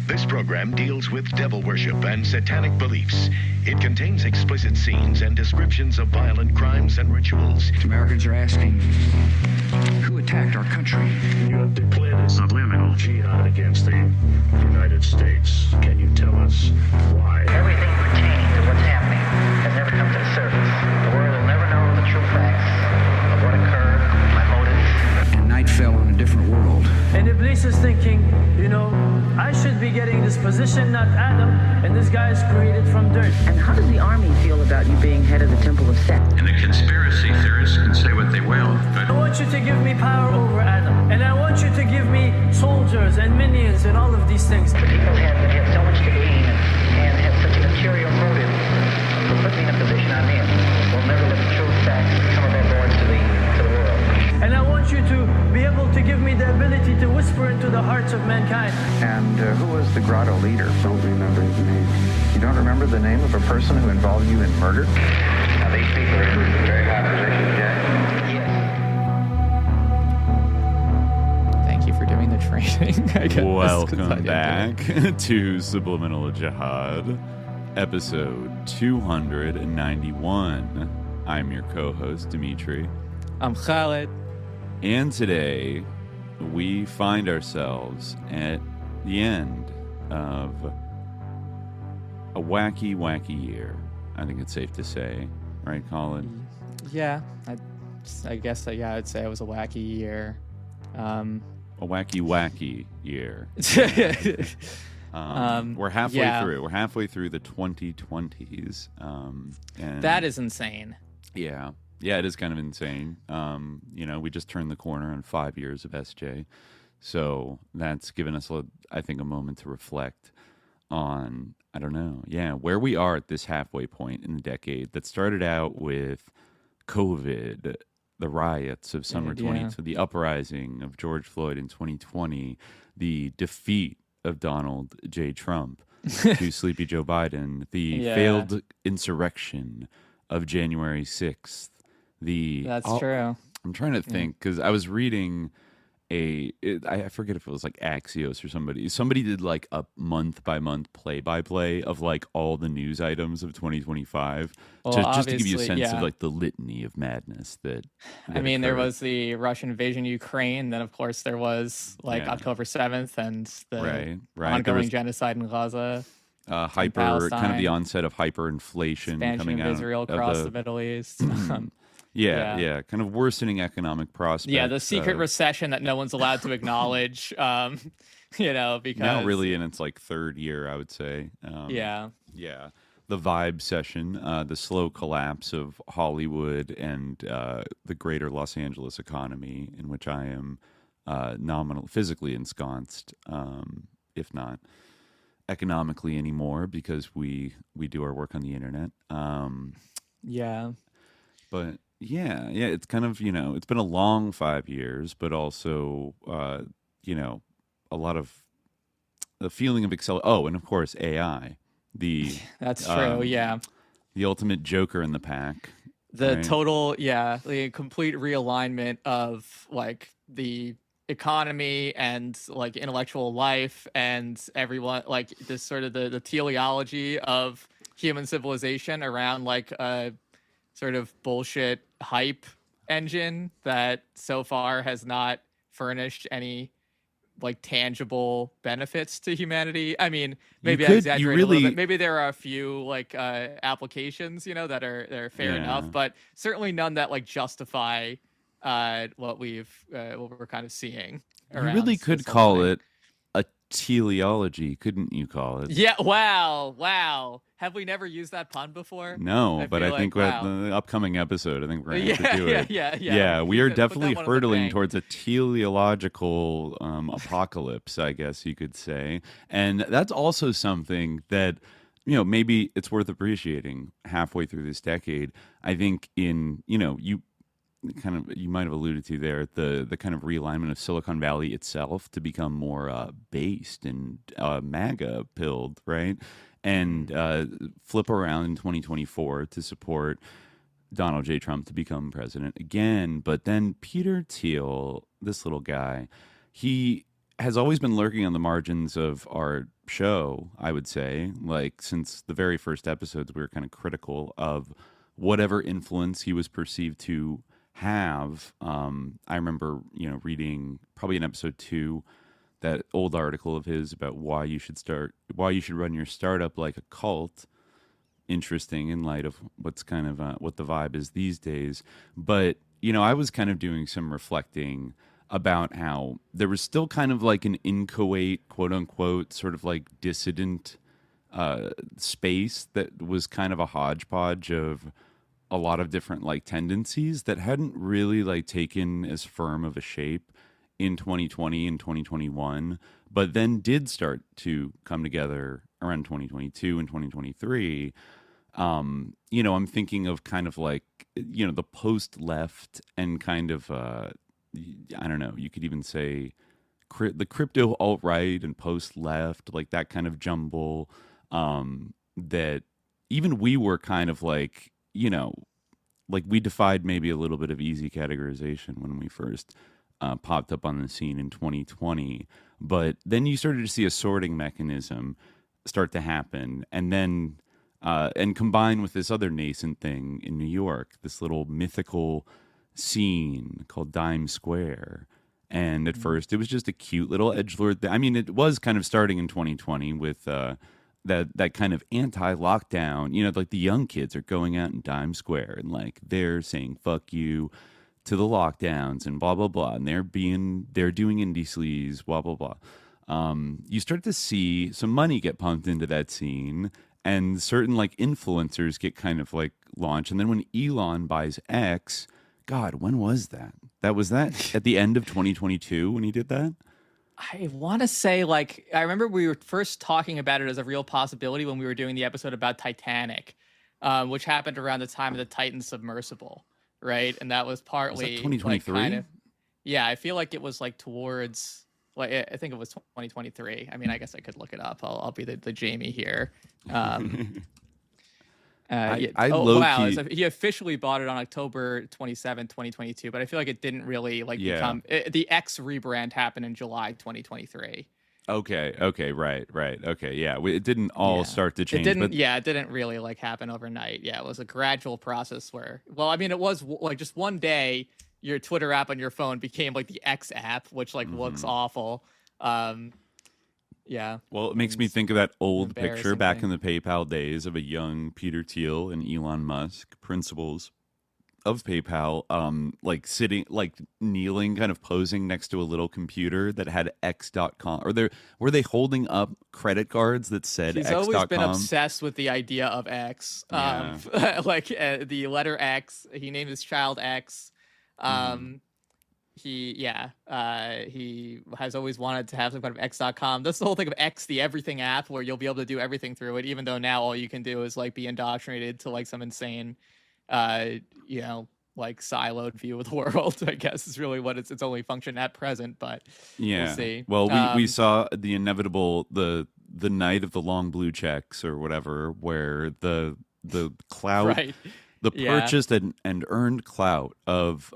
This program deals with devil worship and satanic beliefs. It contains explicit scenes and descriptions of violent crimes and rituals. Americans are asking, who attacked our country? You have declared a subliminal jihad against the United States. Can you tell us why? Everything pertaining to what's happening has never come to the surface. The world will never know the true facts of what occurred, my motives. And night fell on a different world. And Iblis is thinking, I should be getting this position, not Adam, and this guy is created from dirt. And how does the army feel about you being head of the Temple of Set? And the conspiracy theorists can say what they will, but I want you to give me power over Adam, and I want you to give me soldiers and minions and all of these things. The people have so much to gain and have such an ulterior motive for putting me in a position I'm in. We'll never let the true facts come aboard to the world. And I want you to be able to give me the ability to whisper into the hearts of mankind. And who was the grotto leader? Don't remember his name. You don't remember the name of a person who involved you in murder? Now these people are in very high positions, Jack. Yes. Thank you for doing the training, I guess. Welcome back to Subliminal Jihad, episode 291. I'm your co-host, Dimitri. I'm Khaled. And today, we find ourselves at the end of a wacky, wacky year. I think it's safe to say. Right, Colin? Yeah, I guess, I'd say it was a wacky year. A wacky, wacky year. We're halfway through. We're halfway through the 2020s. And that is insane. Yeah. Yeah, it is kind of insane. We just turned the corner on 5 years of SJ. So that's given us, I think, a moment to reflect on, I don't know, where we are at this halfway point in the decade that started out with COVID, the riots of summer 2020, so the uprising of George Floyd in 2020, the defeat of Donald J. Trump to Sleepy Joe Biden, the failed insurrection of January 6th. That's true. I'm trying to think because I was reading I forget if it was like Axios or somebody. Somebody did like a month by month play by play of like all the news items of 2025, just to give you a sense of like the litany of madness that there was the Russian invasion of Ukraine, then of course there was October 7th and the ongoing genocide in Gaza. Kind of the onset of hyperinflation coming out of Israel across the Middle East. Yeah, kind of worsening economic prospects. Yeah, the secret recession that no one's allowed to acknowledge, because... Now really in its third year, I would say. Yeah. The vibe session, the slow collapse of Hollywood and the greater Los Angeles economy, in which I am physically ensconced, if not economically anymore, because we do our work on the internet. But it's kind of, it's been a long 5 years, but also, a lot of the feeling of and of course, AI. That's true, The ultimate joker in the pack. The total, the complete realignment of, the economy and, intellectual life and everyone, this sort of the teleology of human civilization around, a sort of bullshit hype engine that so far has not furnished any tangible benefits to humanity. I mean, maybe I exaggerate a little bit. Maybe there are a few applications, that are fair enough, but certainly none that justify what we're kind of seeing. You really could call it a teleology, couldn't you call it? Yeah. Wow. Have we never used that pun before? No, but I think with the upcoming episode, I think we're going to have to do it. Yeah, we are definitely hurtling towards a teleological apocalypse, I guess you could say. And that's also something that, maybe it's worth appreciating halfway through this decade. I think you might have alluded to there, the kind of realignment of Silicon Valley itself to become more based and MAGA pilled, right? And flip around in 2024 to support Donald J. Trump to become president again. But then Peter Thiel, this little guy, he has always been lurking on the margins of our show, I would say. Like, since the very first episodes, we were kind of critical of whatever influence he was perceived to have. I remember, reading probably in episode 2 that old article of his about why you should run your startup like a cult. Interesting in light of what's kind of what the vibe is these days. But I was kind of doing some reflecting about how there was still kind of like an inchoate, quote unquote, sort of like dissident space that was kind of a hodgepodge of a lot of different like tendencies that hadn't really like taken as firm of a shape in 2020 and 2021, but then did start to come together around 2022 and 2023. I'm thinking of kind of like, the post-left and kind of, I don't know, you could even say the crypto alt-right and post-left, like that kind of jumble, that even we were kind of like, like we defied maybe a little bit of easy categorization when we first popped up on the scene in 2020. But then you started to see a sorting mechanism start to happen. And then, and combined with this other nascent thing in New York, this little mythical scene called Dime Square. And at first, it was just a cute little edgelord thing. I mean, it was kind of starting in 2020 with that kind of anti-lockdown. Like the young kids are going out in Dime Square and like they're saying "fuck you" to the lockdowns and blah blah blah, and they're doing indie sleaze, blah blah blah. You start to see some money get pumped into that scene, and certain like influencers get kind of like launched. And then when Elon buys X, God, when was that? That was at the end of 2022 when he did that? I want to say, like, I remember we were first talking about it as a real possibility when we were doing the episode about Titanic, which happened around the time of the Titan submersible, right? And that was partly 2023. Like, I feel like it was like towards, like, I think it was 2023. I mean, I guess I could look it up. I'll be the Jamie here. He officially bought it on October 27, 2022, but I feel like it didn't really become the X rebrand happened in July 2023. Okay, right. Okay, yeah. It didn't all start to change. It didn't really like happen overnight. Yeah, it was a gradual process where, well, I mean, it was like just one day your Twitter app on your phone became like the X app, which like looks awful. Yeah. Well, it makes me think of that old picture back in the PayPal days of a young Peter Thiel and Elon Musk, principals of PayPal, like sitting, like kneeling, kind of posing next to a little computer that had X.com. Or were they holding up credit cards that said X.com? He's always been obsessed with the idea of X. Like the letter X. He named his child X. He has always wanted to have some kind of X.com. That's the whole thing of X, the everything app, where you'll be able to do everything through it, even though now all you can do is like be indoctrinated to like some insane, like siloed view of the world, I guess is really what its only function at present, but we'll see. Well, we saw the inevitable, the night of the long blue checks or whatever, where the clout... Right. The purchased and earned clout of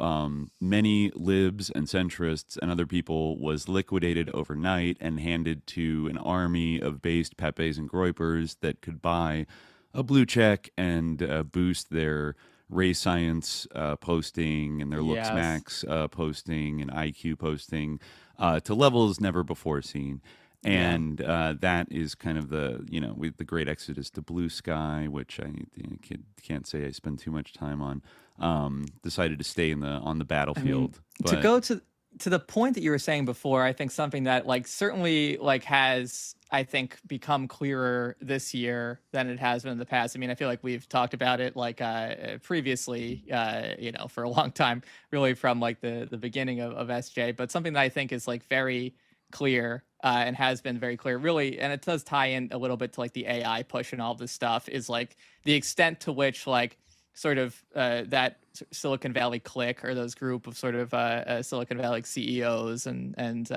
many libs and centrists and other people was liquidated overnight and handed to an army of based Pepes and Groypers that could buy a blue check and boost their race science posting and their Looks Max posting and IQ posting to levels never before seen. And that is kind of the the great exodus to blue sky, which I can't say I spend too much time on. Decided to stay on the battlefield. To go to the point that you were saying before, I think something that like certainly like has I think become clearer this year than it has been in the past. I mean, I feel like we've talked about it like previously, for a long time, really from like the beginning of SJ. But something that I think is like very clear and has been very clear really, and it does tie in a little bit to like the AI push and all this stuff, is like the extent to which like sort of that Silicon Valley clique or those group of sort of Silicon Valley CEOs and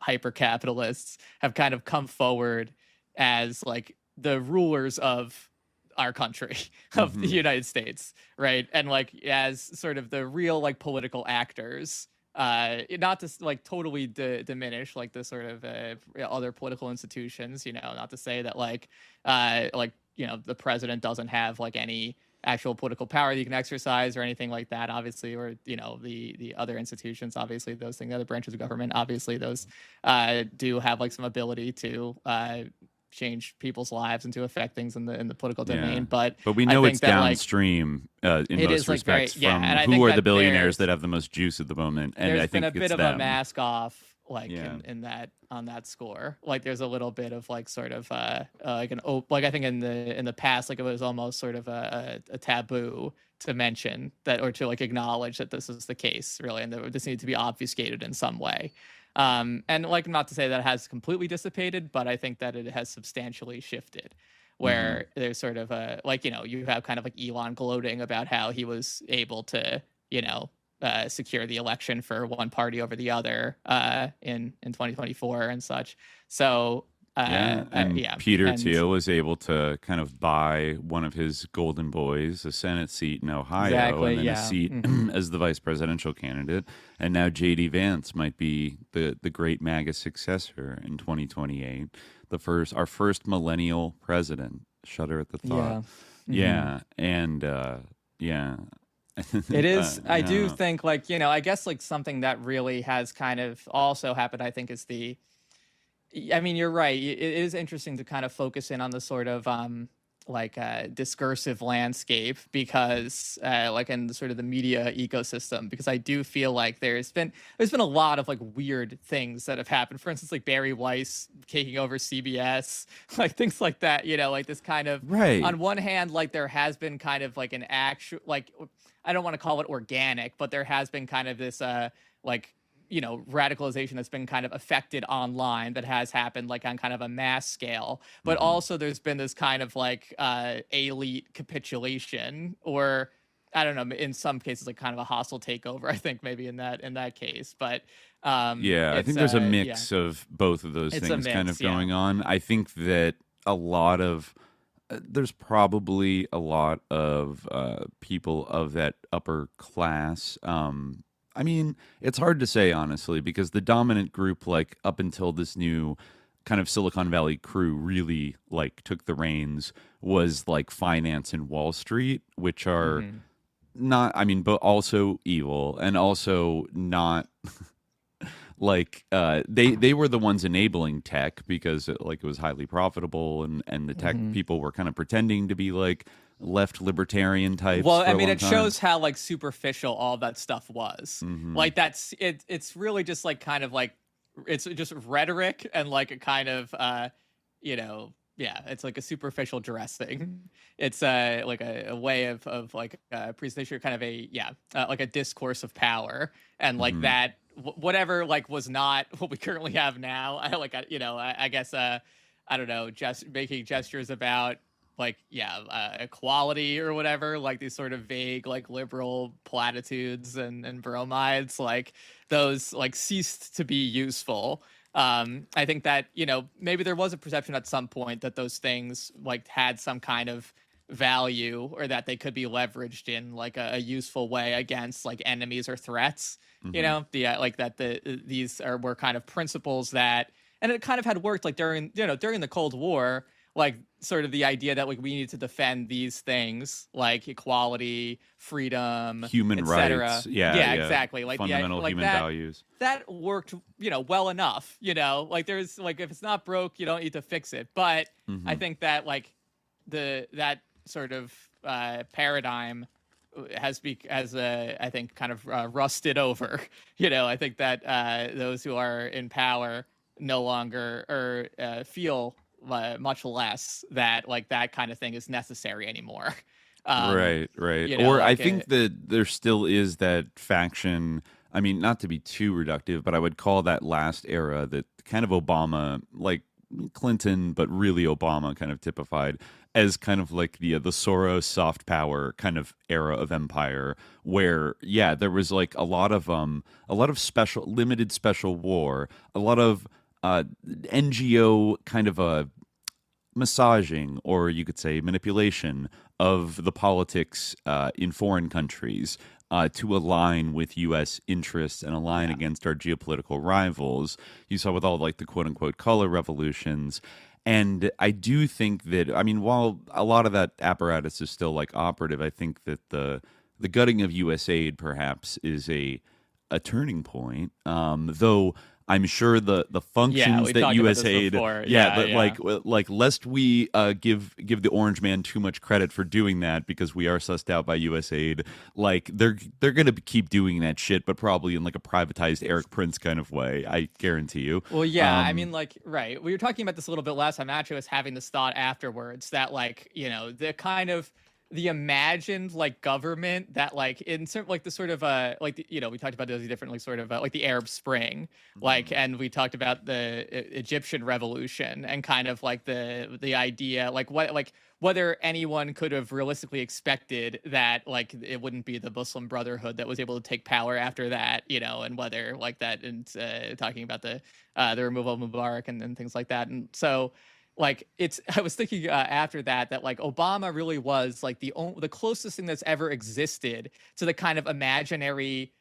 hyper capitalists have kind of come forward as like the rulers of our country, of the United States, right? And like as sort of the real like political actors not to like totally diminish like the sort of other political institutions, not to say that like the president doesn't have like any actual political power that you can exercise or anything like that, obviously, or the other institutions, obviously, those things, the other branches of government, obviously, those do have like some ability to change people's lives and to affect things in the political domain. But we know it's downstream in most respects from who are the billionaires that have the most juice at the moment, and I think it's them. There's been a bit of a mask off. In that on that score, like there's a little bit of like sort of like I think in the past, like it was almost sort of a taboo to mention that or to like acknowledge that this is the case really, and that this needs to be obfuscated in some way. And like not to say that it has completely dissipated, but I think that it has substantially shifted. Where there's sort of a you have kind of like Elon gloating about how he was able to secure the election for one party over the other in 2024 and such. So Peter Thiel was able to kind of buy one of his golden boys a Senate seat in Ohio and then a seat as the vice presidential candidate. And now J.D. Vance might be the great MAGA successor in 2028, our first millennial president. Shudder at the thought. It is. I do think I guess like something that really has kind of also happened, I think, is you're right. It is interesting to kind of focus in on the sort of discursive landscape because in sort of the media ecosystem, because I do feel like there's been a lot of like weird things that have happened. For instance, like Barry Weiss taking over CBS, like things like that, like this kind of on one hand, like there has been kind of like an actual, like, I don't want to call it organic, but there has been kind of this radicalization that's been kind of affected online that has happened like on kind of a mass scale. But also there's been this kind of like elite capitulation, or I don't know, in some cases like kind of a hostile takeover, I think maybe in that case. But I think there's a mix of both of those things kind of going on. I think that there's probably a lot of people of that upper class. It's hard to say, honestly, because the dominant group, like up until this new kind of Silicon Valley crew really like took the reins, was like finance and Wall Street, which are not, but also evil and also not like they were the ones enabling tech because it was highly profitable, and the tech people were kind of pretending to be like left libertarian types. Well, it shows how like superficial all that stuff was. Like that's it. It's really just like kind of like it's just rhetoric and like a kind of it's like a superficial dressing. It's like a way of like presentation, kind of like a discourse of power, and like that whatever like was not what we currently have now. I guess I don't know, just making gestures about like equality or whatever, like these sort of vague like liberal platitudes and bromides, like those like ceased to be useful. I think that maybe there was a perception at some point that those things like had some kind of value, or that they could be leveraged in like a useful way against like enemies or threats. These were kind of principles that, and it kind of had worked like during the Cold War. Like sort of the idea that like we need to defend these things like equality, freedom, human rights, exactly, like fundamental human values. That worked, well enough. Like there's like if it's not broke, you don't need to fix it. But I think that like that sort of paradigm has I think kind of rusted over. I think that those who are in power no longer or feel much less that like that kind of thing is necessary anymore. Right. Or I think that there still is that faction. Not to be too reductive, but I would call that last era that kind of Obama, like Clinton, but really Obama kind of typified as kind of like the Soros soft power kind of era of empire, where there was like a lot of limited special war, a lot of NGO kind of a massaging, or you could say manipulation of the politics in foreign countries, to align with U.S. interests and align against our geopolitical rivals. You saw with all like the quote unquote color revolutions. And I do think that, I mean, while a lot of that apparatus is still like operative, I think that the gutting of U.S. aid perhaps is a turning point. Though I'm sure the functions that USAID, like lest we give the Orange Man too much credit for doing that because we are sussed out by USAID. Like they're gonna keep doing that shit, but probably in like a privatized Eric Prince kind of way. I guarantee you. Well, yeah, I mean, like, right. We were talking about this a little bit last time. Actually, I was having this thought afterwards that, like, you know, the kind of the imagined like government that like in certain like the sort of like the, you know, we talked about those different like sort of like the Arab Spring, like, and we talked about the Egyptian Revolution and kind of like the idea like what like whether anyone could have realistically expected that like it wouldn't be the Muslim Brotherhood that was able to take power after that, you know, and whether like that and talking about the removal of Mubarak and things like that, and so. Like I was thinking after that like Obama really was like the closest thing that's ever existed to the kind of imaginary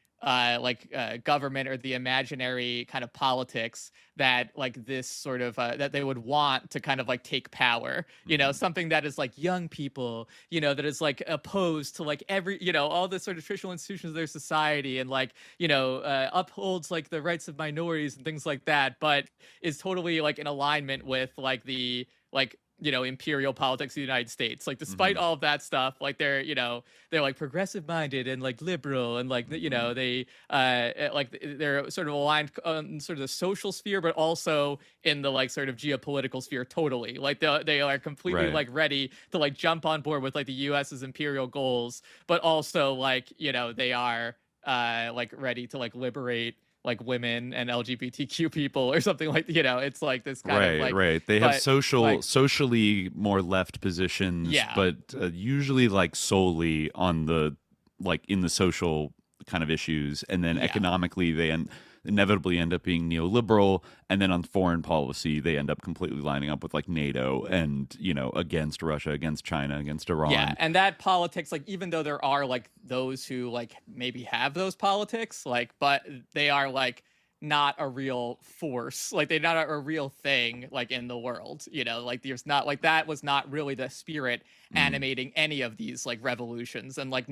government or the imaginary kind of politics that like this sort of that they would want to kind of like take power, you know, something that is like young people, you know, that is like opposed to like every, you know, all the sort of traditional institutions of their society and like, you know, upholds like the rights of minorities and things like that, but is totally like in alignment with like the like, you know, imperial politics of the United States. Like, despite all of that stuff, like they're, you know, they're like progressive minded and like liberal and like, you know, they like they're sort of aligned on sort of the social sphere, but also in the like sort of geopolitical sphere. Totally. Like they are completely like ready to like jump on board with like the US's imperial goals, but also like, you know, they are like ready to like liberate like women and LGBTQ people or something like, you know, it's like this kind of like they have socially more left positions, but usually like solely on the like in the social kind of issues, and then economically they inevitably end up being neoliberal, and then on foreign policy they end up completely lining up with like NATO and, you know, against Russia, against China, against Iran. Yeah, and that politics, like even though there are like those who like maybe have those politics, like, but they are like not a real force, like they're not a real thing like in the world, you know, like there's not like that was not really the spirit animating any of these like revolutions, and like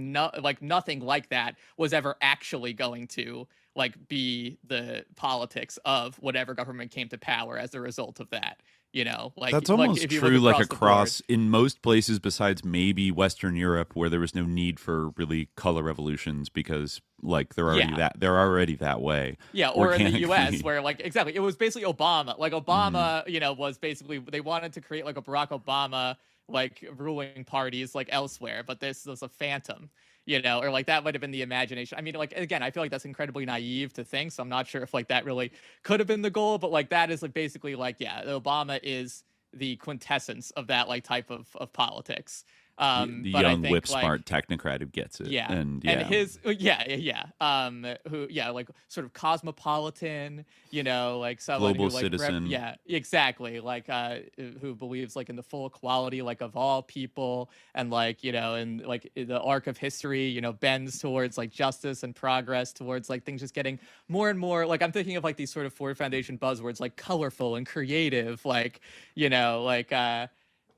nothing like that was ever actually going to like be the politics of whatever government came to power as a result of that, you know, like that's almost like, true like across in most places besides maybe Western Europe, where there was no need for really color revolutions because like they're already that way. Yeah, or in the US where like exactly it was basically Obama. Like Obama, you know, was basically they wanted to create like a Barack Obama like ruling parties like elsewhere, but this was a phantom. You know, or like that might have been the imagination. I mean, like, again, I feel like that's incredibly naive to think. So I'm not sure if like that really could have been the goal. But like that is like basically like, yeah, Obama is the quintessence of that like type of politics. The young whip smart technocrat who gets it. Yeah. And his who like sort of cosmopolitan, you know, like someone global who, like, citizen. Exactly. Like who believes like in the full equality like of all people, and like, you know, and like the arc of history, you know, bends towards like justice and progress, towards like things just getting more and more like I'm thinking of like these sort of Ford Foundation buzzwords like colorful and creative, like, you know, like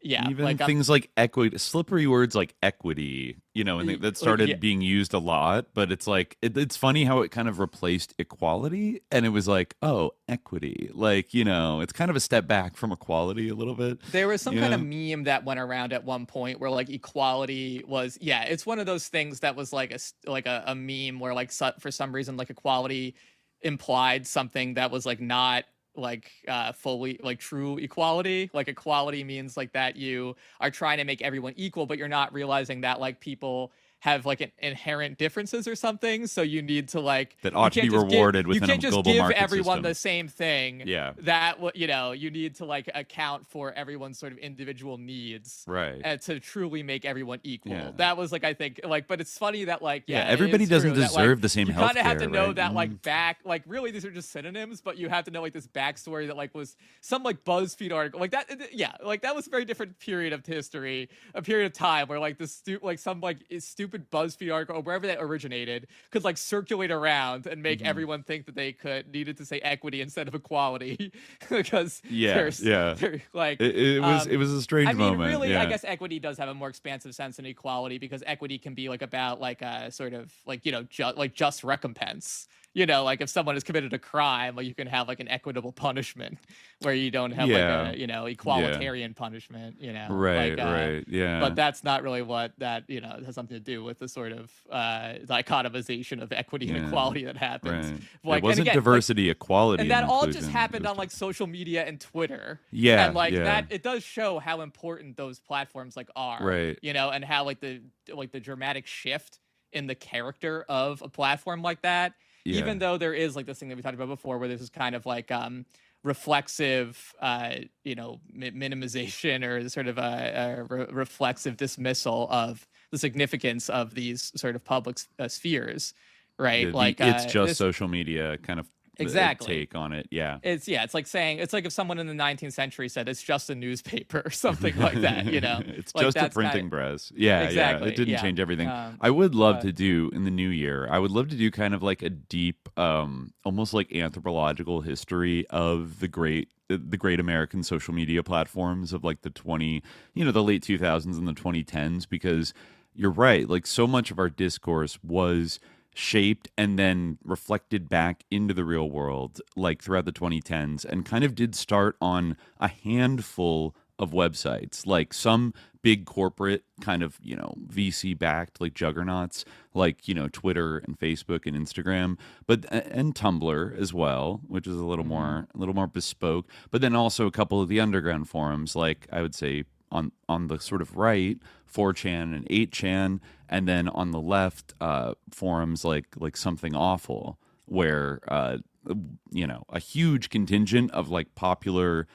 even like things like equity, slippery words like equity, you know, and that started being used a lot. But it's like it's funny how it kind of replaced equality, and it was like, oh, equity, like, you know, it's kind of a step back from equality a little bit. There was some kind of meme that went around at one point where like equality was it's one of those things that was like a meme where like for some reason like equality implied something that was like not like fully like true equality. Like equality means like that you are trying to make everyone equal, but you're not realizing that like people have like an inherent differences or something, so you need to like that ought to be rewarded within a global market system. You can't just give everyone the same thing. Yeah, that you know, you need to like account for everyone's sort of individual needs, right, to truly make everyone equal. Yeah. That was like I think like, but it's funny that like everybody doesn't deserve the same healthcare. You kind of have to know that like back like really these are just synonyms, but you have to know like this backstory that like was some like BuzzFeed article like that. Like that was a very different period of history, a period of time where like this like some like stupid stupid BuzzFeed article or wherever that originated could like circulate around and make everyone think that they needed to say equity instead of equality because like it was a strange moment. Really, I guess equity does have a more expansive sense than equality, because equity can be like about like a sort of like, you know, just recompense. You know, like if someone has committed a crime, like you can have like an equitable punishment where you don't have like a, you know, equalitarian punishment, you know. Right, But that's not really what that, you know, it has something to do with the sort of dichotomization of equity and equality that happens. Right. Like, it wasn't diversity, equality, and that all inclusion. just happened on like social media and Twitter. Yeah. And like that, it does show how important those platforms like are. Right. You know, and how like the dramatic shift in the character of a platform like that. Yeah. Even though there is like this thing that we talked about before, where this is kind of like reflexive, you know, minimization or sort of a reflexive dismissal of the significance of these sort of public spheres, right? It's just social media kind of take on it. It's like saying, it's like if someone in the 19th century said it's just a newspaper or something like that, you know. It's like, just a printing press. Exactly. It didn't change everything. I would love to do in the new year, I would love to do kind of like a deep almost like anthropological history of the great American social media platforms of like the late 2000s and the 2010s, because you're right, like so much of our discourse was shaped and then reflected back into the real world like throughout the 2010s, and kind of did start on a handful of websites, like some big corporate kind of, you know, VC backed like juggernauts like, you know, Twitter and Facebook and Instagram, and Tumblr as well, which is a little more bespoke, but then also a couple of the underground forums, like I would say on the sort of right, 4chan and 8chan, and then on the left, forums like Something Awful, where you know, a huge contingent of like popular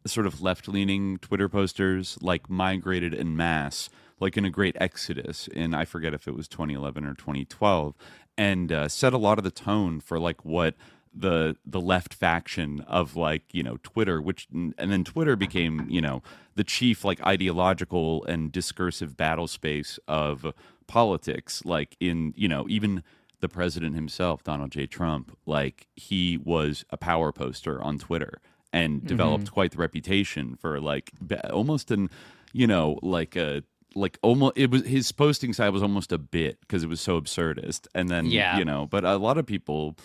sort of left-leaning Twitter posters like migrated en masse, like in a great exodus in, I forget if it was 2011 or 2012, and set a lot of the tone for like what the left faction of like, you know, Twitter, and then Twitter became, you know, the chief like ideological and discursive battle space of politics, like in, you know, even the president himself, Donald J. Trump, like he was a power poster on Twitter and developed quite the reputation for like almost an, you know, almost, it was, his posting side was almost a bit because it was so absurdist, and then you know, but a lot of people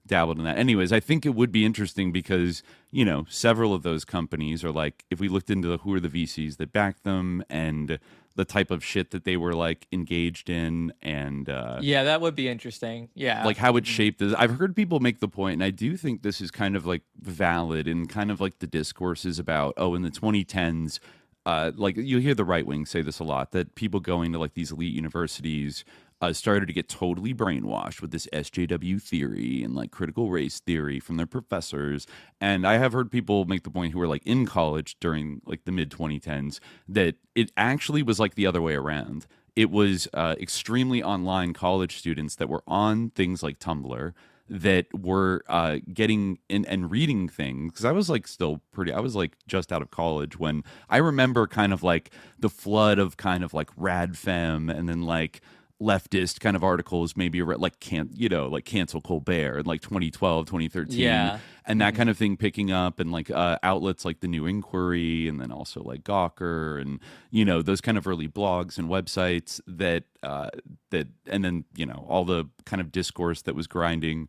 dabbled in that. Anyways, I think it would be interesting because, you know, several of those companies are like, if we looked into who are the VCs that backed them and the type of shit that they were like engaged in, and that would be interesting. Like how it shaped this. I've heard people make the point, and I do think this is kind of like valid in kind of like the discourses about, in the 2010s, like you hear the right wing say this a lot, that people going to like these elite universities started to get totally brainwashed with this SJW theory and like critical race theory from their professors. And I have heard people make the point who were like in college during like the mid 2010s that it actually was like the other way around. It was extremely online college students that were on things like Tumblr that were getting in and reading things, because I was like I was like just out of college when I remember kind of like the flood of kind of like RadFem and then like leftist kind of articles, maybe like cancel Colbert in like 2012, 2013, and that kind of thing picking up, and like outlets like the New Inquiry, and then also like Gawker, and you know, those kind of early blogs and websites that and then, you know, all the kind of discourse that was grinding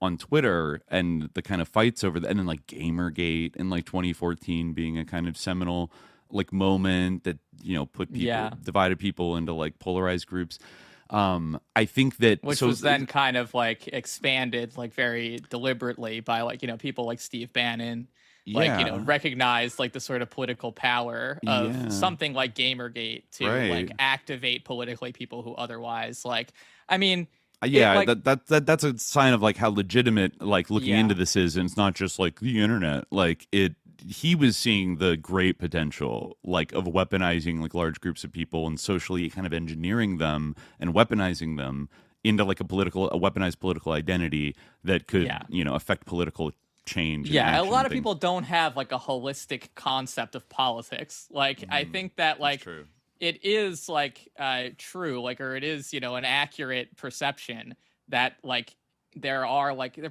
on Twitter and the kind of fights over that, and then like Gamergate in like 2014 being a kind of seminal like moment that, you know, divided people into like polarized groups. I think that which was then kind of like expanded like very deliberately by like, you know, people like Steve Bannon, like, you know, recognized like the sort of political power of something like Gamergate to like activate politically people who otherwise, like, I mean, that's a sign of like how legitimate like looking into this is, and it's not just like the internet, like he was seeing the great potential like of weaponizing like large groups of people and socially kind of engineering them and weaponizing them into like a weaponized political identity that could, you know, affect political change. A lot of people don't have like a holistic concept of politics. Like I think that like it is like true, like, or it is, you know, an accurate perception that like there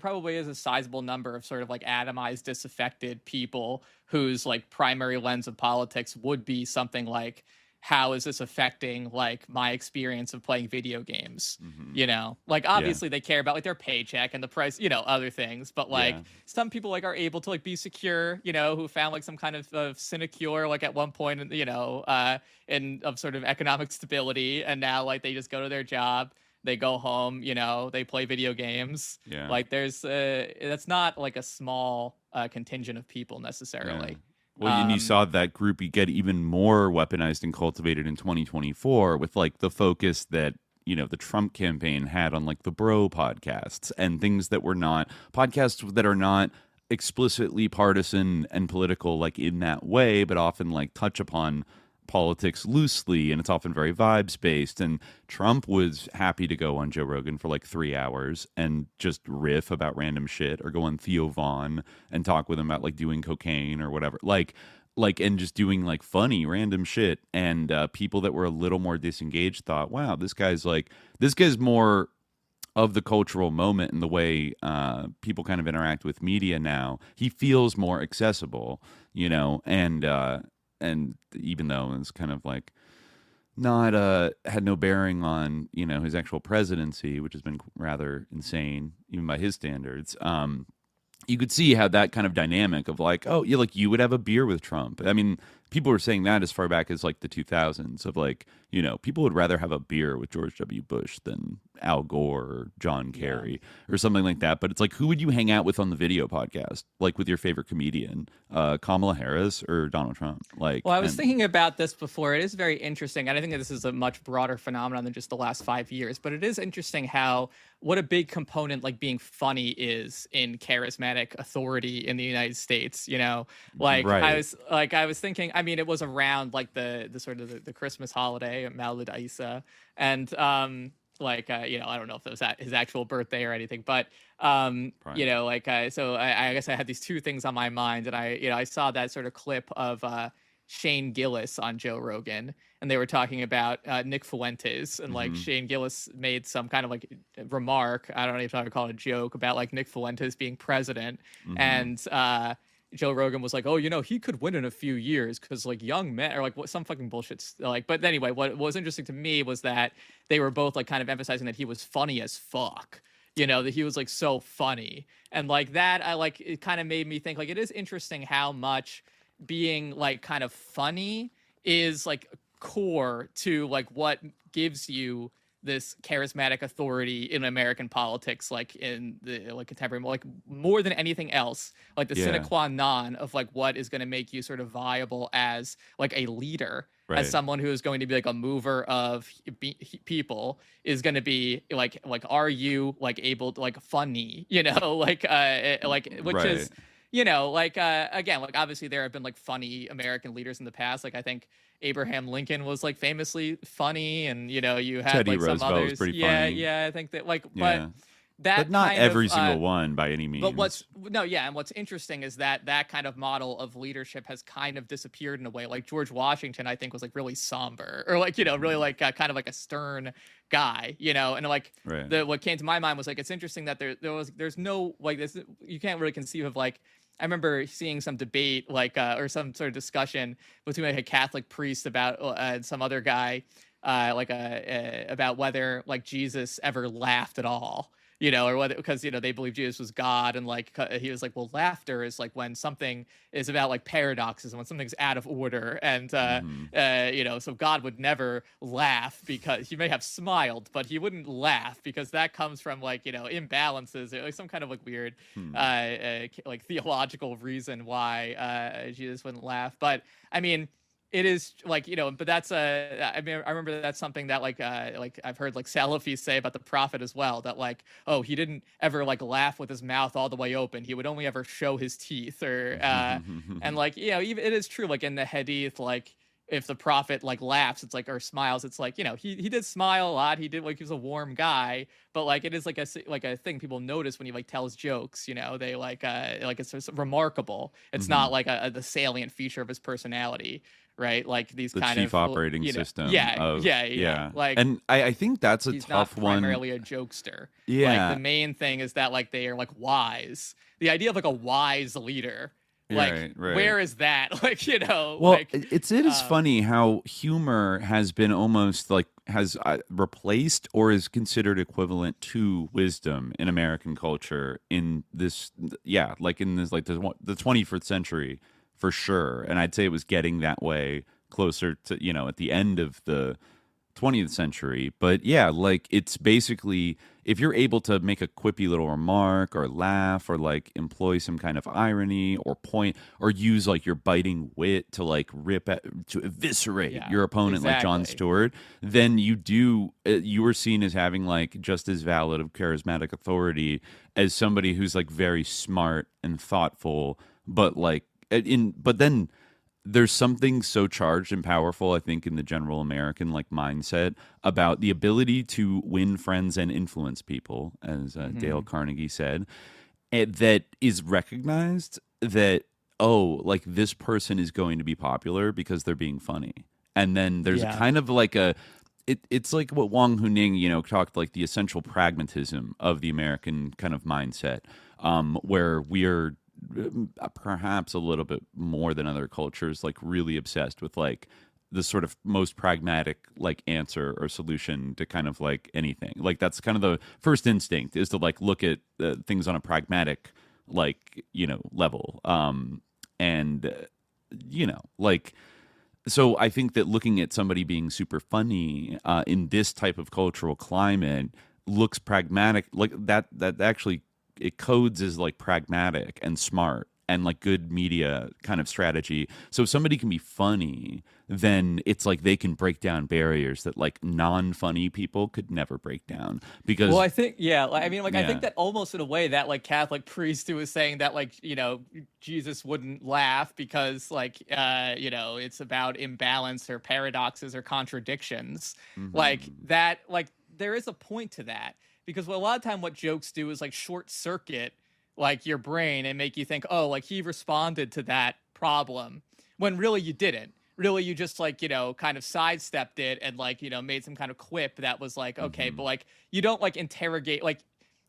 probably is a sizable number of sort of like atomized, disaffected people whose like primary lens of politics would be something like, how is this affecting like my experience of playing video games? You know, like obviously they care about like their paycheck and the price, you know, other things, but like some people like are able to like be secure, you know, who found like some kind of sinecure like at one point, you know, in of sort of economic stability, and now like they just go to their job, they go home, you know, they play video games. Like there's that's not like a small contingent of people necessarily. Well, and you saw that group get even more weaponized and cultivated in 2024 with like the focus that, you know, the Trump campaign had on like the bro podcasts and things that were not podcasts that are not explicitly partisan and political like in that way, but often like touch upon politics loosely, and it's often very vibes based. And Trump was happy to go on Joe Rogan for like 3 hours and just riff about random shit, or go on Theo Vaughn and talk with him about like doing cocaine or whatever, like and just doing like funny random shit. And people that were a little more disengaged thought, wow, this guy's more of the cultural moment in the way people kind of interact with media now. He feels more accessible, you know, and even though it's kind of like not had no bearing on, you know, his actual presidency, which has been rather insane even by his standards, you could see how that kind of dynamic of like, oh yeah, like you would have a beer with Trump. I mean, people were saying that as far back as like the 2000s of like, you know, people would rather have a beer with George W. Bush than Al Gore or John Kerry or something like that. But it's like, who would you hang out with on the video podcast? Like with your favorite comedian, Kamala Harris or Donald Trump? Like, well, I was thinking about this before. It is very interesting. And I think that this is a much broader phenomenon than just the last 5 years, but it is interesting how, what a big component like being funny is in charismatic authority in the United States, you know, like I was thinking, I mean, it was around like the sort of the Christmas holiday, Maulid Isa, and you know, I don't know if it was his actual birthday or anything, but you know, like so I guess I had these two things on my mind, and I saw that sort of clip of Shane Gillis on Joe Rogan, and they were talking about Nick Fuentes, and like Shane Gillis made some kind of like remark, I don't know if I would call it a joke, about like Nick Fuentes being president, and Joe Rogan was like, oh, you know, he could win in a few years because like young men, or like what, some fucking bullshit, like. But anyway, what was interesting to me was that they were both like kind of emphasizing that he was funny as fuck, you know, that he was like so funny, and like that, I like, it kind of made me think like it is interesting how much being like kind of funny is like core to like what gives you this charismatic authority in American politics, like in the like contemporary, like more than anything else, like the sine qua non of like what is going to make you sort of viable as like a leader, as someone who is going to be like a mover of people, is going to be like are you like able to like funny, you know, like which is, you know, like again, like obviously there have been like funny American leaders in the past, like I think Abraham Lincoln was like famously funny, and you know, you had Teddy like Roosevelt some others, was pretty funny. I think that like, but not every single one by any means. But and what's interesting is that kind of model of leadership has kind of disappeared in a way. Like George Washington, I think, was like really somber, or like, you know, really like kind of like a stern guy, you know, and like what came to my mind was like, it's interesting that there's no like this, you can't really conceive of like, I remember seeing some debate like or some sort of discussion between like a Catholic priest about some other guy about whether like Jesus ever laughed at all, you know, or whether, because, you know, they believe Jesus was God, and like he was like, well, laughter is like when something is about like paradoxes and when something's out of order, and you know, so God would never laugh because he may have smiled, but he wouldn't laugh because that comes from like, you know, imbalances or like some kind of like weird like theological reason why Jesus wouldn't laugh. But I mean, it is like, you know, but that's I mean, I remember that's something that like I've heard like Salafis say about the Prophet as well, that like, oh, he didn't ever like laugh with his mouth all the way open. He would only ever show his teeth, or and like, you know, even it is true, like in the Hadith, like, if the prophet like laughs, it's like, or smiles, it's like, you know, he did smile a lot. He did, like, he was a warm guy, but like it is like a thing people notice when he like tells jokes, you know, they like it's just remarkable. It's not like the salient feature of his personality, right? Like these the kind chief of operating system. Yeah. Like, and I think that's a he's tough not one. Primarily a jokester. Yeah. Like the main thing is that like they are like wise. The idea of like a wise leader. Like, right. where is that? Like, you know, well, like, it is funny how humor has been almost like has replaced or is considered equivalent to wisdom in American culture in this, like in this, like the 21st century for sure. And I'd say it was getting that way closer to, you know, at the end of the 20th century. But yeah, like it's basically, if you're able to make a quippy little remark or laugh or like employ some kind of irony or point or use like your biting wit to like to eviscerate your opponent, like Jon Stewart, then you are seen as having like just as valid of charismatic authority as somebody who's like very smart and thoughtful, but like but then there's something so charged and powerful, I think, in the general American like mindset about the ability to win friends and influence people, as Dale Carnegie said, that is recognized that, oh, like this person is going to be popular because they're being funny. And then there's kind of like it's like what Wang Huning, you know, talked like the essential pragmatism of the American kind of mindset, where we're perhaps a little bit more than other cultures like really obsessed with like the sort of most pragmatic like answer or solution to kind of like anything. Like that's kind of the first instinct, is to like look at things on a pragmatic like, you know, level, and you know, like, so I think that looking at somebody being super funny in this type of cultural climate looks pragmatic, like that actually it codes as like pragmatic and smart and like good media kind of strategy. So if somebody can be funny, then it's like they can break down barriers that like non-funny people could never break down. Because, well, I think, I mean, like, I think that almost in a way that like Catholic priest who was saying that like, you know, Jesus wouldn't laugh because like, you know, it's about imbalance or paradoxes or contradictions, like that, like there is a point to that. Because a lot of time what jokes do is like short circuit like your brain and make you think, oh, like he responded to that problem, when really you didn't. Really, you just like, you know, kind of sidestepped it and like, you know, made some kind of quip that was like, okay, but like you don't like interrogate, like,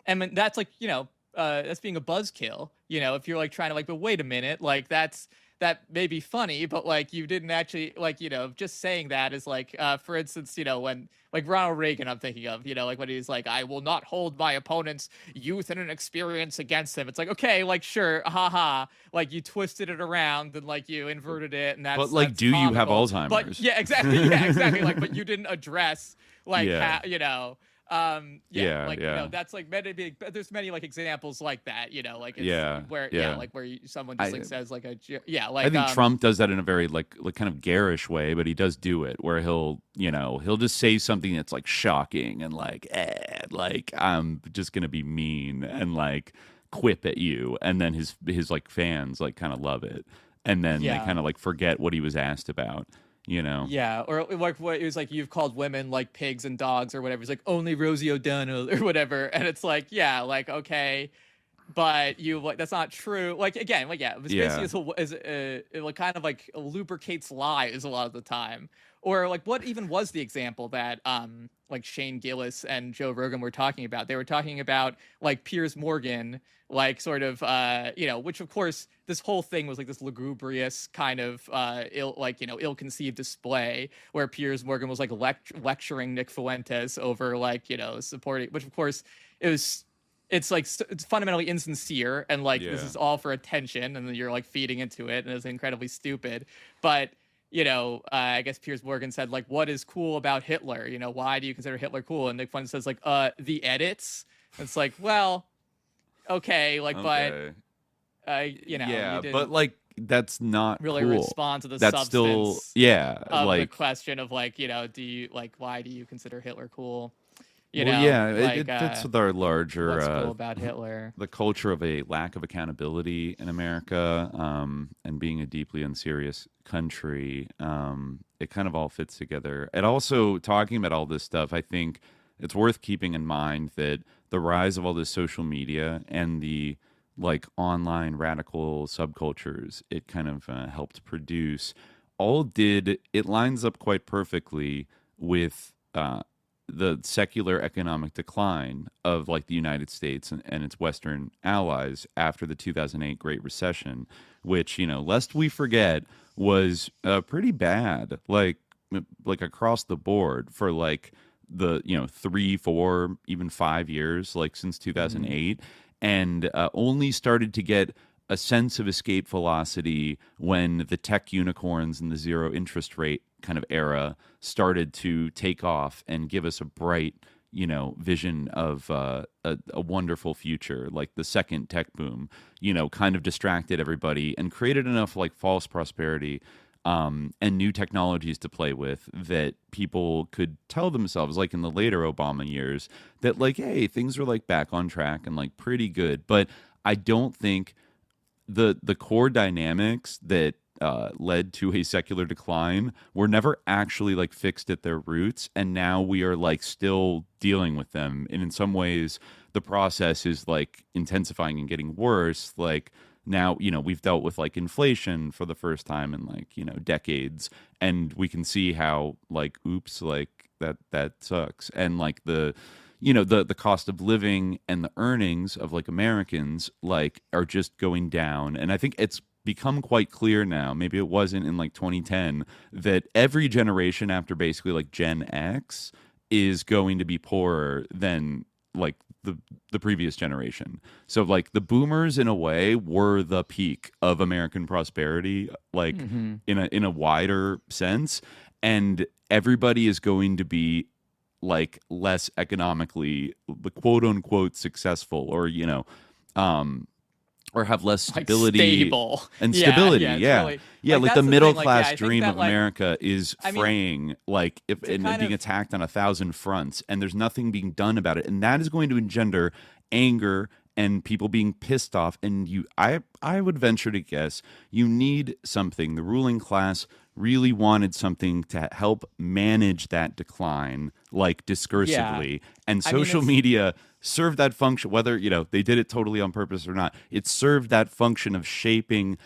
and that's like, you know, that's being a buzzkill, you know, if you're like trying to like, but wait a minute, like that may be funny, but like you didn't actually like, you know, just saying that is like, for instance, you know, when like Ronald Reagan, I'm thinking of, you know, like when he's like, I will not hold my opponent's youth and an experience against him. It's like, okay, like sure, haha, like you twisted it around and like you inverted it, and that's. But like, that's do comical. you have Alzheimer's? But yeah, exactly. Like, but you didn't address like, you know. You know, that's like there's many like examples like that, you know, like it's where like where someone just like says like like I think Trump does that in a very like kind of garish way, but he does do it where he'll just say something that's like shocking and like I'm just gonna be mean and like quip at you, and then his like fans like kind of love it, and then they kind of like forget what he was asked about. You know, or like what it was like, you've called women like pigs and dogs or whatever. It's like only Rosie O'Donnell or whatever, and it's like, like okay, but you like that's not true. Like again, like it like kind of like lubricates lies a lot of the time. Or like what even was the example that like Shane Gillis and Joe Rogan were talking about? They were talking about like Piers Morgan, like sort of you know, which of course this whole thing was like this lugubrious kind of ill-conceived display where Piers Morgan was like lecturing Nick Fuentes over like, you know, supporting, which of course it's like it's fundamentally insincere and like this is all for attention, and then you're like feeding into it, and it's incredibly stupid. But you know, I guess Piers Morgan said like, what is cool about Hitler? You know, why do you consider Hitler cool? And Nick Fuentes says like, the edits. It's like, well, okay, like, but you know, but like that's not really cool. Respond to the that's substance still of like the question of like, you know, do you like, why do you consider Hitler cool? You know, it fits with our larger what's cool about Hitler, the culture of a lack of accountability in America, and being a deeply unserious country. it kind of all fits together. And also, talking about all this stuff, I think it's worth keeping in mind that the rise of all this social media and the like online radical subcultures it kind of helped produce it lines up quite perfectly with the secular economic decline of like the United States and its Western allies after the 2008 Great Recession, which, lest we forget, was pretty bad, like across the board for like the 3, 4, even 5 years, like since 2008, and only started to get a sense of escape velocity when the tech unicorns and the zero interest rate kind of era started to take off and give us a bright, vision of a wonderful future. Like the second tech boom, kind of distracted everybody and created enough like false prosperity and new technologies to play with that people could tell themselves, like in the later Obama years, that like, hey, things are like back on track and like pretty good. But I don't think the core dynamics that led to a secular decline were never actually like fixed at their roots, and now we are like still dealing with them. And in some ways, the process is like intensifying and getting worse. Like now, we've dealt with like inflation for the first time in like decades, and we can see how like oops, like that sucks, and like the cost of living and the earnings of like Americans like are just going down. And I think it's become quite clear now, maybe it wasn't in like 2010, that every generation after basically like Gen X is going to be poorer than like the previous generation. So like the boomers in a way were the peak of American prosperity, like in a wider sense, and everybody is going to be like less economically quote unquote successful, or or have less stability, like stable. And stability. Really, like the middle class dream of America is fraying, like and being attacked on 1,000 fronts, and there's nothing being done about it, and that is going to engender anger and people being pissed off. And I would venture to guess you need something. The ruling class really wanted something to help manage that decline, like discursively, and social media served that function, whether they did it totally on purpose or not. It served that function of shaping,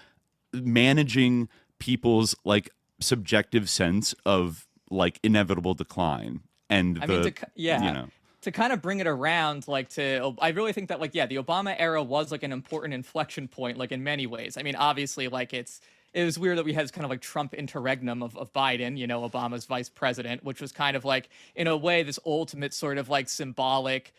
managing people's like subjective sense of like inevitable decline. And to kind of bring it around, I really think that the Obama era was like an important inflection point, like in many ways. I mean, obviously, like it was weird that we had this kind of like Trump interregnum of Biden, Obama's vice president, which was kind of like, in a way, this ultimate sort of like symbolic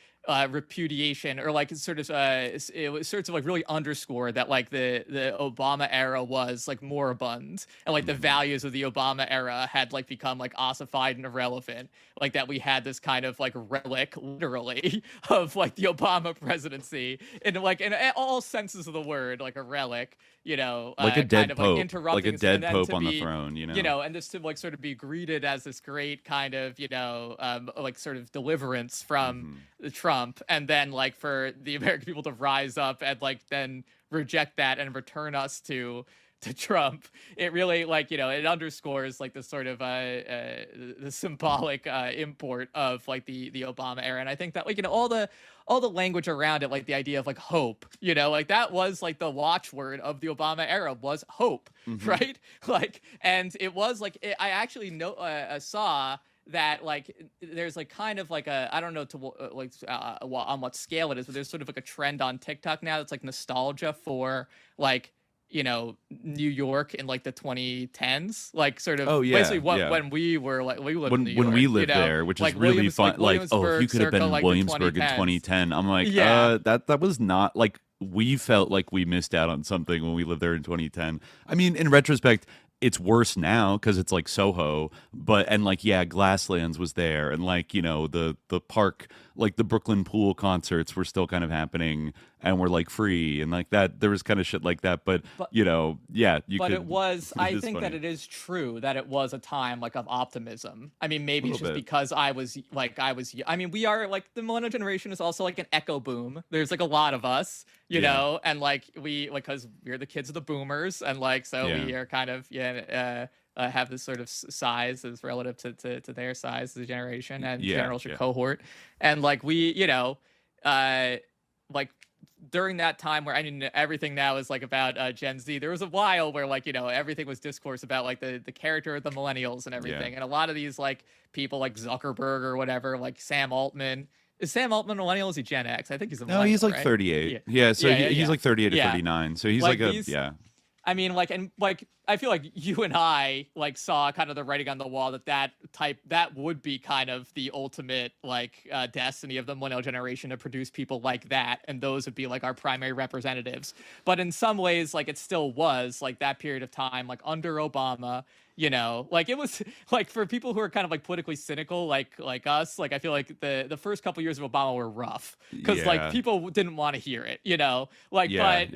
repudiation, or like sort of it was sort of like really underscore that like the Obama era was like moribund, and like the values of the Obama era had like become like ossified and irrelevant, like that we had this kind of like relic literally of like the Obama presidency in all senses of the word, like a relic, like a dead pope, like a dead pope on the throne, and this to like sort of be greeted as this great kind of like sort of deliverance from Trump, and then like for the American people to rise up and like then reject that and return us to Trump. It really it underscores like the sort of the symbolic import of like the Obama era. And I think that all the language around it, like the idea of like hope, like that was like the watchword of the Obama era was hope, right? Like, and it was like I actually saw that like there's like kind of like I don't know on what scale it is, but there's sort of like a trend on TikTok now that's like nostalgia for like New York in like the 2010s, like sort of basically when we were like we lived in New York, when we lived there, which is really fun. Like, if you could have been in Williamsburg in 2010, I'm like, that was not like, we felt like we missed out on something when we lived there in 2010. I mean, in retrospect, it's worse now because it's like Soho, and like Glasslands was there, and like the park, like the Brooklyn Pool concerts were still kind of happening, and we're like free and like that. There was kind of shit like that, but you know, yeah, it was. I think that it is true that it was a time like of optimism. I mean, maybe it's just because I was. I mean, we are like the millennial generation is also like an echo boom. There's like a lot of us, you know, and like because we're the kids of the boomers, and like so we are kind of have this sort of size as relative to their size as a generation and generation cohort, and like we, you know, like during that time where I mean everything now is like about Gen Z. There was a while where like, you know, everything was discourse about like the character of the millennials and everything, and a lot of these like people like Zuckerberg or whatever, like Sam Altman. Is Sam Altman millennial? Is he Gen X? I think he's a millennial. No, he's like right? 38. He's like 38 to 39. So he's like I mean, like, and like, I feel like you and I like saw kind of the writing on the wall that would be kind of the ultimate like destiny of the millennial generation, to produce people like that, and those would be like our primary representatives. But in some ways, like it still was like that period of time, like under Obama. You know, like it was like for people who are kind of like politically cynical, like us, like I feel like the first couple years of Obama were rough because like people didn't want to hear it, you know, like like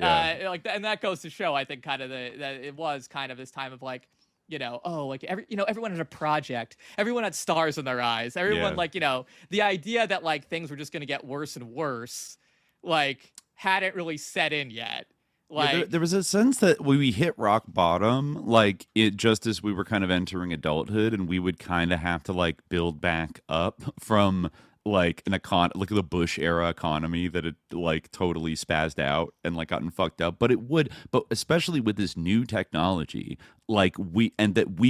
and that goes to show, I think, kind of that it was kind of this time of like, you know, like everyone had a project, everyone had stars in their eyes, everyone like, you know, the idea that like things were just going to get worse and worse, like hadn't really set in yet. Like there was a sense that we hit rock bottom, like it just as we were kind of entering adulthood, and we would kind of have to like build back up from like like the Bush era economy that had like totally spazzed out and like gotten fucked up. But especially with this new technology, like we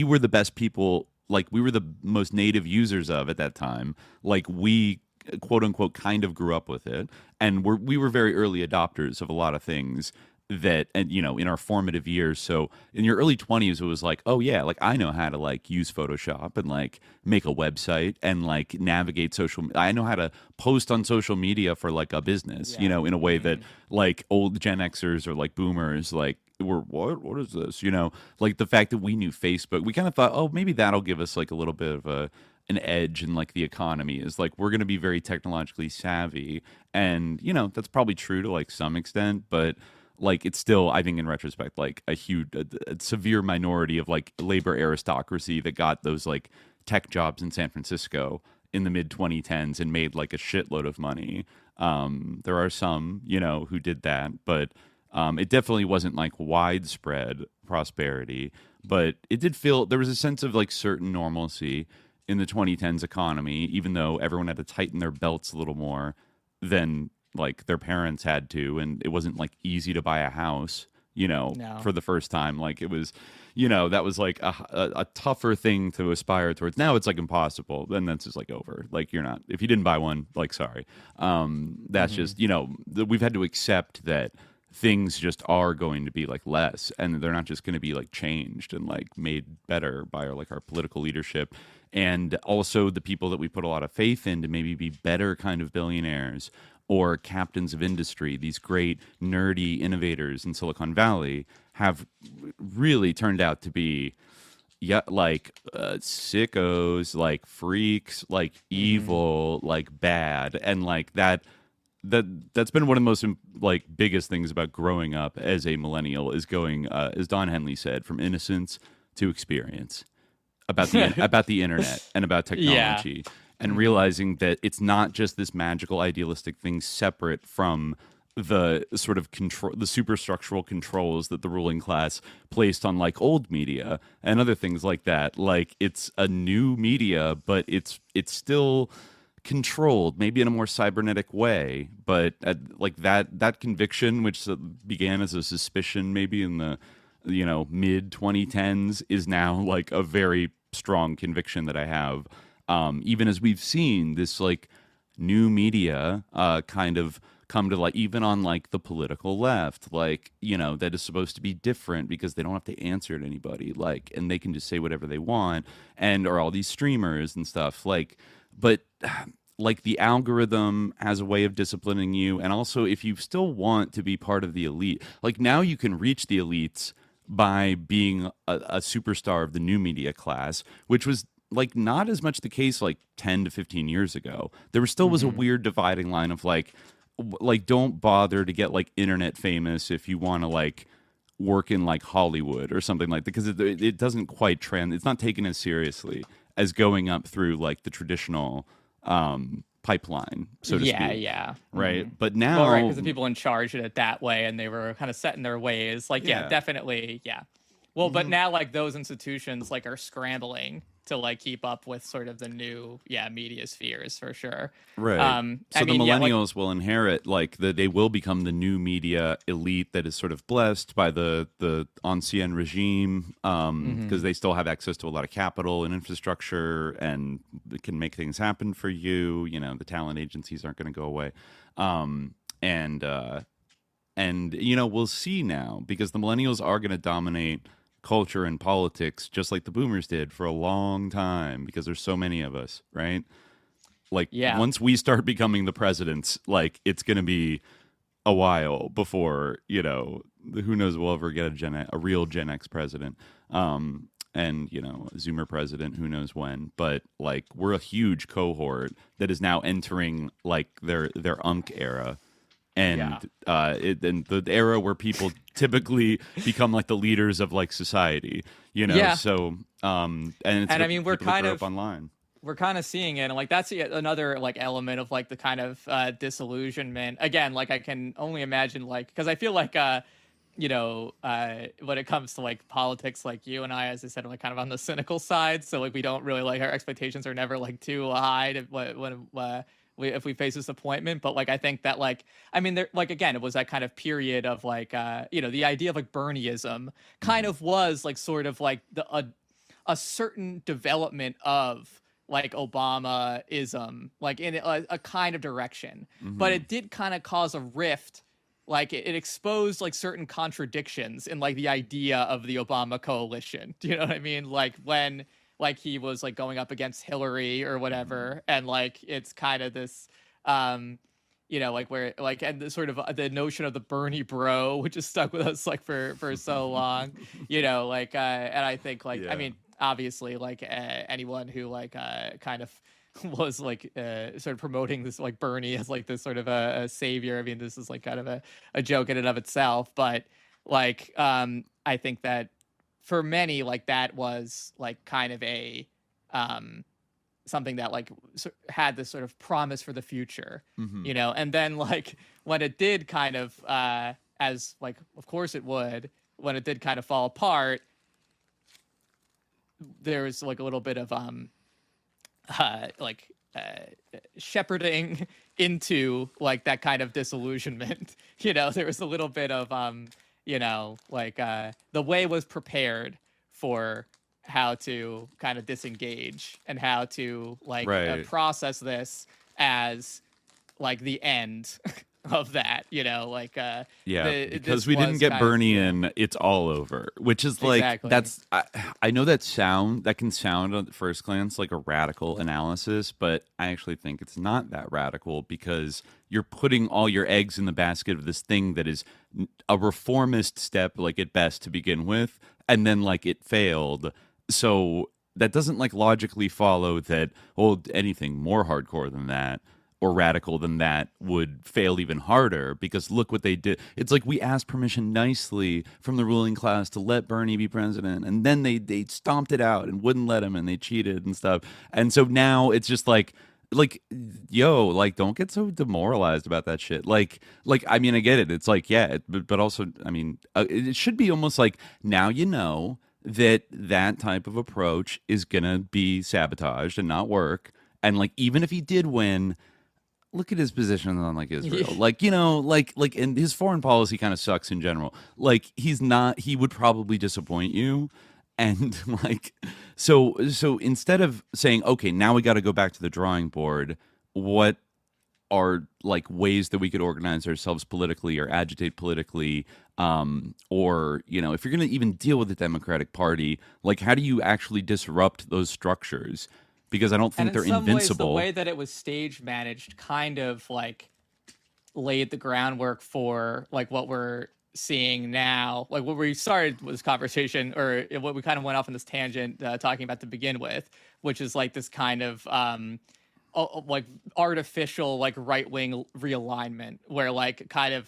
were the best people, like we were the most native users of at that time. Like we quote unquote kind of grew up with it, and we were very early adopters of a lot of things that, and you know, in our formative years. So in your early 20s, it was like, oh yeah, like I know how to like use Photoshop and like make a website and like navigate I know how to post on social media for like a business, you know, in a way that like old Gen Xers or like boomers like were, what is this, you know, like the fact that we knew Facebook, we kind of thought, oh, maybe that'll give us like a little bit of an edge in like the economy, is like we're going to be very technologically savvy. And you know, that's probably true to like some extent, but like it's still, I think in retrospect, like a severe minority of like labor aristocracy that got those like tech jobs in San Francisco in the mid 2010s and made like a shitload of money. There are some, you know, who did that, but it definitely wasn't like widespread prosperity. But it did feel, there was a sense of like certain normalcy in the 2010s economy, even though everyone had to tighten their belts a little more than like their parents had to, and it wasn't like easy to buy a house, you know, for the first time. Like it was, you know, that was like a tougher thing to aspire towards. Now it's like impossible. Then that's just like over. Like you're not, if you didn't buy one, like sorry. That's just, you know, we've had to accept that things just are going to be like less, and they're not just going to be like changed and like made better by our political leadership, and also the people that we put a lot of faith in to maybe be better kind of billionaires or captains of industry. These great nerdy innovators in Silicon Valley have really turned out to be like sickos, like freaks, like evil, like bad, and like that's been one of the most like biggest things about growing up as a millennial, is going as Don Henley said, from innocence to experience about the internet and about technology. And realizing that it's not just this magical idealistic thing separate from the sort of control, the superstructural controls that the ruling class placed on like old media and other things like that. Like it's a new media, but it's still controlled, maybe in a more cybernetic way. But like that conviction, which began as a suspicion maybe in the mid 2010s, is now like a very strong conviction that I have. Even as we've seen this like new media kind of come to like, even on like the political left, like, you know, that is supposed to be different because they don't have to answer to anybody, like, and they can just say whatever they want, and or all these streamers and stuff, like, but like the algorithm has a way of disciplining you. And also, if you still want to be part of the elite, like now you can reach the elites by being a superstar of the new media class, which was like not as much the case like 10 to 15 years ago. There still was a weird dividing line of like, like don't bother to get like internet famous if you want to like work in like Hollywood or something like that, because it doesn't quite it's not taken as seriously as going up through like the traditional pipeline, so to speak. Yeah. Right. Mm-hmm. But now, well, right, because the people in charge did it that way, and they were kind of set in their ways. Like, yeah definitely, yeah. Well, but now like those institutions like are scrambling to like keep up with sort of the new media spheres for sure. Right. So the millennials will inherit like they will become the new media elite that is sort of blessed by the ancien regime because they still have access to a lot of capital and infrastructure and can make things happen for you. You know, the talent agencies aren't going to go away. And you know, we'll see now, because the millennials are going to dominate culture and politics just like the boomers did for a long time, because there's so many of us, right? Like once we start becoming the presidents, like it's going to be a while before, you know, who knows, we'll ever get a real Gen X president. And, you know, Zoomer president, who knows when. But like we're a huge cohort that is now entering like their UNC era. And and the era where people typically become like the leaders of like society, you know. Yeah. So and I mean, we're kind of online. We're kind of seeing it, and like that's another like element of like the kind of disillusionment. Again, like I can only imagine, like, because I feel like you know, when it comes to like politics, like you and I, as I said, are like kind of on the cynical side. So like we don't really like, our expectations are never like too high to if we face disappointment. But like I think that like, I mean, there, like, again, it was that kind of period of like you know, the idea of like Bernieism kind of was like sort of like a certain development of like Obama-ism, like in a kind of direction. But it did kind of cause a rift. Like it exposed like certain contradictions in like the idea of the Obama coalition. Do you know what I mean? Like when like he was like going up against Hillary or whatever, and like it's kind of this you know, like where like, and the sort of the notion of the Bernie bro, which has stuck with us like for so long, you know, like and I think like I mean, obviously like anyone who like kind of was like sort of promoting this like Bernie as like this sort of a savior. I mean, this is like kind of a joke in and of itself, but like I think that for many, like that was like kind of a something that like had this sort of promise for the future, you know. And then like when it did kind of as like of course it would, when it did kind of fall apart, there was like a little bit of shepherding into like that kind of disillusionment. You know, there was a little bit of you know, like the way was prepared for how to kind of disengage and how to like process this as like the end of that, you know, like because we didn't get Bernie in, it's all over, which is like that's I know that can sound at first glance like a radical analysis, but I actually think it's not that radical, because you're putting all your eggs in the basket of this thing that is a reformist step, like at best to begin with, and then like it failed. So that doesn't like logically follow that anything more hardcore than that or radical than that would fail even harder, because look what they did. It's like we asked permission nicely from the ruling class to let Bernie be president, and then they stomped it out and wouldn't let him, and they cheated and stuff. And so now it's just like yo, like don't get so demoralized about that shit. Like I mean, I get it. It's like but also I mean, it should be almost like now you know that type of approach is gonna be sabotaged and not work. And like even if he did win, look at his position on like Israel. Like, you know, like and his foreign policy kind of sucks in general. Like he would probably disappoint you. And like so instead of saying, okay, now we got to go back to the drawing board, what are like ways that we could organize ourselves politically or agitate politically, or, you know, if you're going to even deal with the Democratic Party, like how do you actually disrupt those structures? Because I don't think they're invincible. Ways, the way that it was stage managed kind of like laid the groundwork for like what we're seeing now, like what we started with this conversation, or what we kind of went off on this tangent talking about to begin with, which is like this kind of like artificial like right-wing realignment where like kind of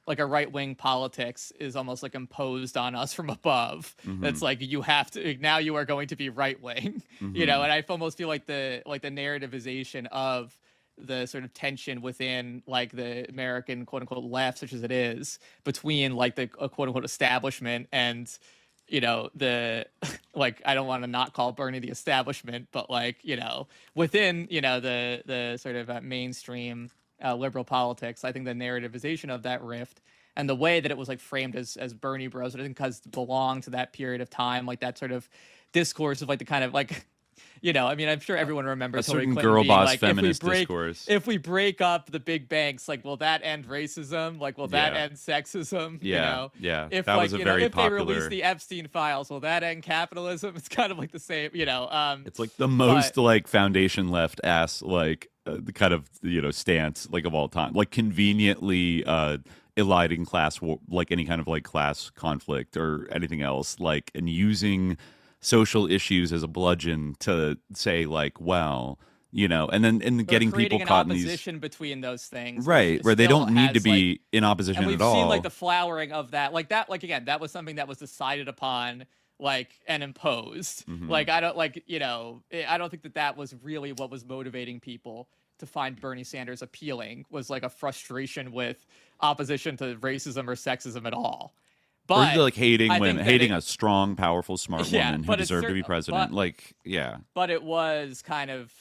like a right-wing politics is almost like imposed on us from above. That's like you have to now you are going to be right-wing, you know. And I almost feel like the narrativization of the sort of tension within like the American quote unquote left, such as it is, between like the quote unquote establishment and, you know, the like, I don't want to not call Bernie the establishment, but like, you know, within, you know, the sort of mainstream liberal politics, I think the narrativization of that rift and the way that it was like framed as Bernie Bros, I think because it belonged to that period of time, like that sort of discourse of like the kind of like, you know, I mean, I'm sure everyone remembers a certain Hillary girl Clinton boss like, feminist discourse. If we break up the big banks, like, will that end racism? Like, will that end sexism? Yeah, you know? yeah. If that like, was a you very know, if popular... they release the Epstein files, will that end capitalism? It's kind of like the same, you know. It's like the most like foundation left ass like the kind of, you know, stance like of all time, like conveniently eliding class war, like any kind of like class conflict or anything else, like, and using social issues as a bludgeon to say like, well, you know, and then getting people caught in these opposition between those things, right, where they don't need to be like, in opposition and at all. We've seen like the flowering of that, like again, that was something that was decided upon, like, and imposed. Like, I don't like, you know, I don't think that was really what was motivating people to find Bernie Sanders appealing, was like a frustration with opposition to racism or sexism at all. But or like hating a strong, powerful, smart woman who deserved to be president. But it was kind of,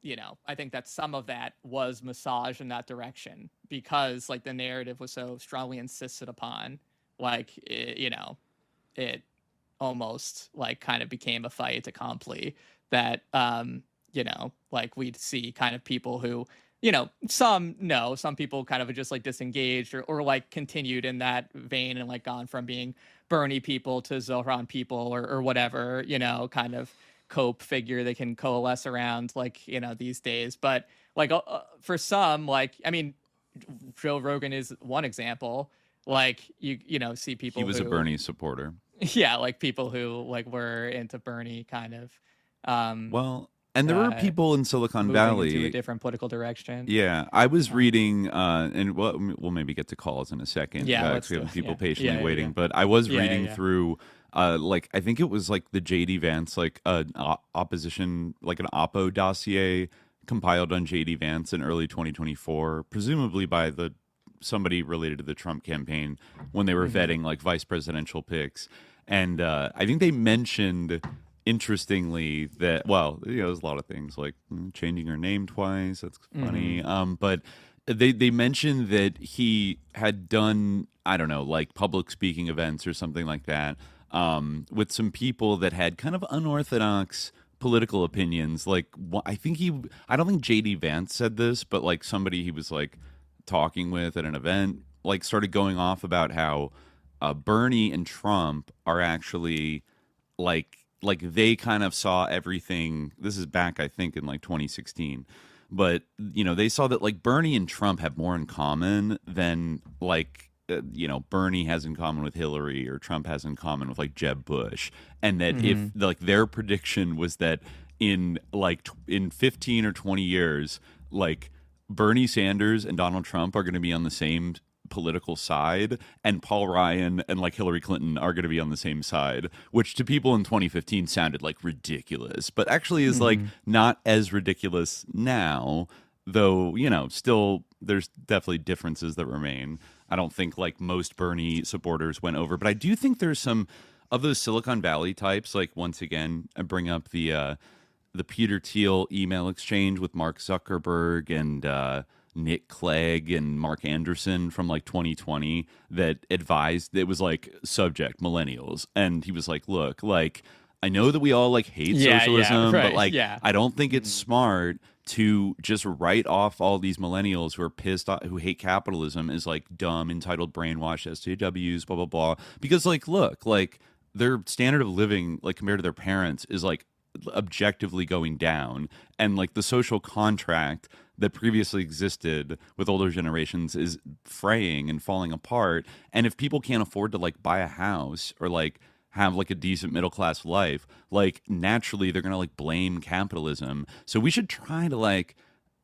you know, I think that some of that was massaged in that direction because like the narrative was so strongly insisted upon, like, you know, it almost like kind of became a fait accompli that, you know, like we'd see kind of people who, you know, some people kind of just like disengaged or like continued in that vein and like gone from being Bernie people to Zohran people or whatever, you know, kind of cope figure they can coalesce around, like, you know, these days. But like for some, like, I mean, Joe Rogan is one example. Like you know, see people he was a Bernie supporter. Yeah, like people who like were into Bernie kind of. Well. And there were people in Silicon Valley into a different political direction. Yeah, I was reading, and we'll maybe get to calls in a second. Yeah, because we have people patiently waiting. But I was reading through, like, I think it was like the J.D. Vance, like opposition, like an Oppo dossier compiled on J.D. Vance in early 2024, presumably by somebody related to the Trump campaign when they were vetting like vice presidential picks, and I think they mentioned. Interestingly, that, well, you know, there's a lot of things like changing her name twice. That's funny. But they mentioned that he had done, I don't know, like public speaking events or something like that, with some people that had kind of unorthodox political opinions. Like, I don't think J.D. Vance said this, but like somebody he was like talking with at an event, like started going off about how Bernie and Trump are actually like they kind of saw everything. This is back, I think, in like 2016. But, you know, they saw that like Bernie and Trump have more in common than like, you know, Bernie has in common with Hillary or Trump has in common with like Jeb Bush. And that if like their prediction was that in 15 or 20 years, like Bernie Sanders and Donald Trump are going to be on the same political side, and Paul Ryan and like Hillary Clinton are going to be on the same side, which to people in 2015 sounded like ridiculous, but actually is like not as ridiculous now, though, you know, still there's definitely differences that remain. I don't think like most Bernie supporters went over, but I do think there's some of those Silicon Valley types, like once again, I bring up the Peter Thiel email exchange with Mark Zuckerberg and Nick Clegg and Mark Anderson from like 2020 that advised, it was like subject millennials, and he was like, look, like I know that we all like hate socialism, but like I don't think it's smart to just write off all these millennials who are pissed off, who hate capitalism, as like dumb, entitled, brainwashed SJWs, blah blah blah, because like look, like their standard of living, like compared to their parents, is like objectively going down, and like the social contract that previously existed with older generations is fraying and falling apart. And if people can't afford to like buy a house or like have like a decent middle class life, like naturally they're gonna like blame capitalism. So we should try to like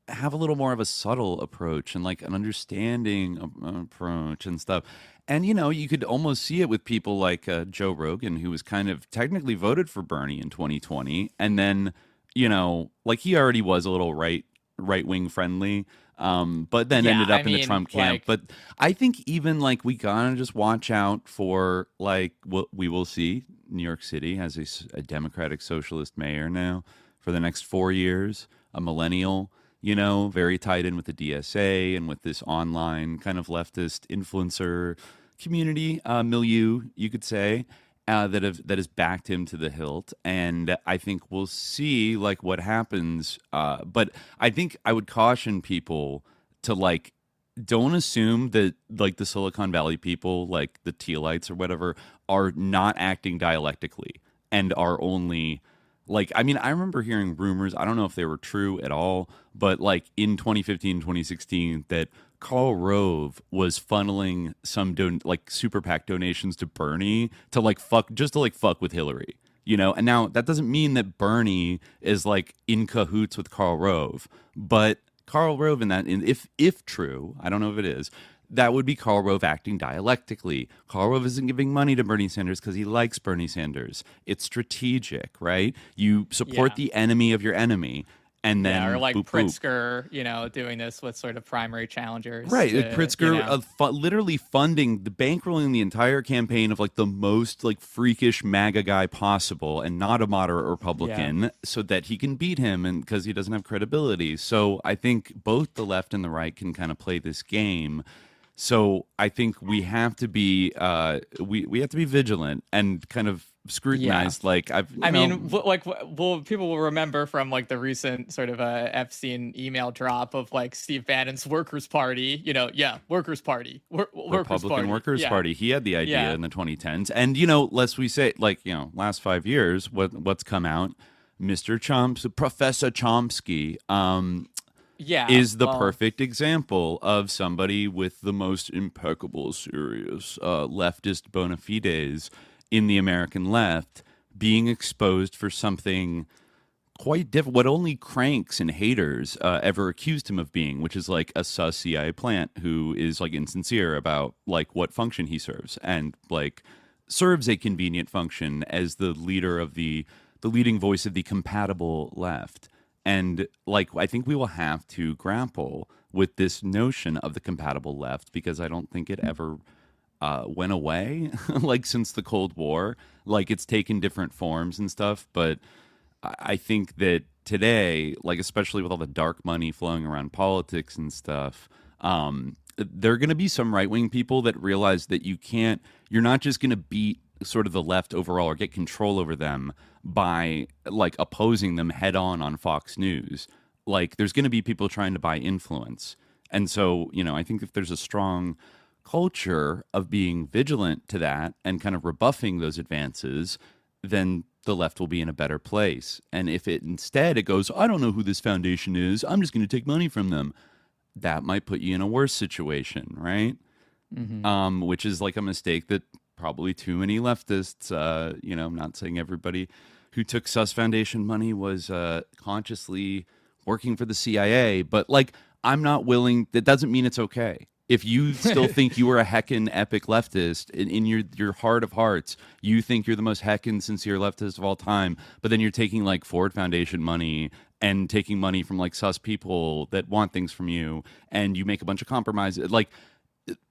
have a little more of a subtle approach and like an understanding approach and stuff. And you know, you could almost see it with people like Joe Rogan, who was kind of technically voted for Bernie in 2020, and then you know, like he already was a little right wing friendly. But then ended up in the Trump camp. Like, but I think even like we gotta just watch out for like what we will see. New York City has a Democratic Socialist mayor now for the next 4 years, a millennial, you know, very tied in with the DSA and with this online kind of leftist influencer community milieu, you could say. That has backed him to the hilt, and I think we'll see like what happens. But I think I would caution people to like don't assume that like the Silicon Valley people, like the Tealites or whatever, are not acting dialectically and are only like, I mean, I remember hearing rumors. I don't know if they were true at all, but like in 2015, 2016, that Karl Rove was funneling some like super PAC donations to Bernie to like fuck with Hillary, you know. And now that doesn't mean that Bernie is like in cahoots with Karl Rove, but Karl Rove if true, I don't know if it is, that would be Karl Rove acting dialectically. Karl Rove isn't giving money to Bernie Sanders because he likes Bernie Sanders. It's strategic, right? You support the enemy of your enemy. And then, or like Pritzker, you know, doing this with sort of primary challengers, right? Pritzker, you know, literally funding the bankrolling the entire campaign of like the most like freakish MAGA guy possible, and not a moderate Republican, so that he can beat him, and because he doesn't have credibility. So I think both the left and the right can kind of play this game. So I think we have to be we have to be vigilant and kind of scrutinized. Like people will remember from like the recent sort of Epstein email drop of like Steve Bannon's Workers' Party, you know, Workers' Party, Republican Workers' Party. He had the idea in the 2010s, and you know, lest we say like, you know, last 5 years, what's come out, Professor Chomsky. Is the perfect example of somebody with the most impeccable, serious leftist bona fides in the American left being exposed for something quite different, what only cranks and haters ever accused him of being, which is like a sus CIA plant who is like insincere about like what function he serves, and like serves a convenient function as the leader of the leading voice of the compatible left. And like, I think we will have to grapple with this notion of the compatible left, because I don't think it ever went away, like since the Cold War. Like it's taken different forms and stuff, but I think that today, like especially with all the dark money flowing around politics and stuff, there are going to be some right-wing people that realize that you're not just going to beat sort of the left overall or get control over them by like opposing them head on Fox News. Like there's going to be people trying to buy influence. And so, you know, I think if there's a strong culture of being vigilant to that and kind of rebuffing those advances, then the left will be in a better place. And if it instead it goes, I don't know who this foundation is, I'm just going to take money from them, that might put you in a worse situation, right? Mm-hmm. Which is like a mistake that probably too many leftists, you know, I'm not saying everybody who took Sus Foundation money was consciously working for the CIA, but like I'm not willing, that doesn't mean it's okay. If you still think you are a heckin' epic leftist in your heart of hearts, you think you're the most heckin' sincere leftist of all time, but then you're taking like Ford Foundation money and taking money from like sus people that want things from you, and you make a bunch of compromises. Like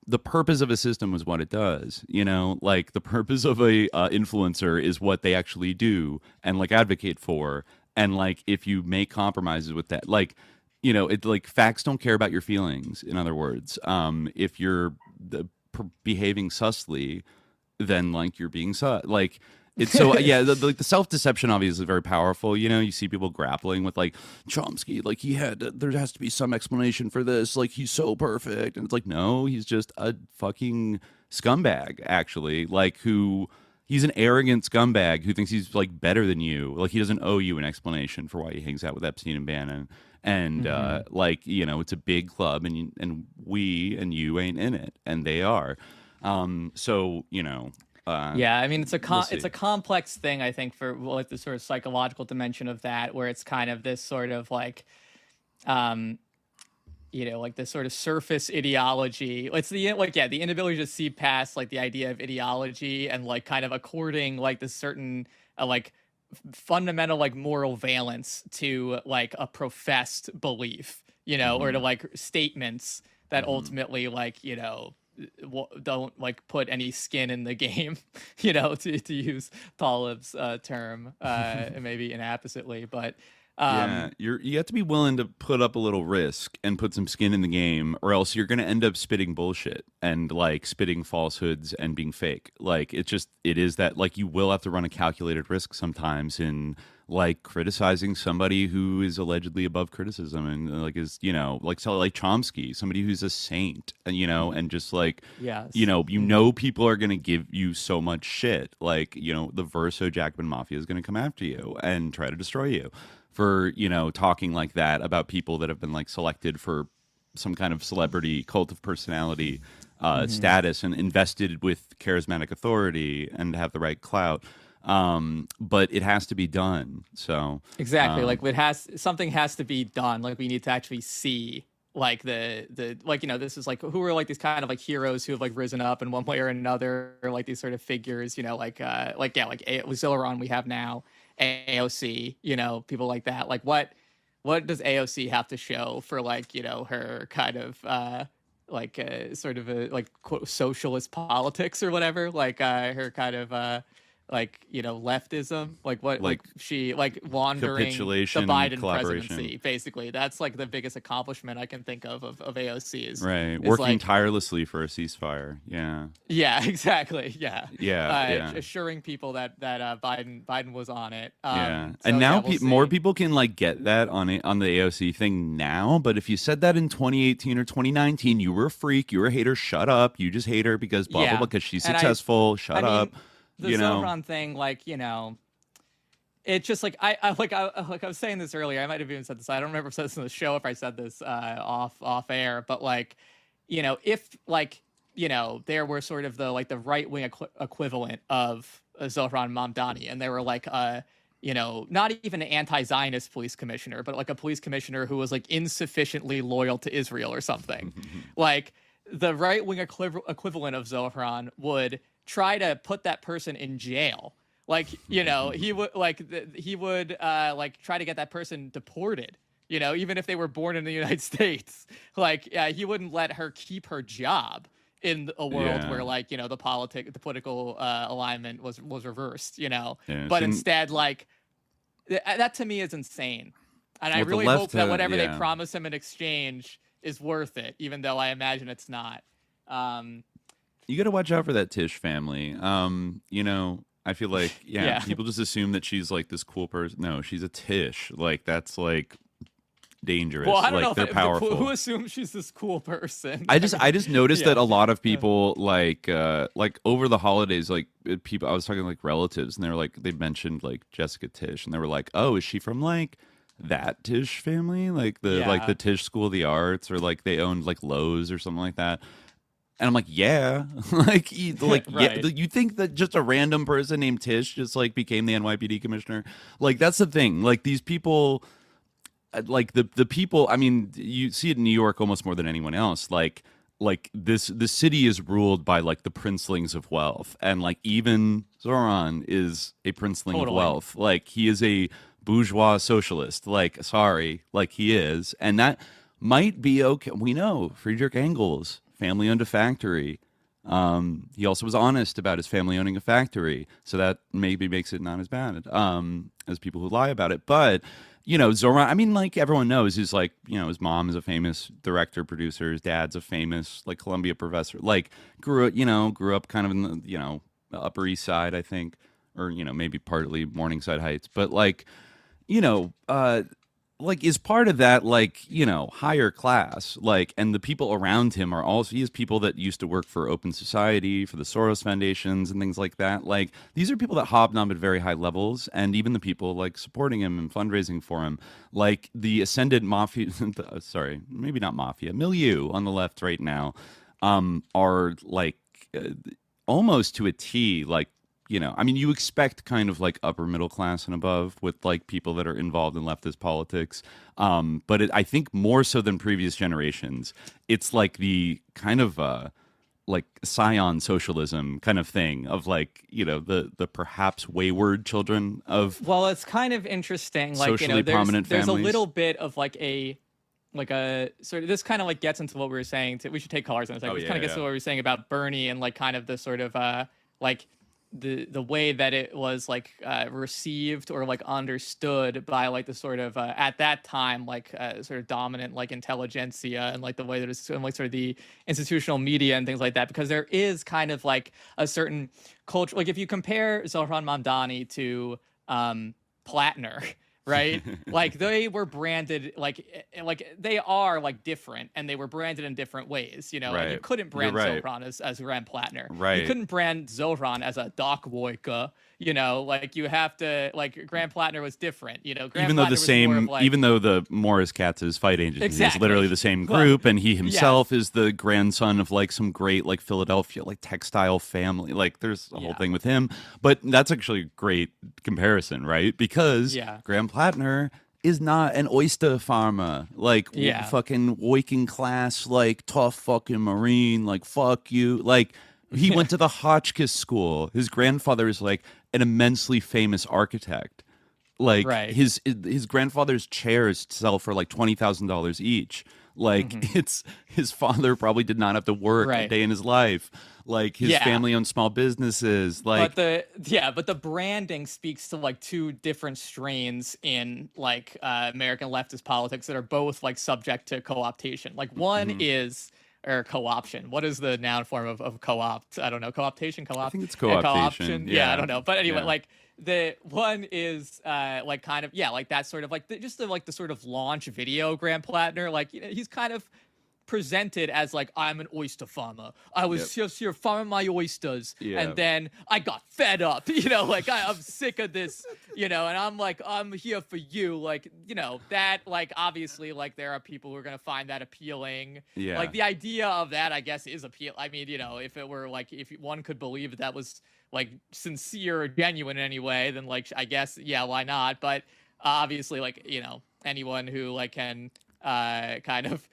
the purpose of a system is what it does, you know, like the purpose of a influencer is what they actually do and like advocate for. And like, if you make compromises with that, like, you know, it like facts don't care about your feelings. In other words, if you're behaving susly, then like you're being sus. Like it's so yeah. The self-deception obviously is very powerful. You know, you see people grappling with like Chomsky, like there has to be some explanation for this. Like he's so perfect, and it's like no, he's just a fucking scumbag. Actually, like he's an arrogant scumbag who thinks he's like better than you. Like he doesn't owe you an explanation for why he hangs out with Epstein and Bannon. And like, you know, it's a big club, and we and you ain't in it, and they are. So, you know, Yeah, I mean, it's a complex thing, I think, for like the sort of psychological dimension of that, where it's kind of this sort of like, like this sort of surface ideology. It's the inability to see past like the idea of ideology and like kind of according like this certain like fundamental like moral valence to like a professed belief, or to like statements that ultimately like, don't like put any skin in the game, to use Talib's term, maybe inappositely, but you have to be willing to put up a little risk and put some skin in the game, or else you're going to end up spitting bullshit and like spitting falsehoods and being fake. Like it is that like you will have to run a calculated risk sometimes in like criticizing somebody who is allegedly above criticism and like is like Chomsky, somebody who's a saint, and and just like people are going to give you so much shit, like the Verso Jacobin Mafia is going to come after you and try to destroy you for talking like that about people that have been like selected for some kind of celebrity cult of personality status and invested with charismatic authority and have the right clout. But it has to be done. So exactly, like something has to be done. Like we need to actually see like the like this is like who are like these kind of like heroes who have like risen up in one way or another, or like these sort of figures, like Zoran we have now, AOC, people like that. Like what does AOC have to show for like her kind of sort of a like quote socialist politics or whatever, like her kind of leftism, like what, like she like laundering the Biden presidency, basically. That's like the biggest accomplishment I can think of AOC is working like, tirelessly for a ceasefire. Yeah, exactly. Yeah. Assuring people that Biden was on it. And now more people can like get that on the AOC thing now. But if you said that in 2018 or 2019, you were a freak, you were a hater. Shut up. You just hate her because blah blah blah because she's successful. Shut up. The Zoran thing, like, it's just like I was saying this earlier. I might have even said this. I don't remember if I said this in the show, if I said this off air, but like, if like, there were sort of the right wing equivalent of Zohran Mamdani, and they were like not even an anti-Zionist police commissioner, but like a police commissioner who was like insufficiently loyal to Israel or something. Like the right wing equivalent of Zohran would try to put that person in jail. Like, he would try to get that person deported, even if they were born in the United States. Like, he wouldn't let her keep her job in a world where like, the political alignment was reversed, but instead like that to me is insane. And I really hope that whatever they promise him in exchange is worth it, even though I imagine it's not. You got to watch out for that Tish family. I feel like, people just assume that she's like this cool person. No, she's a Tish. Like, that's like dangerous. Well, I don't like, know they're powerful. Who assumes she's this cool person? I just noticed that a lot of people like over the holidays, like people, I was talking to like relatives, and they were like, they mentioned like Jessica Tish, and they were like, oh, is she from like that Tish family? Like like the Tish School of the Arts, or like they owned like Lowe's or something like that. And I'm like, yeah, right. You think that just a random person named Tish just like became the NYPD commissioner? Like, that's the thing. Like, these people, like the people. I mean, you see it in New York almost more than anyone else. Like the city is ruled by like the princelings of wealth, and like even Zoran is a princeling of wealth. Like, he is a bourgeois socialist. Like, sorry, like he is, and that might be okay. We know Friedrich Engels. Family owned a factory. He also was honest about his family owning a factory, so that maybe makes it not as bad as people who lie about it. But Zoran, I mean, like everyone knows, is like his mom is a famous director, producer. His dad's a famous like Columbia professor. Like grew up kind of in the Upper East Side, I think, or maybe partly Morningside Heights. But like like is part of that, like, higher class, like, and the people around him are also, he has people that used to work for Open Society, for the Soros Foundations and things like that. Like, these are people that hobnob at very high levels, and even the people like supporting him and fundraising for him, like the ascendant mafia, sorry, maybe not mafia, milieu on the left right now, are like, almost to a T, like, you know, I mean, you expect kind of like upper middle class and above with like people that are involved in leftist politics. But I think more so than previous generations, it's like the kind of like scion socialism kind of thing of like, you know, the perhaps wayward children of well, it's kind of interesting, like, socially you know, prominent there's a families. little bit of like a sort of, this kind of like gets into what we were saying we should take callers in a second. This kind of gets to what we were saying about Bernie and like kind of the sort of like the way that it was like received or like understood by like the sort of at that time like sort of dominant like intelligentsia, and like the way that it's like sort of the institutional media and things like that, because there is kind of like a certain culture, like if you compare Zohran Mamdani to Plattner, right? Like they were branded like they are like different, and they were branded in different ways, you know. Right. Like you couldn't brand Zohran as Graham Plattner. Right. You couldn't brand Zohran as a Doc Woika, you know. Like you have to, like, Graham Plattner was different, you know. Graham even though Plattner the same, like, even though the Morris Katz's fight agency exactly. is literally the same group, and he himself yes. is the grandson of like some great like Philadelphia like textile family. Like there's a whole thing with him, but that's actually a great comparison, right? Because Graham Plattner is not an oyster farmer, like fucking working class, like tough fucking Marine, like fuck you. Like he went to the Hotchkiss school. His grandfather is like an immensely famous architect. Like his grandfather's chairs sell for like $20,000 each. Like it's his father probably did not have to work a day in his life. Like his family owned small businesses. Like but the branding speaks to like two different strains in like American leftist politics that are both like subject to co-optation. Like one is or co-option. What is the noun form of co-opt? I don't know. Co-optation, co-opt. I think it's co-optation. Co-option. Yeah, I don't know. But anyway, like the one is like kind of like that sort of like just the sort of launch video Graham Plattner. Like, you know, he's kind of presented as like, I'm an oyster farmer. I was just here farming my oysters, and then I got fed up. You know, like I'm sick of this. You know, and I'm like, I'm here for you. Like, you know, that like obviously like there are people who are gonna find that appealing. Yeah. Like the idea of that, I guess, is appeal. I mean, you know, if it were like if one could believe that was like sincere or genuine in any way, then like I guess why not? But obviously, like, you know, anyone who like can kind of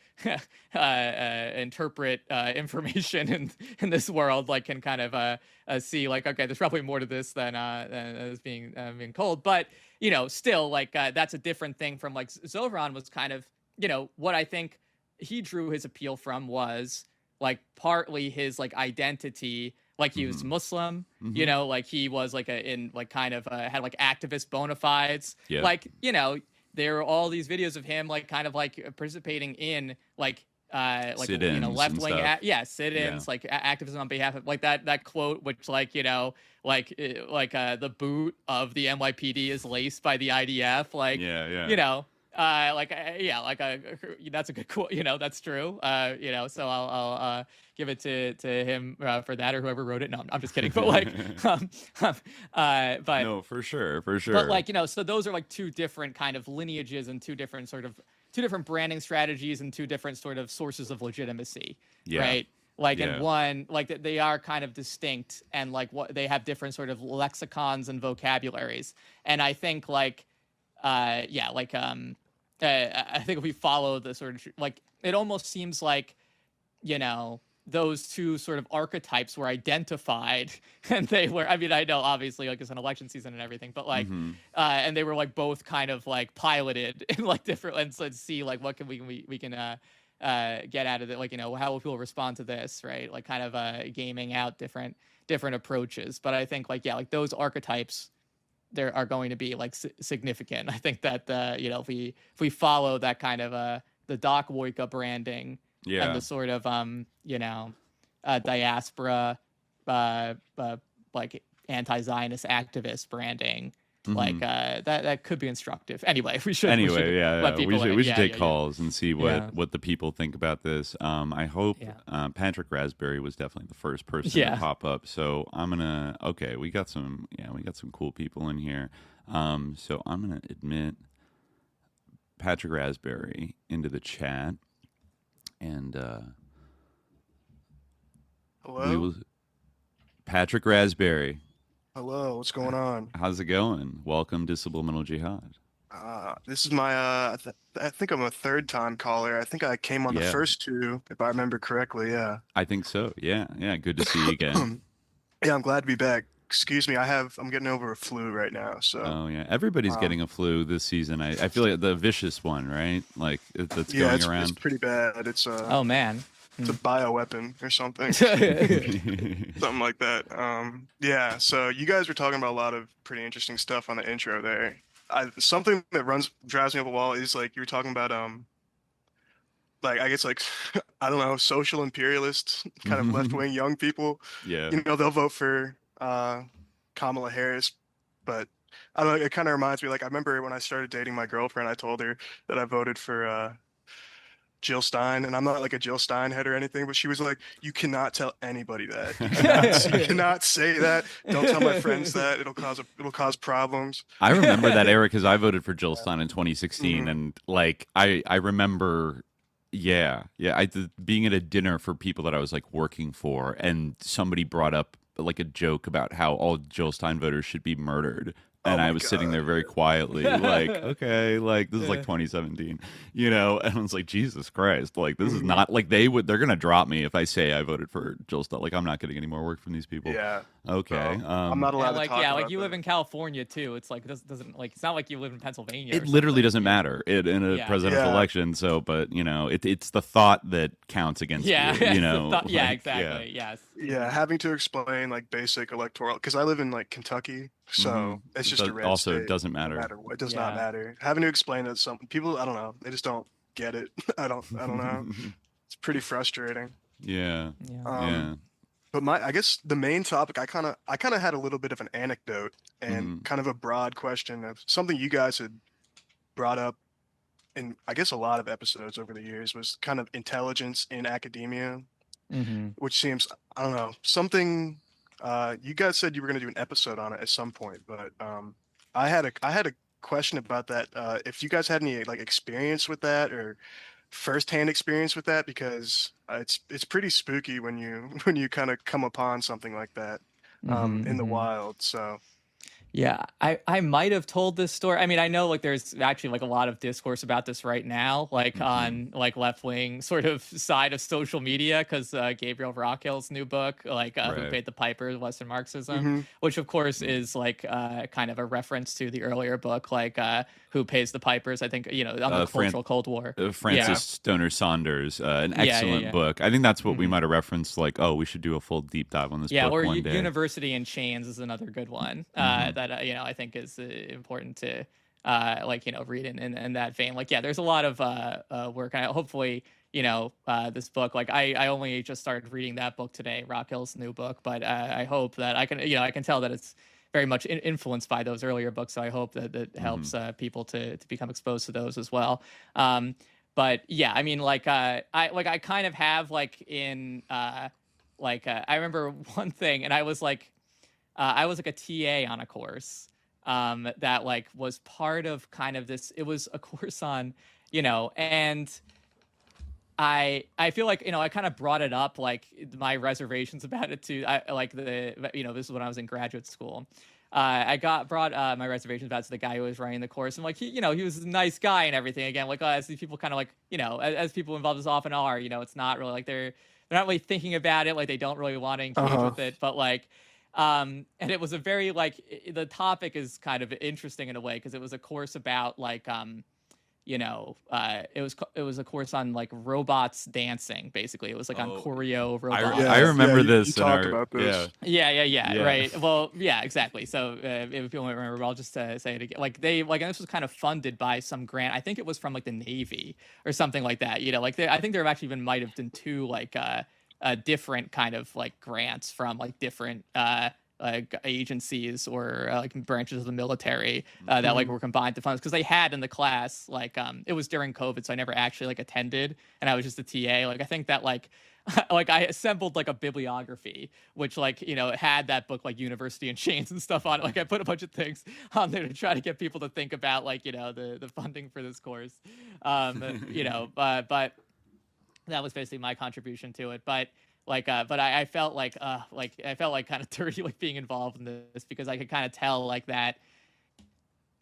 interpret information in this world like can kind of see like, okay, there's probably more to this than is being told. But, you know, still like that's a different thing from like Zohran was kind of, you know, what I think he drew his appeal from was like partly his like identity. Like he was Muslim, you know, like he was like had like activist bona fides. Yeah. Like, you know, there are all these videos of him like kind of like participating in like sit-ins, you know, left-wing sit-ins, like activism on behalf of like that quote, which like, you know, like the boot of the NYPD is laced by the IDF, like you know. That's a good quote. You know, that's true. You know, so I'll give it to him for that, or whoever wrote it. No, I'm just kidding. But like, but no, for sure. But like, you know, so those are like two different kind of lineages and two different branding strategies and two different sort of sources of legitimacy. Yeah. Right. Like, and one, like they are kind of distinct, and like what they have different sort of lexicons and vocabularies. And I think like, I think if we follow the sort of like, it almost seems like, you know, those two sort of archetypes were identified, and they were, I mean, I know obviously like it's an election season and everything, but like, and they were like both kind of like piloted in like different, and so let's see like what can we can get out of it, like, you know, how will people respond to this, right? Like kind of gaming out different approaches. But I think like, like those archetypes there are going to be like significant. I think that you know, if we follow that kind of the Doc Woika branding and the sort of you know, diaspora like anti-Zionist activist branding, like that could be instructive. Anyway, we should take calls and see what the people think about this. I hope Patrick Raspberry was definitely the first person to pop up. So I'm gonna we got some cool people in here. So I'm gonna admit Patrick Raspberry into the chat, and hello. Patrick Raspberry. Hello, what's going on? How's it going? Welcome to Subliminal Jihad. This is my I think I'm a third time caller. I think I came on the first two, if I remember correctly. Yeah. I think so. Yeah. Good to see you again. Yeah, I'm glad to be back. Excuse me, I'm getting over a flu right now. So. Oh yeah, everybody's getting a flu this season. I feel like the vicious one, right? Like that's going around. It's pretty bad. It's oh man. It's a bioweapon or something. Something like that. Yeah, so you guys were talking about a lot of pretty interesting stuff on the intro there. Something that drives me up a wall is like you were talking about like I guess like I don't know, social imperialists, kind of left-wing young people. Yeah. You know, they'll vote for Kamala Harris, but I don't know, it kind of reminds me, like I remember when I started dating my girlfriend, I told her that I voted for Jill Stein, and I'm not like a Jill Stein head or anything, but she was like, you cannot tell anybody that. You cannot say that. Don't tell my friends that. It'll cause problems. I remember that era because I voted for Jill Stein in 2016, and like I remember being at a dinner for people that I was like working for, and somebody brought up like a joke about how all Jill Stein voters should be murdered. And I was sitting there very quietly, like, okay, like this is like 2017, you know, and I was like, Jesus Christ, like this is not like they're gonna drop me if I say I voted for Jill Stein. Like I'm not getting any more work from these people. Yeah. Okay. So, I'm not allowed to talk about like you live in California too. It's like doesn't like it's not like you live in Pennsylvania. It literally doesn't matter in a presidential election. So, but you know, it's the thought that counts against you. You know. Exactly. Yeah. Yes. Yeah, having to explain like basic electoral because I live in like Kentucky, so it's just a red also state. Doesn't matter. It does not matter. Having to explain it to some people, I don't know, they just don't get it. I don't know. It's pretty frustrating. Yeah. But I guess the main topic, I kind of had a little bit of an anecdote and kind of a broad question of something you guys had brought up in, I guess, a lot of episodes over the years was kind of intelligence in academia, which seems, I don't know, something. You guys said you were going to do an episode on it at some point, but I had a question about that. If you guys had any like experience with that or firsthand experience with that, because it's pretty spooky when you kind of come upon something like that in the wild. So yeah, I might have told this story. I mean, I know like there's actually like a lot of discourse about this right now, like on like left wing sort of side of social media, because Gabriel Rockhill's new book, like Who Paid the Piper, Western Marxism, which of course is like kind of a reference to the earlier book, like Who Pays the Pipers. I think, you know, on the cultural Cold War. Francis Stoner Saunders, an excellent book. I think that's what we might have referenced, like, oh, we should do a full deep dive on this book one day. University in Chains is another good one. That you know, I think is important to like, you know, read in that vein. Like, yeah, there's a lot of work. Hopefully, you know, this book, like I only just started reading that book today, Rockhill's new book, but I hope that I can tell that it's very much influenced by those earlier books. So I hope that helps people to become exposed to those as well. But yeah, I mean, like I kind of have like in I remember one thing, and I was like a TA on a course that like was part of kind of this. It was a course on, you know, and I feel like, you know, I kind of brought it up, like my reservations about it too. You know, this is when I was in graduate school. I brought my reservations about to the guy who was running the course. And like, he was a nice guy and everything. Again, like as these people kind of like, you know, as people involved as often are, you know, it's not really like they're not really thinking about it. Like they don't really want to engage with it, but like, and it was a very like the topic is kind of interesting in a way because it was a course about like you know, it was a course on like robots dancing. Basically, it was like on choreo robots. I remember this. You talked about this. Yeah. Right. Well, yeah, exactly. So if you don't remember, I'll just say it again. Like and this was kind of funded by some grant. I think it was from like the Navy or something like that. You know, like I think there have actually might have been two like different kind of like grants from like different like agencies or like branches of the military that like were combined to funds because they had in the class like it was during COVID, so I never actually like attended, and I was just a TA. Like I think that like like I assembled like a bibliography which like, you know, had that book like University in Chains and stuff on it. Like I put a bunch of things on there to try to get people to think about like, you know, the funding for this course, you know, but that was basically my contribution to it. But but I felt like I felt like kind of dirty, like being involved in this, because I could kind of tell like that,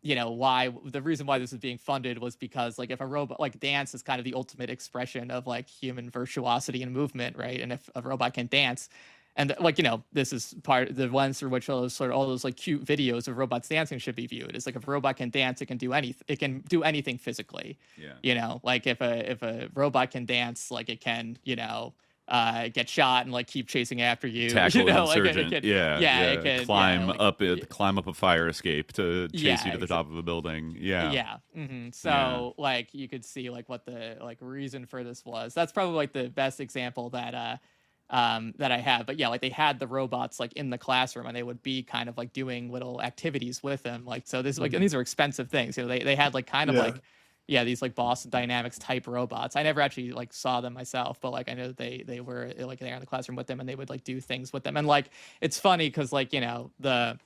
you know, why the reason why this is being funded was because like if a robot, like dance is kind of the ultimate expression of like human virtuosity and movement, right? And if a robot can dance, and like, you know, this is part of the lens through which all those like cute videos of robots dancing should be viewed. It's like if a robot can dance, it can do anything physically. Yeah. You know, like if a robot can dance, like it can, you know, get shot and like keep chasing after you. Tackle you know, an insurgent. Like it can climb climb up a fire escape to chase you to the top of a building. Yeah. Mm-hmm. So like you could see like what the like reason for this was. That's probably like the best example that that I have. But yeah, like they had the robots like in the classroom, and they would be kind of like doing little activities with them. Like, so this like, and these are expensive things. You know, they had like kind of like, these like Boston Dynamics type robots. I never actually like saw them myself, but like I know that they were like there in the classroom with them, and they would like do things with them. And like it's funny because like, you know, the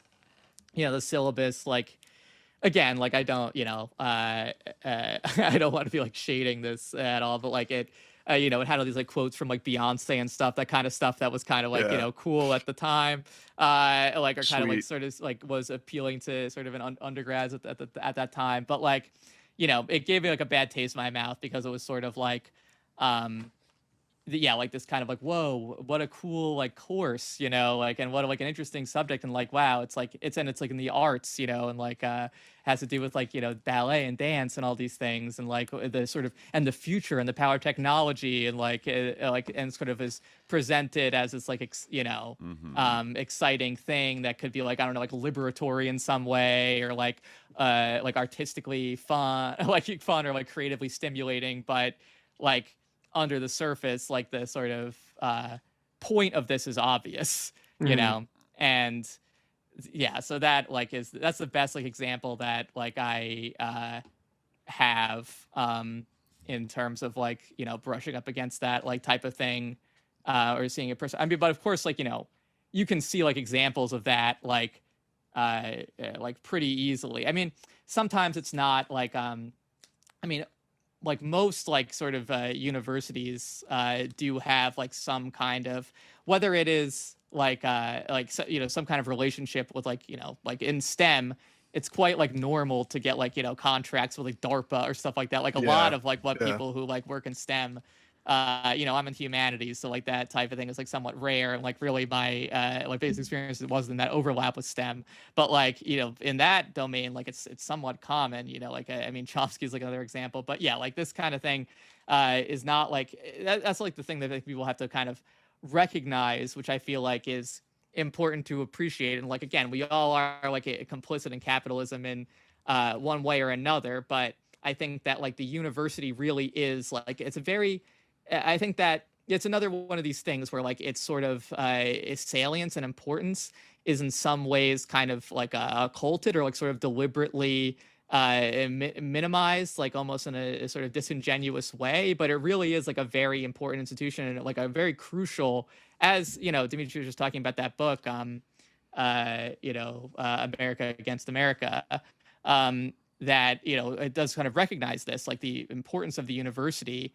syllabus, like again, like I don't, you know, I don't want to be like shading this at all, but like it, you know, it had all these like quotes from like Beyonce and stuff, that kind of stuff that was kind of like, you know, cool at the time, like, or kind of like sort of like was appealing to sort of an undergrads at that time. But like, you know, it gave me like a bad taste in my mouth because it was sort of like, like this kind of like, whoa, what a cool like course, you know, like, and what like an interesting subject, and like, wow, it's like it's like in the arts, you know, and like has to do with like, you know, ballet and dance and all these things, and like the sort of and the future and the power of technology, and like and sort of is presented as this like exciting thing that could be like, I don't know, like liberatory in some way, or like artistically fun, like fun, or like creatively stimulating, but like under the surface, like the sort of point of this is obvious, you know? And yeah, so that like that's the best like example that like I have in terms of like, you know, brushing up against that like type of thing, or seeing a person. I mean, but of course, like, you know, you can see like examples of that like pretty easily. I mean, sometimes it's not like like most like sort of universities do have like some kind of, whether it is like you know, some kind of relationship with like, you know, like in STEM, it's quite like normal to get like, you know, contracts with like DARPA or stuff like that. Like a lot of like what people who like work in STEM, you know, I'm in humanities, so like that type of thing is like somewhat rare, and like really my like basic experience wasn't that overlap with STEM, but like, you know, in that domain, like it's somewhat common, you know, like I mean Chomsky is like another example, but yeah, like this kind of thing is not like that's like the thing that like, people have to kind of recognize, which I feel like is important to appreciate. And like again, we all are like complicit in capitalism in one way or another, but I think that like the university really is like, it's a very, I think that it's another one of these things where like it's sort of its salience and importance is in some ways kind of like occulted, or like sort of deliberately minimized, like almost in a sort of disingenuous way. But it really is like a very important institution, and like a very crucial, as you know, Dimitri was just talking about that book, you know, America Against America, that, you know, it does kind of recognize this, like the importance of the university.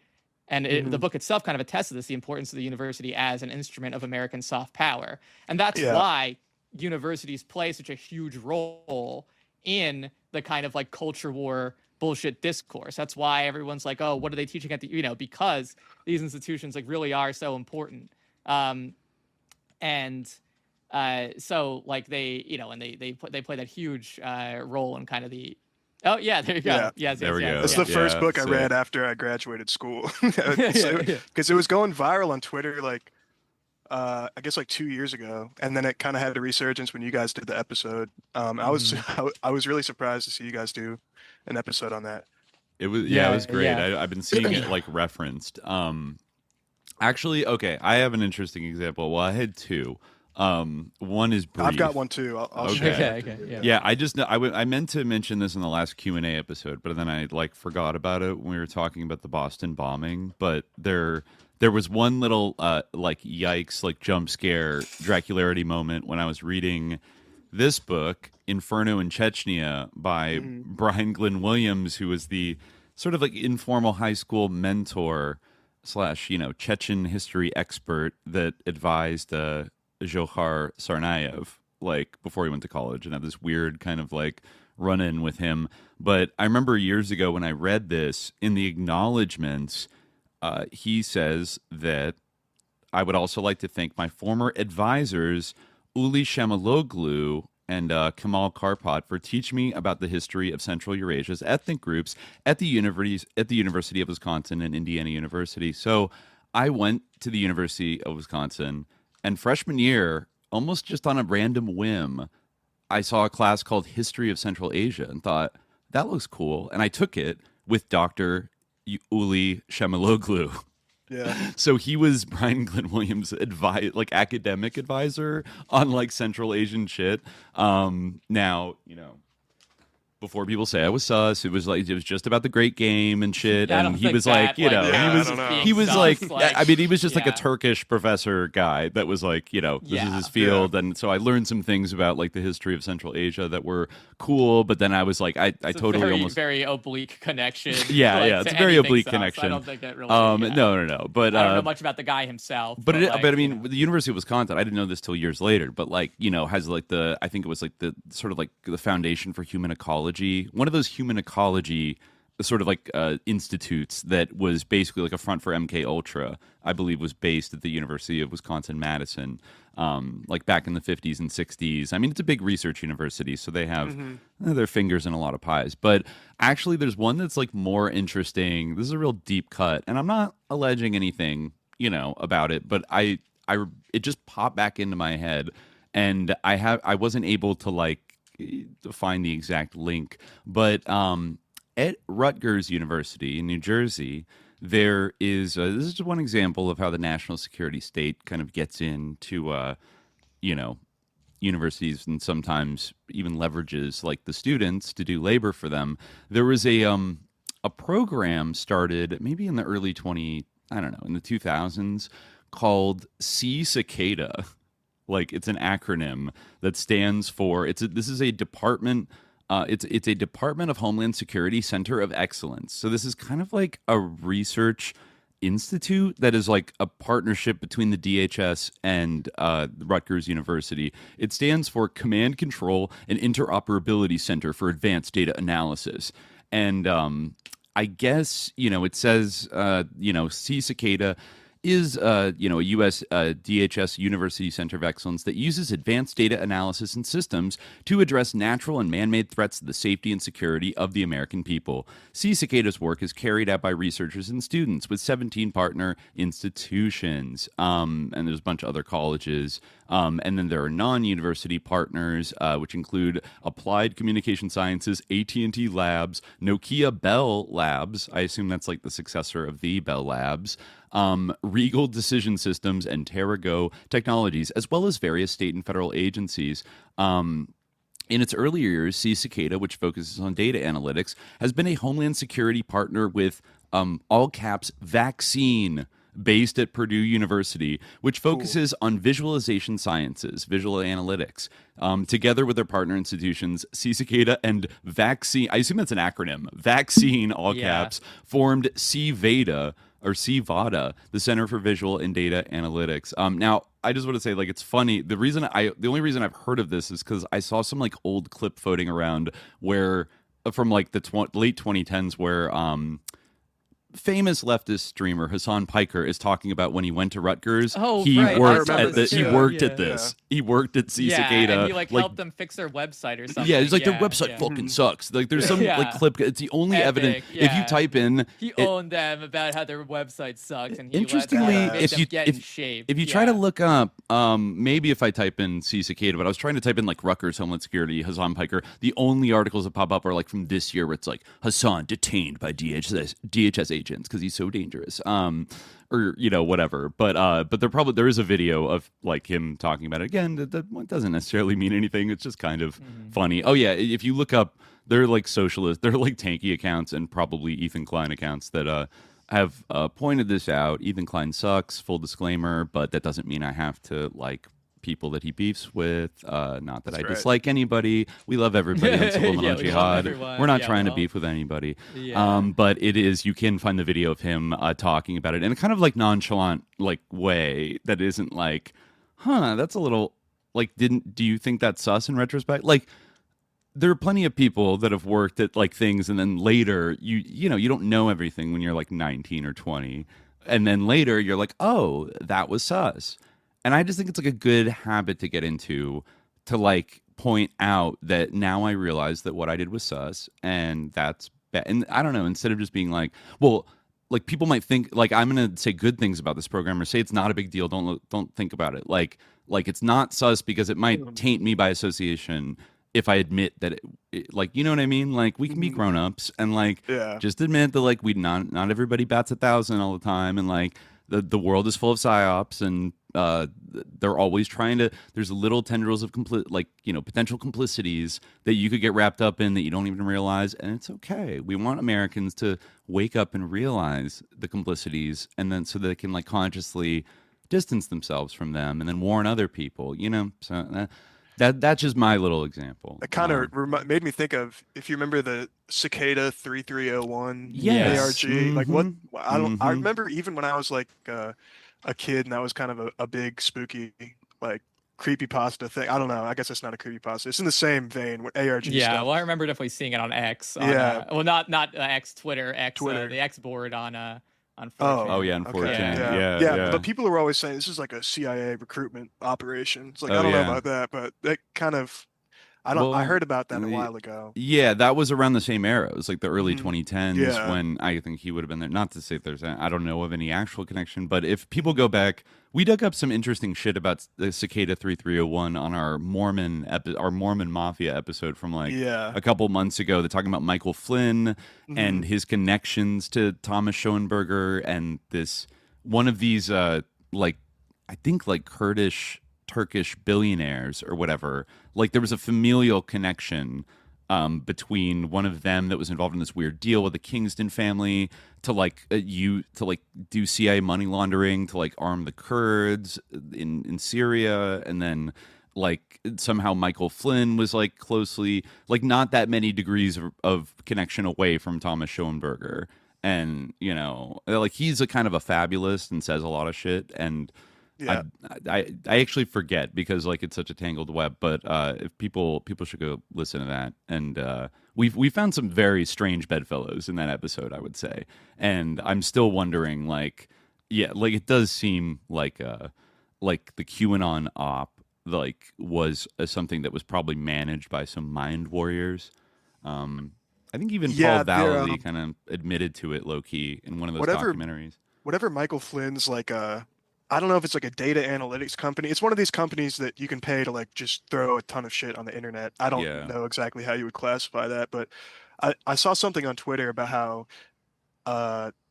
And the book itself kind of attests to this, the importance of the university as an instrument of American soft power. And that's why universities play such a huge role in the kind of like culture war bullshit discourse. That's why everyone's like, oh, what are they teaching at the, you know, because these institutions like really are so important. So like they, you know, and they play that huge role in kind of the, oh yeah, there you go. Yeah. Yes, there we go. That's the first book I read after I graduated school, because it was going viral on Twitter, like I guess like 2 years ago, and then it kind of had a resurgence when you guys did the episode. I was really surprised to see you guys do an episode on that. It was it was great. I've been seeing it like referenced. Actually, okay, I have an interesting example. Well, I had two. One is brief. I've got one too. I'll share. Okay. Yeah, I meant to mention this in the last Q&A episode, but then I like forgot about it when we were talking about the Boston bombing. But there was one little like yikes, like jump scare Dracularity moment when I was reading this book, Inferno in Chechnya, by Brian Glynn Williams, who was the sort of like informal high school mentor / Chechen history expert that advised Dzhokhar Tsarnaev like before he went to college, and had this weird kind of like run-in with him. But I remember years ago when I read this, in the acknowledgments, he says that I would also like to thank my former advisors, Uli Shamaloglu and Kamal Karpat, for teaching me about the history of Central Eurasia's ethnic groups at the University of Wisconsin and Indiana University. So I went to the University of Wisconsin, and freshman year, almost just on a random whim, I saw a class called History of Central Asia and thought, that looks cool. And I took it with Dr. Uli Shamaloglu. Yeah. So he was Brian Glenn Williams' academic advisor on like Central Asian shit. Now, before people say I was sus, it was just about the great game and shit. And he was like, he was like, I mean, he was just like a Turkish professor guy that was like, this is his field. Yeah. And so I learned some things about like the history of Central Asia that were cool. But then I was like, I totally very oblique connection. Yeah, it's a very oblique connection. I don't think it really. No. But I don't know much about the guy himself. But I mean, the University of Wisconsin, I didn't know this till years later. But like, has like I think it was like the sort of like the Foundation for Human Ecology. One of those human ecology sort of like institutes that was basically like a front for MK Ultra, I believe, was based at the University of Wisconsin-Madison, like back in the 50s and 60s. I mean, it's a big research university, so they have their fingers in a lot of pies. But actually, there's one that's like more interesting. This is a real deep cut, and I'm not alleging anything, about it, but it just popped back into my head, and I wasn't able to like to find the exact link, but at Rutgers University in New Jersey, there is this is one example of how the national security state kind of gets into universities and sometimes even leverages like the students to do labor for them. There was a program started maybe in the early in the 2000s called Sea Cicada. Like, it's an acronym that stands for this is a department. It's a Department of Homeland Security Center of Excellence. So this is kind of like a research institute that is like a partnership between the DHS and Rutgers University. It stands for Command, Control, and Interoperability Center for Advanced Data Analysis. And I guess it says Sea Cicada is a U.S. DHS University Center of Excellence that uses advanced data analysis and systems to address natural and man-made threats to the safety and security of the American people. Sea Cicada's work is carried out by researchers and students with 17 partner institutions, and there's a bunch of other colleges. And then there are non-university partners, which include Applied Communication Sciences, AT&T Labs, Nokia Bell Labs. I assume that's like the successor of the Bell Labs. Regal Decision Systems, and TerraGo Technologies, as well as various state and federal agencies. In its earlier years, Sea Cicada, which focuses on data analytics, has been a Homeland Security partner with all caps Vaccine, based at Purdue University, which focuses on visualization sciences, visual analytics. Together with their partner institutions, Sea Cicada and Vaccine, I assume that's an acronym, Vaccine, all caps, formed CVADA, or CVADA, the Center for Visual and Data Analytics. Now, I just want to say, like, it's funny. The only reason I've heard of this is because I saw some like old clip floating around where from like the late 2010s where famous leftist streamer Hassan Piker is talking about when he went to Rutgers. He worked at this. He worked at Sea Cicada. And he helped them fix their website or something. Yeah, he's like, their website fucking sucks. Like, there's some like clip. It's the only evidence. If you type in, he owned them about how their website sucks, and he interestingly, if you try to look up, maybe if I type in Sea Cicada, but I was trying to type in like Rutgers Homeland Security Hassan Piker. The only articles that pop up are like from this year, where it's like Hassan detained by DHS agents because he's so dangerous, or whatever. But there is a video of like him talking about it again. That doesn't necessarily mean anything. It's just kind of funny. Oh yeah, if you look up, they're like socialist, they're like tanky accounts and probably Ethan Klein accounts that have pointed this out. Ethan Klein sucks, full disclaimer, but that doesn't mean I have to like people that he beefs with. Not that I dislike anybody. We love everybody on Subliminal Jihad. We're not trying to beef with anybody. But it is, you can find the video of him talking about it in a kind of like nonchalant like way that isn't like, that's a little like, do you think that's sus in retrospect? Like, there are plenty of people that have worked at like things, and then later you know, you don't know everything when you're like 19 or 20. And then later you're like, oh, that was sus. And I just think it's like a good habit to get into, to like point out that now I realize that what I did was sus, and that's bad. And I don't know, instead of just being like, well, like people might think like I'm going to say good things about this program or say it's not a big deal. Don't think about it. Like it's not sus because it might taint me by association if I admit that it, like, you know what I mean? Like, we can be grown-ups and like just admit that like not everybody bats 1,000 all the time, and like the world is full of psyops, and they're always trying to, there's little tendrils of potential complicities that you could get wrapped up in that you don't even realize, and it's okay. We want Americans to wake up and realize the complicities, and then so they can like consciously distance themselves from them and then warn other people, you know? So that's just my little example. It kind of made me think of, if you remember the Cicada 3301 yes. ARG. Like what I remember even when I was like a kid, and that was kind of a big spooky like creepypasta thing. I don't know. I guess it's not a creepypasta. It's in the same vein with ARG. Yeah, stuff. Well, I remember definitely seeing it on X. Well, not X, Twitter. The X board on 4chan. Oh yeah, on 4chan. Okay. Yeah. But people are always saying this is like a CIA recruitment operation. It's like, I don't know about that, but that kind of, I heard about that a while ago. Yeah, that was around the same era. It was like the early 2010s when I think he would have been there. Not to say I don't know of any actual connection, but if people go back, we dug up some interesting shit about the Cicada 3301 on our Mormon Mafia episode from like a couple months ago. They're talking about Michael Flynn and his connections to Thomas Schoenberger and one of these like, I think like Kurdish Turkish billionaires or whatever. Like there was a familial connection between one of them that was involved in this weird deal with the Kingston family to do CIA money laundering to like arm the Kurds in Syria, and then like somehow Michael Flynn was like closely, like not that many degrees of connection away from Thomas Schoenberger, and you know, like he's a kind of a fabulist and says a lot of shit, and I actually forget because like it's such a tangled web, but if people should go listen to that, and we found some very strange bedfellows in that episode, I would say, and I'm still wondering like it does seem like the QAnon op like was something that was probably managed by some mind warriors. I think even Paul Vallely kind of admitted to it low key in one of those documentaries. Whatever Michael Flynn's like I don't know if it's like a data analytics company. It's one of these companies that you can pay to like just throw a ton of shit on the internet. I don't know exactly how you would classify that, but I saw something on Twitter about how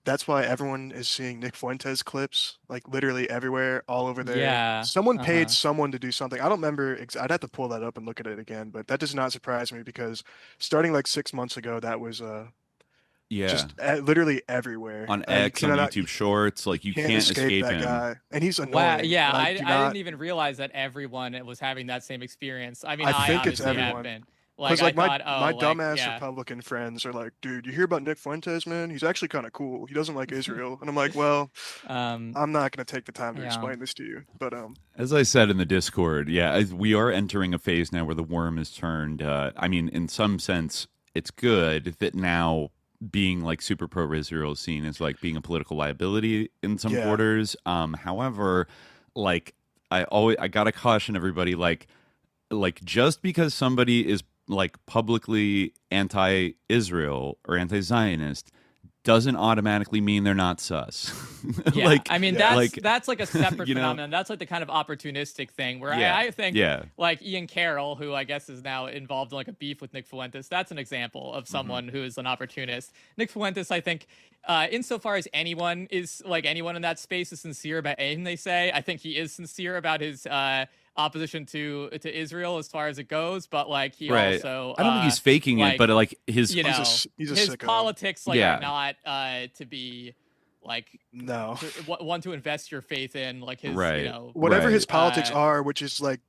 that's why everyone is seeing Nick Fuentes clips like literally everywhere, all over there. Yeah. Someone paid someone to do something. I don't remember. I'd have to pull that up and look at it again, but that does not surprise me because starting like 6 months ago, that was just literally everywhere on X, on YouTube Shorts. Like you can't escape that him. Guy. And he's annoying. Wow, yeah, like, I didn't even realize that everyone was having that same experience. I mean, I think obviously it's everyone. have been. Like I thought, my dumbass Republican friends are like, dude, you hear about Nick Fuentes, man? He's actually kind of cool. He doesn't like Israel. And I'm like, well, I'm not going to take the time to explain this to you. But as I said in the Discord, we are entering a phase now where the worm is turned. I mean, in some sense, it's good that now being like super pro Israel is seen as like being a political liability in some quarters. However, like I gotta caution everybody, like just because somebody is like publicly anti-Israel or anti-Zionist doesn't automatically mean they're not sus. Yeah, like, I mean that's like a separate phenomenon. That's like the kind of opportunistic thing where I think like Ian Carroll, who I guess is now involved in like a beef with Nick Fuentes, that's an example of someone who is an opportunist. Nick Fuentes, I think, insofar as anyone in that space is sincere about anything they say, I think he is sincere about his opposition to Israel as far as it goes, but like he also I don't think he's faking it, but like his he's a his sicko. politics are not to be like no one to invest your faith in, like his right. you know whatever his politics are, which is like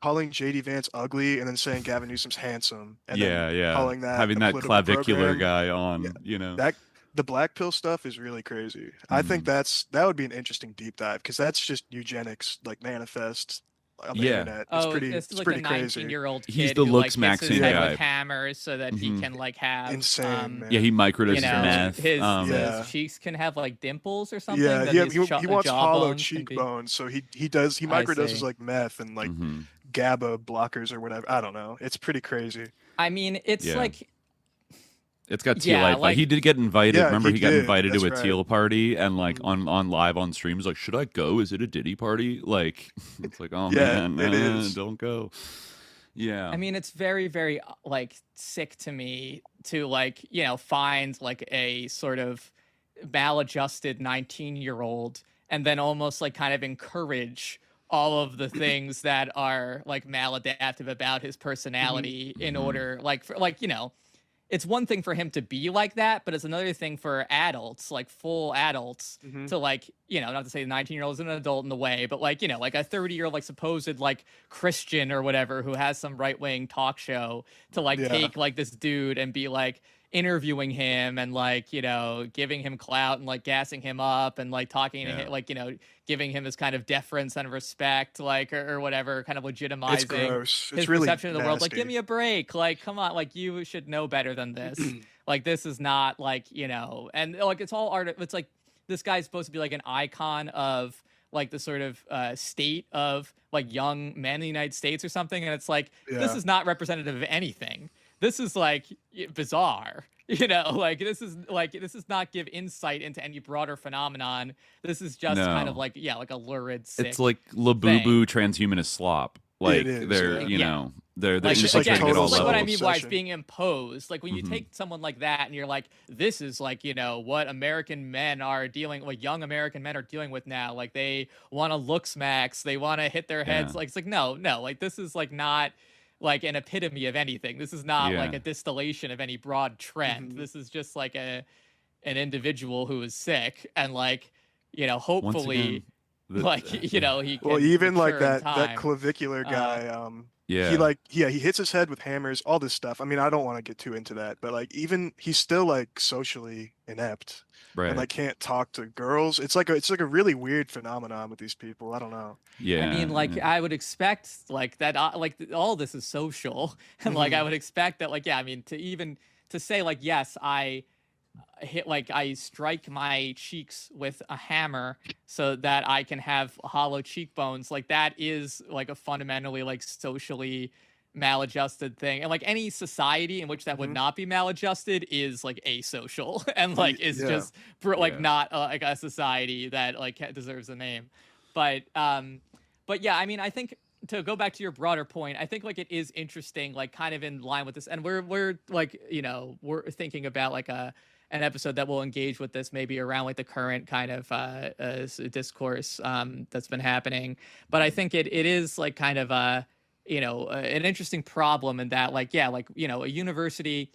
calling JD Vance ugly and then saying Gavin Newsom's handsome, and then calling that having that clavicular program. guy on, you know, that the black pill stuff is really crazy. I think that would be an interesting deep dive, because that's just eugenics like manifest on the internet. It's like pretty a crazy. 19-year-old kid he's the who looks like, hits his Maxine head guy with hammers so that he can like have insane. Yeah, he microdoses meth. His cheeks can have like dimples or something. Yeah, he wants hollow cheekbones, so he microdoses like meth and like GABA blockers or whatever. I don't know. It's pretty crazy. I mean, it's like. It's got Tealite. Like, he did get invited. Remember, he got invited to a right. Teal party, and like on live on streams, like, should I go? Is it a Diddy party? Like, it's like, oh man, it is. Don't go. Yeah. I mean, it's very, very like sick to me to like, you know, find like a sort of maladjusted 19-year-old and then almost like kind of encourage all of the things that are like maladaptive about his personality in order, like, for, like, you know, it's one thing for him to be like that, but it's another thing for adults, like full adults, to like, you know, not to say the 19-year-old is an adult in the way, but like, you know, like a 30-year-old, like supposed like Christian or whatever who has some right-wing talk show to like take like this dude and be like interviewing him and like, you know, giving him clout and like gassing him up and like talking to him, like, you know, giving him this kind of deference and respect, like, or whatever, kind of legitimizing it's gross. his really perception of the world. nasty. Like, give me a break. Like, come on. Like, you should know better than this. Like, this is not like, you know, and like, it's all art. It's like, this guy's supposed to be like an icon of like the sort of state of like young men in the United States or something. And it's like, this is not representative of anything. This is like bizarre, you know, like this is not give insight into any broader phenomenon. This is just kind of like, like a lurid, sick it's like Labubu transhumanist slop. Like they're, you know, they're like, just like at all levels. Like what I mean by it's obsession. being imposed. Like when you take someone like that and you're like, this is like, you know, what American men are dealing, like young American men are dealing with now. Like they want to look smacks, they want to hit their heads. Like it's like no, like this is like not like an epitome of anything. This is not like a distillation of any broad trend. This is just like an individual who is sick and like, you know, hopefully like, you know, he can even like that time. clavicular guy, he hits his head with hammers, all this stuff. I mean, I don't want to get too into that, but like even he's still like socially inept. Right. And like can't talk to girls. It's like a really weird phenomenon with these people. I don't know. Yeah. I mean, like I would expect like that, like all this is social, and like I would expect that, like I mean, to say like yes, I hit like I strike my cheeks with a hammer so that I can have hollow cheekbones. Like that is like a fundamentally like socially maladjusted thing, and like any society in which that would not be maladjusted is like asocial and like is just like not like a society that like deserves a name. But yeah, I mean, I think to go back to your broader point, I think like it is interesting, like kind of in line with this, and we're like, you know, we're thinking about like an episode that will engage with this maybe around like the current kind of discourse that's been happening. But I think it is like kind of you know, an interesting problem in that, like, like, you know, a university,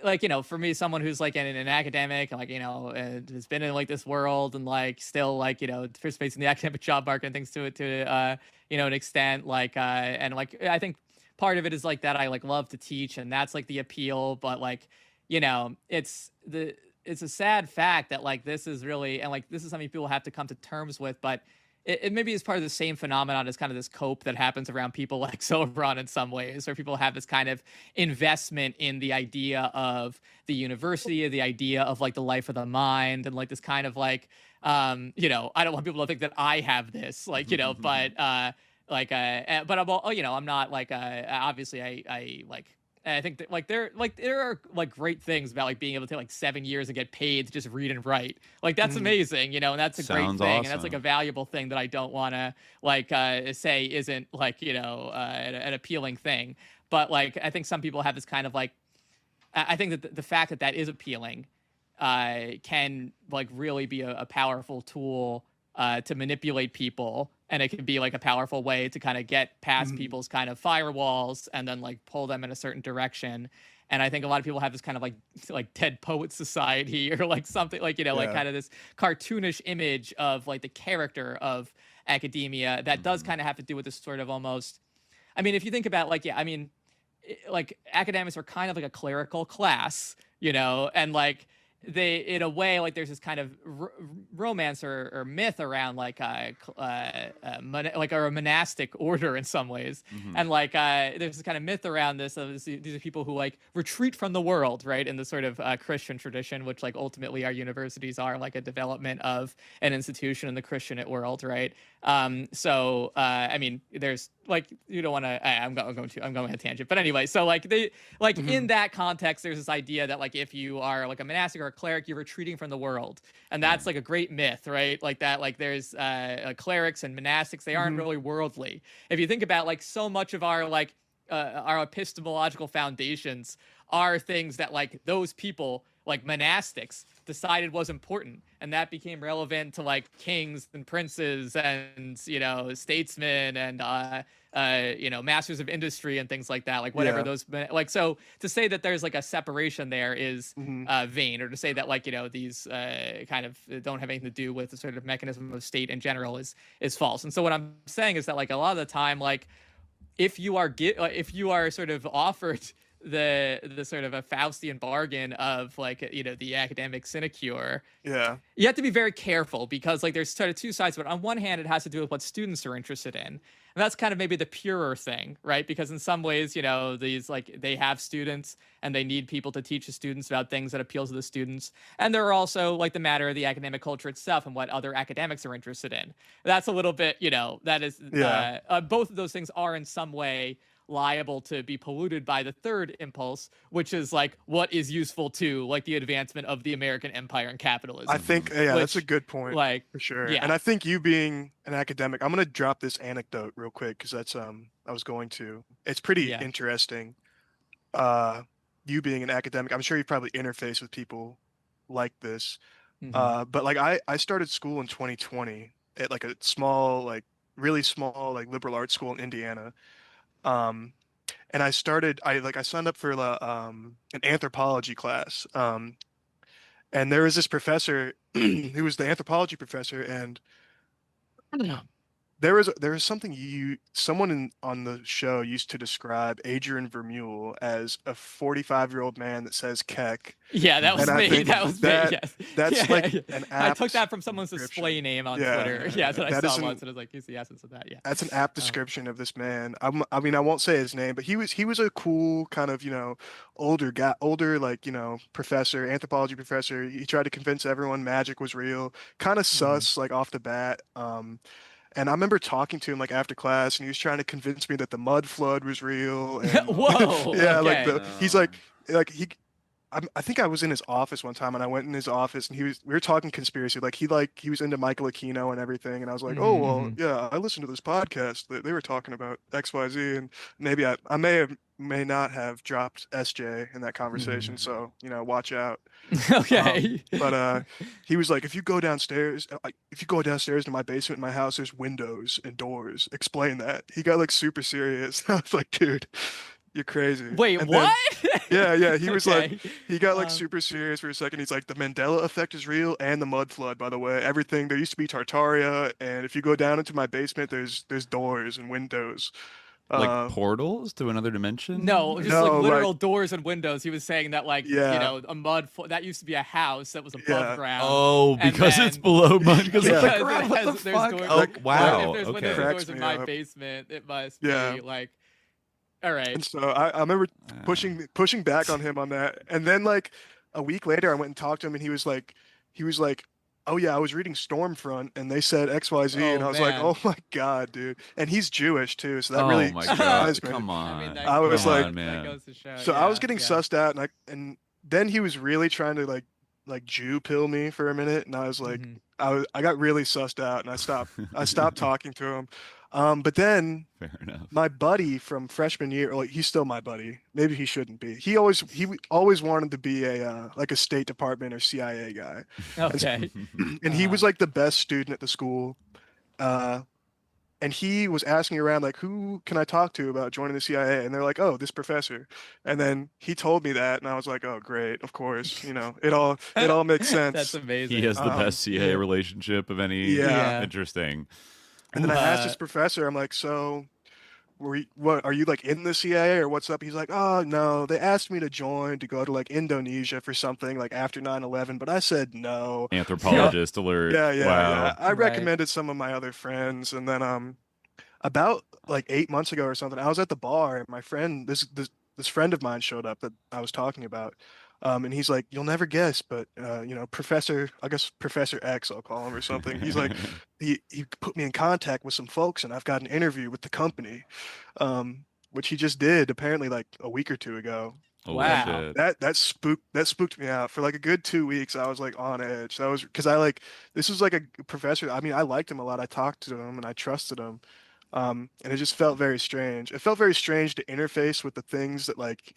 like, you know, for me, someone who's like an academic, like, you know, has been in like this world and like still like, you know, participates in the academic job market and things to you know, an extent, like, and like, I think part of it is like that I like love to teach, and that's like the appeal, but like, you know, it's a sad fact that like this is really, and like this is something people have to come to terms with, but it maybe is part of the same phenomenon as kind of this cope that happens around people like Sobran in some ways, where people have this kind of investment in the idea of the university, the idea of like the life of the mind, and like this kind of like, you know, I don't want people to think that I have this, like, you know, but but I'm, you know, I'm not like, obviously I like, I think that like there are like great things about like being able to take like 7 years and get paid to just read and write. Like that's amazing, you know, and that's a great thing. Awesome. And that's like a valuable thing that I don't want to like say isn't like, you know, an appealing thing. But like I think some people have this kind of like, I think that the fact that that is appealing can like really be a powerful tool to manipulate people, and it can be like a powerful way to kind of get past people's kind of firewalls and then like pull them in a certain direction. And I think a lot of people have this kind of like Dead Poet Society or like something like, like kind of this cartoonish image of like the character of academia that does kind of have to do with this sort of almost, I mean, if you think about like, like academics are kind of like a clerical class, and like they, in a way, like there's this kind of romance or myth around like a monastic order in some ways, and like there's this kind of myth around this. These are people who like retreat from the world, right, in the sort of Christian tradition, which like ultimately our universities are like a development of an institution in the Christian world, right? So I mean, there's like you don't want to. I'm going on a tangent, but anyway, so like they like in that context, there's this idea that like if you are like a monastic or a cleric, you're retreating from the world, and that's like a great myth, right? Like that, like there's clerics and monastics, they aren't really worldly. If you think about like so much of our like our epistemological foundations are things that like those people like monastics decided was important, and that became relevant to like kings and princes and statesmen and masters of industry and things like that, like whatever those like. So to say that there's like a separation there is vain, or to say that like these kind of don't have anything to do with the sort of mechanism of state in general is false. And so what I'm saying is that like a lot of the time, like if you are sort of offered the sort of a Faustian bargain of like the academic sinecure, you have to be very careful, because like there's sort of two sides of it. On one hand, it has to do with what students are interested in, and that's kind of maybe the purer thing, right? Because in some ways, these like they have students and they need people to teach the students about things that appeal to the students, and there are also like the matter of the academic culture itself and what other academics are interested in. That's a little bit that is both of those things are in some way liable to be polluted by the third impulse, which is like what is useful to like the advancement of the American empire and capitalism. I think that's a good point, like for sure. And I think you being an academic, I'm gonna drop this anecdote real quick because that's it's pretty interesting. You being an academic, I'm sure you probably interface with people like this. But like I started school in 2020 at like a small, like really small, like liberal arts school in Indiana. And I signed up for an anthropology class. And there was this professor who was the anthropology professor, and there was something someone on the show used to describe Adrian Vermeule as a 45-year-old man that says "keck." Yeah, that was me. That was me. Yes. That's like an apt I took that from someone's display name on Twitter. Yeah, that I saw once, and I was like, "Here's the essence of that." Yeah, that's an apt description of this man. I mean, I won't say his name, but he was a cool kind of older guy, professor, anthropology professor. He tried to convince everyone magic was real. Kind of sus, like off the bat. And I remember talking to him like after class, and he was trying to convince me that the mud flood was real. And, whoa! Yeah, okay. He's like I think I was in his office one time, and I went in his office, and we were talking conspiracy. Like he was into Michael Aquino and everything, and I was like, oh well, yeah, I listened to this podcast that they were talking about XYZ, and maybe I may not have dropped SJ in that conversation, so watch out. Okay. But he was like, if you go downstairs to my basement in my house, there's windows and doors. Explain that. He got like super serious. I was like, dude, you're crazy. Wait, and what? Yeah. He was like, he got like super serious for a second. He's like, the Mandela effect is real, and the mud flood, by the way. Everything, there used to be Tartaria, and if you go down into my basement, there's doors and windows. Like portals to another dimension? No, just like literal doors and windows. He was saying that like a mud that used to be a house that was above ground. Oh, because it's below mud. Because it's the ground. What the fuck? Wow. If there's windows and doors in my basement, it must be like. All right. And so I remember pushing back on him on that, and then like a week later, I went and talked to him, and he was like, oh yeah, I was reading Stormfront, and they said XYZ, and I was like, oh my god, dude. And he's Jewish too, so that really surprised me. Come on. I mean, I was like, man. So I was getting sussed out, and then he was really trying to like Jew pill me for a minute, and I was like, I got really sussed out, and I stopped talking to him. But then my buddy from freshman year, like he's still my buddy. Maybe he shouldn't be. He always wanted to be a like a State Department or CIA guy. Okay. And he was like the best student at the school. and he was asking around like, who can I talk to about joining the CIA? And they're like, oh, this professor. And then he told me that, and I was like, oh, great, of course, it all makes sense. That's amazing. He has the best CIA relationship of any. Yeah. Interesting. And then I asked this professor, I'm like, so what are you like in the CIA or what's up? He's like, oh no, they asked me to join to go to like Indonesia for something like after 9/11, but I said no. Anthropologist alert. Yeah. Wow. I recommended some of my other friends, and then about like 8 months ago or something, I was at the bar and my friend, this friend of mine showed up that I was talking about. And he's like, you'll never guess, but Professor X, I'll call him, or something. He's like, he put me in contact with some folks, and I've got an interview with the company, which he just did apparently like a week or two ago. Wow. That spooked me out for like a good 2 weeks. I was like on edge. That was because this was like a professor. I mean, I liked him a lot. I talked to him and I trusted him. And it just felt very strange. It felt very strange to interface with the things that like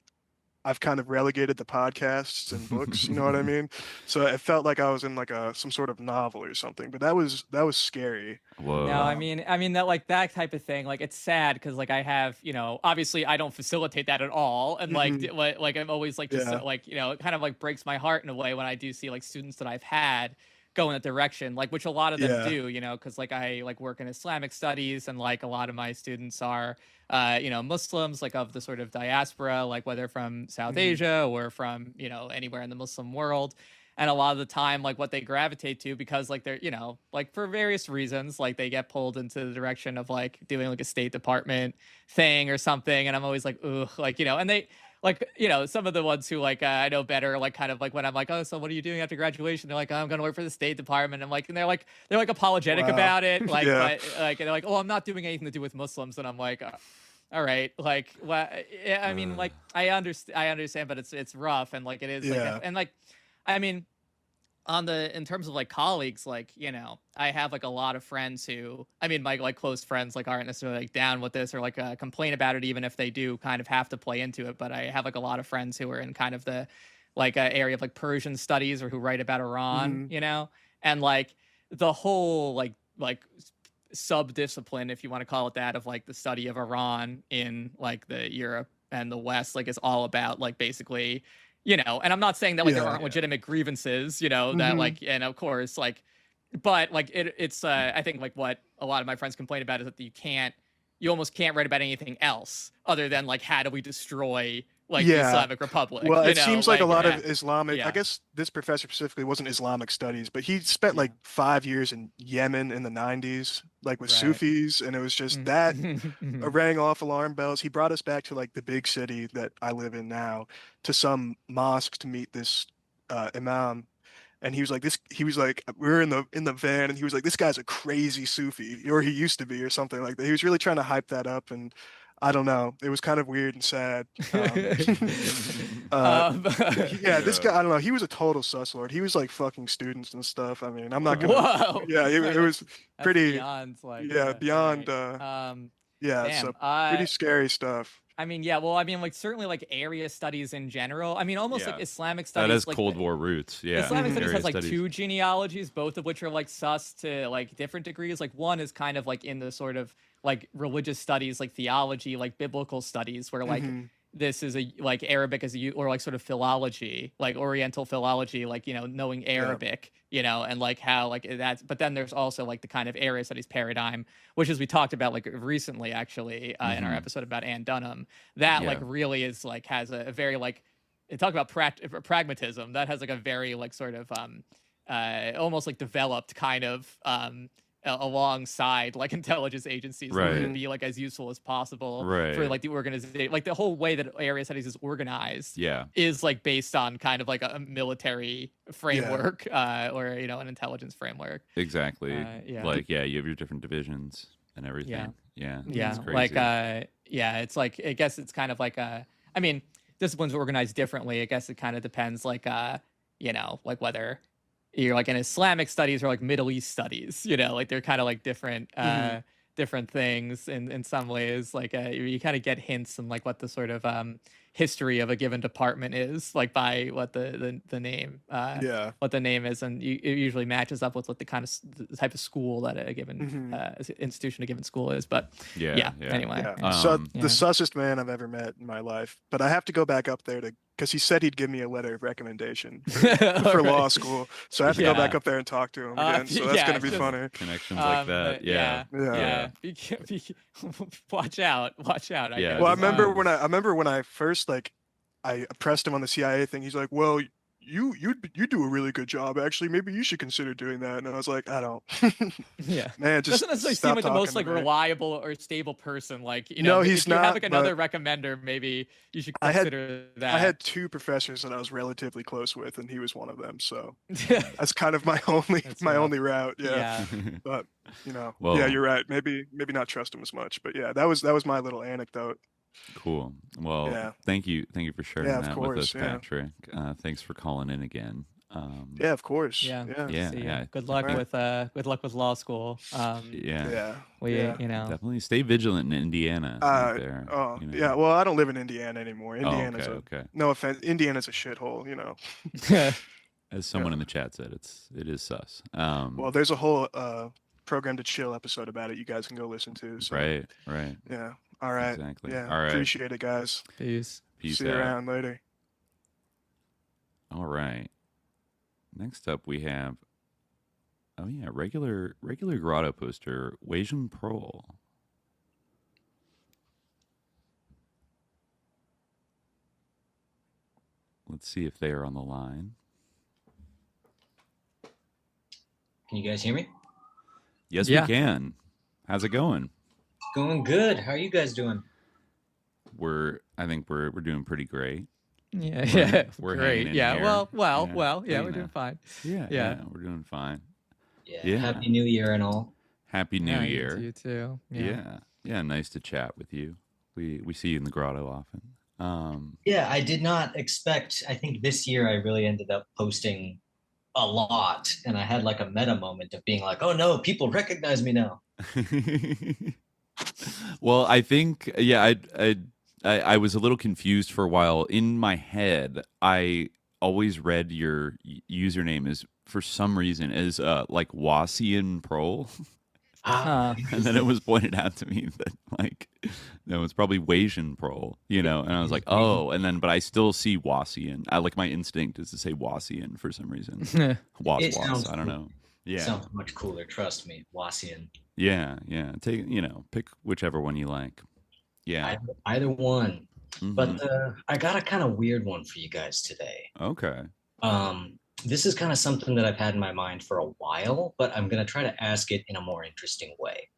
I've kind of relegated the podcasts and books, you know what I mean? So it felt like I was in like some sort of novel or something, but that was scary. Whoa. No, I mean that like that type of thing, like it's sad because like I have, obviously I don't facilitate that at all, and like I'm always like just like it kind of like breaks my heart in a way when I do see like students that I've had go in that direction, like which a lot of them do, because like I like work in Islamic studies, and like a lot of my students are Muslims, like of the sort of diaspora, like whether from South Asia or from anywhere in the Muslim world. And a lot of the time, like what they gravitate to, because like they're like for various reasons, like they get pulled into the direction of like doing like a State Department thing or something, and I'm always like, ugh, like and they like some of the ones who like I know better, like kind of like when I'm like, oh, so what are you doing after graduation? They're like, oh, I'm gonna work for the State Department. And they're like apologetic about it, like but like and they're like, oh, I'm not doing anything to do with Muslims, and I'm like, all right, like well, I mean, like I understand, but it's rough, and like it is like, and like I mean, in terms of like colleagues, like I have like a lot of friends who, I mean, my like close friends like aren't necessarily like down with this or like complain about it, even if they do kind of have to play into it. But I have like a lot of friends who are in kind of the like area of like Persian studies, or who write about Iran, and like the whole like sub-discipline, if you want to call it that, of like the study of Iran in like the Europe and the West, like is all about like basically and I'm not saying that like there aren't legitimate grievances, that like, and of course, like, but like it's I think like what a lot of my friends complain about is that you almost can't write about anything else other than like how do we destroy like the Islamic Republic. Well, it seems like a lot of Islamic, I guess this professor specifically wasn't Islamic studies, but he spent like 5 years in Yemen in the 90s, like with Sufis, and it was just that rang off alarm bells. He brought us back to like the big city that I live in now, to some mosque to meet this imam. And he was like, we were in the van, and he was like, this guy's a crazy Sufi, or he used to be, or something like that. He was really trying to hype that up, and I don't know. It was kind of weird and sad. This guy, I don't know. He was a total sus lord. He was like fucking students and stuff. I mean, I'm not gonna. Whoa. Yeah, it was pretty. Beyond, like, beyond. Damn, so pretty scary stuff. I mean, like certainly like area studies in general. I mean, almost like Islamic studies. That has like, Cold War roots. Yeah. Islamic studies has like two genealogies, both of which are like sus to like different degrees. Like one is kind of like in the sort of like religious studies, like theology, like biblical studies, where like this is a like Arabic as or like sort of philology, like Oriental philology, like knowing Arabic, and like how like that's. But then there's also like the kind of area studies paradigm, which as we talked about like recently actually in our episode about Ann Dunham, that like really is like has a very like talk about pragmatism, that has like a very like sort of almost like developed kind of alongside like intelligence agencies to be like as useful as possible for like the organization, like the whole way that area studies is organized is like based on kind of like a military framework or an intelligence framework. Exactly. Like you have your different divisions and everything. Like it's like I guess it's kind of like I mean disciplines are organized differently. I guess it kind of depends like like whether you're like in Islamic studies or like Middle East studies, like they're kind of like different different things in some ways. Like you kind of get hints and like what the sort of history of a given department is, like by what the name what the name is, and it usually matches up with what the kind of the type of school that a given institution, a given school is. But anyway, so the sussest man I've ever met in my life. But I have to go back up there because he said he'd give me a letter of recommendation for law school, so I have to go back up there and talk to him again. So that's gonna be funny. Connections like that, yeah. Watch out. Well, I remember when I first I pressed him on the CIA thing. He's like, "Well, you do a really good job, actually. Maybe you should consider doing that." And I was like, "I don't." Man, just doesn't necessarily seem like the most reliable or stable person. Like, no, he's if you not. Have like another recommender, maybe you should consider that. I had 2 professors that I was relatively close with, and he was one of them. So that's kind of my only route. Yeah. But you're right. Maybe not trust him as much. But yeah, that was my little anecdote. Cool. Well, thank you for sharing that with us, Patrick. Thanks for calling in again. Of course. Yeah. Good luck with law school. Definitely stay vigilant in Indiana. There. Well, I don't live in Indiana anymore. Indiana's no offense. Indiana's a shithole. As someone in the chat said, it is sus. Well, there's a whole Program to Chill episode about it. You guys can go listen to. So. Right. Yeah. All right. Exactly. Yeah. All right. Appreciate it, guys. Peace. See you around later. All right. Next up, we have regular grotto poster, Weijun Prol. Let's see if they are on the line. Can you guys hear me? Yes, we can. How's it going? Going good. How are you guys doing? I think we're doing pretty great. We're great. Well, we're doing fine. Yeah, we're doing fine. Yeah. Happy New Year and all. Happy New Year. You too. Yeah. Nice to chat with you. We see you in the grotto often. I did not expect. I think this year I really ended up posting a lot, and I had like a meta moment of being like, "Oh no, people recognize me now." Well, I think I was a little confused for a while. In my head, I always read your username as, for some reason, as like Wasian Prol. And then it was pointed out to me that no, it's probably Weijun Prol, and I was like, oh, and then but I still see Wasian. My instinct is to say Wasian for some reason. Was I don't know. Yeah, it sounds much cooler. Trust me, Wasian. Yeah. Take pick whichever one you like. Yeah, either one. Mm-hmm. But I got a kind of weird one for you guys today. Okay. This is kind of something that I've had in my mind for a while, but I'm going to try to ask it in a more interesting way.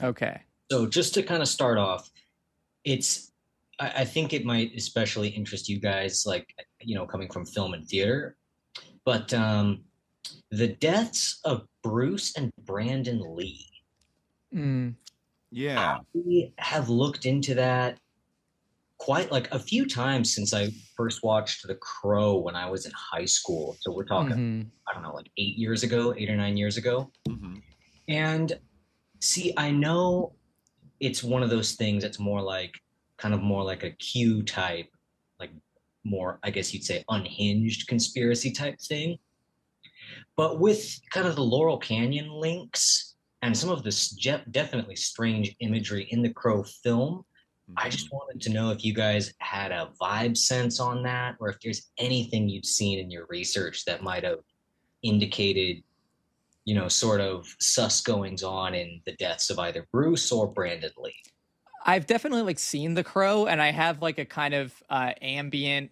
Okay. So just to kind of start off, I think it might especially interest you guys, coming from film and theater, but the deaths of Bruce and Brandon Lee. Yeah. I have looked into that quite a few times since I first watched The Crow when I was in high school. So we're talking, I don't know, 8 or 9 years ago. Mm-hmm. And see, I know it's one of those things that's more like a Q type, more, I guess you'd say, unhinged conspiracy type thing. But with kind of the Laurel Canyon links and some of this definitely strange imagery in the Crow film, I just wanted to know if you guys had a vibe sense on that, or if there's anything you've seen in your research that might have indicated, sort of sus goings on in the deaths of either Bruce or Brandon Lee. I've definitely seen The Crow, and I have a kind of ambient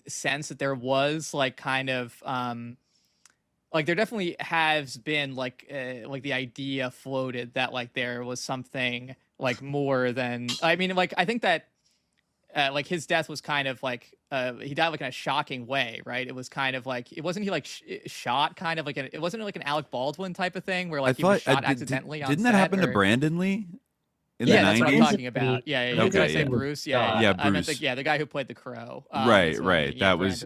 sense that there was there definitely has been the idea floated that there was something more than, I think that his death was kind of he died in a shocking way, right? It was kind of wasn't he shot kind of it wasn't an Alec Baldwin type of thing where he was shot accidentally on set? Didn't that happen to Brandon Lee? In the 90s? That's what I'm talking about. Yeah. Okay. I say Bruce? Yeah. Bruce. I meant the guy who played the Crow. Right. That was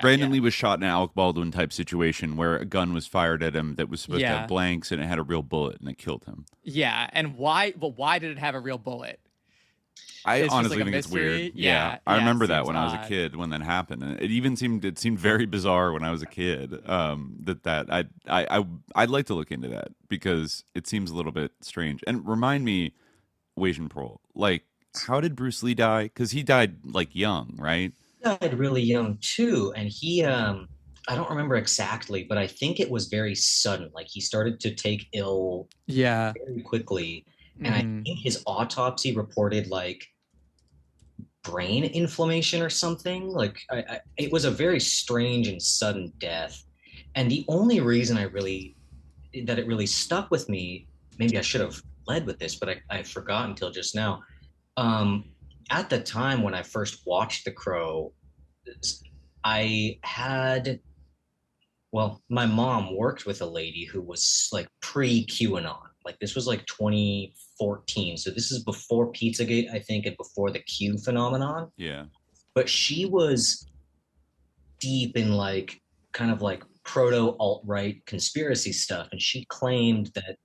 Brandon Lee was shot in an Alec Baldwin type situation where a gun was fired at him that was supposed to have blanks and it had a real bullet and it killed him. Yeah, and why? But why did it have a real bullet? I honestly think it's weird. Yeah, I remember that when I was a kid when that happened. And it seemed very bizarre when I was a kid. I'd like to look into that because it seems a little bit strange. And remind me, Wei Shin Pro, like, how did Bruce Lee die? Because he died like young, right? He died really young too, and he I don't remember exactly, but I think it was very sudden. Like he started to take ill very quickly. And I think his autopsy reported like brain inflammation or something. Like it was a very strange and sudden death. And the only reason that it really stuck with me, maybe I should have led with this, but I forgot until just now. At the time when I first watched The Crow, my mom worked with a lady who was like pre-QAnon. Like this was like 2014. So this is before Pizzagate, I think, and before the Q phenomenon. Yeah. But she was deep in like kind of like proto alt-right conspiracy stuff. And she claimed that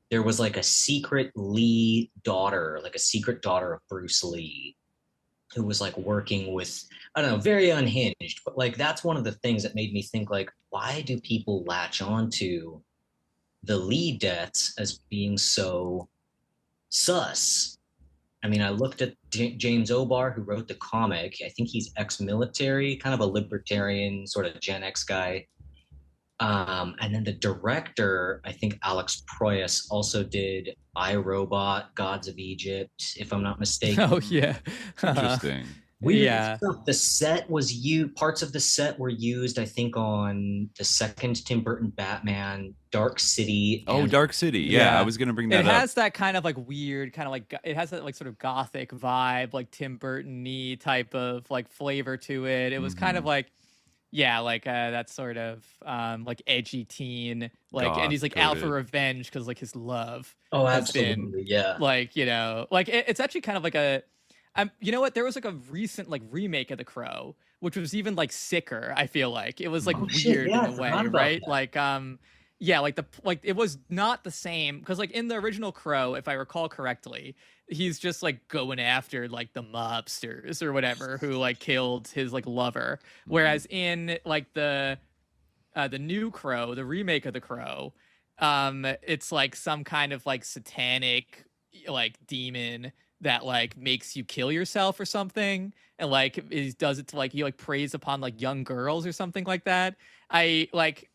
there was like a secret Lee daughter, like a secret daughter of Bruce Lee, who was like working with, I don't know, very unhinged. But like that's one of the things that made me think like, why do people latch on to the Lee deaths as being so sus? I mean, I looked at James O'Barr, who wrote the comic. I think he's ex-military, kind of a libertarian, sort of Gen X guy. And then the director, I think Alex Proyas, also did I, Robot, Gods of Egypt, if I'm not mistaken. Oh, yeah. Interesting. Weird stuff. The set was parts of the set were used, I think, on the second Tim Burton Batman, Dark City. Dark City. Yeah, I was going to bring that up. It has that kind of like weird, kind of like, it has that like sort of gothic vibe, like Tim Burton-y type of like flavor to it. It was kind of like, that sort of like edgy teen, like, and he's like out for revenge because like his love. Oh, absolutely. Yeah. Like, you know, like it's actually kind of like a, you know what? There was like a recent like remake of The Crow, which was even like sicker. I feel like it was like weird in a way, right? That. Like, it was not the same because like in the original Crow, if I recall correctly, he's just like going after like the mobsters or whatever who like killed his like lover, whereas in like the new Crow, the remake of The Crow, it's like some kind of like satanic like demon that like makes you kill yourself or something, and like it does it to like he like preys upon like young girls or something like that. I like,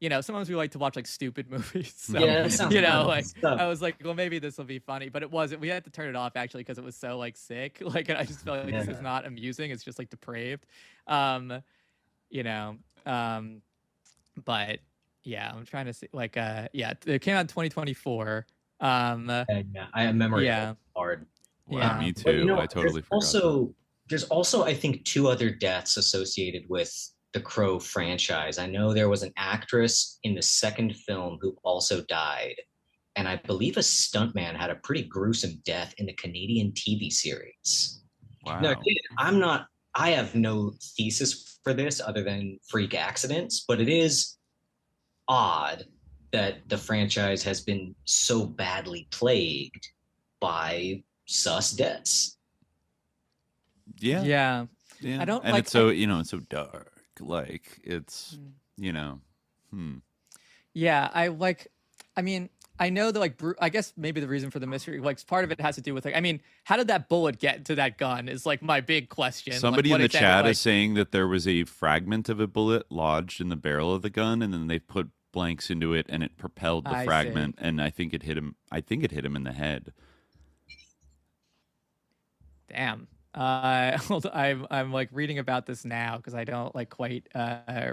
you know, sometimes we like to watch like stupid movies. So, you know, like I was like, well, maybe this will be funny, but it wasn't. We had to turn it off actually because it was so like sick. Like, and I just felt like this is not amusing. It's just like depraved. You know, but yeah, I'm trying to see like, it came out in 2024. I remember it hard. Wow, me too. But, you know, I totally forgot. There's also, I think, 2 other deaths associated with the Crow franchise. I know there was an actress in the second film who also died, and I believe a stuntman had a pretty gruesome death in the Canadian TV series. Wow. Now, I have no thesis for this other than freak accidents, but it is odd that the franchise has been so badly plagued by sus deaths. Yeah. I don't. And like, it's so it's so dark. Like it's Yeah, I mean, I know that like I guess maybe the reason for the mystery, like part of it has to do with like, I mean, how did that bullet get to that gun is like my big question. Somebody like, in the chat is saying that there was a fragment of a bullet lodged in the barrel of the gun, and then they put blanks into it, and it propelled the fragment, and I think it hit him in the head. Damn. I'm like reading about this now because I don't like quite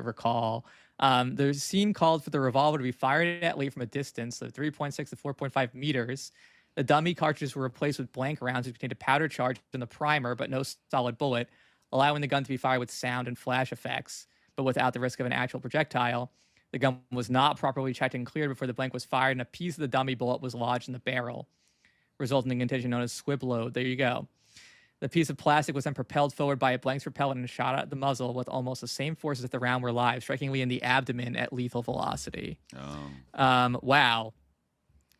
recall. The scene called for the revolver to be fired at Lee from a distance of 3.6 to 4.5 meters. The dummy cartridges were replaced with blank rounds which contained a powder charge in the primer but no solid bullet, allowing the gun to be fired with sound and flash effects, but without the risk of an actual projectile. The gun was not properly checked and cleared before the blank was fired, and a piece of the dummy bullet was lodged in the barrel, resulting in a condition known as squib load. There you go. The piece of plastic was then propelled forward by a blank's propellant and shot at the muzzle with almost the same force as the round were live, striking Lee in the abdomen at lethal velocity. Oh. Wow.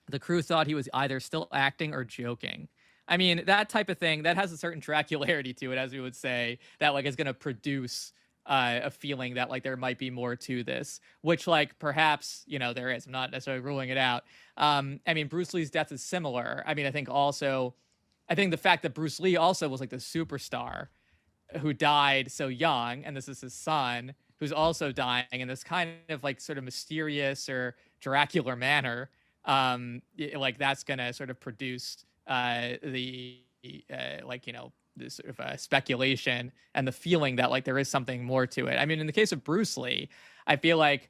The crew thought he was either still acting or joking. I mean, that type of thing, that has a certain Dracularity to it, as we would say, that like is going to produce a feeling that like there might be more to this, which like perhaps, you know, there is. I'm not necessarily ruling it out. I mean, Bruce Lee's death is similar. I mean, I think the fact that Bruce Lee also was like the superstar who died so young, and this is his son who's also dying in this kind of like sort of mysterious or Dracula manner, like that's gonna sort of produce the like, you know, this sort of speculation and the feeling that like there is something more to it. I mean, in the case of Bruce Lee, I feel like,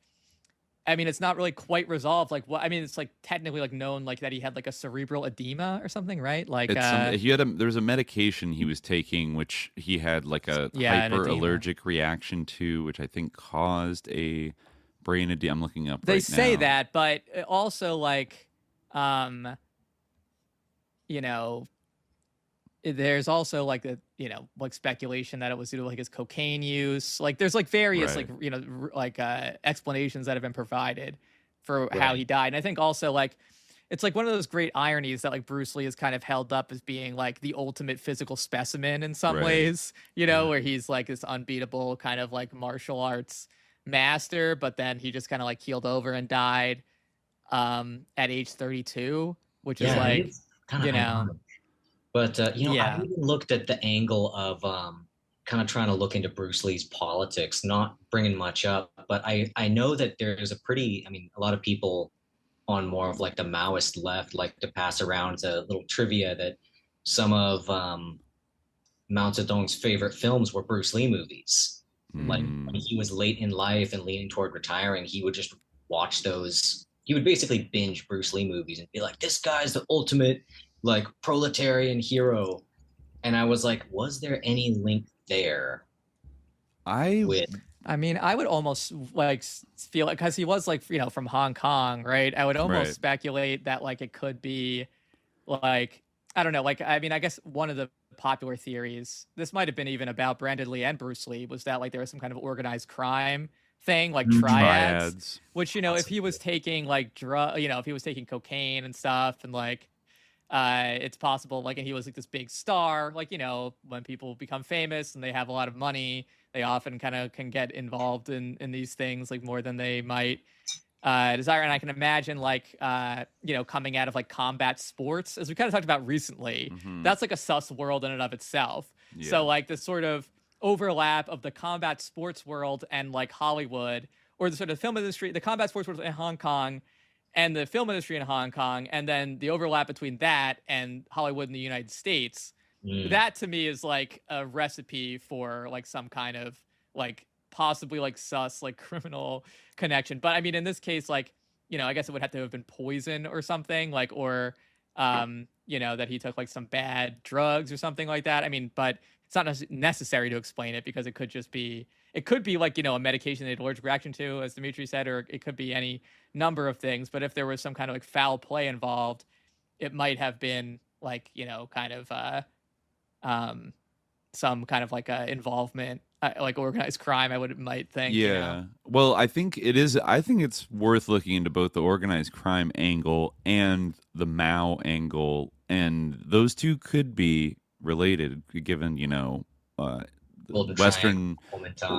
I mean, it's not really quite resolved. Like, what I mean, it's like technically like known like that he had like a cerebral edema or something, right? Like, there's a medication he was taking which he had like a hyper allergic reaction to, which I think caused a brain edema. I'm looking up. They say that, but also like, you know, there's also like the, you know, like speculation that it was due to like his cocaine use. Like there's like various like, you know, like explanations that have been provided for how he died. And I think also like it's like one of those great ironies that like Bruce Lee is kind of held up as being like the ultimate physical specimen in some ways, you know, where he's like this unbeatable kind of like martial arts master, but then he just kind of like keeled over and died at age 32, which is like, you know. But, you know, I even looked at the angle of kind of trying to look into Bruce Lee's politics, not bringing much up. But I know that there's a lot of people on more of like the Maoist left like to pass around a little trivia that some of Mao Zedong's favorite films were Bruce Lee movies. Like when he was late in life and leaning toward retiring, he would just watch those. He would basically binge Bruce Lee movies and be like, this guy's the ultimate like proletarian hero. And I was like, was there any link there? I mean, I would almost like feel like, because he was like, you know, from Hong Kong, right? I would almost speculate that like it could be like, I don't know, like, I mean, I guess one of the popular theories, this might have been even about Brandon Lee and Bruce Lee, was that like there was some kind of organized crime thing, like triads. Which, you know, if he was taking like if he was taking cocaine and stuff, and like it's possible, like, and he was like this big star, like, you know, when people become famous and they have a lot of money, they often kind of can get involved in these things like more than they might desire. And I can imagine like, you know, coming out of like combat sports, as we kind of talked about recently, that's like a sus world in and of itself. So like this sort of overlap of the combat sports world and like Hollywood, or the sort of film industry, the combat sports world in Hong Kong and the film industry in Hong Kong, and then the overlap between that and Hollywood in the United States, that to me is like a recipe for like some kind of like possibly like sus, like criminal connection. But I mean, in this case, like, you know, I guess it would have to have been poison or something, like, or, you know, that he took like some bad drugs or something like that. I mean, but it's not necessary to explain it, because it could just be, it could be like, you know, a medication they had allergic reaction to, as Dimitri said, or it could be any number of things. But if there was some kind of like foul play involved, it might have been like, you know, kind of some kind of like involvement, like organized crime, might think. Yeah. You know? Well, I think it's worth looking into both the organized crime angle and the Mao angle, and those two could be related, given, you know, Western,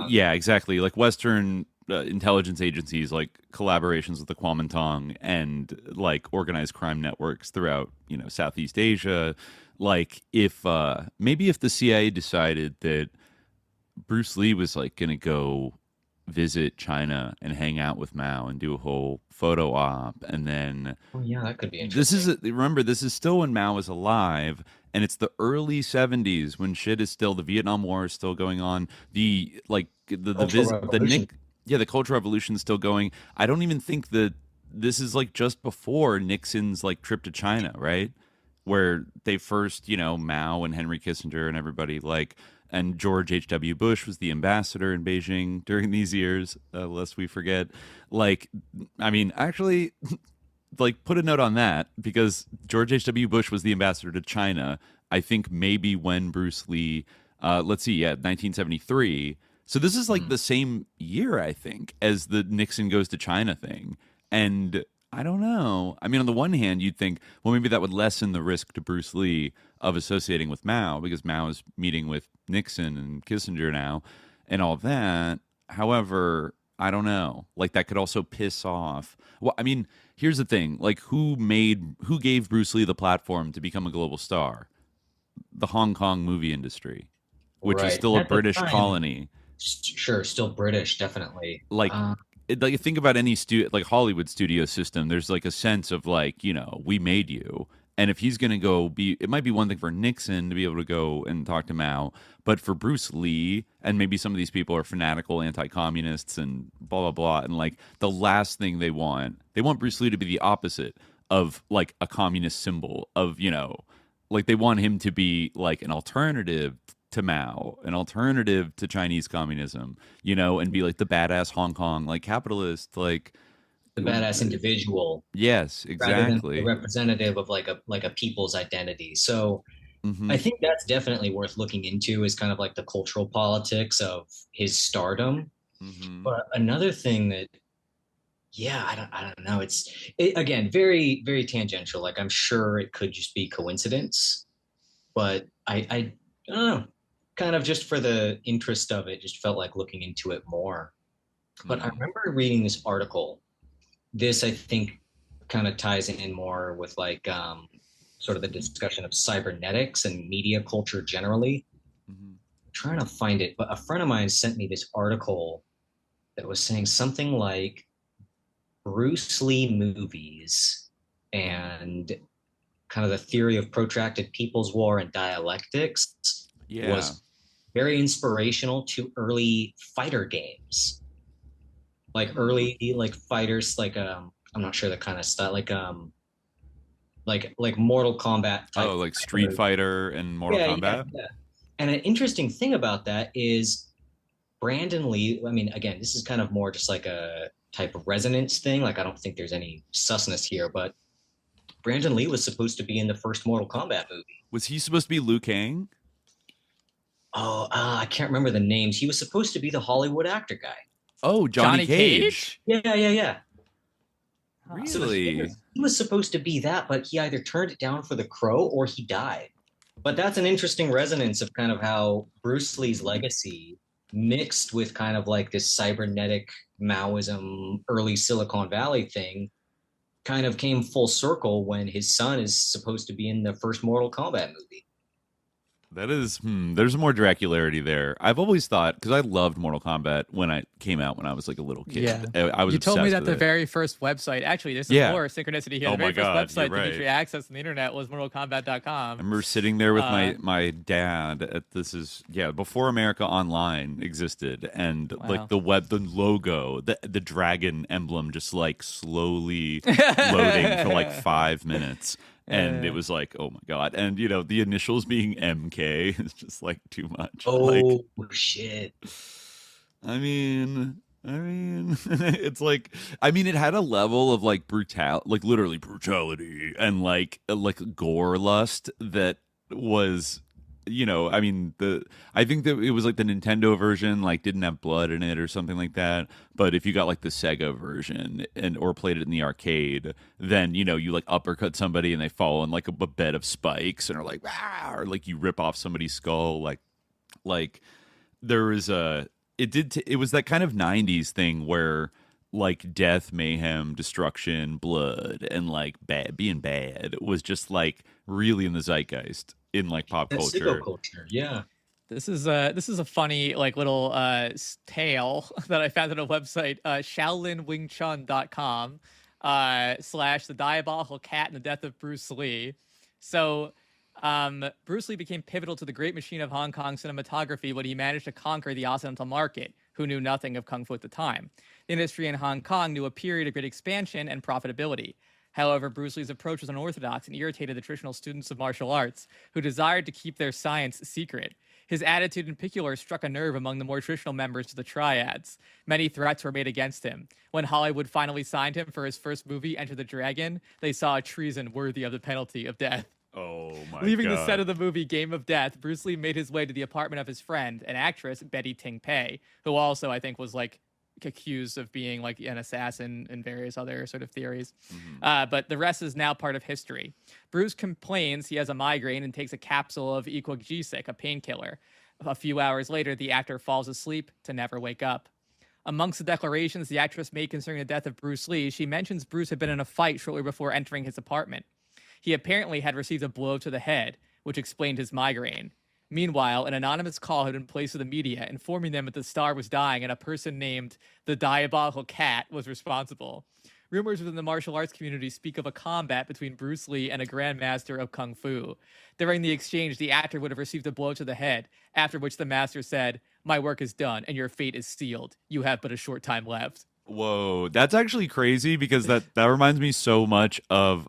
yeah, exactly, like Western intelligence agencies, like collaborations with the Kuomintang and like organized crime networks throughout, you know, Southeast Asia. Like if maybe if the CIA decided that Bruce Lee was like going to go visit China and hang out with Mao and do a whole photo op, and then that could be interesting. Remember, this is still when Mao is alive, and it's the early 70s when shit is still, the Vietnam War is still going on, the Cultural Revolution is still going. I don't even think that this is like just before Nixon's like trip to China, right? Where they first, you know, Mao and Henry Kissinger and everybody, like, and George H.W. Bush was the ambassador in Beijing during these years, lest we forget. Like, I mean, actually, like, put a note on that, because George H.W. Bush was the ambassador to China, I think maybe when Bruce Lee, 1973. So this is like the same year, I think, as the Nixon goes to China thing. And I don't know. I mean, on the one hand, you'd think, well, maybe that would lessen the risk to Bruce Lee of associating with Mao because Mao is meeting with Nixon and Kissinger now and all that. However, I don't know. Like, that could also piss off. Well, I mean, here's the thing. Like, who gave Bruce Lee the platform to become a global star? The Hong Kong movie industry, which is still a British colony. Sure, still British, definitely. Like think about any like Hollywood studio system. There's like a sense of like, you know, we made you. And if he's going to go it might be one thing for Nixon to be able to go and talk to Mao, but for Bruce Lee, and maybe some of these people are fanatical anti-communists and blah, blah, blah. And like the last thing they want Bruce Lee to be the opposite of like a communist symbol of, you know, like they want him to be like an alternative to Mao, an alternative to Chinese communism, you know, and be like the badass Hong Kong, like capitalist, like the badass individual. Yes, exactly. The representative of like a people's identity. So I think that's definitely worth looking into, is kind of like the cultural politics of his stardom. But another thing that, I don't know. It's again, very, very tangential. Like, I'm sure it could just be coincidence, but I don't know. Kind of just for the interest of it, just felt like looking into it more. But I remember reading this article. This, I think, kind of ties in more with like sort of the discussion of cybernetics and media culture generally. I'm trying to find it, but a friend of mine sent me this article that was saying something like Bruce Lee movies and kind of the theory of protracted people's war and dialectics was very inspirational to early fighter games, like early like fighters, like I'm not sure the kind of style, like Mortal Kombat type. Oh, like Street Fighter and Mortal Kombat. Yeah. And an interesting thing about that is Brandon Lee. I mean, again, this is kind of more just like a type of resonance thing. Like, I don't think there's any susness here, but Brandon Lee was supposed to be in the first Mortal Kombat movie. Was he supposed to be Liu Kang? Oh, I can't remember the names. He was supposed to be the Hollywood actor guy. Oh, Johnny Cage? Yeah. Really? So he was supposed to be that, but he either turned it down for The Crow or he died. But that's an interesting resonance of kind of how Bruce Lee's legacy mixed with kind of like this cybernetic Maoism, early Silicon Valley thing kind of came full circle when his son is supposed to be in the first Mortal Kombat movie. That is, there's more Dracularity there. I've always thought, because I loved Mortal Kombat when it came out when I was like a little kid. Yeah. I was You told me that the it. very first website, actually, there's some more synchronicity here. The very first website to get you access to the internet was mortalkombat.com. I remember sitting there with my dad at before America Online existed, and like the logo, the dragon emblem just like slowly loading for like 5 minutes. And it was like, oh my God. And, you know, the initials being MK is just like too much. Oh, shit. I mean, it's like, it had a level of like like literally brutality and like gore lust that was, you know, I think that it was like the Nintendo version, like didn't have blood in it or something like that. But if you got like the Sega version or played it in the arcade, then, you know, you like uppercut somebody and they fall in like a bed of spikes and are like, ah, or like you rip off somebody's skull. Like there was it was that kind of 90s thing where like death, mayhem, destruction, blood, and like being bad was just like really in the zeitgeist in like pop culture. Yeah. This is a funny like little tale that I found on a website, shaolinwingchun.com / the diabolical cat and the death of Bruce Lee. So Bruce Lee became pivotal to the great machine of Hong Kong cinematography when he managed to conquer the Occidental market, who knew nothing of Kung Fu at the time. The industry in Hong Kong knew a period of great expansion and profitability. However, Bruce Lee's approach was unorthodox and irritated the traditional students of martial arts, who desired to keep their science secret. His attitude in particular struck a nerve among the more traditional members of the triads. Many threats were made against him. When Hollywood finally signed him for his first movie, Enter the Dragon, they saw a treason worthy of the penalty of death. Oh my Leaving God. the set of the movie Game of Death, Bruce Lee made his way to the apartment of his friend, an actress, Betty Ting Pei, who also, I think, was like accused of being like an assassin and various other sort of theories. But the rest is now part of history. Bruce complains he has a migraine and takes a capsule of Equagesic, a painkiller. A few hours later, the actor falls asleep to never wake up. Amongst the declarations the actress made concerning the death of Bruce Lee, she mentions Bruce had been in a fight shortly before entering his apartment. He apparently had received a blow to the head, which explained his migraine. Meanwhile, an anonymous call had been placed to the media, informing them that the star was dying and a person named the Diabolical Cat was responsible. Rumors within the martial arts community speak of a combat between Bruce Lee and a grandmaster of Kung Fu. During the exchange, the actor would have received a blow to the head, after which the master said, "My work is done and your fate is sealed. You have but a short time left." Whoa, that's actually crazy because that reminds me so much of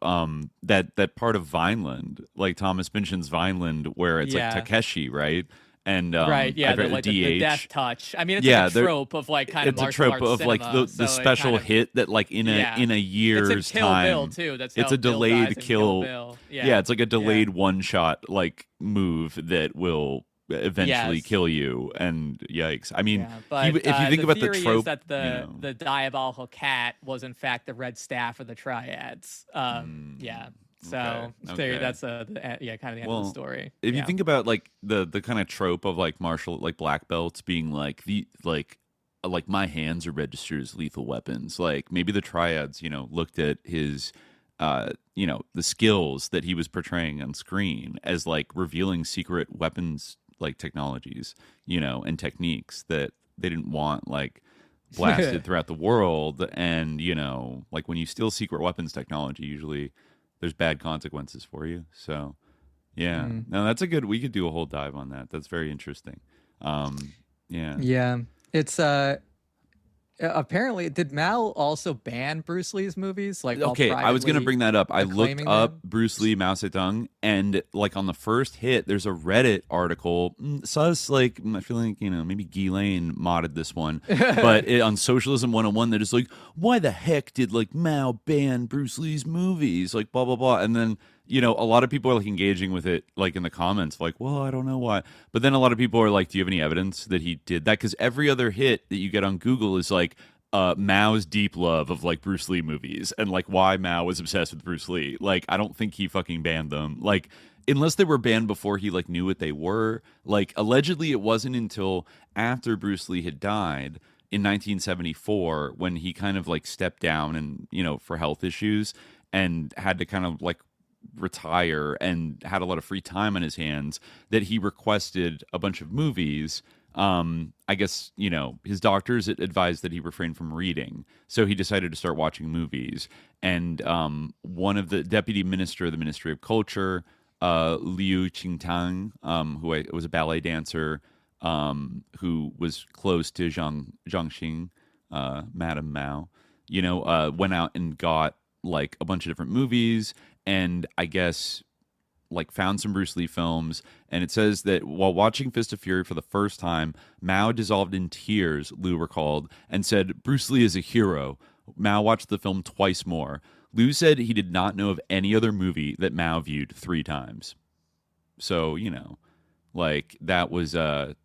that part of Vineland, like Thomas Pynchon's Vineland, where it's like Takeshi, right? And right, yeah, the death touch. I mean, it's like a trope of like kind of martial arts cinema, like the special hit that like in a year's it's a Kill time. Bill too. That's how it's a delayed Kill Bill. Yeah, it's like a delayed one shot like move that will eventually kill you. And yikes! I mean, but, if you think about the trope, is that the Diabolical Cat was in fact the red staff of the Triads. So that's kind of the end of the story. If you think about like the kind of trope of like martial like black belts being like like my hands are registered as lethal weapons, like maybe the Triads, looked at his the skills that he was portraying on screen as like revealing secret weapons like technologies, and techniques that they didn't want like blasted throughout the world. And like when you steal secret weapons technology, usually there's bad consequences for you. So, yeah. No, that's we could do a whole dive on that. That's very interesting. Yeah. It's apparently, did Mao also ban Bruce Lee's movies? Like, okay, I was going to bring that up. I looked up Bruce Lee, Mao Zedong, and like on the first hit, there's a Reddit article. Sus, like, I feel like, maybe Ghislaine modded this one, but on Socialism 101, that is like, why the heck did like Mao ban Bruce Lee's movies? Like, blah, blah, blah. And then, a lot of people are like engaging with it, like in the comments, like, well, I don't know why. But then a lot of people are like, do you have any evidence that he did that? Because every other hit that you get on Google is like Mao's deep love of like Bruce Lee movies and like why Mao was obsessed with Bruce Lee. Like, I don't think he fucking banned them. Like, unless they were banned before he like knew what they were. Like, allegedly, it wasn't until after Bruce Lee had died in 1974 when he kind of like stepped down and for health issues and had to kind of like retire and had a lot of free time on his hands that he requested a bunch of movies. I guess, his doctors advised that he refrain from reading. So he decided to start watching movies. And one of the deputy minister of the Ministry of Culture, Liu Qingtang, who was a ballet dancer, who was close to Jiang Xing, Madame Mao, went out and got like a bunch of different movies and I guess like found some Bruce Lee films. And it says that while watching Fist of Fury for the first time, Mao dissolved in tears, Liu recalled, and said, "Bruce Lee is a hero." Mao watched the film twice more. Liu said he did not know of any other movie that Mao viewed 3 times. So, like that was, then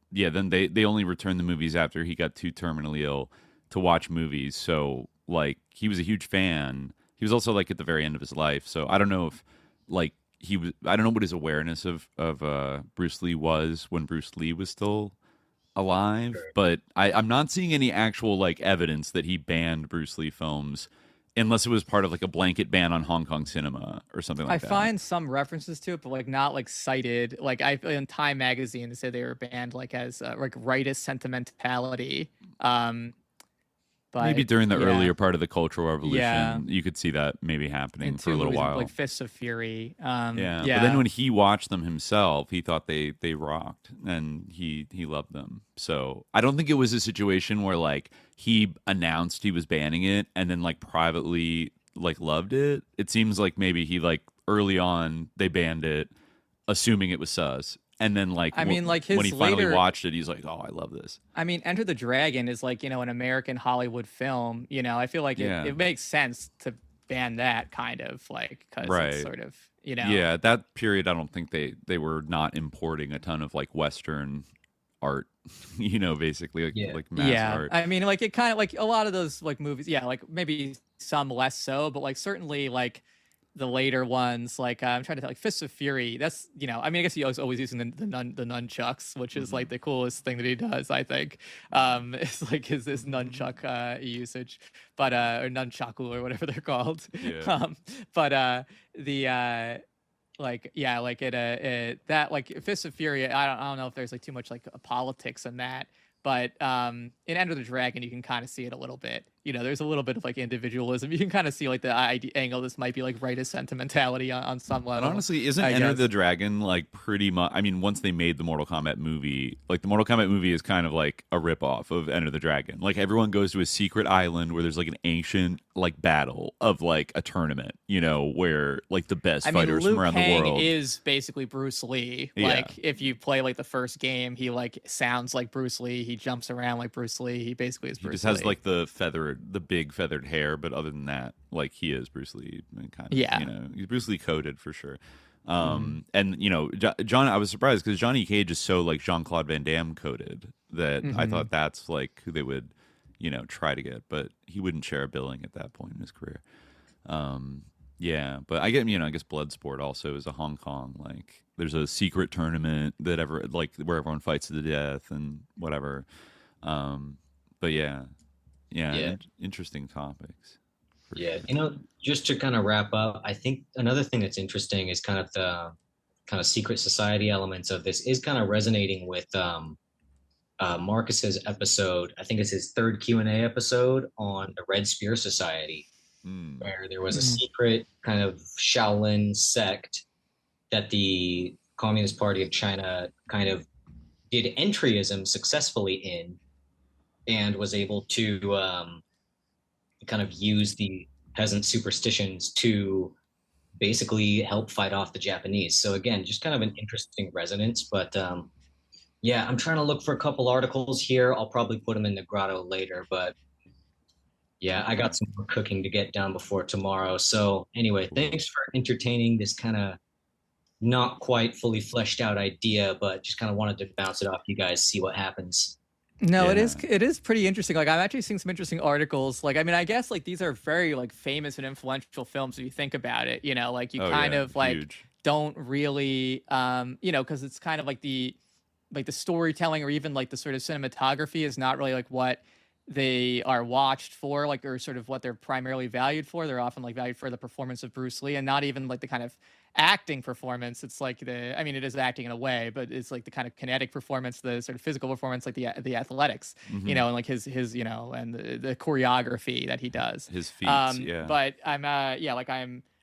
they only returned the movies after he got too terminally ill to watch movies. So like he was a huge fan. He was also like at the very end of his life. So I don't know if like I don't know what his awareness of Bruce Lee was when Bruce Lee was still alive, but I'm not seeing any actual like evidence that he banned Bruce Lee films unless it was part of like a blanket ban on Hong Kong cinema or something like that. I find some references to it, but like not like cited. Like in Time magazine, they said they were banned like as like rightist sentimentality. But, maybe during the earlier part of the Cultural Revolution, you could see that maybe happening for a little while. Like Fists of Fury. But then when he watched them himself, he thought they rocked and he loved them. So I don't think it was a situation where like he announced he was banning it and then like privately like loved it. It seems like maybe he like early on they banned it, assuming it was sus. And then, like, I mean, like his when he finally watched it, he's like, "Oh, I love this." I mean, Enter the Dragon is like, an American Hollywood film. I feel like it makes sense to ban that kind of like because it's sort of Yeah, that period, I don't think they were not importing a ton of like Western art basically like mass art. I mean, like it kind of like a lot of those like movies, like maybe some less so, but like certainly like the later ones, like I'm trying to think, like Fists of Fury. That's I mean, I guess he was always using the nunchucks, which is like the coolest thing that he does. I think it's like his nunchuck usage, but or nunchaku or whatever they're called. But the like that like Fists of Fury. I don't know if there's like too much like politics in that. But in Enter the Dragon, you can kind of see it a little bit. There's a little bit of like individualism. You can kind of see like the angle. This might be like rightist sentimentality on some level. But honestly, isn't Enter the Dragon like pretty much? I mean, once they made the Mortal Kombat movie, like the Mortal Kombat movie is kind of like a ripoff of Enter the Dragon. Like everyone goes to a secret island where there's like an ancient like battle of like a tournament. Where like the best fighters from around the world. Is basically Bruce Lee. Like if you play like the first game, he like sounds like Bruce Lee. He jumps around like Bruce Lee. He basically is Bruce Lee. He just has like the big feathered hair, but other than that, like he is Bruce Lee. Kind of, he's Bruce Lee coded for sure. And John, I was surprised because Johnny Cage is so like Jean-Claude Van Damme coded that I thought that's like who they would, try to get, but he wouldn't share a billing at that point in his career. But I guess Bloodsport also is a Hong Kong, like there's a secret tournament that where everyone fights to the death and whatever. But interesting topics. Yeah, just to kind of wrap up, I think another thing that's interesting is kind of the kind of secret society elements of this is kind of resonating with Marcus's episode. I think it's his third Q&A episode on the Red Spear Society, where there was a secret kind of Shaolin sect that the Communist Party of China kind of did entryism successfully in, and was able to kind of use the peasant superstitions to basically help fight off the Japanese. So again, just kind of an interesting resonance. But I'm trying to look for a couple articles here. I'll probably put them in the grotto later. But yeah, I got some more cooking to get done before tomorrow. So anyway, thanks for entertaining this kind of not quite fully fleshed out idea, but just kind of wanted to bounce it off you guys, see what happens. No, it is pretty interesting. Like I'm actually seeing some interesting articles. Like I mean, I guess like these are very like famous and influential films if you think about it. Like you huge. Don't really because it's kind of like the storytelling or even like the sort of cinematography is not really like what they are watched for, like, or sort of what they're primarily valued for. They're often like valued for the performance of Bruce Lee and not even like the kind of acting performance. It's like it is acting in a way, but it's like the kind of kinetic performance, the sort of physical performance, like the athletics, and like his and the choreography that he does. His feats, But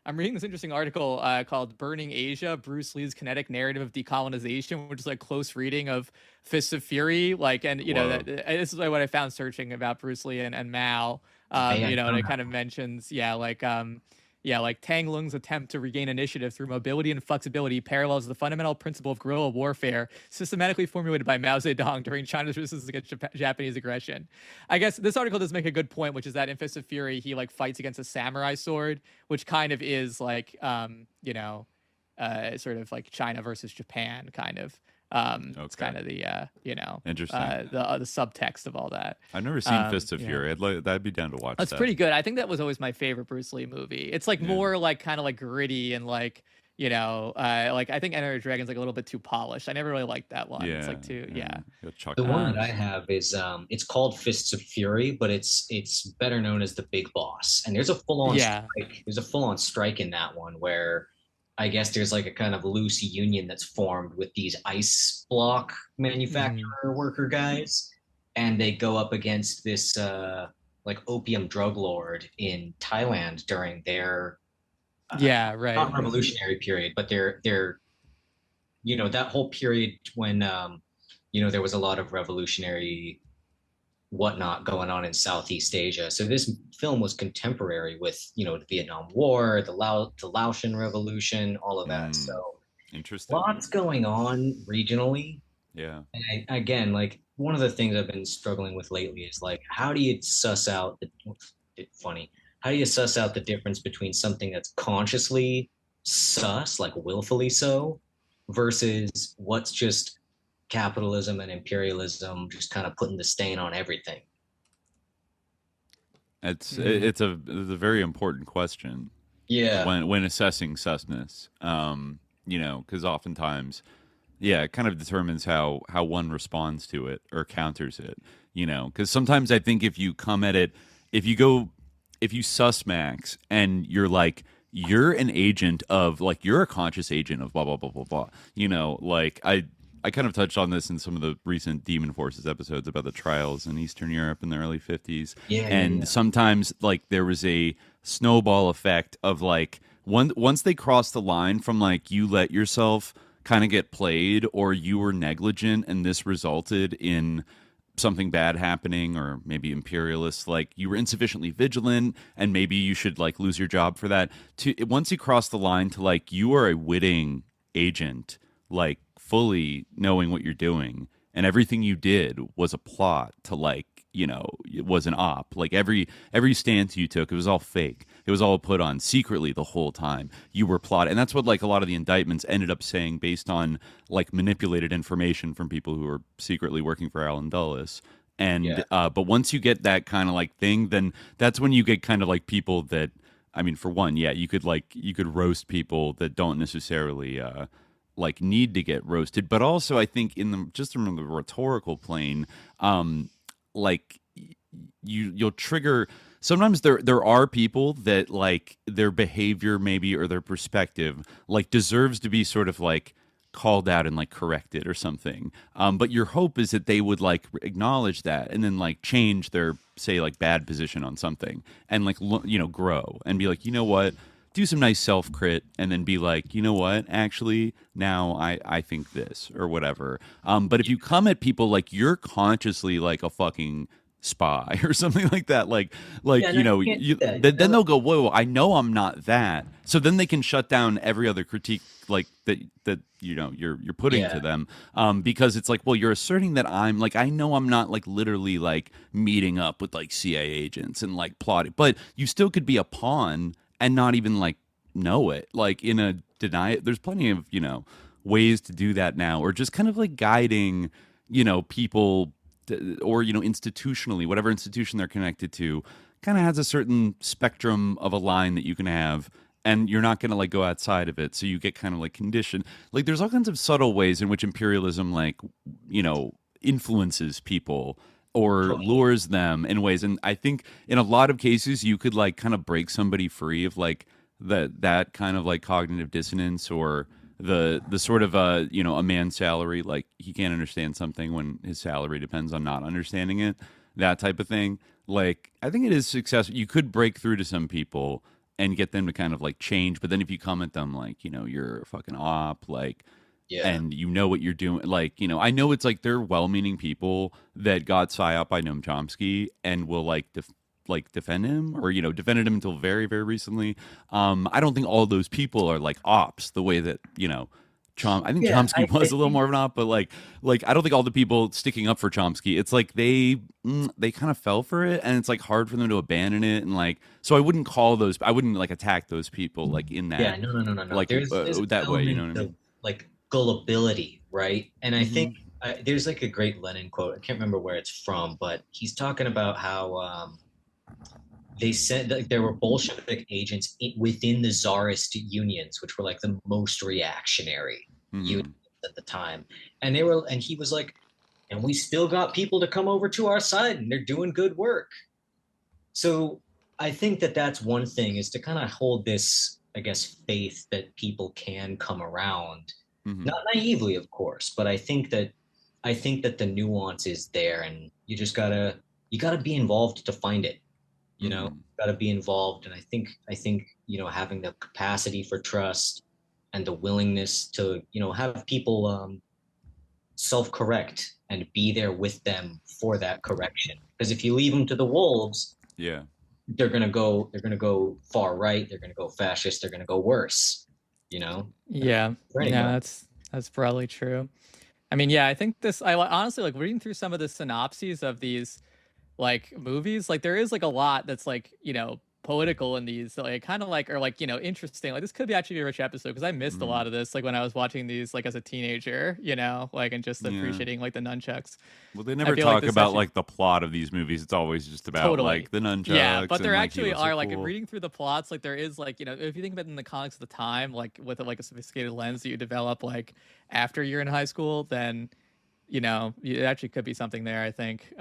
I'm reading this interesting article called "Burning Asia: Bruce Lee's Kinetic Narrative of Decolonization," which is like close reading of Fists of Fury. Like, and this is like what I found searching about Bruce Lee and Mao. And it kind of mentions like Tang Lung's attempt to regain initiative through mobility and flexibility parallels the fundamental principle of guerrilla warfare systematically formulated by Mao Zedong during China's resistance against Japanese aggression. I guess this article does make a good point, which is that in Fist of Fury, he like fights against a samurai sword, which kind of is like, sort of like China versus Japan kind of. It's kind of the interesting the subtext of all that. I've never seen Fist of Fury. I'd be down to watch. That's pretty good. I think that was always my favorite Bruce Lee movie. It's like more like kind of like gritty and like like I think Enter the Dragon's like a little bit too polished. I never really liked that one. It's like too The one that I have is it's called Fists of Fury, but it's better known as The Big Boss. And there's a full on strike. There's a full on strike in that one where I guess there's like a kind of loose union that's formed with these ice block manufacturer worker guys, and they go up against this like opium drug lord in Thailand during their not revolutionary period, but their that whole period when there was a lot of revolutionary whatnot going on in Southeast Asia. So this film was contemporary with, the Vietnam War, the Laotian Revolution, all of that. So interesting. Lots going on regionally. Yeah. And again, like one of the things I've been struggling with lately is like, how do you suss out the difference between something that's consciously sus, like willfully so, versus what's just capitalism and imperialism just kind of putting the stain on everything? It's a very important question. Yeah. When assessing susness, you know, because oftentimes, yeah, it kind of determines how one responds to it or counters it. You know, because sometimes I think if you come at it, if you sus Max and you're like, you're an agent of, like, you're a conscious agent of blah blah blah blah blah. You know, like I kind of touched on this in some of the recent Demon Forces episodes about the trials in Eastern Europe in the early 50s. And sometimes, like, there was a snowball effect of, like, once they crossed the line from, like, you let yourself kind of get played or you were negligent and this resulted in something bad happening, or maybe imperialists, like, you were insufficiently vigilant and maybe you should, like, lose your job for that. Once you cross the line to, like, you are a witting agent, like, fully knowing what you're doing, and everything you did was a plot to, like, you know, it was an op. Like, every stance you took, it was all fake. It was all put on secretly the whole time. You were plotting. And that's what, like, a lot of the indictments ended up saying, based on, like, manipulated information from people who were secretly working for Alan Dulles. And but once you get that kind of, like, thing, then that's when you get kind of, like, people that, I mean, for one, yeah, you could roast people that don't necessarily like, need to get roasted. But also, I think just from the rhetorical plane, like, you'll trigger. Sometimes there are people that, like, their behavior maybe, or their perspective, like, deserves to be sort of, like, called out and, like, corrected or something. But your hope is that they would, like, acknowledge that and then, like, change their, say, like, bad position on something and, like, you know, grow and be like, you know what, do some nice self-crit and then be like, you know what, actually, now I think this, or whatever. But if you come at people like you're consciously, like, a fucking spy or something like that, like you know, then they'll go, whoa, I know I'm not that. So then they can shut down every other critique, like, that you know you're putting to them, because it's like, well, you're asserting that I'm, like, I know I'm not, like, literally, like, meeting up with, like, CIA agents and, like, plotting, but you still could be a pawn and not even, like, know it, like, in a deny it. There's plenty of, you know, ways to do that now, or just kind of, like, guiding, you know, people or, you know, institutionally, whatever institution they're connected to, kind of has a certain spectrum of a line that you can have, and you're not going to, like, go outside of it. So you get kind of, like, conditioned. Like, there's all kinds of subtle ways in which imperialism, like, you know, influences people or lures them in ways. And I think in a lot of cases you could, like, kind of break somebody free of, like, that kind of, like, cognitive dissonance, or the sort of you know, a man's salary, like, he can't understand something when his salary depends on not understanding it, that type of thing. Like, I think it is successful. You could break through to some people and get them to kind of, like, change. But then if you come at them like, you know, you're a fucking op, like, and you know what you're doing, like, you know, I know it's like they're well-meaning people that got psyop by Noam Chomsky and will, like, defend him, or, you know, defended him until very, very recently. I don't think all those people are, like, ops the way that, you know, I think Chomsky was a little more of an op, but like I don't think all the people sticking up for Chomsky, it's like they kind of fell for it, and it's, like, hard for them to abandon it, and, like, so I wouldn't like, attack those people, like, in that no, like, there's that way, you know what I mean? Like, gullibility, right? And I think there's, like, a great Lenin quote. I can't remember where it's from, but he's talking about how they said that there were Bolshevik agents within the Tsarist unions, which were, like, the most reactionary unions at the time. And he was like, and we still got people to come over to our side, and they're doing good work. So I think that that's one thing, is to kind of hold this, I guess, faith that people can come around, not naively, of course, but I think that the nuance is there, and you just gotta be involved to find it. You know, got to be involved. And I think, you know, having the capacity for trust and the willingness to, you know, have people self-correct and be there with them for that correction. Because if you leave them to the wolves, they're gonna go far right. They're gonna go fascist. They're gonna go worse. You know. Yeah. That's probably true. I mean, yeah, I think I honestly, like, reading through some of the synopses of these, like, movies, like, there is, like, a lot that's, like, you know, political in these, like kind of like, or like, you know, interesting. Like this could be actually a rich episode because I missed a lot of this, like when I was watching these, like as a teenager, you know, like, and just appreciating like the nunchucks. Well, they never talk about like the plot of these movies. It's always just about like the nunchucks. Yeah, but there and, actually are like, cool. reading through the plots, like there is like, you know, if you think about it in the comics of the time, like with like a sophisticated lens that you develop like after you're in high school, then, you know, it actually could be something there, I think.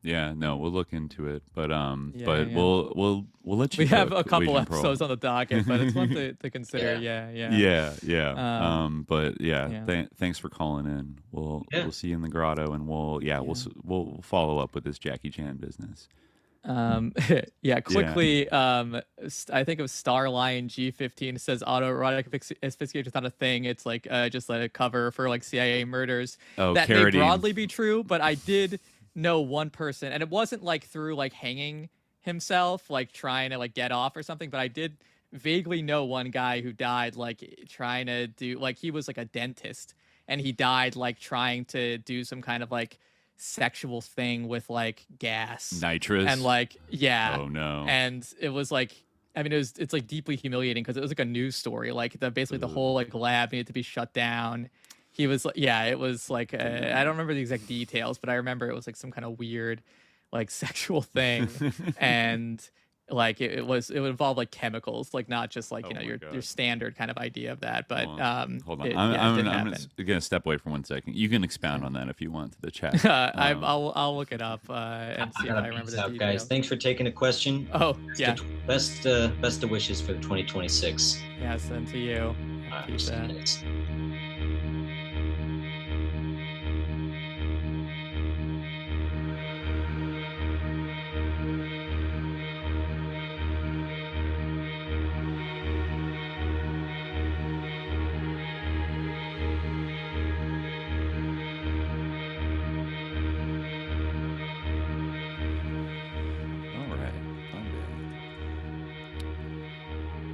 Yeah, no, we'll look into it, but we'll let you. We have a couple episodes on the docket, but it's one to consider. Thanks for calling in. We'll see you in the grotto, and we'll follow up with this Jackie Chan business. Quickly. I think it was Starline G15 says autoerotic asphyxiation is not a thing. It's like just like a cover for like CIA murders. That may broadly be true, but I did know one person, and it wasn't like through like hanging himself, like trying to like get off or something, but I did vaguely know one guy who died like trying to do, like he was like a dentist, and he died like trying to do some kind of like sexual thing with like gas, nitrous, and like oh no, and it was like, I mean, it's like deeply humiliating because it was like a news story, like basically the whole like lab needed to be shut down. He was like, it was like, I don't remember the exact details, but I remember it was like some kind of weird, like sexual thing, and like it would involve like chemicals, like not just like, you know, your standard kind of idea of that. But hold on, I'm gonna step away for 1 second. You can expound on that if you want to the chat. I'll look it up and see if I remember the details. Guys, thanks for taking a question. Oh yeah, best of wishes for the 2026. Yes, and to you.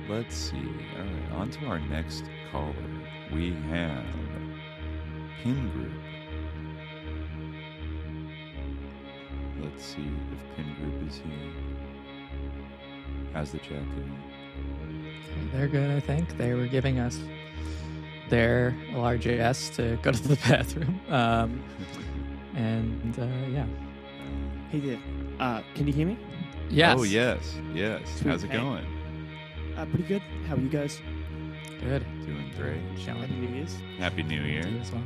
Let's see. All right, on to our next caller. We have Pin Group. Let's see if Pin Group is here. How's the chat doing? They're good, I think. They were giving us their largesse to go to the bathroom. Hey there. Can you hear me? Yes. Oh, yes. Sweet. How's it going? Pretty good. How are you guys? Good. Doing great. Happy New Year's. Happy New Year. As well.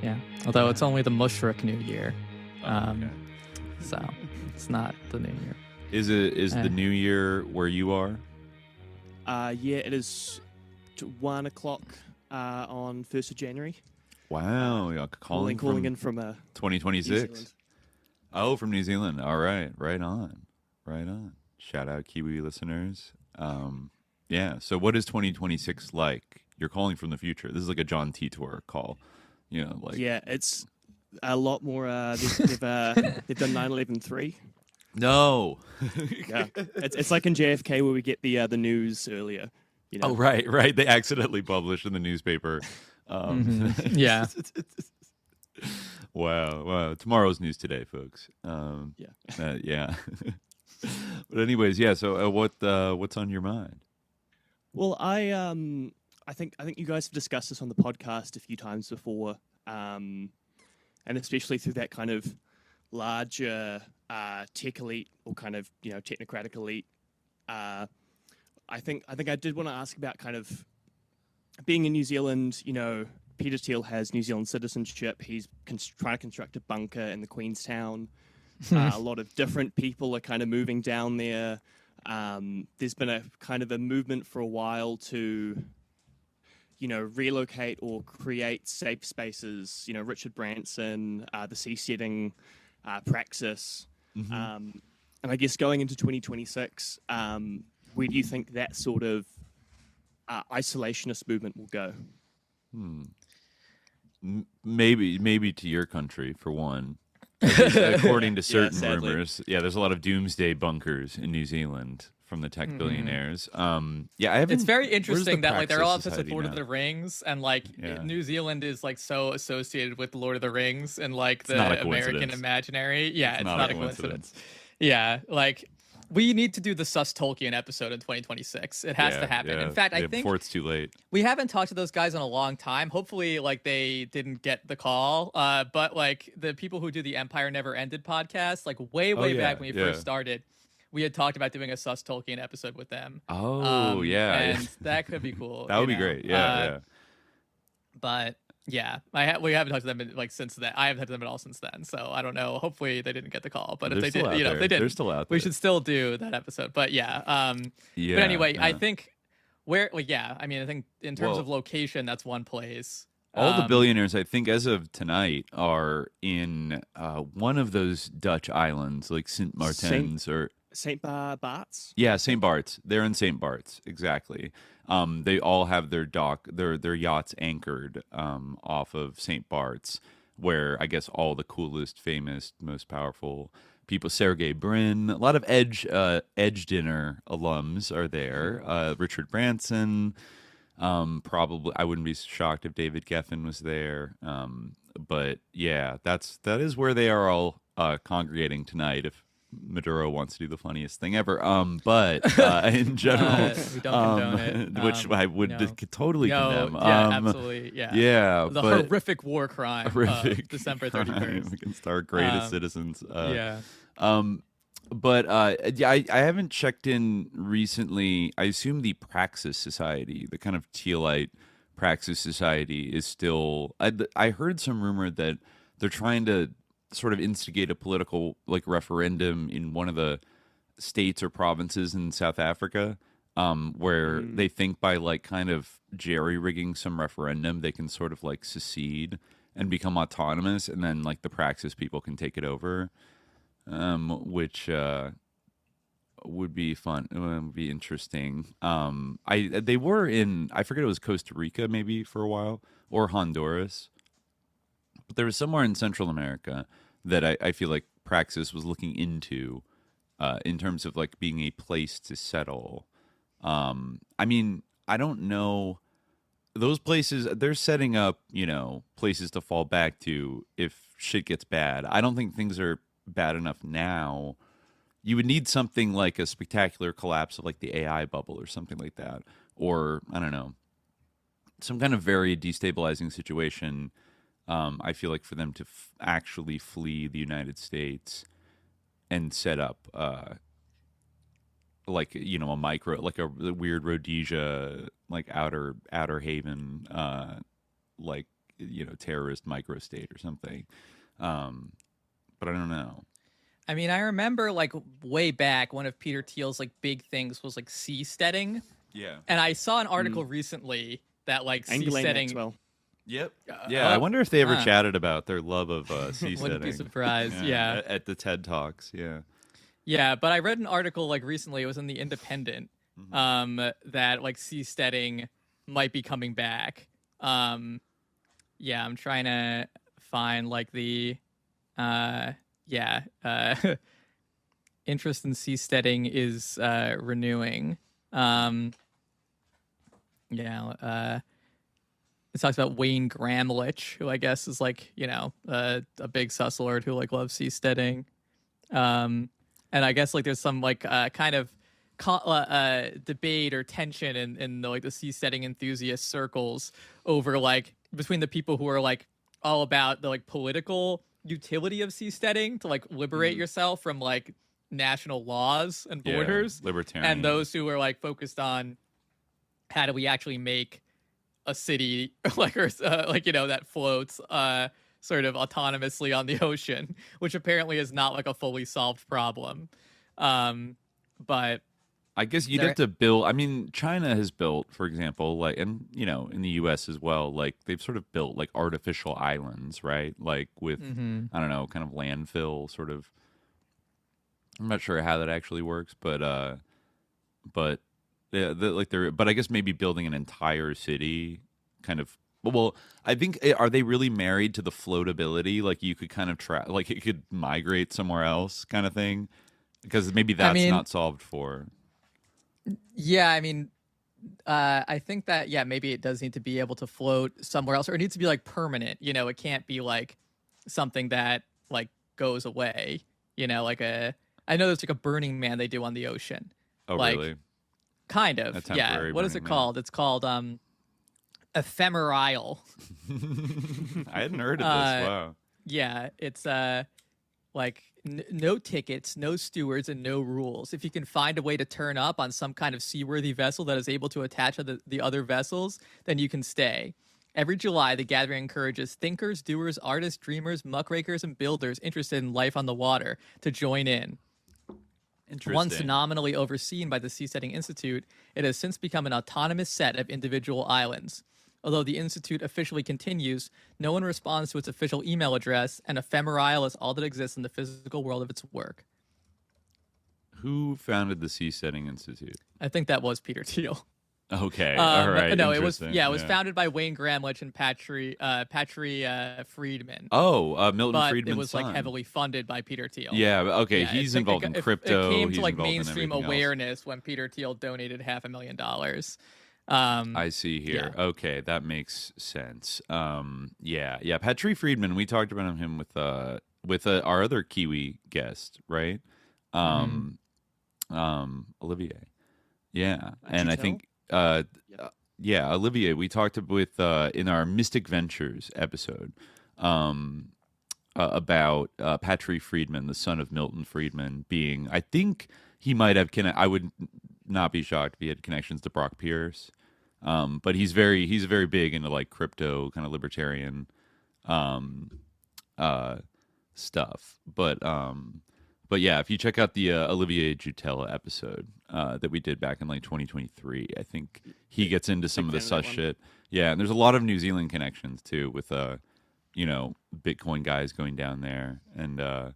Yeah. Although it's only the Mushrook New Year. So it's not the New Year. Is the New Year where you are? Yeah, it is 1 o'clock on 1st of January. Wow. Calling in from 2026. Oh, from New Zealand. All right. Right on. Shout out Kiwi listeners. So what is 2026 like? You're calling from the future. This is like a John Titor call, you know, like. Yeah, it's a lot more. They've done 9/11/3. No. Yeah, it's like in JFK where we get the news earlier. You know? Oh, right. They accidentally published in the newspaper. Yeah. Wow. Tomorrow's news today, folks. Yeah. But anyways, yeah. So what's on your mind? Well, I think you guys have discussed this on the podcast a few times before, and especially through that kind of larger tech elite or kind of, you know, technocratic elite. I think I did want to ask about kind of being in New Zealand. You know, Peter Thiel has New Zealand citizenship. He's trying to construct a bunker in the Queenstown. A lot of different people are kind of moving down there. There's been a kind of a movement for a while to, you know, relocate or create safe spaces. You know, Richard Branson, the seasetting, Praxis. And I guess going into 2026, where do you think that sort of isolationist movement will go? Maybe to your country, for one. According to certain rumors, there's a lot of doomsday bunkers in New Zealand from the tech billionaires. Yeah, I haven't. It's very interesting that like they're all obsessed with Lord now? of the Rings, and like New Zealand is like so associated with Lord of the Rings and like the American imaginary. Yeah, it's not a coincidence. Yeah, like we need to do the Sus Tolkien episode in 2026. It has to happen. In fact, I think before it's too late. We haven't talked to those guys in a long time. Hopefully, like they didn't get the call. But like the people who do the Empire Never Ended podcast, like way back when we first started, we had talked about doing a Sus Tolkien episode with them. Oh, and that could be cool. That would be great. Yeah. But yeah, we haven't talked to them like since then. I haven't talked to them at all since then. So I don't know. Hopefully they didn't get the call. But if they did, if they did, they're still out there. We should still do that episode. But But anyway, I think I mean, I think in terms of location, that's one place. All the billionaires, I think, as of tonight, are in one of those Dutch islands, like Sint Maartens or St. Barts. Yeah, St. Barts. They're in St. Barts, exactly. They all have their their yachts anchored off of St. Barts, where I guess all the coolest, famous, most powerful people, Sergey Brin, a lot of Edge Dinner alums are there. Richard Branson. Probably, I wouldn't be shocked if David Geffen was there. But yeah, that is where they are all congregating tonight. If Maduro wants to do the funniest thing ever, but in general, we don't condone it, which I would totally condemn. Yeah, absolutely, yeah. The horrific war crime, December 31st against our greatest citizens. But I haven't checked in recently. I assume the Praxis Society, the kind of Tealite Praxis Society, is still. I heard some rumor that they're trying to sort of instigate a political referendum in one of the states or provinces in South Africa, where they think by kind of jerry rigging some referendum, they can sort of secede and become autonomous, and then the Praxis people can take it over. Which would be fun. It would be interesting. They were in, I forget, it was Costa Rica maybe for a while, or Honduras, but there was somewhere in Central America that I feel like Praxis was looking into in terms of being a place to settle. I mean, I don't know. Those places, they're setting up, places to fall back to if shit gets bad. I don't think things are bad enough now. You would need something like a spectacular collapse of the AI bubble or something like that, or I don't know, some kind of very destabilizing situation. I feel like for them to actually flee the United States and set up a micro, a weird Rhodesia, outer haven, terrorist microstate or something. But I don't know. I mean, I remember way back, one of Peter Thiel's big things was seasteading. Yeah. And I saw an article recently that seasteading. Maxwell. Yep. Yeah, I wonder if they ever chatted about their love of seasteading. Wouldn't be surprised. Yeah. At the TED Talks. Yeah. Yeah, but I read an article recently. It was in the Independent. That seasteading might be coming back. Yeah, I'm trying to find the. Interest in seasteading is renewing. It talks about Wayne Gramlich, who I guess is a big sus lord who loves seasteading. And I guess there's some kind of debate or tension in the seasteading enthusiast circles over between the people who are all about the political utility of seasteading to liberate yourself from national laws and borders, libertarian, and those who are focused on how do we actually make a city that floats sort of autonomously on the ocean, which apparently is not a fully solved problem. But I guess you'd have to build. I mean, China has built, for example, and in the U.S. as well. They've sort of built artificial islands, right? With I don't know, kind of landfill sort of. I'm not sure how that actually works, but yeah, but I guess maybe building an entire city, kind of. Well, I think are they really married to the floatability? You could kind of it could migrate somewhere else, kind of thing, because maybe that's not solved for. Yeah, I mean, I think that maybe it does need to be able to float somewhere else, or it needs to be like permanent. It can't be like something that like goes away. Like I know there's like a Burning Man they do on the ocean. Oh, like, really? Kind of. Yeah. What is it called? It's called Ephemerisle. I hadn't heard of this. Wow. Yeah, it's like no tickets, no stewards, and no rules. If you can find a way to turn up on some kind of seaworthy vessel that is able to attach to the other vessels, then you can stay. Every July, the gathering encourages thinkers, doers, artists, dreamers, muckrakers, and builders interested in life on the water to join in. Once nominally overseen by the Seasetting Institute, it has since become an autonomous set of individual islands. Although the Institute officially continues, no one responds to its official email address, and Ephemerisle is all that exists in the physical world of its work. Who founded the Seasetting Institute? I think that was Peter Thiel. Okay, all right. No, it was founded by Wayne Gramlich and Patry Friedman. Oh, Milton but Friedman's it was son. like heavily funded by Peter Thiel. Yeah, okay, he's involved in crypto. It came to he's like involved mainstream in awareness when Peter Thiel donated $500,000. I see here. Yeah. Okay, that makes sense. Yeah. Patry Friedman. We talked about him with our other Kiwi guest, right? Olivier. Yeah, and I think Olivier. We talked with in our Mystic Ventures episode about Patry Friedman, the son of Milton Friedman, being. I think he might have. I would not be shocked if he had connections to Brock Pierce. But he's very big into like crypto kind of libertarian stuff. But yeah, if you check out the Olivier Jutela episode that we did back in like 2023, I think he gets into some of the sus shit. Yeah, and there's a lot of New Zealand connections too with Bitcoin guys going down there. And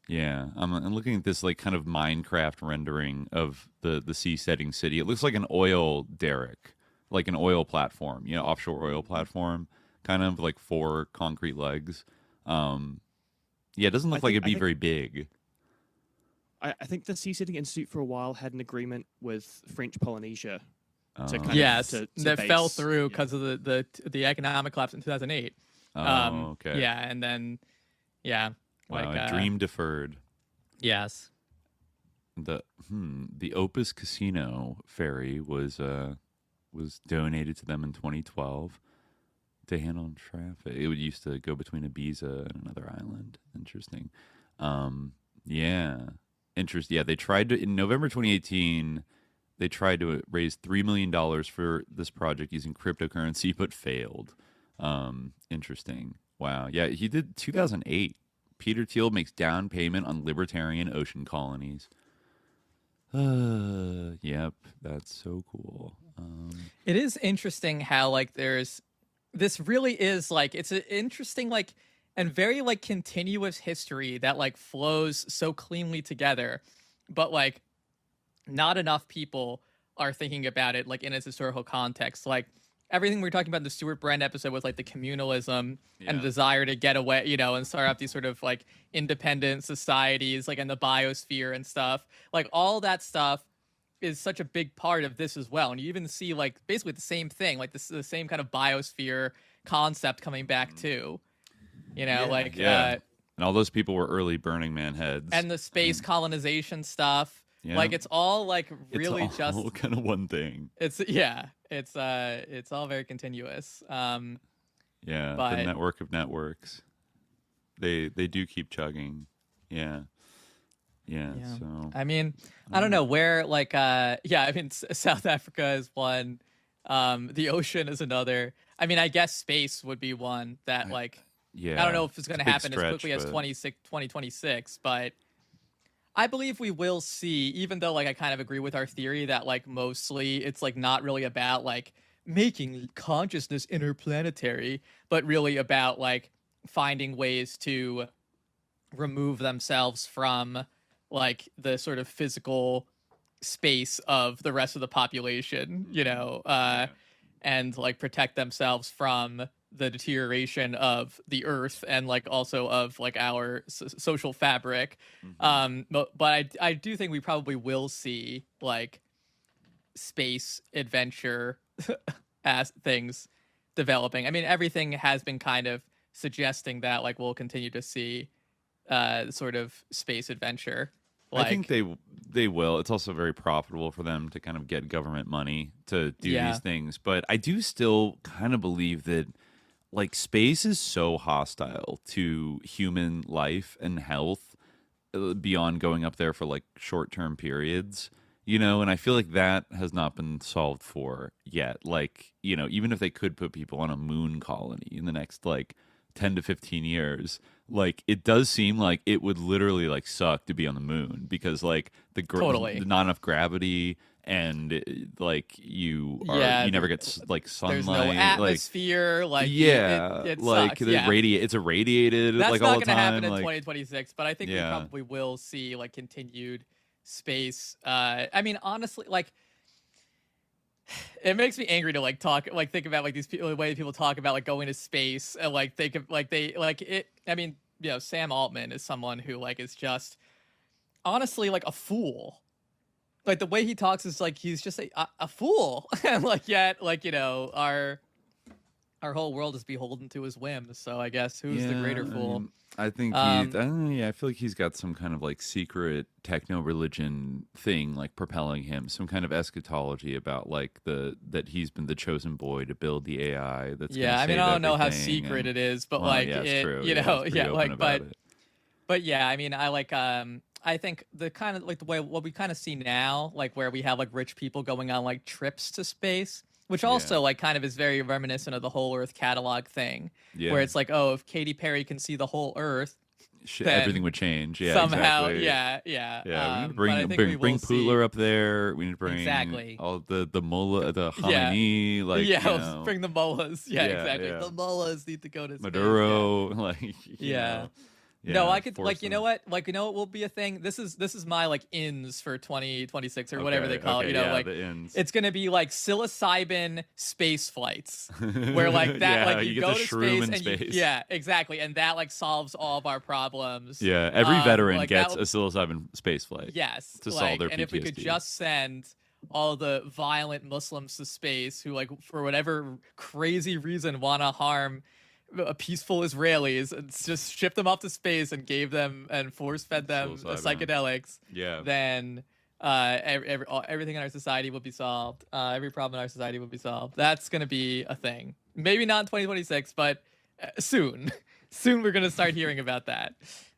yeah, I'm looking at this like kind of Minecraft rendering of the sea-setting city. It looks like an oil derrick, like an oil platform, offshore oil platform, kind of like 4 concrete legs. Yeah, it doesn't look like it'd be very big. I think the Seasetting Institute for a while had an agreement with French Polynesia. That fell through because of the economic collapse in 2008. Okay. Yeah, and then wow, dream deferred. Yes. The Opus Casino ferry was donated to them in 2012 to handle traffic. It used to go between Ibiza and another island. Interesting. Yeah. Interesting. Yeah, they tried to in November 2018. They tried to raise $3 million for this project using cryptocurrency, but failed. Interesting. Wow. Yeah, he did 2008. Peter Thiel makes down payment on libertarian ocean colonies. Yep, that's so cool. It is interesting how like this really is like it's an interesting like and very like continuous history that like flows so cleanly together, but like not enough people are thinking about it like in its historical context. Like everything we were talking about in the Stuart Brand episode was like the communalism and the desire to get away, and start up these sort of like independent societies, like in the biosphere and stuff. Like all that stuff is such a big part of this as well. And you even see like basically the same thing, like the same kind of biosphere concept coming back too. And all those people were early Burning Man heads. And the space colonization stuff. Yeah. Like it's all like really it's all just kind of one thing. It's all very continuous. The network of networks. They do keep chugging. Yeah. So I mean, I don't know where like South Africa is one. The ocean is another. I mean, I guess space would be one that like I don't know if it's going to happen as quickly as 2026, but I believe we will see, even though like I kind of agree with our theory that like mostly it's like not really about like making consciousness interplanetary, but really about like finding ways to remove themselves from like the sort of physical space of the rest of the population, and like protect themselves from the deterioration of the earth and like also of like our social fabric. But I do think we probably will see like space adventure as things developing. I mean, everything has been kind of suggesting that like we'll continue to see sort of space adventure. I think they will. It's also very profitable for them to kind of get government money to do these things. But I do still kind of believe that like space is so hostile to human life and health beyond going up there for like short-term periods, you know, and I feel like that has not been solved for yet. Like, you know, even if they could put people on a moon colony in the next like 10 to 15 years, like it does seem like it would literally like suck to be on the moon because like not enough gravity and like you never get like sunlight. There's no atmosphere. Like it like sucks. It's irradiated. That's like not all the going to time. happen in like, 2026, but I think we probably will see like continued space. I mean, honestly, like it makes me angry to like think about like these people, the way people talk about like going to space and like think of like they like it. I mean, you know, Sam Altman is someone who like is just honestly like a fool. Like the way he talks is like he's just a fool, and like yet like you know our whole world is beholden to his whims. So I guess who's the greater fool? I think I feel like he's got some kind of like secret techno religion thing like propelling him, some kind of eschatology about like that he's been the chosen boy to build the AI. That's I mean I don't know how secret it is, but like it's true. You know like but yeah, I mean I like I think the kind of like the way what we kind of see now, like where we have like rich people going on like trips to space, which also like kind of is very reminiscent of the Whole Earth catalog thing, where it's like, oh, if Katy Perry can see the whole Earth, everything would change. Yeah, somehow, exactly. yeah. We need to bring Pootler up there. We need to bring all the mullah, the Khamenei, like let's bring the mullahs. Exactly. The mullahs need to go to space. Maduro, like no, I could like you know what will be a thing. This is my like ins for 2026 or whatever they call it. You know, like it's gonna be like psilocybin space flights, where like that like you go to space and exactly, and that like solves all of our problems. Yeah, every veteran like, gets a psilocybin space flight. Yes, to solve their PTSD. And if we could just send all the violent Muslims to space who like for whatever crazy reason want to harm peaceful Israelis and just shipped them off to space and gave them and force-fed them psychedelics, then everything in our society would be solved. Every problem in our society would be solved. That's going to be a thing. Maybe not in 2026, but soon. Soon we're going to start hearing about that.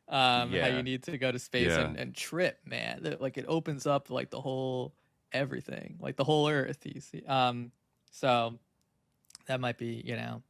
How you need to go to space and trip, man. Like it opens up like the whole everything, like the whole Earth. You see, so that might be, you know.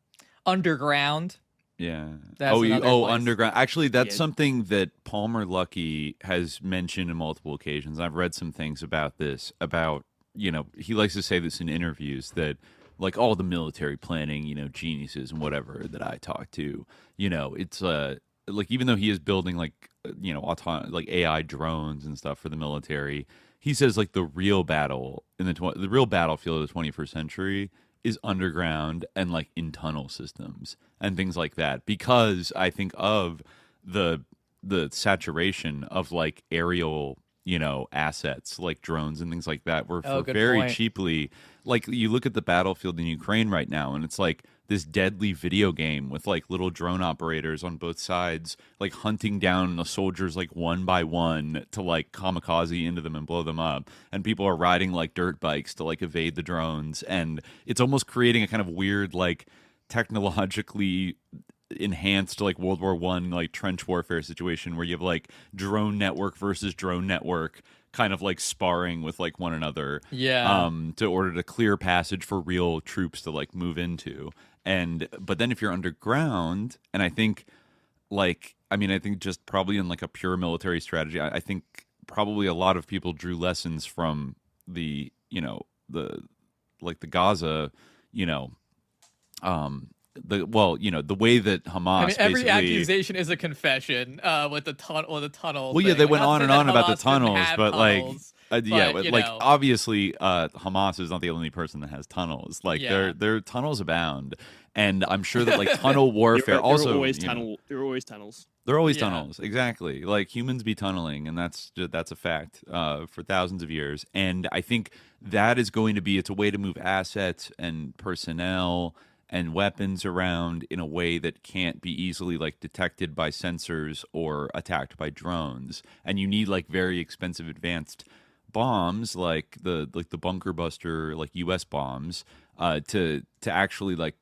Underground. Yeah. That's underground. Actually, that's something that Palmer Luckey has mentioned in multiple occasions. I've read some things about this, about, you know, he likes to say this in interviews that like all the military planning, you know, geniuses and whatever that I talk to, you know, it's like even though he is building like, you know, like AI drones and stuff for the military, he says like the real battle in the real battlefield of the 21st century is underground and like in tunnel systems and things like that, because I think of the saturation of like aerial, you know, assets like drones and things like that were for very cheaply. Like you look at the battlefield in Ukraine right now and it's like this deadly video game with like little drone operators on both sides, like hunting down the soldiers like one by one to like kamikaze into them and blow them up. And people are riding like dirt bikes to like evade the drones. And it's almost creating a kind of weird, like technologically enhanced like World War I like trench warfare situation where you have like drone network versus drone network kind of like sparring with like one another to order to clear passage for real troops to like move into. But then if you're underground, and I think like I think just probably in like a pure military strategy, I think probably a lot of people drew lessons from the, you know, the Gaza, you know, the way that Hamas. I mean, every basically, accusation is a confession. With the tunnel. Well, yeah, they went on and on about the tunnels, but tunnels, obviously, Hamas is not the only person that has tunnels. Like their tunnels abound, and I'm sure that like tunnel warfare there also. There are always tunnels. There are always tunnels, exactly. Like humans be tunneling, and that's a fact for thousands of years. And I think that is going to be it's a way to move assets and personnel and weapons around in a way that can't be easily like detected by sensors or attacked by drones. And you need like very expensive advanced bombs like the bunker buster like US bombs to actually like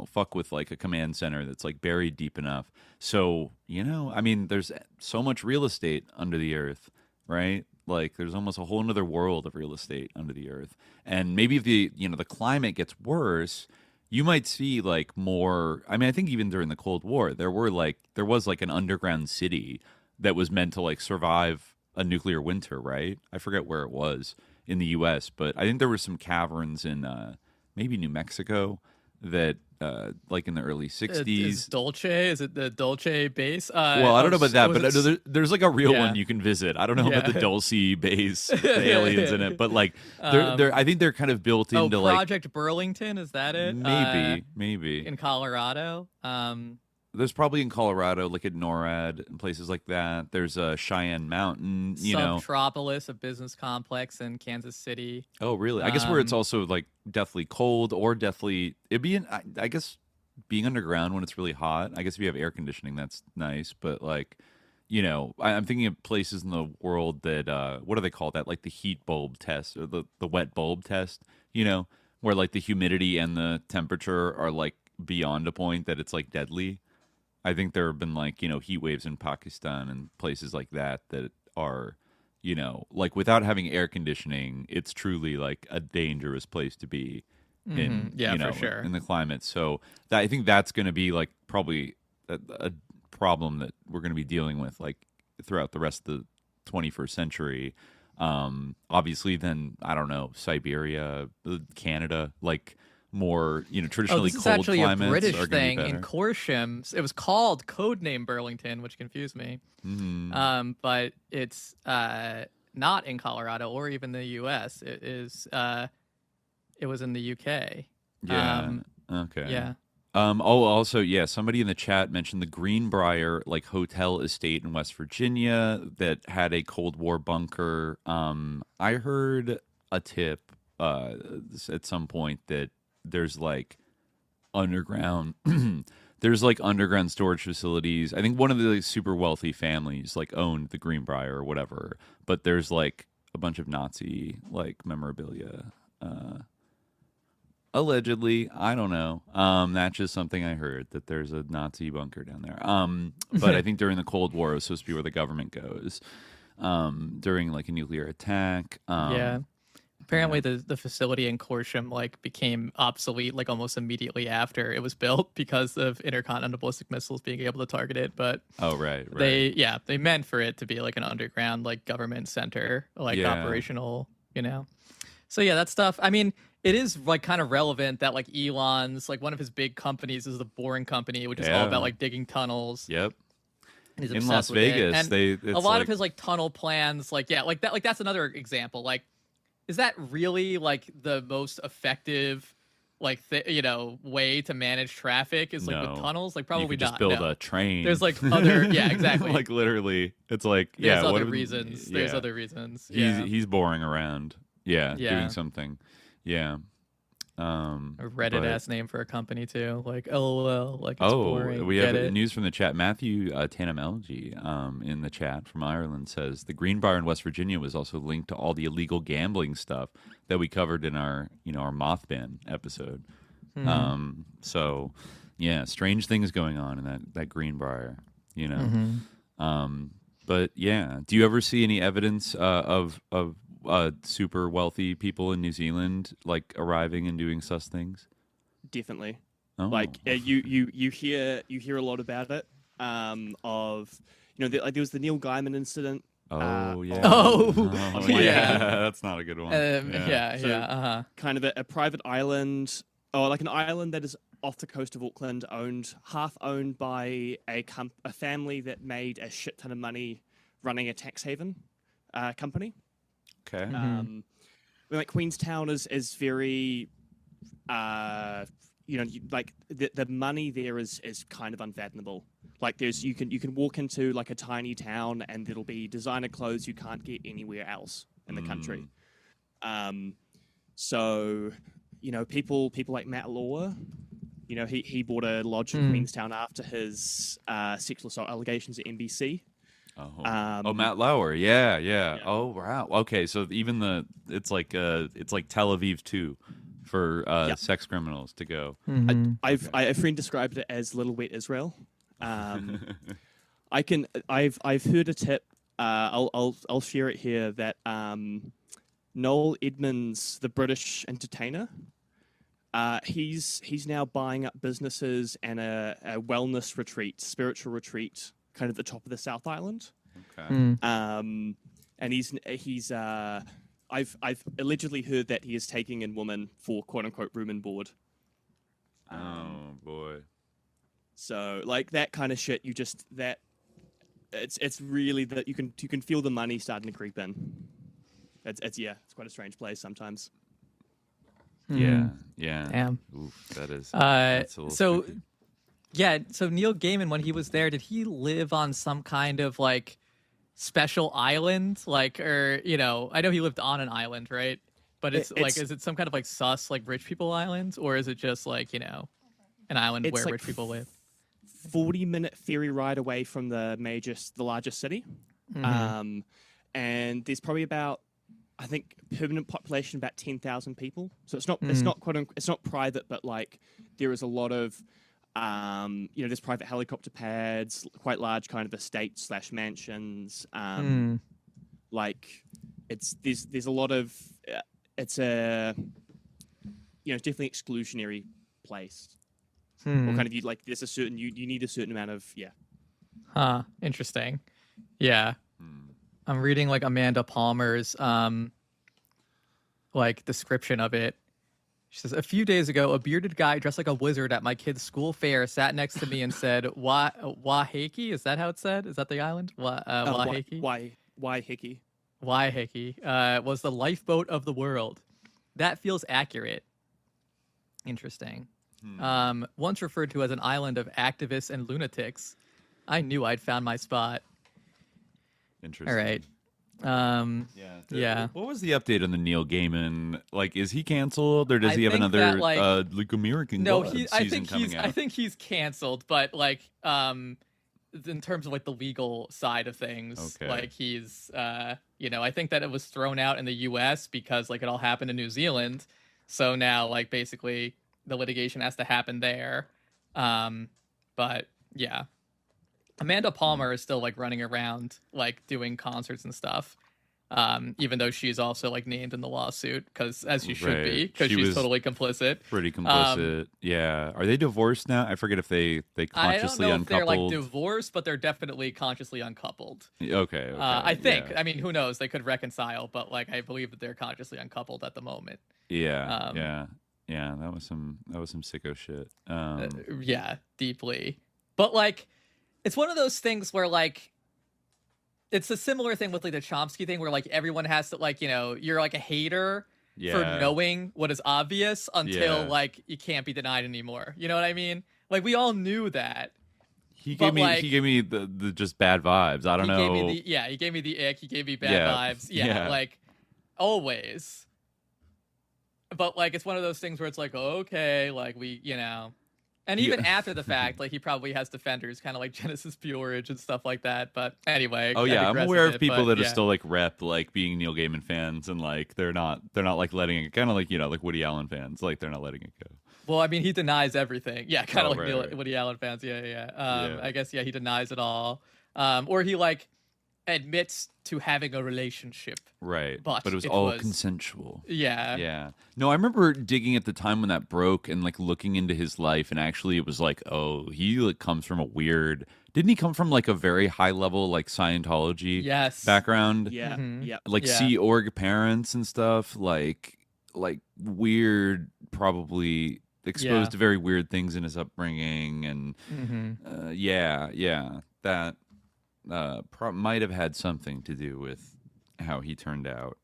fuck with like a command center that's like buried deep enough. So I mean there's so much real estate under the earth, right? Like there's almost a whole another world of real estate under the earth. And maybe if the climate gets worse, you might see like more. I mean, I think even during the Cold War, there was like an underground city that was meant to like survive a nuclear winter, right? I forget where it was in the U.S., but I think there were some caverns in maybe New Mexico that like in the early 60s. Is Dolce? Is it the Dolce base? Well, I don't know about that, but there's like a real one you can visit. I don't know about the Dulce base, the aliens in it, but like I think they're kind of built into Project Burlington. Is that it? Maybe in Colorado. There's probably in Colorado, like at NORAD and places like that. There's a Cheyenne Mountain, Subtropolis, a business complex in Kansas City. Oh, really? I guess where it's also like deathly cold or it'd be I guess being underground when it's really hot. I guess if you have air conditioning, that's nice. But like, I'm thinking of places in the world that, what do they call that? Like the heat bulb test or the wet bulb test, where like the humidity and the temperature are like beyond a point that it's like deadly. I think there have been like, heat waves in Pakistan and places like that are, like without having air conditioning, it's truly like a dangerous place to be in, for sure. in the climate. So I think that's going to be like probably a problem that we're going to be dealing with like throughout the rest of the 21st century. Obviously then, I don't know, Siberia, Canada, like more traditionally cold climates. This is actually a British thing in Corsham. It was called codename Burlington, which confused me. But it's not in Colorado or even the U.S. It is. It was in the U.K. Yeah. Okay. Yeah. Also, somebody in the chat mentioned the Greenbrier like hotel estate in West Virginia that had a Cold War bunker. I heard a tip at some point that there's like underground storage facilities. I think one of the super wealthy families like owned the Greenbrier or whatever, but there's like a bunch of Nazi like memorabilia allegedly. I don't know. That's just something I heard, that there's a Nazi bunker down there. But I think during the Cold War it was supposed to be where the government goes during like a nuclear attack. Apparently the facility in Corsham like became obsolete like almost immediately after it was built because of intercontinental ballistic missiles being able to target it. But they meant for it to be like an underground like government center, like operational, So that stuff. I mean, it is like kind of relevant that like Elon's like one of his big companies is the Boring Company, which is all about like digging tunnels. Yep. He's in Las Vegas, a lot of his like tunnel plans, like that's another example. Like, is that really like the most effective, like way to manage traffic? Is like with tunnels? Like probably you could not. Just build a train. There's like other, exactly. Like literally, it's like there's other reasons. There's other reasons. He's boring around. Doing something. A Reddit ass name for a company too, like LOL, like it's boring. We have news from the chat. Matthew Tanam in the chat from Ireland says the Greenbrier in West Virginia was also linked to all the illegal gambling stuff that we covered in our our Mothman episode. So strange things going on in that Greenbrier, But do you ever see any evidence of super wealthy people in New Zealand like arriving and doing sus things? Definitely. Like you hear a lot about it. There was the Neil Gaiman incident. That's not a good one. Kind of a private island, or like an island that is off the coast of Auckland, half owned by a family that made a shit ton of money running a tax haven company. Okay. Like Queenstown is very, like the money there is kind of unfathomable. Like you can walk into like a tiny town and there'll be designer clothes you can't get anywhere else in the country. So, people like Matt Law, he bought a lodge in Queenstown after his sexual assault allegations at NBC. Matt Lauer, yeah. Oh wow. Okay, so even it's like Tel Aviv too, for sex criminals to go. A friend described it as Little Wet Israel. I've heard a tip. I'll share it here that Noel Edmonds, the British entertainer, he's now buying up businesses and a wellness retreat, spiritual retreat, kind of at the top of the South Island. Okay. And I've allegedly heard that he is taking in women for quote unquote room and board. Oh boy. So like that kind of shit, it's really that you can feel the money starting to creep in. It's quite a strange place sometimes. Yeah. Damn. Oof, that's a little spooky. So Neil Gaiman, when he was there, did he live on some kind of like special island? Like, or I know he lived on an island, right? But is it some kind of like sus, like rich people island, or is it just like an island where like rich people live? 40-minute ferry ride away from the largest city, and there's probably about, I think, permanent population about 10,000 people. So it's not it's not private, but like there is a lot of there's private helicopter pads, quite large kind of estates / mansions. Like there's a lot of it's a definitely exclusionary place. Or kind of there's a certain you need a certain amount of Interesting. Yeah. I'm reading like Amanda Palmer's description of it. She says, a few days ago, a bearded guy dressed like a wizard at my kid's school fair sat next to me and said, Waiheke? Is that how it's said? Is that the island? Waiheke? Waiheke. Waiheke was the lifeboat of the world. That feels accurate. Interesting. Once referred to as an island of activists and lunatics. I knew I'd found my spot. Interesting. All right. What was the update on the Neil Gaiman? Like, is he canceled, or does he have another American Gods season coming out? I think he's canceled, but like in terms of like the legal side of things, like he's I think that it was thrown out in the US because like it all happened in New Zealand. So now like basically the litigation has to happen there. But yeah. Amanda Palmer is still like running around like doing concerts and stuff, even though she's also like named in the lawsuit because as she should be because she's totally complicit. Pretty complicit. Yeah. Are they divorced now? I forget if they consciously I don't know uncoupled. If they're like divorced, but they're definitely consciously uncoupled. Okay. I think. Yeah. I mean, who knows? They could reconcile, but like I believe that they're consciously uncoupled at the moment. Yeah. Yeah. That was some sicko shit. Yeah, deeply. But like. It's one of those things where, like, it's a similar thing with, like, the Chomsky thing where, like, everyone has to, like, you're, like, a hater for knowing what is obvious until, like, you can't be denied anymore. You know what I mean? Like, we all knew that. He gave me the just bad vibes. I don't know. He gave me the ick. He gave me bad vibes. Yeah, like, always. But, like, it's one of those things where it's like, okay, like, we, And even after the fact, like he probably has defenders, kind of like Genesis Peorage and stuff like that. But anyway, I'm aware of people that are still like rep like being Neil Gaiman fans, and like they're not like letting it, kind of like like Woody Allen fans, like they're not letting it go. Well, I mean, he denies everything. Yeah, kind of like Woody Allen fans. Yeah. I guess he denies it all, or he like admits to having a relationship. Right. But it was all consensual. Yeah. Yeah. No, I remember digging at the time when that broke and like looking into his life, and actually it was like, oh, he like comes from a weird, didn't he come from like a very high level like Scientology background? Yeah. Mm-hmm. Yeah. Like Sea Org parents and stuff, like weird, probably exposed to very weird things in his upbringing, and that might have had something to do with how he turned out.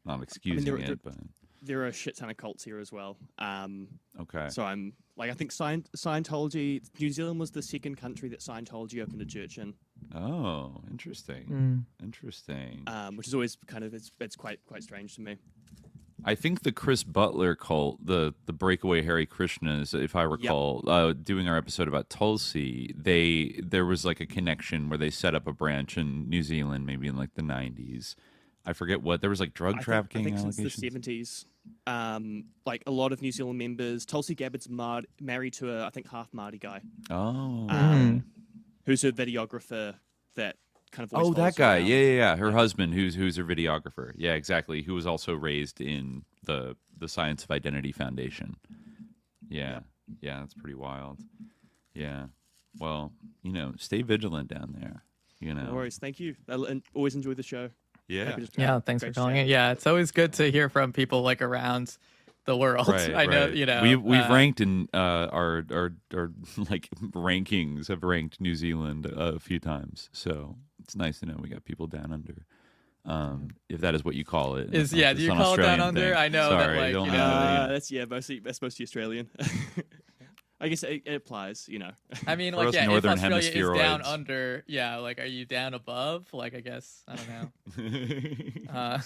Not excusing it, but there are a shit ton of cults here as well. Okay. So I'm like, I think Scientology. New Zealand was the second country that Scientology opened a church in. Oh, interesting. Interesting. Which is always kind of it's quite strange to me. I think the Chris Butler cult, the breakaway Hare Krishnas, if I recall, doing our episode about Tulsi, there was like a connection where they set up a branch in New Zealand, maybe in like the 90s. I forget what. There was like drug trafficking allegations. Since the 70s, like a lot of New Zealand members, Tulsi Gabbard's married to a, I think, half Māori guy. Oh. Who's a videographer that kind of that guy. Yeah. Her husband, who's her videographer. Yeah, exactly. Who was also raised in the Science of Identity Foundation. Yeah, that's pretty wild. Yeah. Well, stay vigilant down there. No worries. Thank you. I always enjoy the show. Yeah. Thanks for calling it. Yeah, it's always good to hear from people like around the world. Right, I know, we've ranked in our like rankings have ranked New Zealand a few times, so it's nice to know we got people down under. If that is what you call it, do you call it down under? I know. Sorry, that's mostly Australian. I guess it applies, I mean, like, if Northern Australia Hemispheroids. is down under, like, are you down above? Like, I guess, I don't know.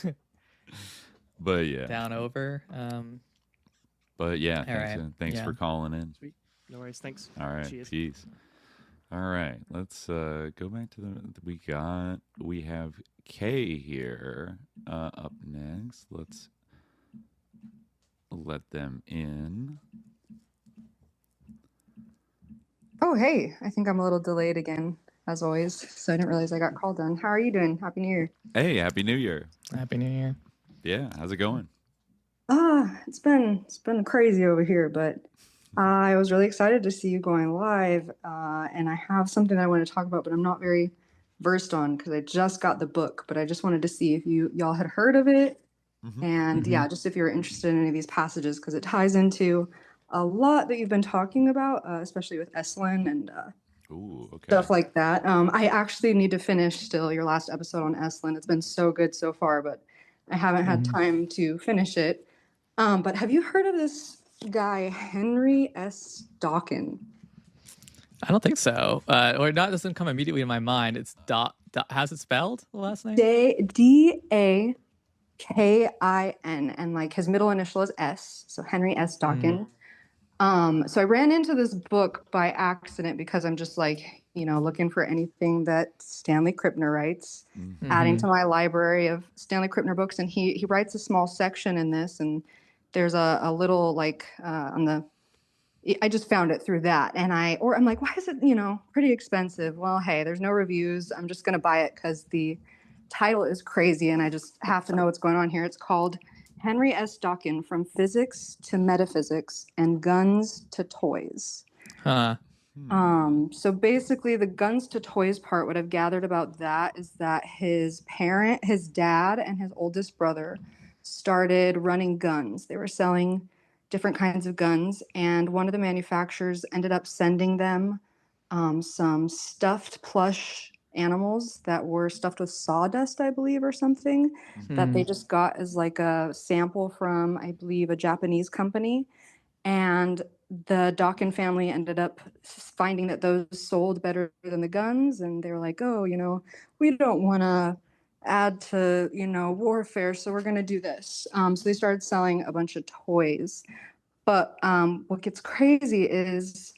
But yeah. Down over. But yeah, thanks for calling in. Sweet. No worries, thanks. All right, cheers. Peace. All right, let's go back to we have Kay here up next. Let's let them in. Oh, hey. I think I'm a little delayed again, as always, so I didn't realize I got called on. How are you doing? Happy New Year. Hey, Happy New Year. Happy New Year. Yeah, how's it going? It's been crazy over here, but I was really excited to see you going live, and I have something that I want to talk about, but I'm not very versed on because I just got the book, but I just wanted to see if y'all had heard of it, and just if you were interested in any of these passages, because it ties into a lot that you've been talking about, especially with Esalen and stuff like that. I actually need to finish still your last episode on Esalen. It's been so good so far, but I haven't had time to finish it. But have you heard of this guy, Henry S. Dawkins? I don't think so. Or not, doesn't come immediately in my mind. It's how's it spelled, the last name? Dakin, and like his middle initial is S, so Henry S. Dawkins. So I ran into this book by accident because I'm just like, looking for anything that Stanley Krippner writes, adding to my library of Stanley Krippner books. And he writes a small section in this, and there's a little like I just found it through that. And I'm like, why is it, pretty expensive? Well, hey, there's no reviews. I'm just going to buy it because the title is crazy and I just have to know what's going on here. It's called Henry S. Dawkins, From Physics to Metaphysics and Guns to Toys. So basically the guns to toys part, what I've gathered about that is that his dad and his oldest brother started running guns. They were selling different kinds of guns, and one of the manufacturers ended up sending them some stuffed plush animals that were stuffed with sawdust, I believe, or something, that they just got as like a sample from, I believe, a Japanese company. And the Dawkins family ended up finding that those sold better than the guns. And they were like, oh, we don't want to add to, warfare, so we're going to do this. So they started selling a bunch of toys. But what gets crazy is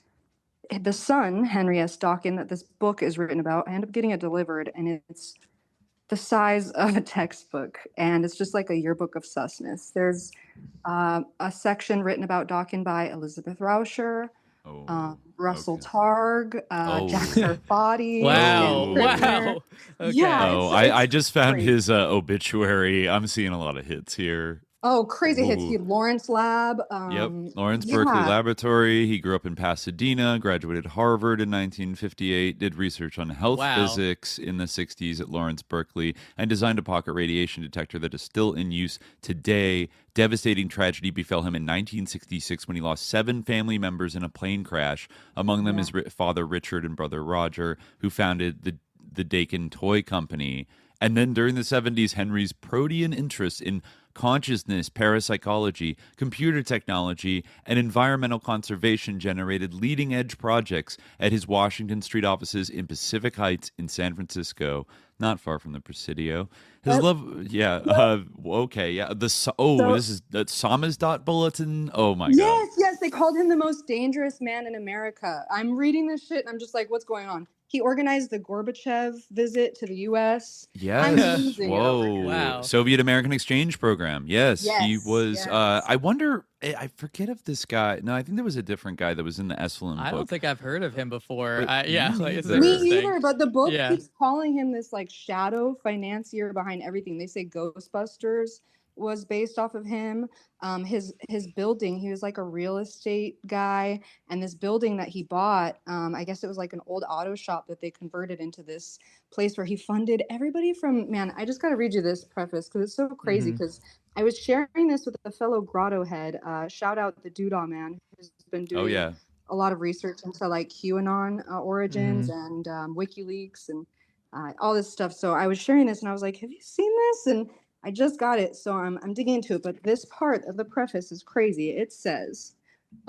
the son, Henry S. Dawkins, that this book is written about, I ended up getting it delivered, and it's the size of a textbook, and it's just like a yearbook of susness. There's a section written about Dawkins by Elizabeth Rauscher, Russell Targ, Jack Sarfati. Wow. Okay. Yeah. I just found his obituary. I'm seeing a lot of hits here. Oh, crazy hits. Ooh. He Lawrence Lab. Yep, Lawrence Berkeley Laboratory. He grew up in Pasadena, graduated Harvard in 1958, did research on health physics in the 60s at Lawrence Berkeley, and designed a pocket radiation detector that is still in use today. Devastating tragedy befell him in 1966 when he lost 7 family members in a plane crash, among them his father Richard and brother Roger, who founded the Dakin Toy Company. And then during the 70s, Henry's protean interest in consciousness, parapsychology, computer technology, and environmental conservation generated leading-edge projects at his Washington Street offices in Pacific Heights in San Francisco, not far from the Presidio. His love, this is the Samizdat Bulletin. Oh my God. Yes, they called him the most dangerous man in America. I'm reading this shit and I'm just like, what's going on? He organized the Gorbachev visit to the U.S. Yes. Whoa. Wow. Soviet-American exchange program. Yes. He was. Yes. I wonder. I forget if this guy. No, I think there was a different guy that was in the Esalen book. I don't think I've heard of him before. Me either. But the book keeps calling him this like shadow financier behind everything. They say Ghostbusters was based off of him. His building, he was like a real estate guy, and this building that he bought, I guess it was like an old auto shop that they converted into this place where he funded everybody from, man, I just got to read you this preface because it's so crazy, because I was sharing this with a fellow Grotto head, shout out the Doodah man, who's been doing a lot of research into like QAnon origins and WikiLeaks and all this stuff. So I was sharing this and I was like, have you seen this? And I just got it, so I'm digging into it. But this part of the preface is crazy. It says,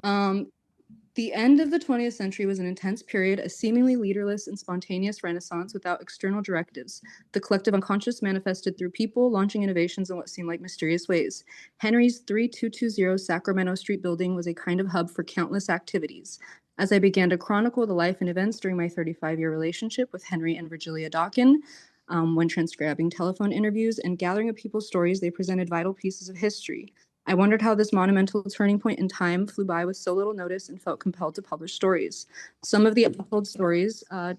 the end of the 20th century was an intense period, a seemingly leaderless and spontaneous renaissance without external directives. The collective unconscious manifested through people launching innovations in what seemed like mysterious ways. Henry's 3220 Sacramento Street building was a kind of hub for countless activities. As I began to chronicle the life and events during my 35-year relationship with Henry and Virgilia Dakin, when transcribing telephone interviews and gathering of people's stories, they presented vital pieces of history. I wondered how this monumental turning point in time flew by with so little notice and felt compelled to publish stories. Some of the untold stories of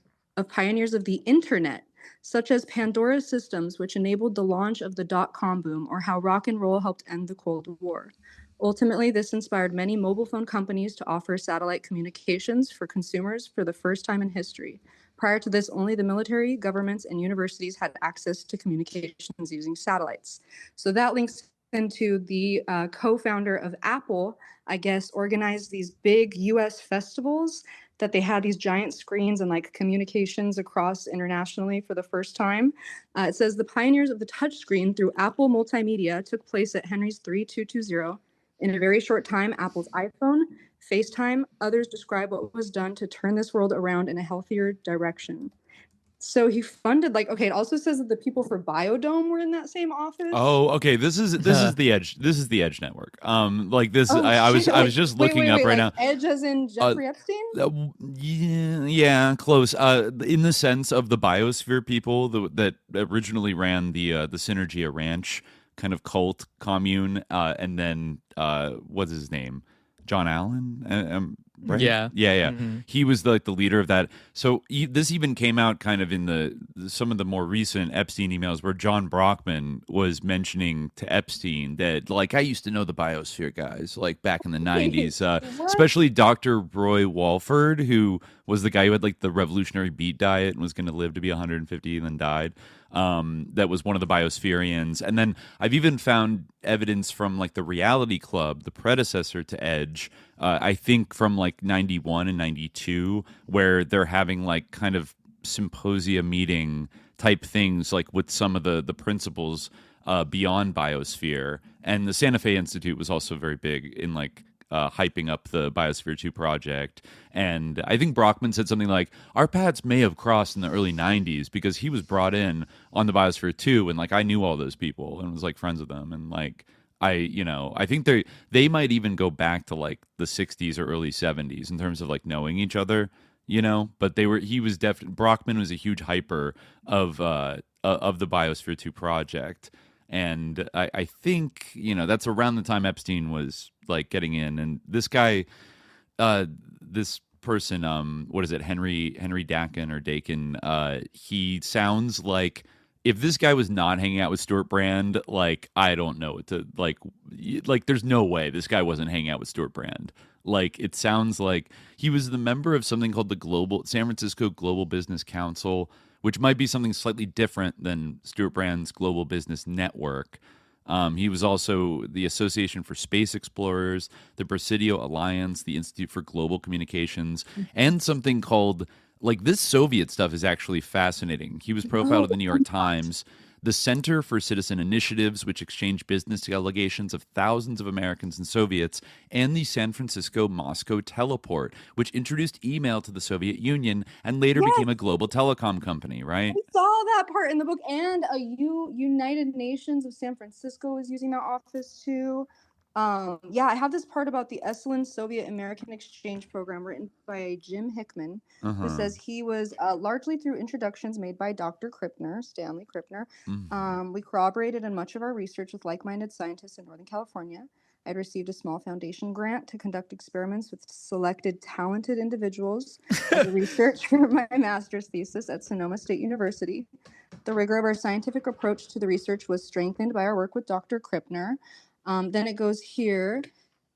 pioneers of the internet, such as Pandora Systems, which enabled the launch of the dot-com boom, or how rock and roll helped end the Cold War. Ultimately, this inspired many mobile phone companies to offer satellite communications for consumers for the first time in history. Prior to this, only the military, governments, and universities had access to communications using satellites. So that links into the co-founder of Apple, I guess, organized these big US festivals that they had these giant screens and like communications across internationally for the first time. It says the pioneers of the touchscreen through Apple Multimedia took place at Henry's 3220. In a very short time, Apple's iPhone, FaceTime, others describe what was done to turn this world around in a healthier direction. So he funded, like, okay, it also says that the people for Biodome were in that same office. Oh, okay. This is the Edge. This is the Edge Network. Like this. I was just looking up right now. Edge as in Jeffrey Epstein. Yeah, close. In the sense of the Biosphere people that originally ran the Synergia Ranch kind of cult commune, and then what's his name? John Allen, right? Yeah. Mm-hmm. He was like the leader of that. So this even came out kind of in some of the more recent Epstein emails where John Brockman was mentioning to Epstein that, like, I used to know the Biosphere guys, like back in the 90s, especially Dr. Roy Walford, who was the guy who had like the revolutionary beet diet and was going to live to be 150 and then died. That was one of the Biospherians. And then I've even found evidence from like the Reality Club, the predecessor to Edge, I think from like 91 and 92, where they're having like kind of symposia meeting type things like with some of the principles beyond Biosphere. And the Santa Fe Institute was also very big in like hyping up the Biosphere 2 project. And I think Brockman said something like, our paths may have crossed in the early 90s because he was brought in on the Biosphere 2 and like I knew all those people and was like friends with them. And like I think they might even go back to like the 60s or early 70s in terms of like knowing each other, but Brockman was a huge hyper of the Biosphere 2 project. And I think, that's around the time Epstein was like getting in. And this guy, this person, what is it, Henry Dakin or Dakin, he sounds like if this guy was not hanging out with Stuart Brand, like, I don't know what to, like, there's no way this guy wasn't hanging out with Stuart Brand. Like, it sounds like he was the member of something called the San Francisco Global Business Council, which might be something slightly different than Stuart Brand's Global Business Network. He was also the Association for Space Explorers, the Presidio Alliance, the Institute for Global Communications, and something called, like, this Soviet stuff is actually fascinating. He was profiled in the New York Times. The Center for Citizen Initiatives, which exchanged business delegations of thousands of Americans and Soviets, and the San Francisco-Moscow Teleport, which introduced email to the Soviet Union and later became a global telecom company, right? I saw that part in the book, and United Nations of San Francisco is using that office too. I have this part about the Esalen Soviet-American Exchange Program written by Jim Hickman, who says he was largely through introductions made by Dr. Krippner, Stanley Krippner. We corroborated in much of our research with like-minded scientists in Northern California. I'd received a small foundation grant to conduct experiments with selected talented individuals as research for my master's thesis at Sonoma State University. The rigor of our scientific approach to the research was strengthened by our work with Dr. Krippner. Then it goes here,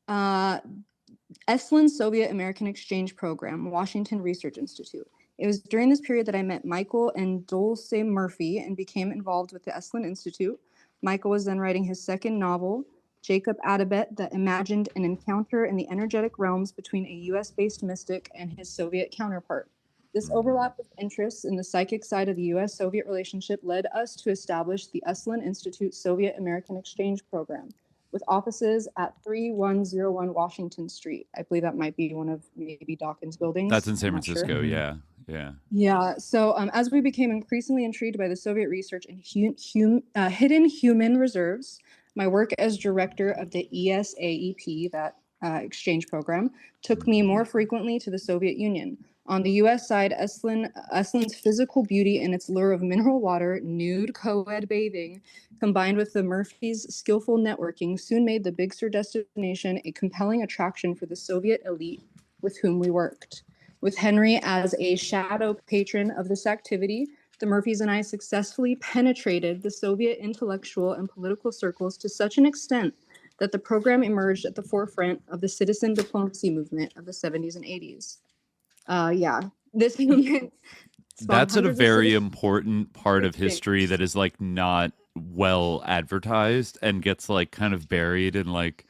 Esalen Soviet-American Exchange Program, Washington Research Institute. It was during this period that I met Michael and Dulce Murphy and became involved with the Esalen Institute. Michael was then writing his second novel, Jacob Adabet, that imagined an encounter in the energetic realms between a U.S.-based mystic and his Soviet counterpart. This overlap of interests in the psychic side of the U.S.-Soviet relationship led us to establish the Esalen Institute Soviet-American Exchange Program, with offices at 3101 Washington Street. I believe that might be one of maybe Dawkins' buildings. That's in San Francisco, sure. Yeah. Yeah, so as we became increasingly intrigued by the Soviet research in hidden human reserves, my work as director of the ESAEP, that exchange program, took me more frequently to the Soviet Union. On the U.S. side, Esalen's physical beauty and its lure of mineral water, nude co-ed bathing, combined with the Murphys' skillful networking, soon made the Big Sur destination a compelling attraction for the Soviet elite with whom we worked. With Henry as a shadow patron of this activity, the Murphys and I successfully penetrated the Soviet intellectual and political circles to such an extent that the program emerged at the forefront of the citizen diplomacy movement of the 70s and 80s. This movement. That's a very important part of history that is like not well advertised and gets like kind of buried in like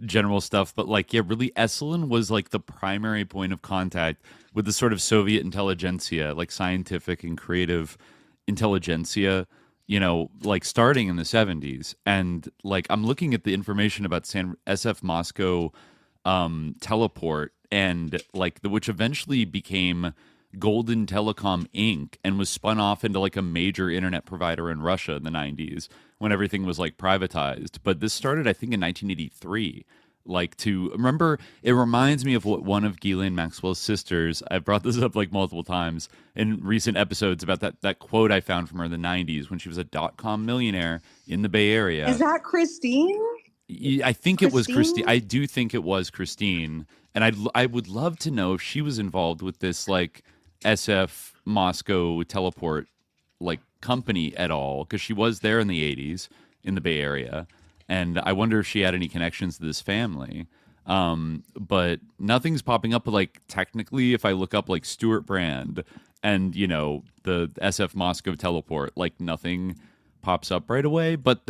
general stuff. But like, yeah, really, Esalen was like the primary point of contact with the sort of Soviet intelligentsia, like scientific and creative intelligentsia, you know, like starting in the 70s. And like, I'm looking at the information about SF Moscow Teleport, and like which eventually became Golden Telecom Inc. and was spun off into like a major internet provider in Russia in the 90s when everything was like privatized. But this started, I think, in 1983. Like, to remember, it reminds me of what one of Ghislaine Maxwell's sisters, I've brought this up like multiple times in recent episodes about that quote I found from her in the 90s when she was a .com millionaire in the Bay Area. Is that Christine? I think it was Christine. I do think it was Christine. And I would love to know if she was involved with this like SF Moscow Teleport like company at all, because she was there in the 80s in the Bay Area. And I wonder if she had any connections to this family. But nothing's popping up. But like technically, if I look up like Stuart Brand and, you know, the SF Moscow Teleport, like nothing pops up right away. But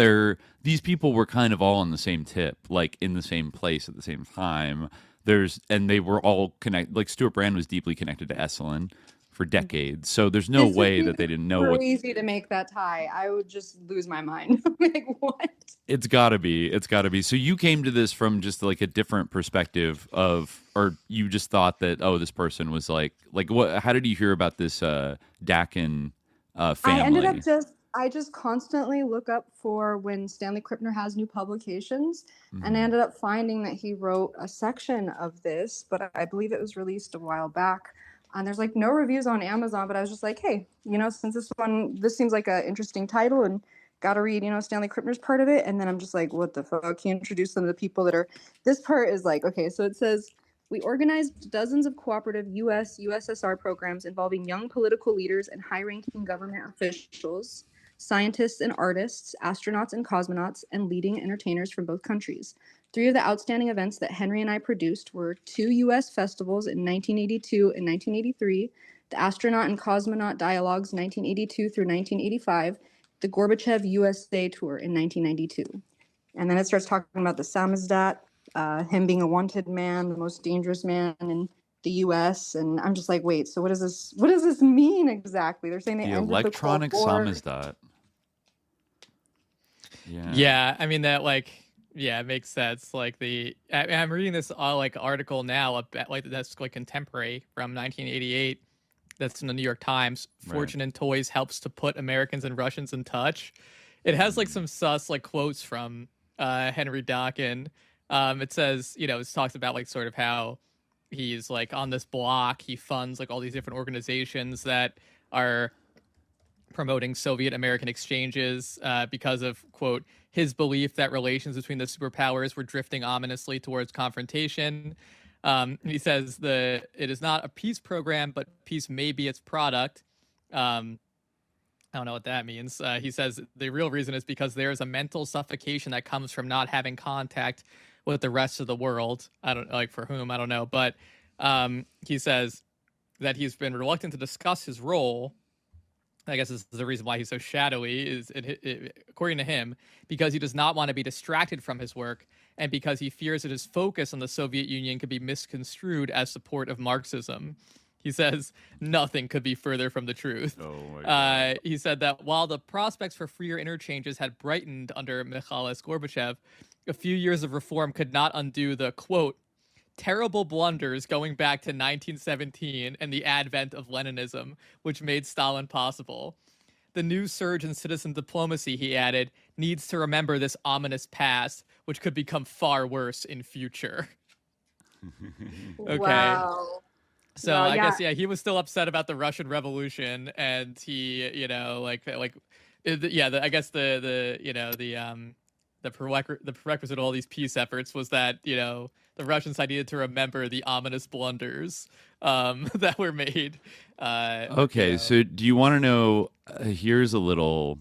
these people were kind of all on the same tip, like in the same place at the same time. And they were all connected. Like Stuart Brand was deeply connected to Esalen for decades. So there's no way that they didn't know. Crazy to make that tie. I would just lose my mind. Like, what? It's gotta be. So you came to this from just like a different perspective or you just thought that, oh, this person was like what? How did you hear about this Dakin family? I just constantly look up for when Stanley Krippner has new publications, and I ended up finding that he wrote a section of this, but I believe it was released a while back. And there's like no reviews on Amazon, but I was just like, hey, you know, since this seems like an interesting title and got to read, you know, Stanley Krippner's part of it. And then I'm just like, what the fuck? He introduced some of the people that are, this part is like, okay, so it says, we organized dozens of cooperative USSR programs involving young political leaders and high-ranking government officials. scientists and artists, astronauts and cosmonauts, and leading entertainers from both countries. 3 of the outstanding events that Henry and I produced were 2 U.S. festivals in 1982 and 1983, the Astronaut and Cosmonaut Dialogues 1982 through 1985, the Gorbachev USA Tour in 1992. And then it starts talking about the samizdat, him being a wanted man, the most dangerous man in the U.S. And I'm just like, wait, so what does this mean exactly? They're saying the electronic samizdat. Yeah, I mean that it makes sense. I'm reading this article now about that's contemporary from 1988. That's in the New York Times. Fortune and Toys helps to put Americans and Russians in touch. It has some sus quotes from Henry Dockin. It says, it talks about sort of how he's on this block. He funds all these different organizations that are promoting Soviet American exchanges because of, quote, his belief that relations between the superpowers were drifting ominously towards confrontation. He says it is not a peace program, but peace may be its product. I don't know what that means. He says the real reason is because there is a mental suffocation that comes from not having contact with the rest of the world. I don't for whom, I don't know. But he says that he's been reluctant to discuss his role. I guess this is the reason why he's so shadowy, according to him, because he does not want to be distracted from his work and because he fears that his focus on the Soviet Union could be misconstrued as support of Marxism. He says nothing could be further from the truth. Oh my God. He said that while the prospects for freer interchanges had brightened under Mikhail Gorbachev, a few years of reform could not undo the, quote, terrible blunders going back to 1917 and the advent of Leninism, which made Stalin possible. The new surge in citizen diplomacy, he added, needs to remember this ominous past, which could become far worse in future. Okay. Wow. So well, I guess, he was still upset about the Russian Revolution, and he, I guess the prerequisite of all these peace efforts was that, the Russians needed to remember the ominous blunders that were made. Okay, so do you want to know? Here's a little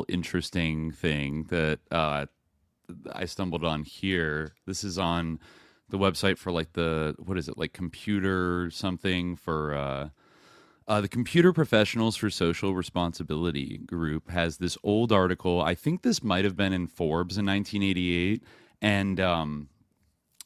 interesting thing that I stumbled on here. This is on the website for computer something for. The Computer Professionals for Social Responsibility group has this old article. I think this might have been in Forbes in 1988. And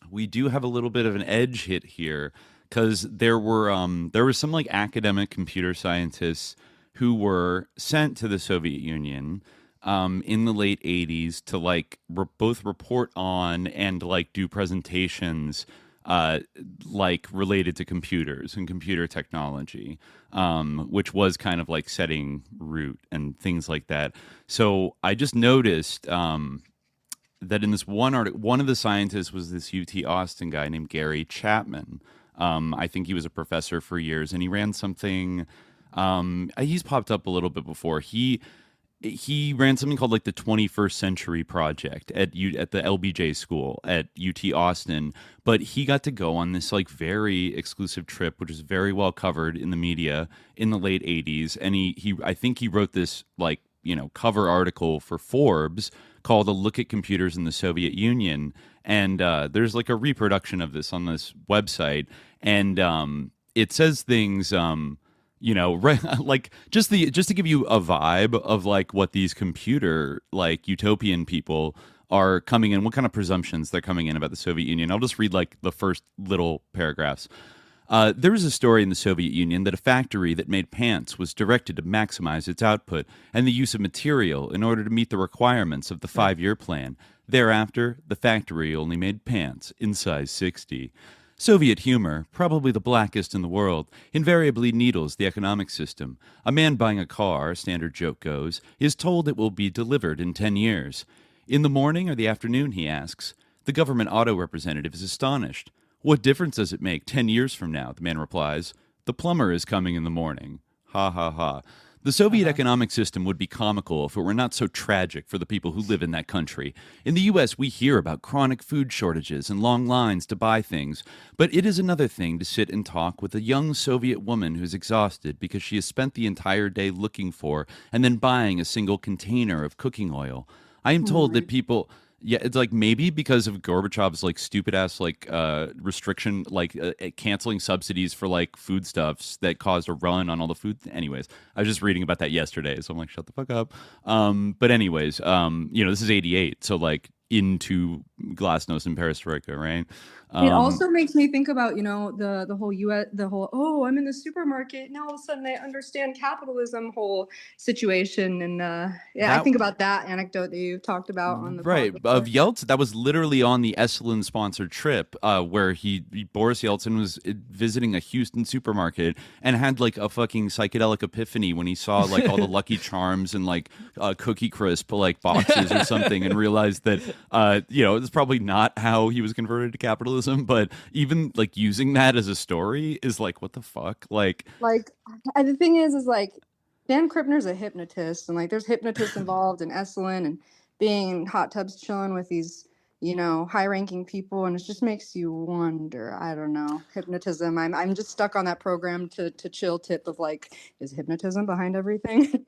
we do have a little bit of an edge hit here because there were some academic computer scientists who were sent to the Soviet Union in the late 80s to both report on and do presentations related to computers and computer technology, which was kind of setting root and things like that. So I just noticed that in this one article, one of the scientists was this UT Austin guy named Gary Chapman. I think he was a professor for years, and he ran something. He's popped up a little bit before. He ran something called the 21st Century Project at the LBJ school at UT Austin. But he got to go on this very exclusive trip, which was very well covered in the media in the late 80s. And I think he wrote this cover article for Forbes called "A Look at Computers in the Soviet Union," and there's a reproduction of this on this website, and it says things, just to give you a vibe of what these computer utopian people are coming in, what kind of presumptions they're coming in about the Soviet Union. I'll just read the first little paragraphs. There was a story in the Soviet Union that a factory that made pants was directed to maximize its output and the use of material in order to meet the requirements of the 5-year plan. Thereafter, the factory only made pants in size 60. Soviet humor, probably the blackest in the world, invariably needles the economic system. A man buying a car, a standard joke goes, is told it will be delivered in 10 years. In the morning or the afternoon, he asks. The government auto representative is astonished. What difference does it make 10 years from now? The man replies, the plumber is coming in the morning. Ha ha ha. The Soviet economic system would be comical if it were not so tragic for the people who live in that country. In the U.S., we hear about chronic food shortages and long lines to buy things, but it is another thing to sit and talk with a young Soviet woman who's exhausted because she has spent the entire day looking for and then buying a single container of cooking oil. I am told that people... Yeah, it's like maybe because of Gorbachev's like stupid ass like restriction, like canceling subsidies for like foodstuffs that caused a run on all the food. Anyways, I was just reading about that yesterday, so I'm like, shut the fuck up. But anyways, this is '88, so like into Glasnost and Perestroika, right? It also makes me think about, the whole I'm in the supermarket. Now all of a sudden I understand capitalism whole situation. And I think about that anecdote that you talked about on the right of Yeltsin. That was literally on the Esalen sponsored trip where Boris Yeltsin was visiting a Houston supermarket and had like a fucking psychedelic epiphany when he saw like all the Lucky Charms and like Cookie Crisp like boxes or something and realized that it's probably not how he was converted to capitalism. But even like using that as a story is like, what the fuck? Like the thing is like Dan Krippner's a hypnotist, and like there's hypnotists involved in Esalen and being in hot tubs chilling with these high ranking people, and it just makes you wonder. I don't know, hypnotism. I'm just stuck on that program to chill tip of like, is hypnotism behind everything?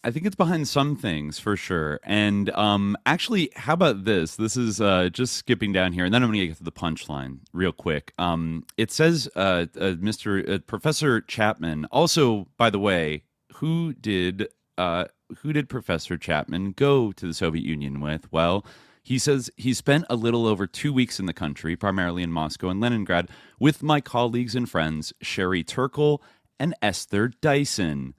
I think it's behind some things for sure. And actually, how about this? This is just skipping down here, and then I'm going to get to the punchline real quick. It says Professor Chapman. Also, by the way, who did Professor Chapman go to the Soviet Union with? Well, he says he spent a little over 2 weeks in the country, primarily in Moscow and Leningrad, with my colleagues and friends Sherry Turkle and Esther Dyson.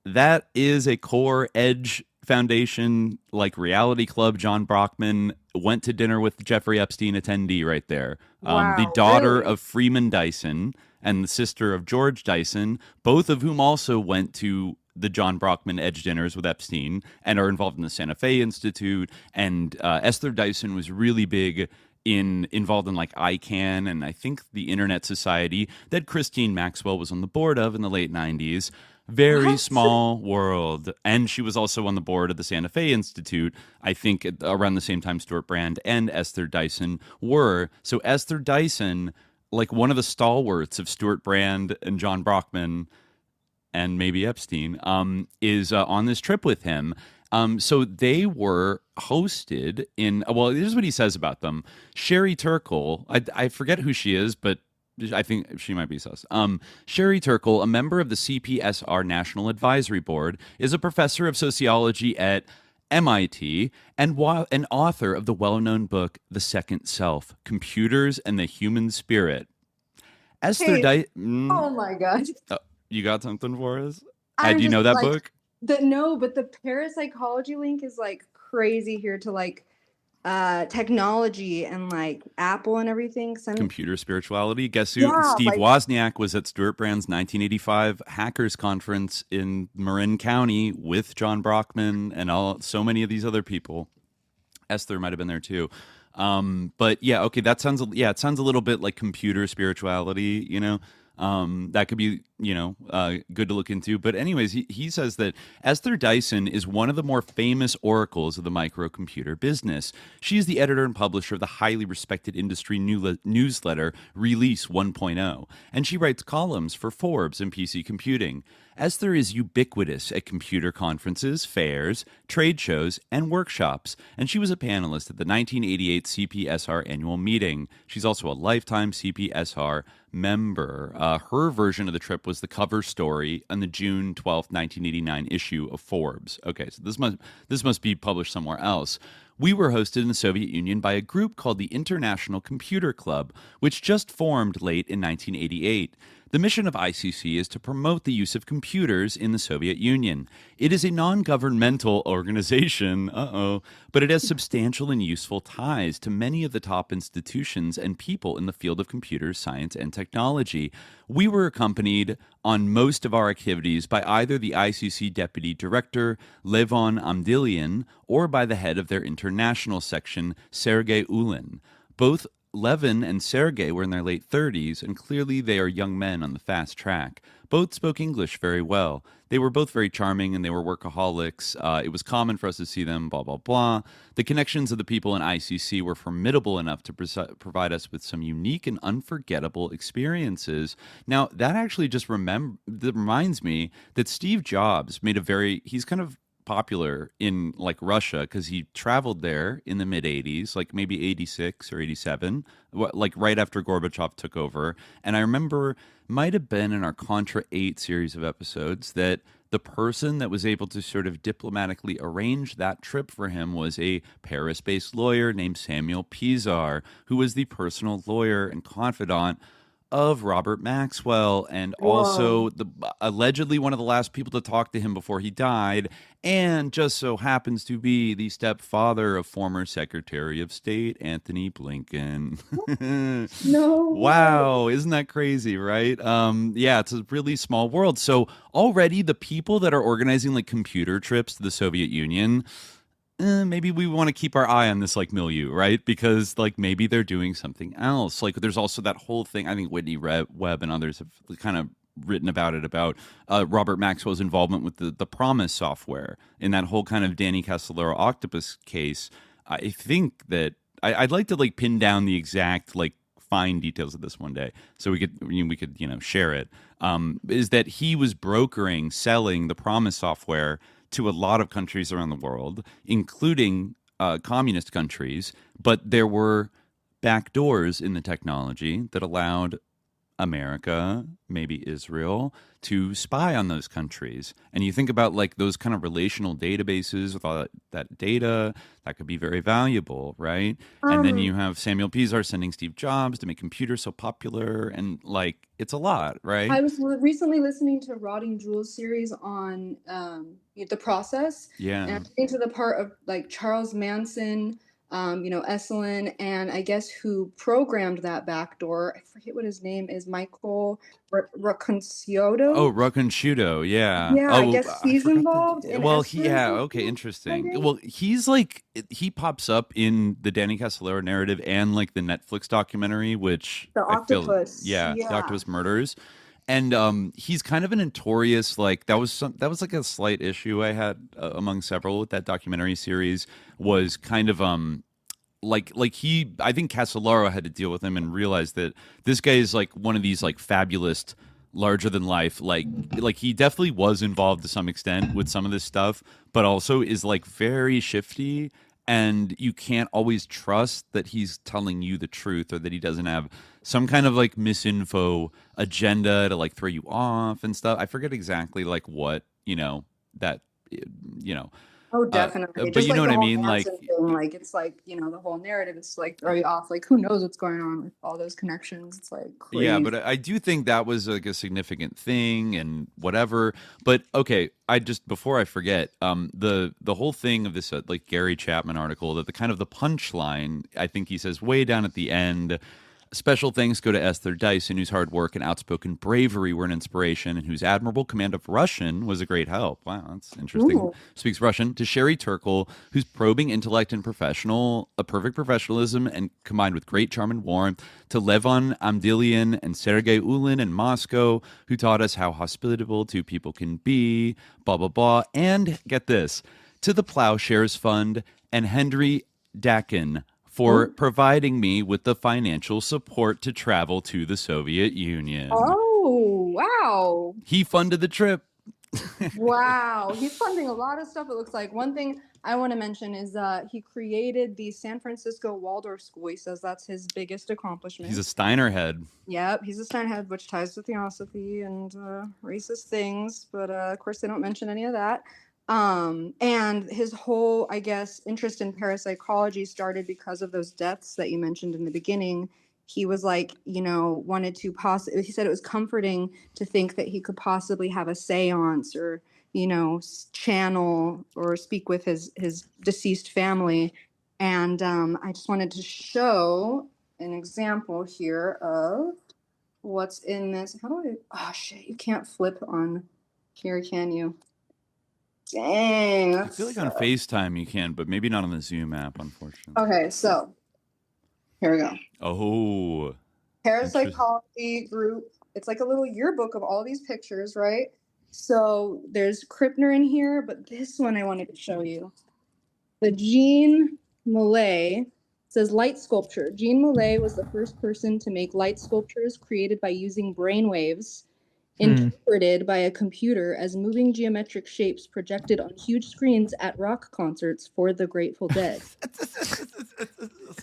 That is a core Edge Foundation, like reality club. John Brockman went to dinner with Jeffrey Epstein attendee right there. Wow, the daughter really? of Freeman Dyson and the sister of George Dyson, both of whom also went to the John Brockman Edge dinners with Epstein and are involved in the Santa Fe Institute. And Esther Dyson was really big involved in like ICANN and I think the Internet Society that Christine Maxwell was on the board of in the late 90s. Very small world. And she was also on the board of the Santa Fe Institute, I think around the same time Stuart Brand and Esther Dyson were. So Esther Dyson, like one of the stalwarts of Stuart Brand and John Brockman and maybe Epstein, is on this trip with him. So they were hosted in, well, here's what he says about them. Sherry Turkle, I forget who she is, but I think she might be sus. Sherry Turkle, a member of the CPSR National Advisory Board, is a professor of sociology at MIT and an author of the well-known book, The Second Self, Computers and the Human Spirit. Esther Oh my God. You got something for us? Do you know that book? No, but the parapsychology link is like crazy here to like technology and like Apple and everything. Computer spirituality. Guess who? Yeah, Steve Wozniak was at Stuart Brand's 1985 Hackers Conference in Marin County with John Brockman and so many of these other people. Esther might have been there too. But yeah, okay, it sounds a little bit like computer spirituality, that could be, good to look into. But anyways, he says that Esther Dyson is one of the more famous oracles of the microcomputer business. She is the editor and publisher of the highly respected industry newsletter Release 1.0, and she writes columns for Forbes and PC Computing. Esther is ubiquitous at computer conferences, fairs, trade shows, and workshops, and she was a panelist at the 1988 CPSR annual meeting. She's also a lifetime CPSR member. Her version of the trip was the cover story on the June 12, 1989 issue of Forbes. Okay, so this must be published somewhere else. We were hosted in the Soviet Union by a group called the International Computer Club, which just formed late in 1988. The mission of ICC is to promote the use of computers in the Soviet Union. It is a non-governmental organization, but it has substantial and useful ties to many of the top institutions and people in the field of computers, science, and technology. We were accompanied on most of our activities by either the ICC Deputy Director, Levon Amdilian, or by the head of their international section, Sergei Ulin. Both Levin and Sergei were in their late 30s, and clearly they are young men on the fast track. Both spoke English very well. They were both very charming, and they were workaholics. It was common for us to see them, blah, blah, blah. The connections of the people in ICC were formidable enough to provide us with some unique and unforgettable experiences. Now, that actually just reminds me that Steve Jobs he's kind of popular in like Russia because he traveled there in the mid 80s, like maybe 86 or 87, like right after Gorbachev took over. And I remember, might have been in our Contra 8 series of episodes, that the person that was able to sort of diplomatically arrange that trip for him was a Paris-based lawyer named Samuel Pisar, who was the personal lawyer and confidant of Robert Maxwell, and also allegedly one of the last people to talk to him before he died, and just so happens to be the stepfather of former Secretary of State Anthony Blinken. No. Wow, isn't that crazy, right? Yeah, it's a really small world. So already the people that are organizing like computer trips to the Soviet Union, maybe we want to keep our eye on this like milieu, right? Because like maybe they're doing something else. Like there's also that whole thing, I think Whitney Webb and others have kind of written about it, about Robert Maxwell's involvement with the Promise software in that whole kind of Danny Castellaro octopus case. I think that I'd like to like pin down the exact like fine details of this one day so we could share it. Is that he was selling the Promise software to a lot of countries around the world, including communist countries, but there were backdoors in the technology that allowed America, maybe Israel, to spy on those countries. And you think about like those kind of relational databases with all that data, that could be very valuable, right? And then you have Samuel Pisar sending Steve Jobs to make computers so popular, and like it's a lot, right? I was recently listening to Rotting Jewels series on the process. Yeah. And I'm getting to the part of like Charles Manson, Esalen, and I guess who programmed that backdoor. I forget what his name is. Michael Raconcioto. Oh, Raconcioto, yeah. Yeah, oh, I guess he's involved. Okay, interesting. Well, he's like, he pops up in the Danny Castellaro narrative and like the Netflix documentary, which The Octopus. The Octopus Murders. And he's kind of a notorious, like that was like a slight issue I had among several with that documentary series, was kind of I think Castellaro had to deal with him and realize that this guy is like one of these like fabulous, larger than life, like he definitely was involved to some extent with some of this stuff, but also is like very shifty. And you can't always trust that he's telling you the truth, or that he doesn't have some kind of like misinfo agenda to like throw you off and stuff. I forget exactly like what, Oh, definitely. But you know what I mean? Like it's like, the whole narrative is like throw you off. Like, who knows what's going on with all those connections? It's like crazy. Yeah, but I do think that was like a significant thing and whatever. But okay, before I forget, the whole thing of this like Gary Chapman article, that the kind of the punchline, I think he says way down at the end, special thanks go to Esther Dyson, whose hard work and outspoken bravery were an inspiration, and whose admirable command of Russian was a great help. Wow, that's interesting. Ooh. Speaks Russian. To Sherry Turkle, whose probing intellect and perfect professionalism, and combined with great charm and warmth. To Levon Amdilian and Sergei Ulin in Moscow, who taught us how hospitable two people can be, blah, blah, blah. And get this, to the Plowshares Fund and Henry Dakin, for providing me with the financial support to travel to the Soviet Union. Oh, wow. He funded the trip. Wow. He's funding a lot of stuff, it looks like. One thing I want to mention is that he created the San Francisco Waldorf School. He says that's his biggest accomplishment. He's a Steiner head. Yep, he's a Steiner head, which ties to theosophy and racist things. But, of course, they don't mention any of that. And his whole, I guess, interest in parapsychology started because of those deaths that you mentioned in the beginning. He was like, wanted to he said it was comforting to think that he could possibly have a seance or, channel or speak with his deceased family. And I just wanted to show an example here of what's in this. You can't flip on here, can you? Dang. I feel like on FaceTime you can, but maybe not on the Zoom app, unfortunately. Okay, so Here we go. Oh. Parapsychology group. It's like a little yearbook of all these pictures, right? So there's Krippner in here, but this one I wanted to show you. The Jean Mollet says light sculpture. Jean Mollet was the first person to make light sculptures created by using brain waves interpreted by a computer as moving geometric shapes projected on huge screens at rock concerts for the Grateful Dead.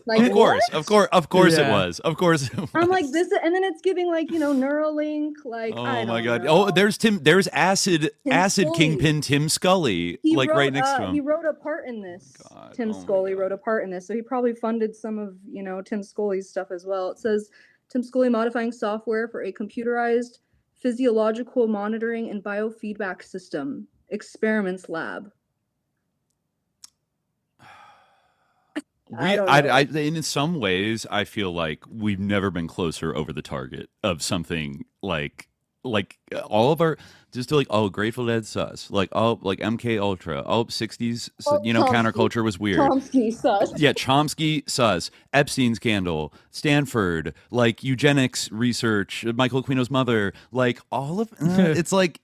Like, of course it was. Of course. I'm like this, and then it's giving like Neuralink. Like, oh my god. Oh, there's acid kingpin Tim Scully, right next to him. He wrote a part in this. Tim Scully wrote a part in this, so he probably funded some of Tim Scully's stuff as well. It says Tim Scully modifying software for a computerized physiological monitoring and biofeedback system experiments lab. In some ways, I feel like we've never been closer over the target of something like all of our just like Grateful Dead sus, like MK Ultra, 60s, counterculture was weird. Chomsky sus. Yeah, Chomsky sus, Epstein scandal, Stanford, like eugenics research, Michael Aquino's mother, like all of it's like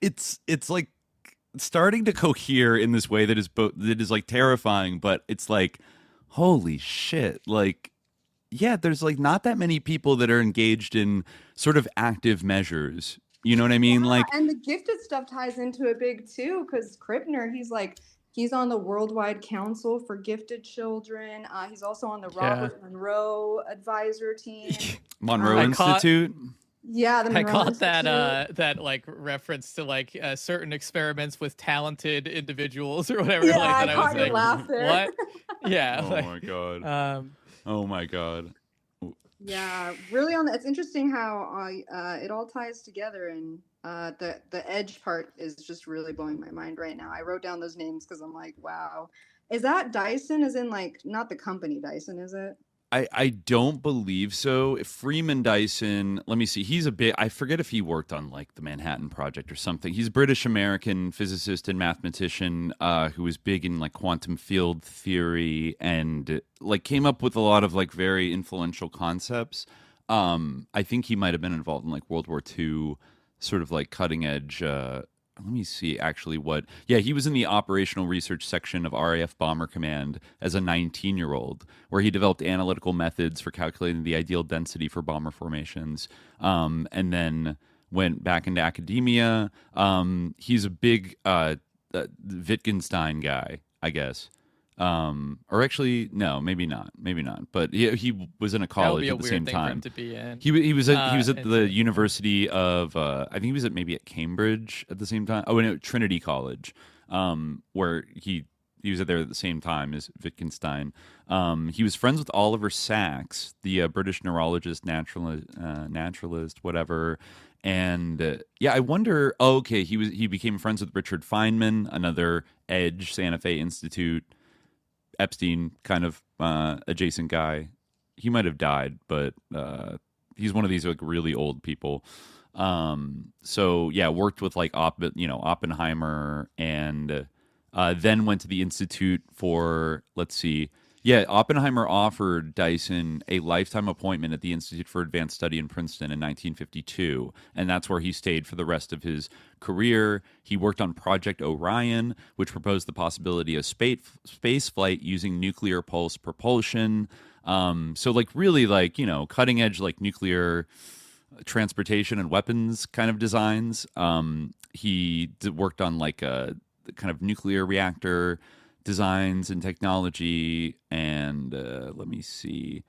starting to cohere in this way that is like terrifying, but it's like holy shit, like yeah, there's like not that many people that are engaged in sort of active measures. You know what I mean? Yeah, and the gifted stuff ties into it big too, because Krippner, he's on the Worldwide Council for Gifted Children. He's also on the Robert Monroe advisor team. Monroe Institute. I caught that like reference to like certain experiments with talented individuals or whatever. Yeah, like, that I caught your laugh there. What? Yeah. My god. Oh my god. Yeah, really it's interesting how it all ties together, and the edge part is just really blowing my mind right now. I wrote down those names because I'm like, wow. Is that Dyson, as in like not the company Dyson, is it? I don't believe so. Freeman Dyson, let me see. He's I forget if he worked on like the Manhattan Project or something. He's a British-American physicist and mathematician who was big in like quantum field theory and like came up with a lot of like very influential concepts. I think he might have been involved in like World War II, sort of like cutting edge. Let me see actually he was in the operational research section of RAF Bomber Command as a 19-year-old, where he developed analytical methods for calculating the ideal density for bomber formations, and then went back into academia. He's a big Wittgenstein guy, I guess. Or actually, no, maybe not. But he was in a college at the same time. He was at the University of I think he was at Cambridge at the same time. Oh, no, Trinity College, where he was there at the same time as Wittgenstein. He was friends with Oliver Sacks, the British neurologist, naturalist, whatever. And I wonder. Oh, okay, he became friends with Richard Feynman, another Edge Santa Fe Institute. Epstein kind of adjacent guy. He might have died, but he's one of these like really old people. So yeah, worked with like Oppenheimer, and then went to the Institute for, let's see. Yeah, Oppenheimer offered Dyson a lifetime appointment at the Institute for Advanced Study in Princeton in 1952, and that's where he stayed for the rest of his career. He worked on Project Orion, which proposed the possibility of space flight using nuclear pulse propulsion. So like really like, cutting edge like nuclear transportation and weapons kind of designs. He worked on like a kind of nuclear reactor designs and technology, and let me see.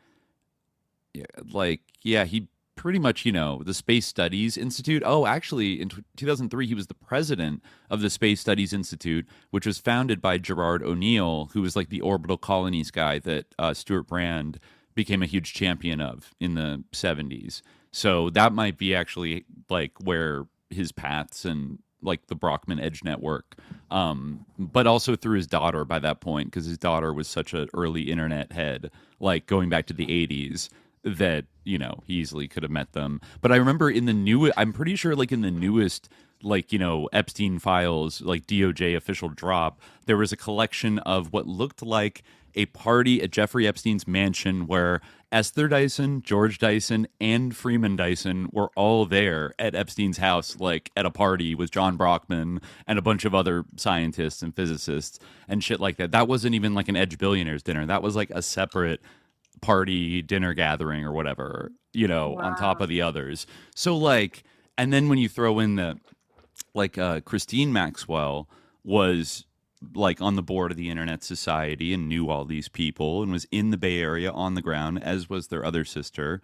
He pretty much, the Space Studies Institute. Oh, actually, in 2003, he was the president of the Space Studies Institute, which was founded by Gerard O'Neill, who was like the orbital colonies guy that Stuart Brand became a huge champion of in the 70s. So that might be actually like where his paths and like the Brockman Edge Network, but also through his daughter by that point, because his daughter was such an early internet head, like going back to the 80s, that, he easily could have met them. But I remember I'm pretty sure like in the newest, like, Epstein files, like DOJ official drop, there was a collection of what looked like a party at Jeffrey Epstein's mansion where Esther Dyson, George Dyson, and Freeman Dyson were all there at Epstein's house, like at a party with John Brockman and a bunch of other scientists and physicists and shit like that. That wasn't even like an Edge Billionaires dinner. That was like a separate party dinner gathering or whatever, you know, wow. on top of the others. So like, and then when you throw in the, like Christine Maxwell was like on the board of the Internet Society and knew all these people and was in the Bay Area on the ground, as was their other sister,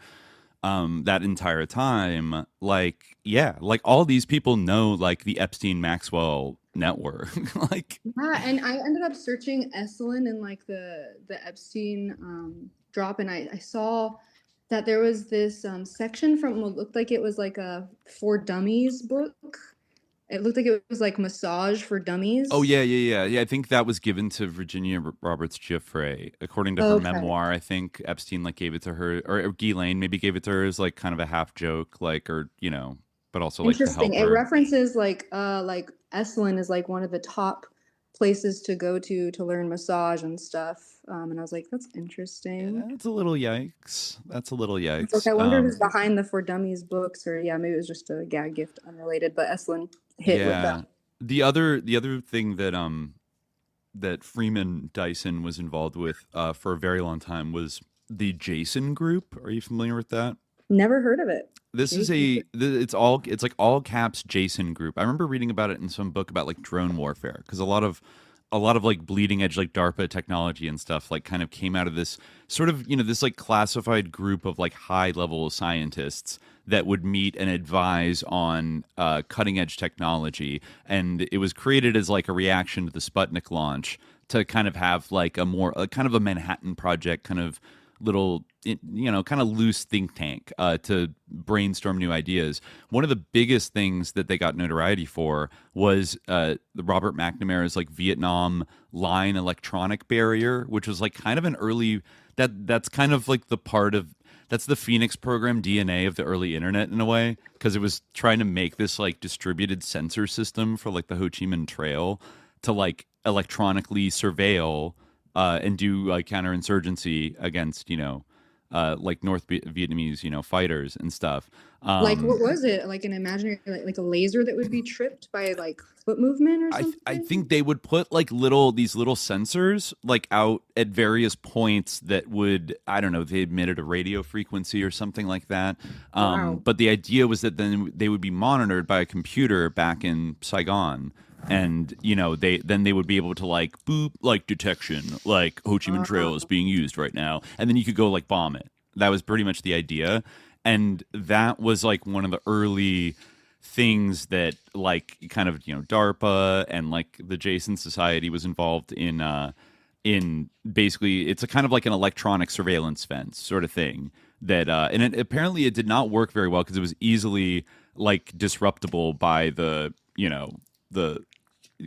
that entire time. Like, yeah, like all these people know like the Epstein Maxwell network. Like, yeah, and I ended up searching Esalen and like the Epstein drop, and I saw that there was this section from what looked like it was like a For Dummies book. It looked like it was like Massage for Dummies. Oh, yeah. I think that was given to Virginia Roberts Giuffre. According to her memoir, I think Epstein like gave it to her, or Ghislaine maybe gave it to her as like kind of a half joke, like, or, you know, but also like to help her. It references like Esalen is like one of the top places to go to learn massage and stuff. And I was like, that's interesting. Yeah, that's a little yikes. Like, I wonder who's behind the For Dummies books, or maybe it was just a gag gift unrelated, but Esalen hit with that. The other thing that that Freeman Dyson was involved with for a very long time was the Jason Group. Are you familiar with that? Never heard of it. This is it's like all caps Jason Group. I remember reading about it in some book about like drone warfare, because a lot of like bleeding edge like DARPA technology and stuff like kind of came out of this sort of, you know, this like classified group of like high level scientists that would meet and advise on cutting edge technology. And it was created as like a reaction to the Sputnik launch to kind of have like a kind of a Manhattan Project kind of little, you know, kind of loose think tank to brainstorm new ideas. One of the biggest things that they got notoriety for was the Robert McNamara's like Vietnam line electronic barrier, which was like kind of an early, that's kind of like that's the Phoenix program DNA of the early internet in a way, because it was trying to make this like distributed sensor system for like the Ho Chi Minh Trail to like electronically surveil and do like counterinsurgency against, you know, like North Vietnamese, you know, fighters and stuff. Like, what was it? Like an imaginary, like a laser that would be tripped by like foot movement or something? I think they would put like these little sensors like out at various points that would, I don't know, they emitted a radio frequency or something like that. Wow. But the idea was that then they would be monitored by a computer back in Saigon. And, you know, they would be able to like boop, like detection, like Ho Chi Minh Trail is being used right now. And then you could go like bomb it. That was pretty much the idea. And that was like one of the early things that like kind of, you know, DARPA and like the Jason Society was involved in basically, it's a kind of like an electronic surveillance fence sort of thing that, and apparently it did not work very well because it was easily like disruptible by the, you know, the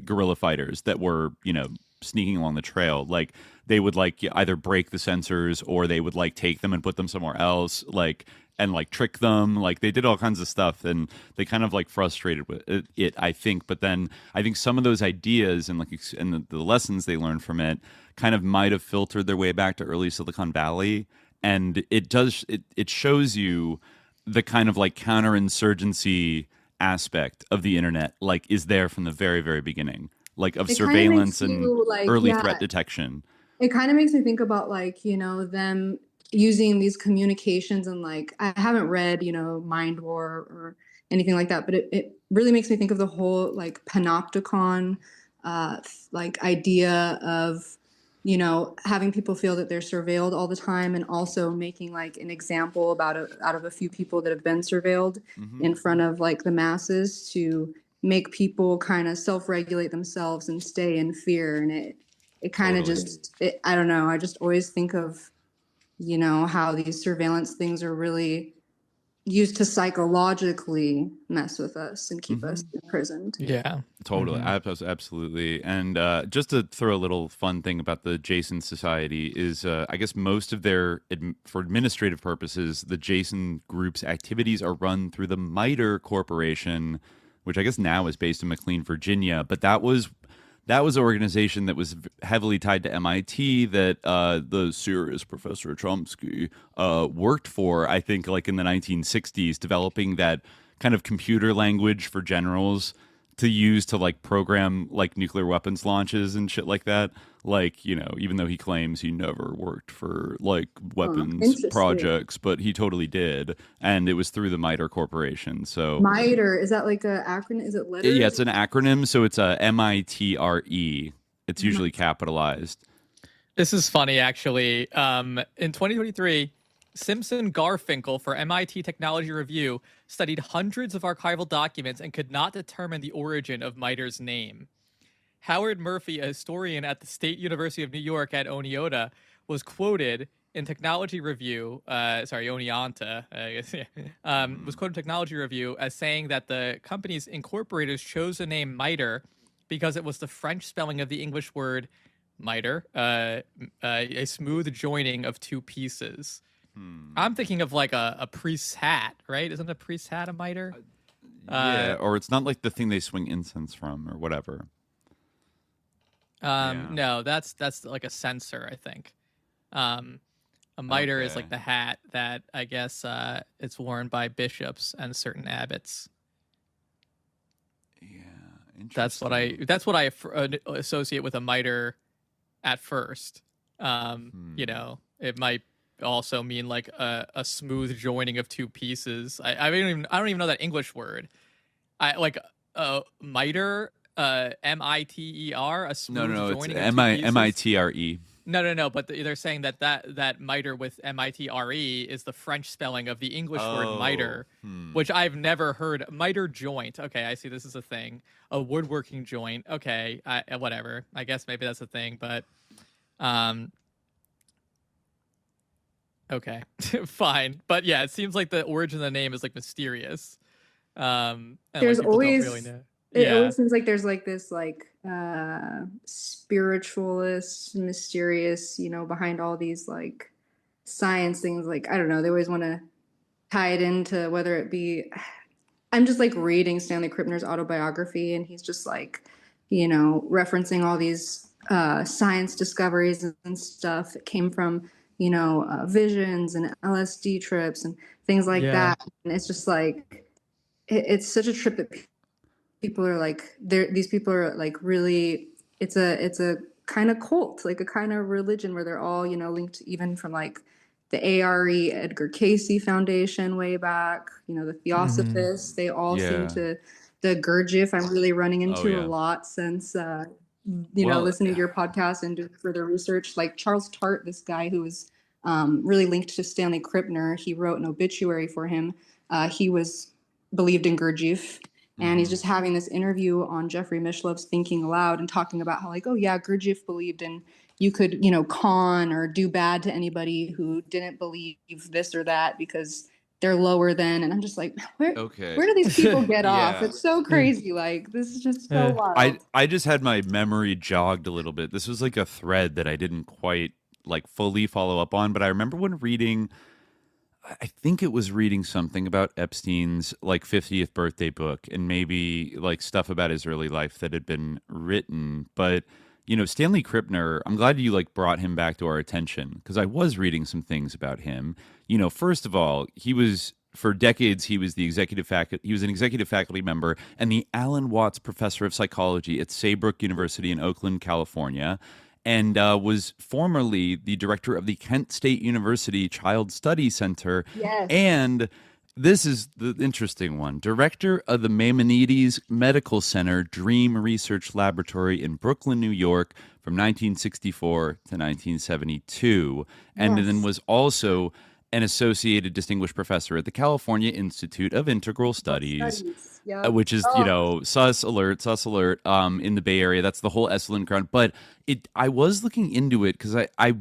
guerrilla fighters that were, you know, sneaking along the trail. Like they would like either break the sensors or they would like take them and put them somewhere else, like, and like trick them. Like they did all kinds of stuff, and they kind of like frustrated with it, I think. But then I think some of those ideas and like and the lessons they learned from it kind of might have filtered their way back to early Silicon Valley. And it shows you the kind of like counterinsurgency aspect of the internet, like, is there from the very, very beginning, like of surveillance and like, early threat detection. It kind of makes me think about like, you know, them using these communications, and like, I haven't read, you know, Mind War or anything like that, but it really makes me think of the whole like panopticon like idea of, you know, having people feel that they're surveilled all the time, and also making like an example out of a few people that have been surveilled in front of like the masses, to make people kind of self-regulate themselves and stay in fear. And it kind of I don't know. I just always think of, you know, how these surveillance things are really used to psychologically mess with us and keep us imprisoned. Yeah, totally. Absolutely. And just to throw a little fun thing about the Jason Society is I guess most of their, for administrative purposes, the Jason Group's activities are run through the MITRE Corporation, which I guess now is based in McLean, Virginia. But that was that was an organization that was heavily tied to MIT that the serious Professor Chomsky worked for, I think, like in the 1960s, developing that kind of computer language for generals to use to like program like nuclear weapons launches and shit like that. Like, you know, even though he claims he never worked for like weapons projects, but he totally did. And it was through the MITRE Corporation. So MITRE, is that like an acronym? Is it letters? Yeah, it's an acronym. So it's a MITRE. It's usually capitalized. This is funny, actually. In 2023, Simpson Garfinkel for MIT Technology Review studied hundreds of archival documents and could not determine the origin of MITRE's name. Howard Murphy, a historian at the State University of New York at Oneonta, was quoted in Technology Review, Oneonta, I guess, was quoted in Technology Review as saying that the company's incorporators chose the name MITRE because it was the French spelling of the English word miter, a smooth joining of two pieces. I'm thinking of like a priest's hat, right? Isn't a priest's hat a miter? Yeah, or it's not like the thing they swing incense from or whatever. No, that's like a censer, I think. A miter is like the hat that I guess it's worn by bishops and certain abbots. Yeah, that's what I associate with a miter at first. You know, it might also mean like a smooth joining of two pieces. I don't even know that English word. I like miter, M-I-T-E-R, a smooth joining of two pieces. M-I-T-R-E. No, but they're saying that miter with M-I-T-R-E is the French spelling of the English word miter, which I've never heard. Miter joint. Okay, I see this is a thing. A woodworking joint. Okay, whatever. I guess maybe that's a thing, but okay, fine. But yeah, it seems like the origin of the name is like mysterious. And there's like, always really know. It always seems like there's like this like spiritualist, mysterious, you know, behind all these like science things. Like, I don't know, they always want to tie it into whether it be, I'm just like reading Stanley Krippner's autobiography, and he's just like, you know, referencing all these science discoveries and stuff that came from, you know, visions and LSD trips and things like that. And it's just like, it's such a trip that people are like, these people are like really, it's a kind of cult, like a kind of religion where they're all, you know, linked even from like the ARE Edgar Cayce Foundation way back, you know, the Theosophists, they all seem to, the Gurdjieff I'm really running into a lot since, you know, listening to your podcast and doing further research. Like Charles Tart, this guy who was really linked to Stanley Krippner, he wrote an obituary for him. He believed in Gurdjieff. And he's just having this interview on Jeffrey Mishlov's Thinking Aloud and talking about how like, oh yeah, Gurdjieff believed in you could, you know, con or do bad to anybody who didn't believe this or that because they're lower than. And I'm just like, where do these people get off? It's so crazy. Like, this is just so wild. I just had my memory jogged a little bit. This was like a thread that I didn't quite like fully follow up on, but I remember when reading, I think it was reading something about Epstein's like 50th birthday book and maybe like stuff about his early life that had been written. But, you know, Stanley Krippner, I'm glad you like brought him back to our attention because I was reading some things about him. You know, first of all, for decades, he was an executive faculty member and the Alan Watts Professor of Psychology at Saybrook University in Oakland, California. And was formerly the director of the Kent State University Child Study Center. Yes. And this is the interesting one. Director of the Maimonides Medical Center Dream Research Laboratory in Brooklyn, New York from 1964 to 1972. And then was also an associated distinguished professor at the California Institute of Integral Studies. Which is, you know, sus alert, in the Bay Area. That's the whole Esalen ground. But I was looking into it because I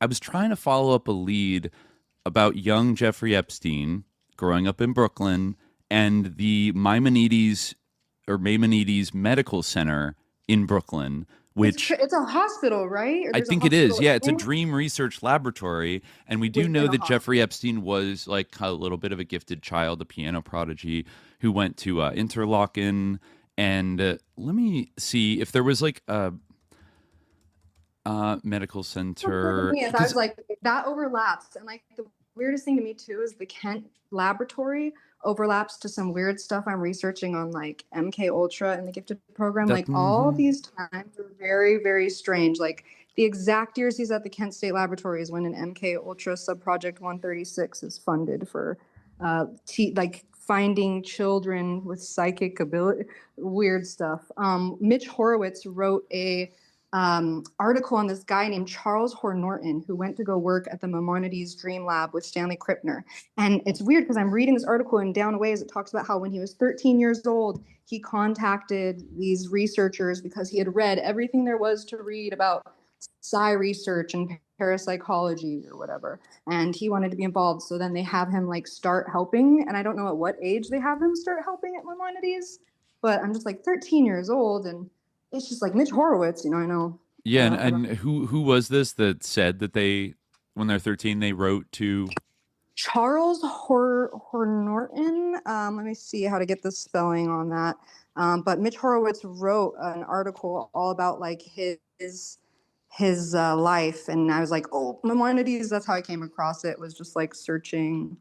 was trying to follow up a lead about young Jeffrey Epstein growing up in Brooklyn and the Maimonides Medical Center in Brooklyn, which it's a hospital, right? I think it is. Yeah, it's a Dream Research Laboratory. And we do know that Jeffrey Epstein was like a little bit of a gifted child, a piano prodigy who went to Interlochen And let me see if there was like a medical center. I was like, that overlaps. And like the weirdest thing to me too is the Kent laboratory overlaps to some weird stuff I'm researching on like MK Ultra and the Gifted program. Like all these times are very, very strange. Like the exact years he's at the Kent State Laboratory is when an MK Ultra subproject 136 is funded for like finding children with psychic ability, weird stuff. Mitch Horowitz wrote a article on this guy named Charles Hoare Norton, who went to go work at the Maimonides Dream Lab with Stanley Krippner. And it's weird because I'm reading this article and down a ways it talks about how when he was 13 years old, he contacted these researchers because he had read everything there was to read about psi research and parapsychology or whatever. And he wanted to be involved. So then they have him like start helping. And I don't know at what age they have him start helping at Maimonides, but I'm just like 13 years old and it's just like Mitch Horowitz, I know. Yeah, and who was this that said that they, when they're 13, they wrote to? Charles Hoare Norton. Let me see how to get the spelling on that. But Mitch Horowitz wrote an article all about like his life, and I was like, oh, Maimonides. That's how I came across it. Was just like searching.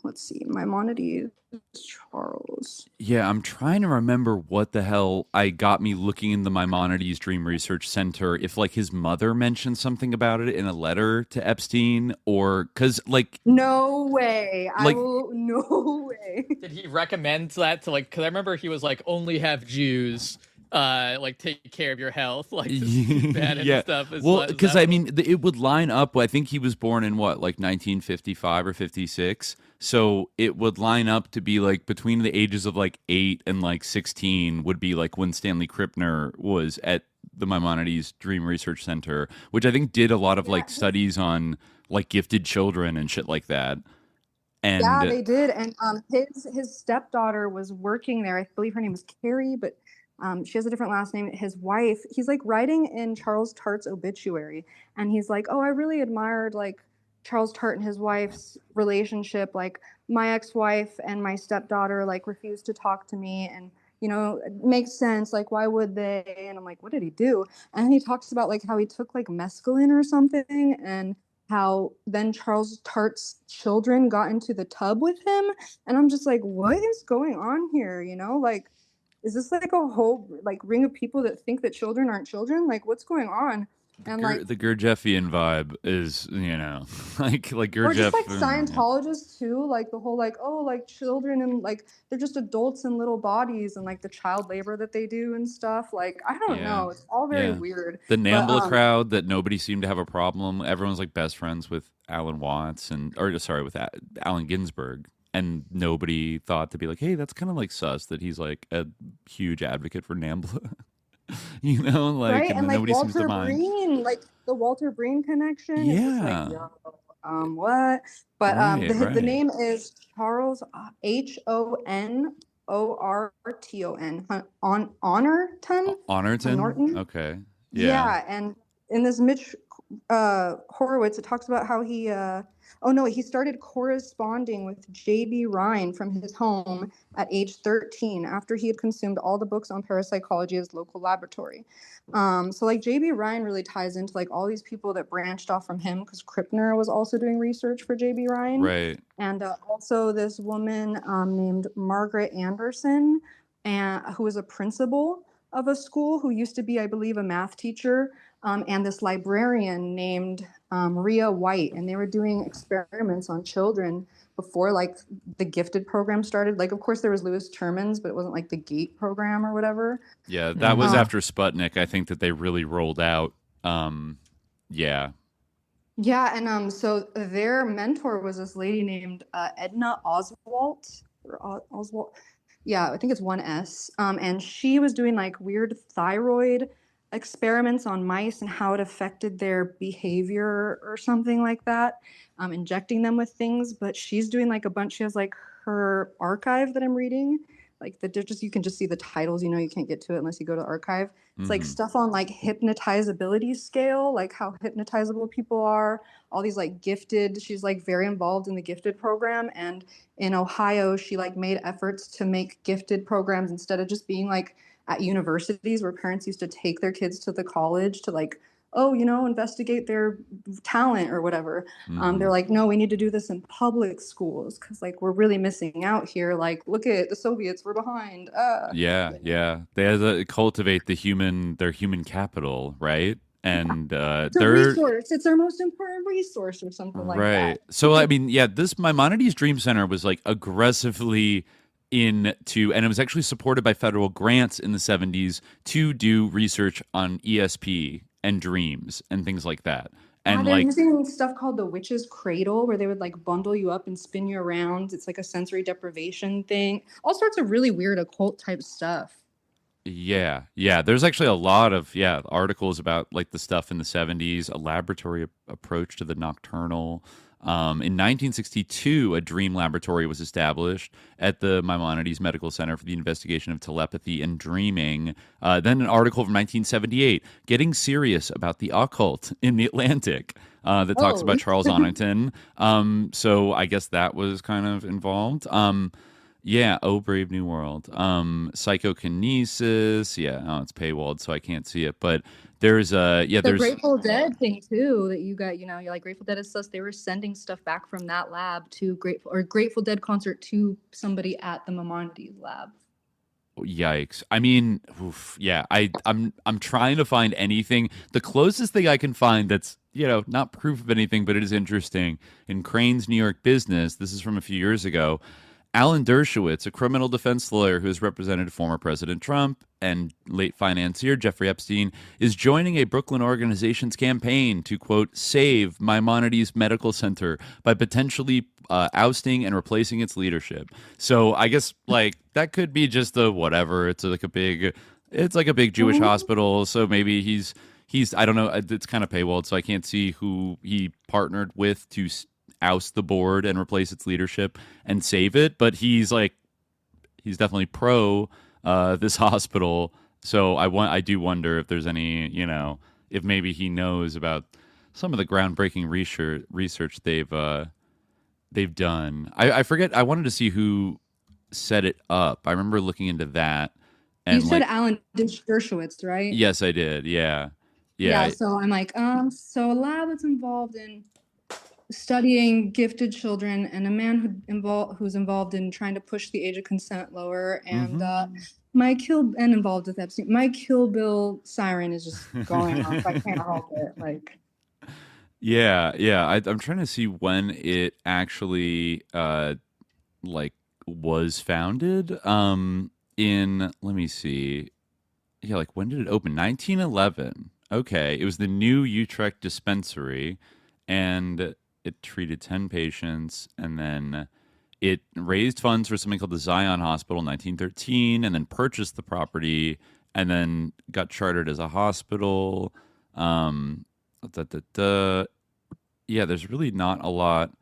Let's see, Maimonides Charles. Yeah, I'm trying to remember what the hell got me looking in the Maimonides Dream Research Center. If like his mother mentioned something about it in a letter to Epstein, or because like no way, no way. Did he recommend that to like? Because I remember he was like, only have Jews. Like take care of your health, like bad and stuff. Well, because I mean, it would line up. I think he was born in what, like 1955 or 56. So it would line up to be like between the ages of like 8 and like 16 would be like when Stanley Krippner was at the Maimonides Dream Research Center, which I think did a lot of like studies on like gifted children and shit like that. And yeah, they did. And his stepdaughter was working there. I believe her name was Carrie, but she has a different last name. His wife, he's like writing in Charles Tart's obituary, and he's like, oh, I really admired like Charles Tart and his wife's relationship. Like my ex-wife and my stepdaughter like refused to talk to me, and it makes sense. Like why would they? And I'm like, what did he do? And he talks about like how he took like mescaline or something, and how then Charles Tart's children got into the tub with him. And I'm just like, what is going on here? Like, is this like a whole like ring of people that think that children aren't children? Like what's going on? And the Gurdjieffian vibe is, like Gurdjieff. Or just like Scientologists too, like the whole like, oh, like children and like they're just adults in little bodies and like the child labor that they do and stuff. Like I don't know, it's all very weird. The NAMBLA crowd that nobody seemed to have a problem. Everyone's like best friends with Alan Watts with Allen Ginsberg. And nobody thought to be like, hey, that's kind of like sus that he's like a huge advocate for NAMBLA. Right? And like nobody seems to Walter mind. Breen, like the Walter Breen connection. Yeah. It's just like, what? But the name is Charles Honorton. Honorton? Norton. Okay. Yeah. And in this Mitch Horowitz, it talks about how he he started corresponding with J.B. Rhine from his home at age 13 after he had consumed all the books on parapsychology at his local laboratory. So like J.B. Rhine really ties into like all these people that branched off from him, because Krippner was also doing research for J.B. Rhine. Right. And also this woman named Margaret Anderson, who was a principal of a school, who used to be, I believe, a math teacher, and this librarian named Maria White, and they were doing experiments on children before like the Gifted program started. Like, of course, there was Lewis Terman's, but it wasn't like the GATE program or whatever. Yeah, that was after Sputnik. I think that they really rolled out. Yeah. Yeah, and so their mentor was this lady named Edna Oswalt. Oswalt. Yeah, I think it's one S. And she was doing like weird thyroid experiments on mice and how it affected their behavior or something like that, injecting them with things. But she's doing like a bunch. She has like her archive that I'm reading like you can just see the titles, you can't get to it unless you go to the archive. It's like Mhm. stuff on like hypnotizability scale, like how hypnotizable people are, all these like gifted, she's like very involved in the gifted program. And in Ohio, she like made efforts to make gifted programs instead of just being like at universities where parents used to take their kids to the college to like, oh, investigate their talent or whatever. They're like, no, we need to do this in public schools because like we're really missing out here. Like, look at the Soviets, we're behind. Yeah. They have to cultivate their human capital, right? And It's a resource. It's our most important resource or something like that. Right. So I mean, yeah, this Maimonides Dream Center was like aggressively into, and it was actually supported by federal grants in the 70s to do research on ESP and dreams and things like that. And they're like using stuff called the witch's cradle where they would like bundle you up and spin you around. It's like a sensory deprivation thing. All sorts of really weird occult type stuff. Yeah. There's actually a lot of articles about like the stuff in the 70s, a laboratory approach to the nocturnal. In 1962, a dream laboratory was established at the Maimonides Medical Center for the investigation of telepathy and dreaming. Then an article from 1978, Getting Serious About the Occult in the Atlantic, that talks about Charles Onnington. So I guess that was kind of involved. Oh Brave New World. Psychokinesis. It's paywalled, so I can't see it. But there's the Grateful Dead thing too that you got. You're like Grateful Dead is stuff. They were sending stuff back from that lab to Grateful Dead concert to somebody at the Maimonides lab. Yikes! I mean, I'm trying to find anything. The closest thing I can find that's not proof of anything, but it is interesting. In Crane's New York Business, this is from a few years ago. Alan Dershowitz, a criminal defense lawyer who has represented former President Trump and late financier Jeffrey Epstein, is joining a Brooklyn organization's campaign to, quote, save Maimonides Medical Center by potentially ousting and replacing its leadership. So I guess like that could be just a whatever. It's like a big Jewish hospital. So maybe he's I don't know. It's kind of paywalled, so I can't see who he partnered with to oust the board and replace its leadership and save it, but he's definitely pro this hospital. So I do wonder if there's any, if maybe he knows about some of the groundbreaking research they've done. I forget. I wanted to see who set it up. I remember looking into that. And you said Alan Dershowitz, right? Yes, I did. Yeah. So I'm like, so a lab that's involved in studying gifted children and a man who's involved in trying to push the age of consent lower, and involved with Epstein. My Kill Bill siren is just going off. I can't help it. Like, I'm trying to see when it actually was founded. Let me see. When did it open? 1911. Okay, it was the New Utrecht Dispensary, and it treated 10 patients, and then it raised funds for something called the Zion Hospital in 1913, and then purchased the property, and then got chartered as a hospital. There's really not a lot.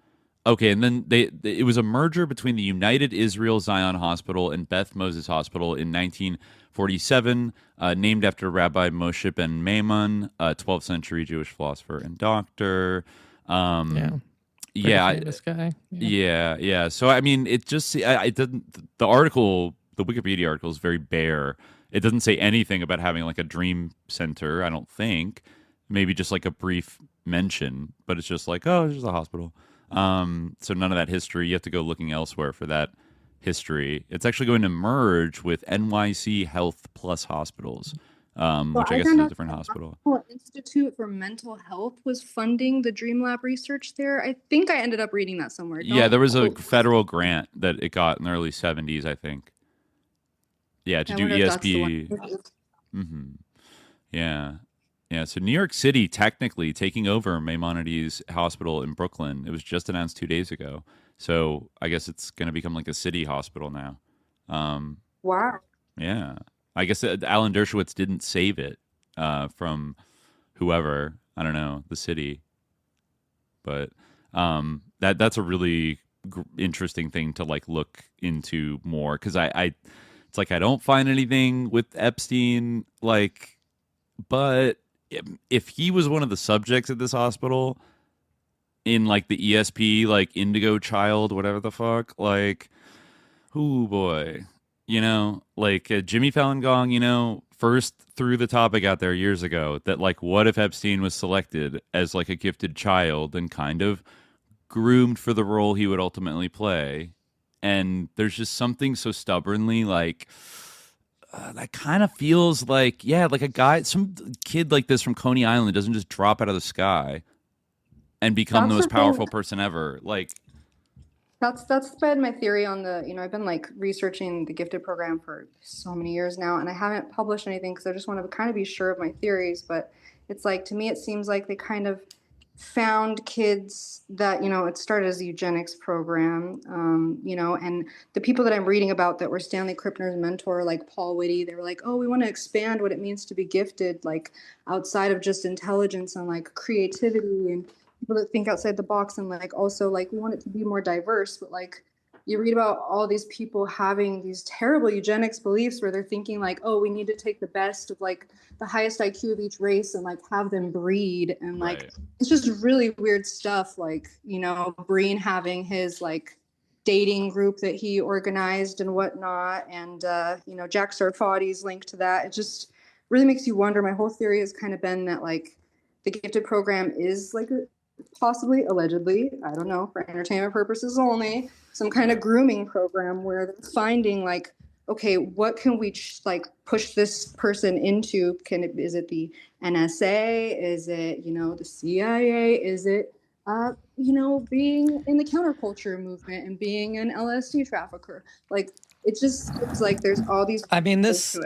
Okay, and then it was a merger between the United Israel Zion Hospital and Beth Moses Hospital in 1947, named after Rabbi Moshe ben Maimon, a 12th century Jewish philosopher and doctor. This guy. Yeah. So I mean, it just it didn't. The article, the Wikipedia article, is very bare. It doesn't say anything about having like a dream center. I don't think. Maybe just like a brief mention, but it's just like, oh, it's just a hospital. So none of that history. You have to go looking elsewhere for that history. It's actually going to merge with NYC Health Plus Hospitals. Which I guess is a different hospital. Institute for Mental Health was funding the Dream Lab research there. I think I ended up reading that somewhere. There was a federal grant that it got in the early 70s, I think. Yeah, to do ESP. Yeah. So New York City technically taking over Maimonides Hospital in Brooklyn. It was just announced 2 days ago. So I guess it's going to become like a city hospital now. Wow. Yeah. I guess Alan Dershowitz didn't save it from whoever, I don't know, the city. But that's a really interesting thing to like look into more, because It's like I don't find anything with Epstein, like, but if he was one of the subjects at this hospital in like the ESP, like Indigo Child, whatever the fuck, like, oh boy, you know, like Jimmy Fallon Gong, you know, first threw the topic out there years ago that like, what if Epstein was selected as like a gifted child and kind of groomed for the role he would ultimately play? And there's just something so stubbornly like that kind of feels like, yeah, like a guy, some kid like this from Coney Island doesn't just drop out of the sky and become the most powerful person ever. Like, that's been my theory on the, I've been like researching the gifted program for so many years now, and I haven't published anything because I just want to kind of be sure of my theories. But it's like, to me, it seems like they kind of found kids that, it started as a eugenics program, and the people that I'm reading about that were Stanley Krippner's mentor, like Paul Whitty, they were like, oh, we want to expand what it means to be gifted, like outside of just intelligence and like creativity and people that think outside the box, and like also like we want it to be more diverse. But like you read about all these people having these terrible eugenics beliefs where they're thinking like, oh, we need to take the best of like the highest IQ of each race and like have them breed, and like right. It's just really weird stuff. Like, Breen having his like dating group that he organized and whatnot, and Jack Sarfati's linked to that. It just really makes you wonder. My whole theory has kind of been that like the gifted program is like possibly, allegedly, I don't know, for entertainment purposes only, some kind of grooming program where they're finding like, okay, what can we like push this person into? Is it the NSA? Is it, the CIA? Is it, being in the counterculture movement and being an LSD trafficker? Like, it just seems like there's all these. I mean, this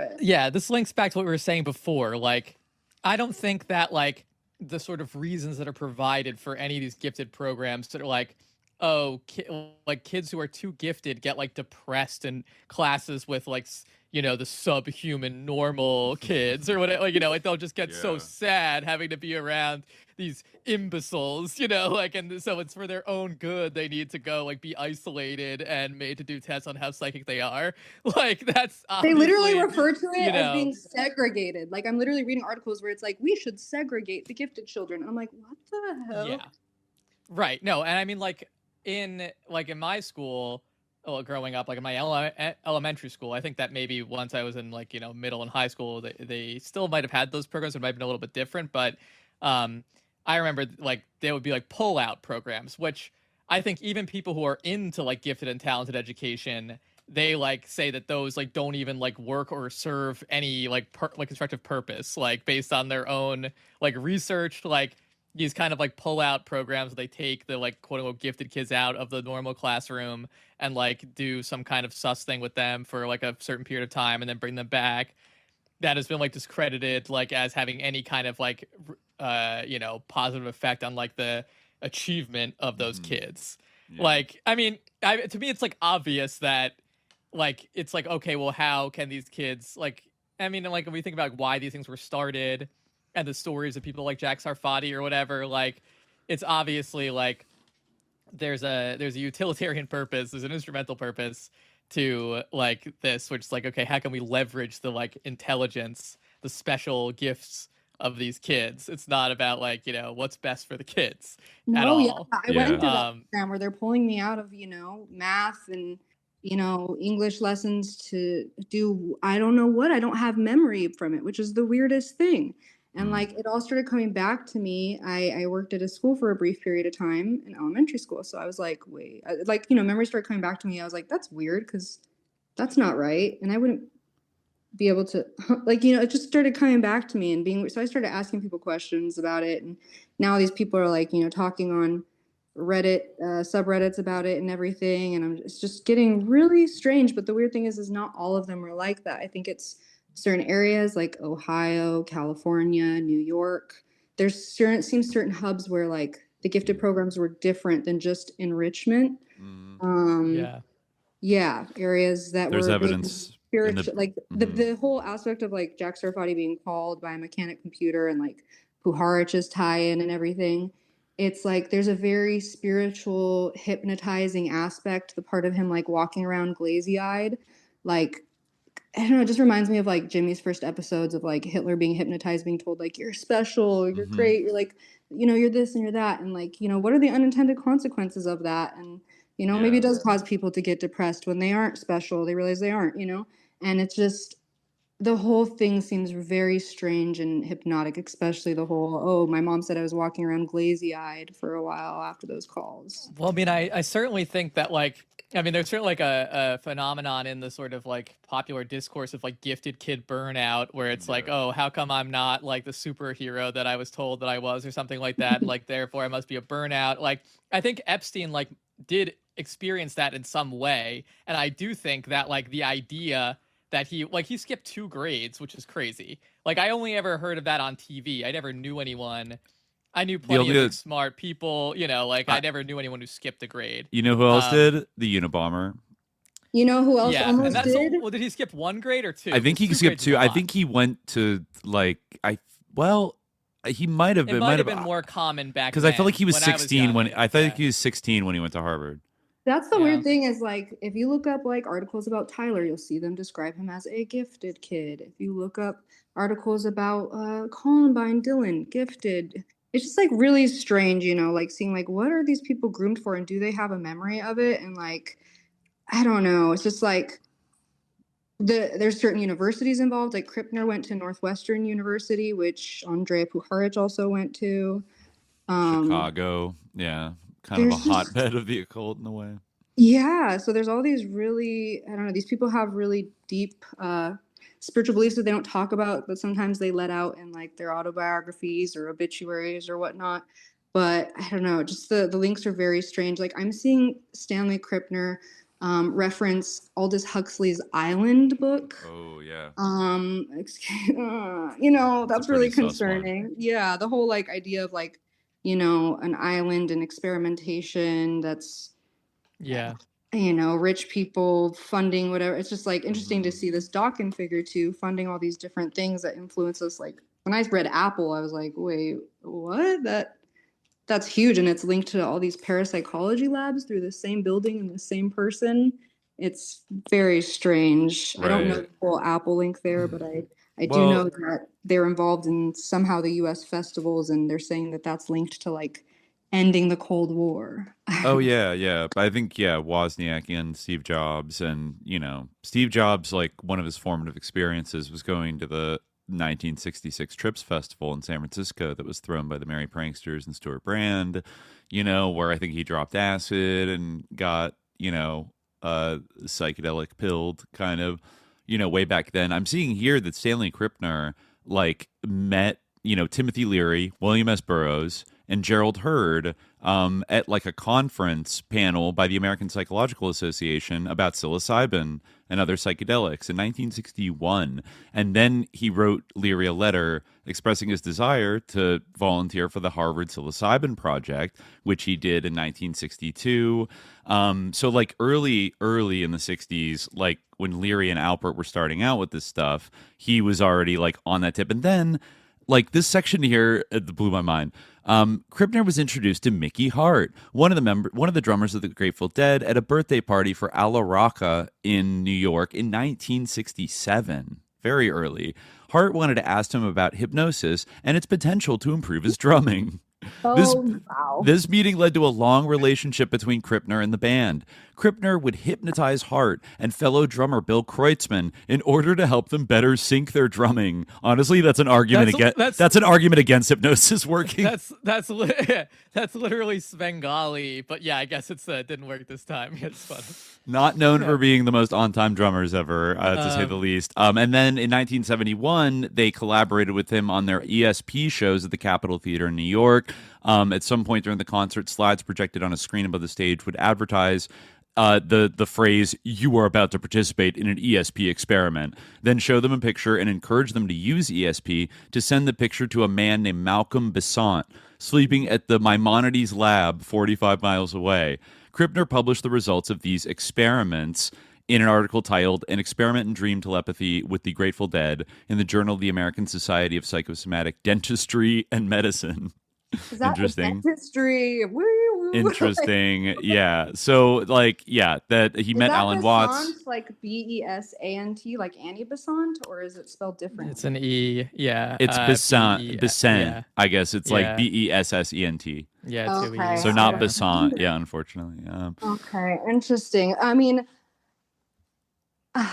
links back to what we were saying before. Like, I don't think that like the sort of reasons that are provided for any of these gifted programs that are like, oh, like kids who are too gifted get like depressed in classes with like, the subhuman normal kids or whatever, like, they'll just get so sad having to be around these imbeciles, like, and so it's for their own good. They need to go like be isolated and made to do tests on how psychic they are. Like, that's they literally refer to it as being segregated. Like, I'm literally reading articles where it's like, we should segregate the gifted children. And I'm like, what the hell? Yeah. Right. No. And I mean, like in my school, growing up, like in my elementary school, I think that maybe once I was in like, middle and high school, they still might have had those programs. It might have been a little bit different, but I remember like they would be like pull-out programs, which I think even people who are into like gifted and talented education, they like say that those like don't even like work or serve any like constructive purpose, like based on their own like research, like these kind of like pull-out programs. They take the like quote unquote gifted kids out of the normal classroom and like do some kind of sus thing with them for like a certain period of time and then bring them back. That has been like discredited like as having any kind of like positive effect on like the achievement of those kids. Yeah. Like, I mean, to me it's like obvious that like it's like, okay, well, how can these kids like, I mean, like when we think about why these things were started and the stories of people like Jack Sarfati or whatever, like it's obviously like there's a utilitarian purpose, there's an instrumental purpose to like this, which is like, okay, how can we leverage the like intelligence, the special gifts of these kids? It's not about like, what's best for the kids at all. Yeah, I went into that program where they're pulling me out of, math and, English lessons to do, I don't know what, I don't have memory from it, which is the weirdest thing. And like, it all started coming back to me. I worked at a school for a brief period of time in elementary school. So I was like, wait, memories started coming back to me. I was like, that's weird because that's not right. And I wouldn't be able to like, it just started coming back to me and being, so I started asking people questions about it. And now these people are like, talking on Reddit, subreddits about it and everything. And it's just getting really strange. But the weird thing is not all of them are like that. I think it's certain areas like Ohio, California, New York. There's certain hubs where like the gifted programs were different than just enrichment. Areas that there's were evidence spiritual, like the whole aspect of like Jack Sarfati being called by a mechanic computer and like Puharich's tie-in and everything. It's like there's a very spiritual, hypnotizing aspect to the part of him like walking around glazy-eyed, like I don't know, it just reminds me of like Jimmy's first episodes of like Hitler being hypnotized, being told like, you're special, you're great, you're like, you're this and you're that. And like, what are the unintended consequences of that? And, maybe it does cause people to get depressed when they aren't special. They realize they aren't, and it's just, the whole thing seems very strange and hypnotic, especially the whole, oh, my mom said I was walking around glazy-eyed for a while after those calls. Well, I mean, I certainly think that, like, there's certainly like a phenomenon in the sort of like popular discourse of like gifted kid burnout, where it's like, oh, how come I'm not like the superhero that I was told that I was, or something like that. Like, therefore I must be a burnout. Like, I think Epstein like did experience that in some way. And I do think that like the idea that he skipped 2 grades, which is crazy. Like, I only ever heard of that on TV. I never knew anyone. I knew plenty of smart people, I never knew anyone who skipped a grade. You know who else did? The Unabomber. You know who else almost did? Well, did he skip 1 grade or 2? I think he skipped 2. I think he went to like he might have been. It might have been more common back then. Because I feel like he was 16 when I thought he was 16 when he went to Harvard. That's the weird thing is, like, if you look up, like, articles about Tyler, you'll see them describe him as a gifted kid. If you look up articles about Columbine, Dylan, gifted. It's just, like, really strange, like, seeing, like, what are these people groomed for, and do they have a memory of it? And, like, I don't know. It's just, like, there's certain universities involved. Like, Krippner went to Northwestern University, which Andrea Puharich also went to. Chicago, yeah. Kind of a hotbed of the occult in a way. Yeah, so there's all these really, I don't know, these people have really deep spiritual beliefs that they don't talk about, but sometimes they let out in like their autobiographies or obituaries or whatnot. But I don't know, just the links are very strange. Like, I'm seeing Stanley Krippner reference Aldous Huxley's Island book. Oh, yeah. That's really concerning. Yeah, the whole like idea of like, an island and experimentation that's, rich people funding whatever. It's just like interesting to see this Dawkins figure too, funding all these different things that influence us. Like, when I read Apple, I was like, wait, what? That's huge. And it's linked to all these parapsychology labs through the same building and the same person. It's very strange. Right. I don't know the whole Apple link there, but I do know that they're involved in somehow the U.S. festivals, and they're saying that that's linked to like ending the Cold War. Oh yeah. But I think Wozniak and Steve Jobs, and Steve Jobs, like one of his formative experiences was going to the 1966 Trips Festival in San Francisco that was thrown by the Merry Pranksters and Stuart Brand. Where I think he dropped acid and got psychedelic pilled kind of. Way back then. I'm seeing here that Stanley Krippner like met, Timothy Leary, William S. Burroughs, and Gerald Hurd at like a conference panel by the American Psychological Association about psilocybin and other psychedelics in 1961. And then he wrote Leary a letter expressing his desire to volunteer for the Harvard Psilocybin Project, which he did in 1962. So like early in the 60s, like when Leary and Alpert were starting out with this stuff, he was already like on that tip. And then like this section here, it blew my mind. Krippner was introduced to Mickey Hart, one of the drummers of the Grateful Dead, at a birthday party for Alla Rocca in New York in 1967. Very early. Hart wanted to ask him about hypnosis and its potential to improve his drumming. This meeting led to a long relationship between Krippner and the band. Krippner would hypnotize Hart and fellow drummer Bill Kreutzmann in order to help them better sync their drumming. Honestly, that's an argument against hypnosis working. That's literally Svengali, but yeah, I guess it didn't work this time. It's fun. Not known for being the most on-time drummers ever, to say the least. And then in 1971, they collaborated with him on their ESP shows at the Capitol Theater in New York. At some point during the concert, slides projected on a screen above the stage would advertise the phrase, "You are about to participate in an ESP experiment," then show them a picture and encourage them to use ESP to send the picture to a man named Malcolm Besant, sleeping at the Maimonides lab 45 miles away. Krippner published the results of these experiments in an article titled "An Experiment in Dream Telepathy with the Grateful Dead" in the Journal of the American Society of Psychosomatic Dentistry and Medicine. Is that Interesting. History? Woo. Interesting. Yeah. So like, yeah, that he met Alan Watts. Like Besant, like Annie Besant, or is it spelled different? It's an E. Yeah. It's Besant. Besant. Yeah. I guess it's like Bessent. Yeah. Okay. So not Besant. Yeah, unfortunately. Okay. Interesting. I mean,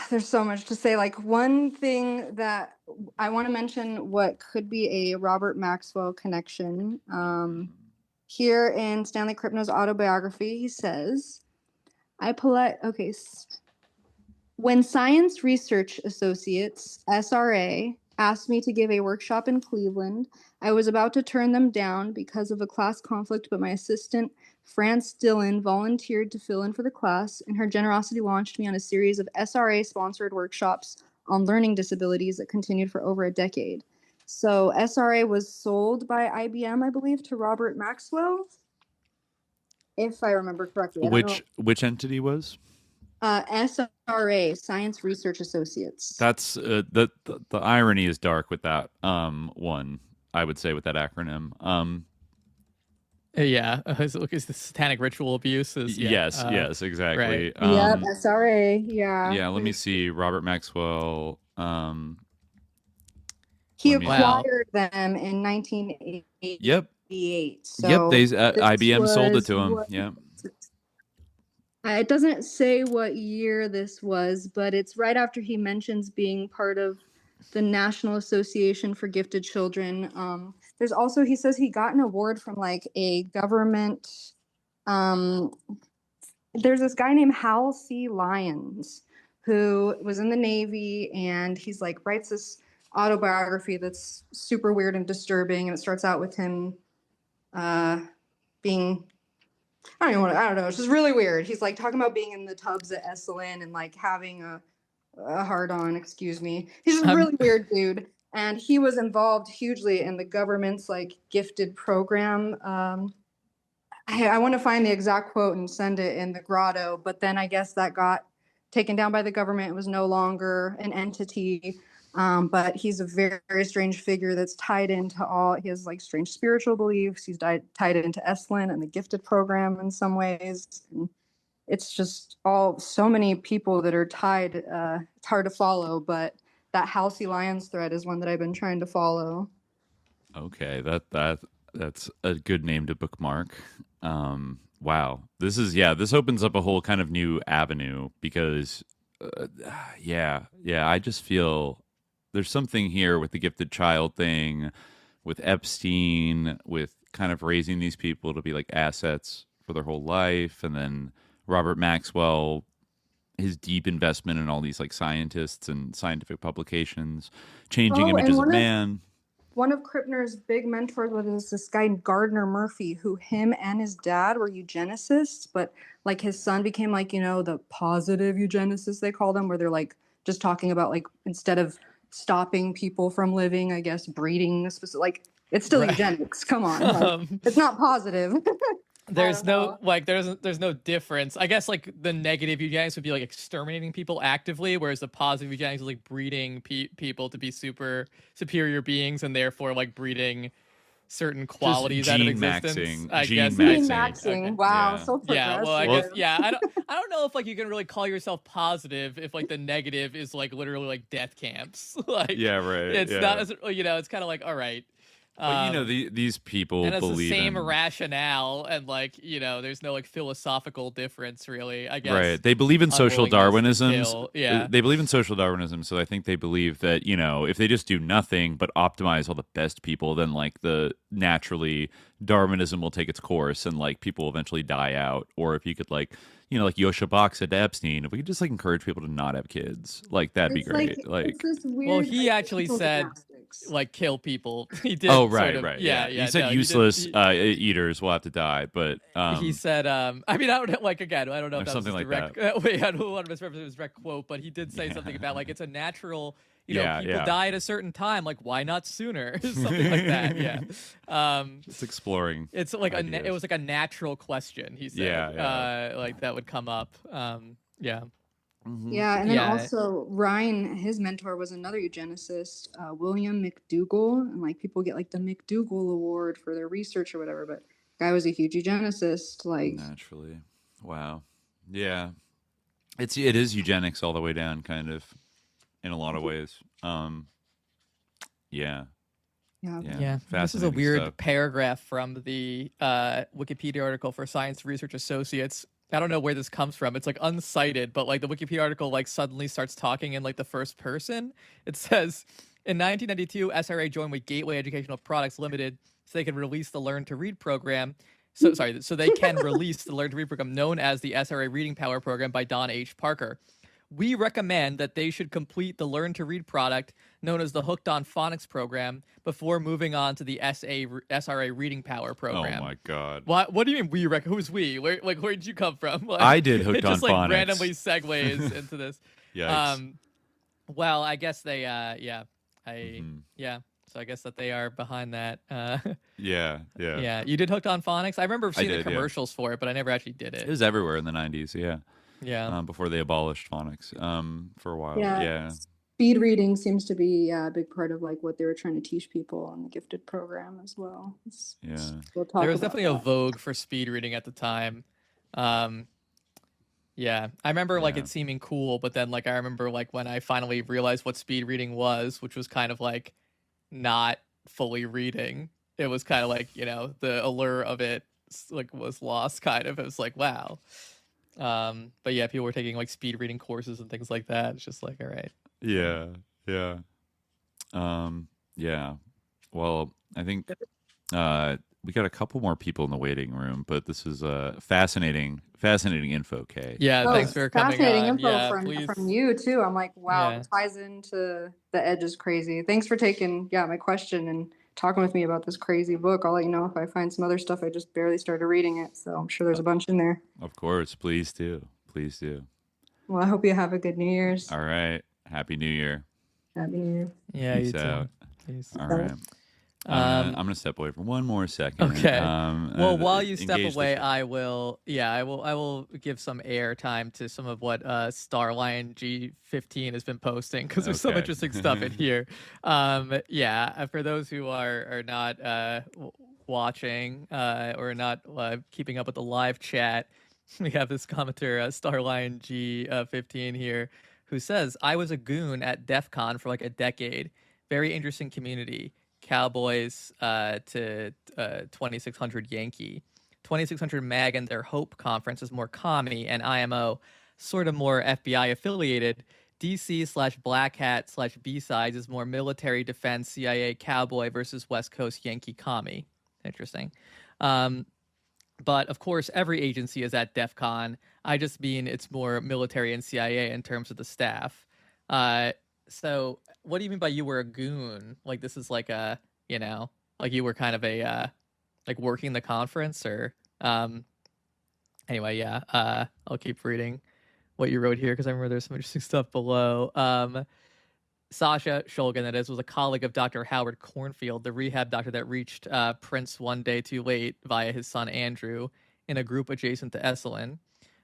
there's so much to say. Like, one thing that I want to mention, what could be a Robert Maxwell connection. Here in Stanley Krippner's autobiography, he says, when Science Research Associates, SRA, asked me to give a workshop in Cleveland, I was about to turn them down because of a class conflict, but my assistant, France Dillon, volunteered to fill in for the class, and her generosity launched me on a series of SRA-sponsored workshops on learning disabilities that continued for over a decade. So SRA was sold by IBM, I believe, to Robert Maxwell, if I remember correctly. Which entity was? SRA, Science Research Associates. That's the irony is dark with that one. I would say with that acronym. Yeah, because the satanic ritual abuse is. Yeah, yes, exactly. Right. SRA. Yeah. Yeah. Let me see. Robert Maxwell. He acquired them in 1988. Yep. So IBM sold it to him. Yeah. It doesn't say what year this was, but it's right after he mentions being part of the National Association for Gifted Children. There's also, he says he got an award from like a government. There's this guy named Hal C. Lyons who was in the Navy, and he's like writes this autobiography that's super weird and disturbing, and it starts out with him being, I don't know, it's just really weird. He's like talking about being in the tubs at Esalen and like having a hard on, excuse me. He's just a really weird dude. And he was involved hugely in the government's like gifted program. I want to find the exact quote and send it in the grotto, but then I guess that got taken down by the government. It was no longer an entity. But he's a very, very strange figure that's tied into all, he has like strange spiritual beliefs. He's tied into Esalen and the gifted program in some ways. And it's just so many people that are tied. It's hard to follow, but that Hal C. Lyons thread is one that I've been trying to follow. Okay, that's a good name to bookmark. Wow, this opens up a whole kind of new avenue because, I just feel there's something here with the gifted child thing, with Epstein, with kind of raising these people to be like assets for their whole life, and then Robert Maxwell, his deep investment in all these like scientists and scientific publications, changing images of man. One of Krippner's big mentors was this guy Gardner Murphy, who him and his dad were eugenicists, but like his son became like, the positive eugenicists, they call them, where they're like just talking about like, instead of stopping people from living, I guess, breeding, like it's still eugenics. Come on. Like, it's not positive. There's no there's no difference. I guess like the negative eugenics would be like exterminating people actively, whereas the positive eugenics is like breeding people to be superior beings, and therefore like breeding certain qualities out of existence. Gene maxing. Okay. Wow, so progressive. Yeah, well, I guess I don't know if like you can really call yourself positive if like the negative is like literally like death camps. Like it's not, it's kind of like, all right. But these people and it's believe the same in rationale, and like there's no like philosophical difference really, I guess. Right. They believe in social Darwinism. Yeah. They believe in social Darwinism, so I think they believe that if they just do nothing but optimize all the best people, then like naturally Darwinism will take its course, and like people will eventually die out. Or if you could like Yosha Bach said to Epstein, if we could just like encourage people to not have kids, like that'd be great. Like well, he actually said like kill people. He did. Oh right. Yeah. He said useless eaters will have to die, but he said, I mean, I don't know, like again, I don't know if that was something like direct, that. Wait, I don't want to misrepresent his direct quote, but he did say something about like it's a natural. People die at a certain time. Like, why not sooner? Something like that. Yeah. It's exploring. It's like it was like a natural question. He said. Yeah. Like that would come up. Yeah. Yeah, and then also Ryan, his mentor was another eugenicist, William McDougall, and like people get like the McDougall Award for their research or whatever, but guy was a huge eugenicist. Like naturally, wow, yeah, it is eugenics all the way down, kind of, in a lot of ways. Yeah. This is a weird paragraph from the Wikipedia article for Science Research Associates. I don't know where this comes from. It's like uncited, but like the Wikipedia article like suddenly starts talking in like the first person. It says, in 1992, SRA joined with Gateway Educational Products Limited so they could release the Learn to Read program. So they can release the Learn to Read program known as the SRA Reading Power Program by Don H. Parker. We recommend that they should complete the Learn to Read product known as the Hooked on Phonics program before moving on to the SRA Reading Power program. Oh my God! What do you mean we recommend? Who's we? Where did you come from? Like, I did Hooked on Phonics. It just like randomly segues into this. Yikes. Well, I guess they So I guess that they are behind that. Yeah. You did Hooked on Phonics. I remember seeing the commercials for it, but I never actually did it. It was everywhere in the 90s. Yeah. Before they abolished phonics for a while. Yeah. Speed reading seems to be a big part of like what they were trying to teach people on the gifted program as well. There was definitely a vogue for speed reading at the time. I remember like it seeming cool, but then like I remember like when I finally realized what speed reading was, which was kind of like not fully reading. It was kind of like, the allure of it like was lost kind of. It was like, wow. But yeah, people were taking like speed reading courses and things like that. It's just like, all right. Yeah. Well, I think we got a couple more people in the waiting room, but this is fascinating info, Kay. Yeah, thanks for coming on. Fascinating info from you too. I'm like, wow, it ties into The Edge is crazy. Thanks for taking my question and talking with me about this crazy book. I'll let you know if I find some other stuff. I just barely started reading it, so I'm sure there's a bunch in there. Of course, please do. Well, I hope you have a good New Year's. All right, Happy New Year. Happy New Year. Yeah, peace you out. Peace. All right. I'm gonna step away for one more second. Okay. Well, while you step away, I will give some air time to some of what Starline G15 has been posting because there's some interesting stuff in here. For those who are not watching or not keeping up with the live chat, we have this commenter, Starline G15 here, who says, "I was a goon at DEF CON for like a decade. Very interesting community. Cowboys to 2600 Yankee. 2600 Mag and their Hope conference is more commie, and IMO sort of more FBI affiliated. DC/Black Hat /B-Sides is more military defense, CIA cowboy versus West Coast Yankee commie." Interesting. But of course, every agency is at DEF CON. I just mean it's more military and CIA in terms of the staff. So what do you mean by you were a goon? Like this is like a, like you were kind of a, like working the conference or, anyway, I'll keep reading what you wrote here because I remember there's some interesting stuff below. Sasha Shulgin, that is, was a colleague of Dr. Howard Cornfield, the rehab doctor that reached Prince one day too late via his son Andrew in a group adjacent to Esalen.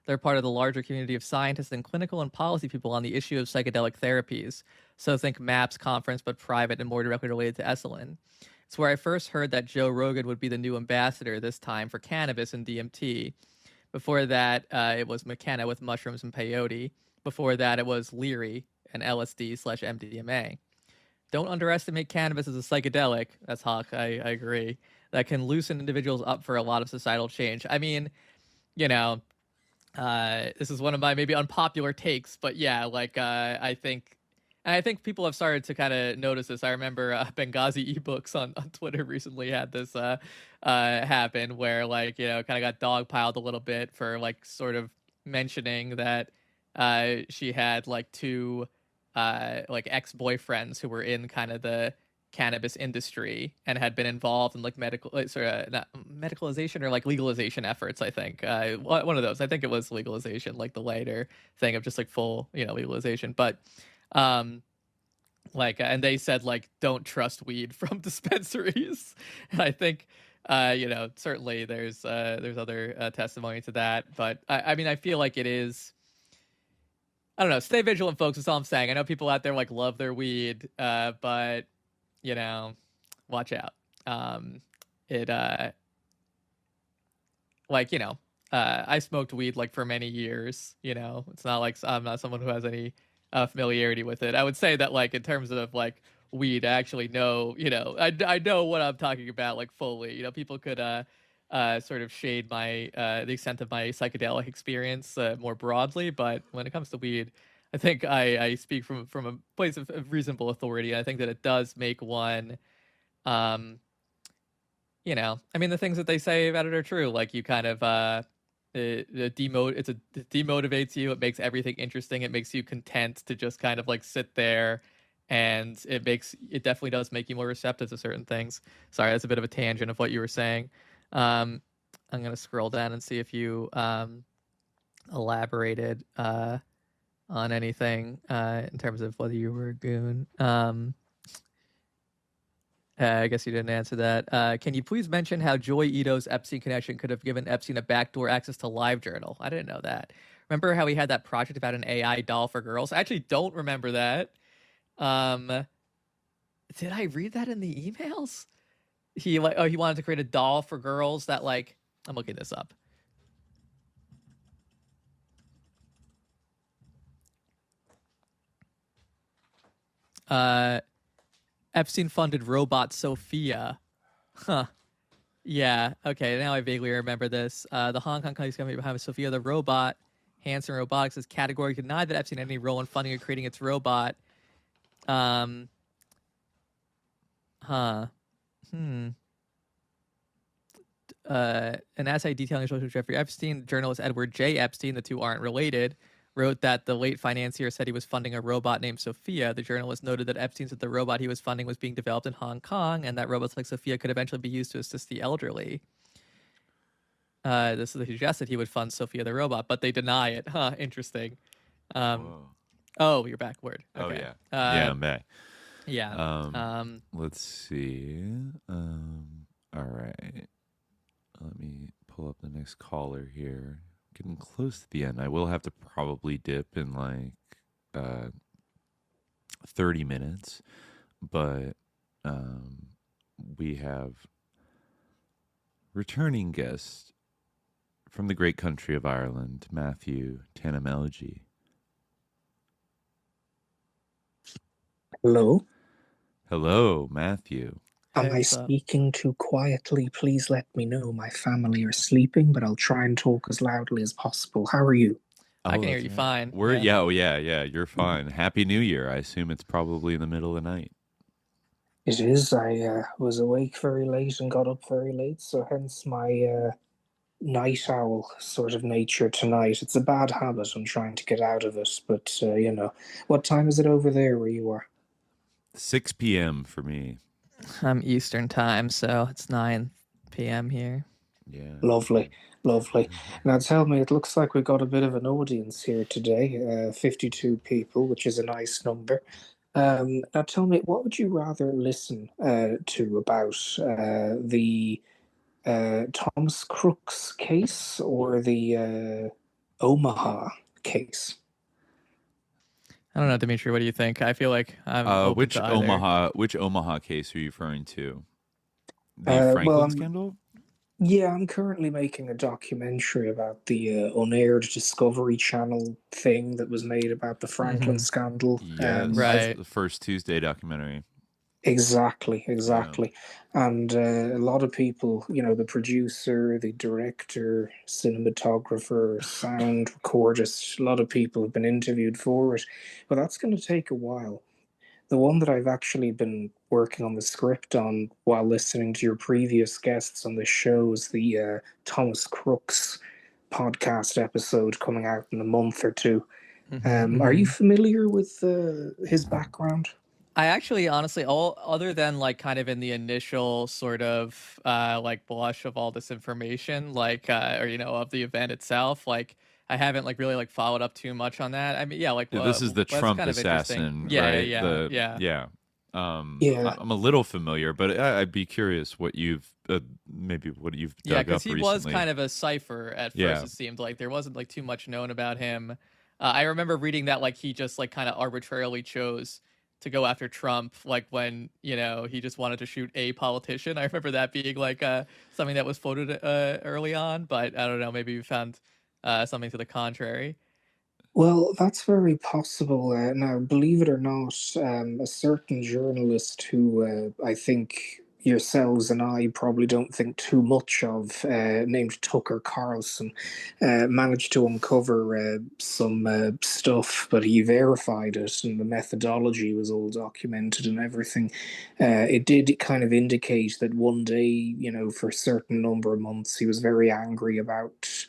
They're part of the larger community of scientists and clinical and policy people on the issue of psychedelic therapies. So think MAPS conference, but private and more directly related to Esalen. It's where I first heard that Joe Rogan would be the new ambassador this time for cannabis and DMT. Before that, it was McKenna with mushrooms and peyote. Before that, it was Leary and LSD/MDMA. Don't underestimate cannabis as a psychedelic. That's Hawk. I agree. That can loosen individuals up for a lot of societal change. I mean, this is one of my maybe unpopular takes, but yeah, like I think people have started to kind of notice this. I remember Benghazi eBooks on Twitter recently had this happen where like, kind of got dogpiled a little bit for like sort of mentioning that she had like two like ex-boyfriends who were in kind of the cannabis industry and had been involved in like not medicalization or like legalization efforts. I think one of those. I think it was legalization, like the later thing of just like full legalization. But and they said like don't trust weed from dispensaries. And I think certainly there's other testimony to that. But I mean I feel like it is. I don't know. Stay vigilant, folks. That's all I'm saying. I know people out there like love their weed, but you know, watch out. Like, you know, I smoked weed like for many years. You know, it's not like I'm not someone who has any familiarity with it. I would say that like in terms of like weed, I actually know. You know, I know what I'm talking about like fully. You know, people could sort of shade my the extent of my psychedelic experience more broadly, but when it comes to weed, I think I speak from a place of reasonable authority. I think that it does make one, you know, I mean, the things that they say about it are true. Like you kind of it demotivates you. It makes everything interesting. It makes you content to just kind of like sit there. And it definitely does make you more receptive to certain things. Sorry, that's a bit of a tangent of what you were saying. I'm going to scroll down and see if you elaborated on anything in terms of whether you were a goon. I guess you didn't answer that. Can you please mention how Joy Ito's Epstein connection could have given Epstein a backdoor access to LiveJournal? I didn't know that. Remember how he had that project about an AI doll for girls? I actually don't remember that. Did I read that in the emails? He wanted to create a doll for girls that like, I'm looking this up. Epstein funded robot Sophia. Huh. Yeah. Okay. Now I vaguely remember this. The Hong Kong company behind Sophia the robot, Hanson Robotics, has categorically denied that Epstein had any role in funding or creating its robot. An essay detailing his relationship with Jeffrey Epstein, journalist Edward J. Epstein, the two aren't related, wrote that the late financier said he was funding a robot named Sophia. The journalist noted that Epstein said the robot he was funding was being developed in Hong Kong and that robots like Sophia could eventually be used to assist the elderly. This suggested he would fund Sophia the robot, but they deny it. Huh, interesting. Oh, you're backward. Okay. Oh, yeah. Yeah, I'm back. Yeah. Let's see. All right. Let me pull up the next caller here. Getting close to the end. I will have to probably dip in like 30 minutes, but we have returning guest from the great country of Ireland, Matthew Tanamelji. Hello. Hello, Matthew. Am I speaking too quietly? Please let me know. My family are sleeping, but I'll try and talk as loudly as possible. How are you? I can hear you fine. Yeah, you're fine. Happy New Year. I assume it's probably in the middle of the night. It is. I was awake very late and got up very late, so hence my night owl sort of nature tonight. It's a bad habit. I'm trying to get out of it, but you know. What time is it over there where you are? 6 p.m. for me. I'm Eastern time, so it's 9 p.m. here. Yeah. Lovely. Now tell me, it looks like we've got a bit of an audience here today, 52 people, which is a nice number. Now tell me, what would you rather listen to about the Thomas Crooks case or the Omaha case? I don't know, Dimitri. What do you think? I feel like I'm which Omaha case are you referring to? The Franklin scandal? Yeah, I'm currently making a documentary about the unaired Discovery Channel thing that was made about the Franklin scandal. Yeah, right. The First Tuesday documentary. Exactly. Yeah. And a lot of people, you know, the producer, the director, cinematographer, sound recordist, a lot of people have been interviewed for it. But that's going to take a while. The one that I've actually been working on the script on while listening to your previous guests on the show is the Thomas Crooks podcast episode coming out in a month or two. Are you familiar with his background? I actually, honestly, all other than like kind of in the initial sort of like blush of all this information, like or you know of the event itself, like I haven't like really like followed up too much on that. I mean, yeah, like this is the Trump assassin, right? Yeah. I'm a little familiar, but I'd be curious what you've dug up recently. Yeah, because he was kind of a cipher at first. It seemed like there wasn't like too much known about him. I remember reading that like he just like kind of arbitrarily chose to go after Trump, like when, you know, he just wanted to shoot a politician. I remember that being like something that was floated early on, but I don't know, maybe you found something to the contrary. Well, that's very possible. Now, believe it or not, a certain journalist who I think yourselves and I probably don't think too much of, named Tucker Carlson, managed to uncover some stuff, but he verified it, and the methodology was all documented and everything. It did kind of indicate that one day, you know, for a certain number of months, he was very angry about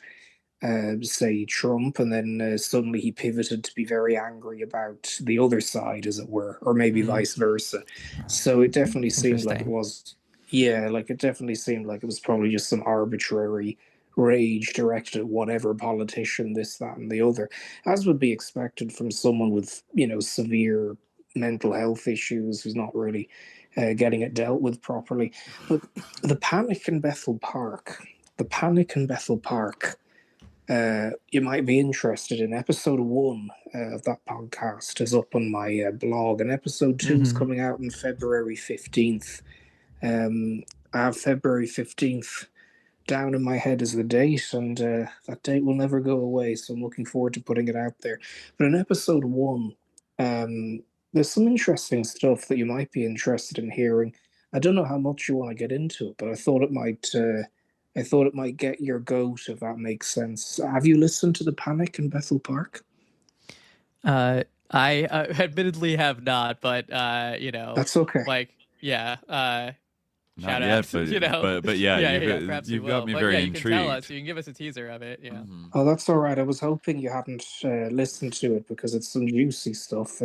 say Trump, and then suddenly he pivoted to be very angry about the other side, as it were, or maybe vice versa. So it definitely seemed like it was, like it definitely seemed like it was probably just some arbitrary rage directed at whatever politician, this, that, and the other, as would be expected from someone with, you know, severe mental health issues who's not really getting it dealt with properly. But the panic in Bethel Park, you might be interested in episode 1 of that podcast is up on my blog, and episode 2 is coming out on February 15th. I have February 15th down in my head as the date, and that date will never go away, so I'm looking forward to putting it out there. But in episode 1, there's some interesting stuff that you might be interested in hearing. I don't know how much you want to get into it, but I thought it might get your goat, if that makes sense. Have you listened to The Panic in Bethel Park? I admittedly have not, but you know, that's okay. Like, yeah, not yet, but you know, but yeah, you've got me very intrigued. You can tell us. You can give us a teaser of it. Yeah. Oh, that's all right. I was hoping you hadn't listened to it because it's some juicy stuff.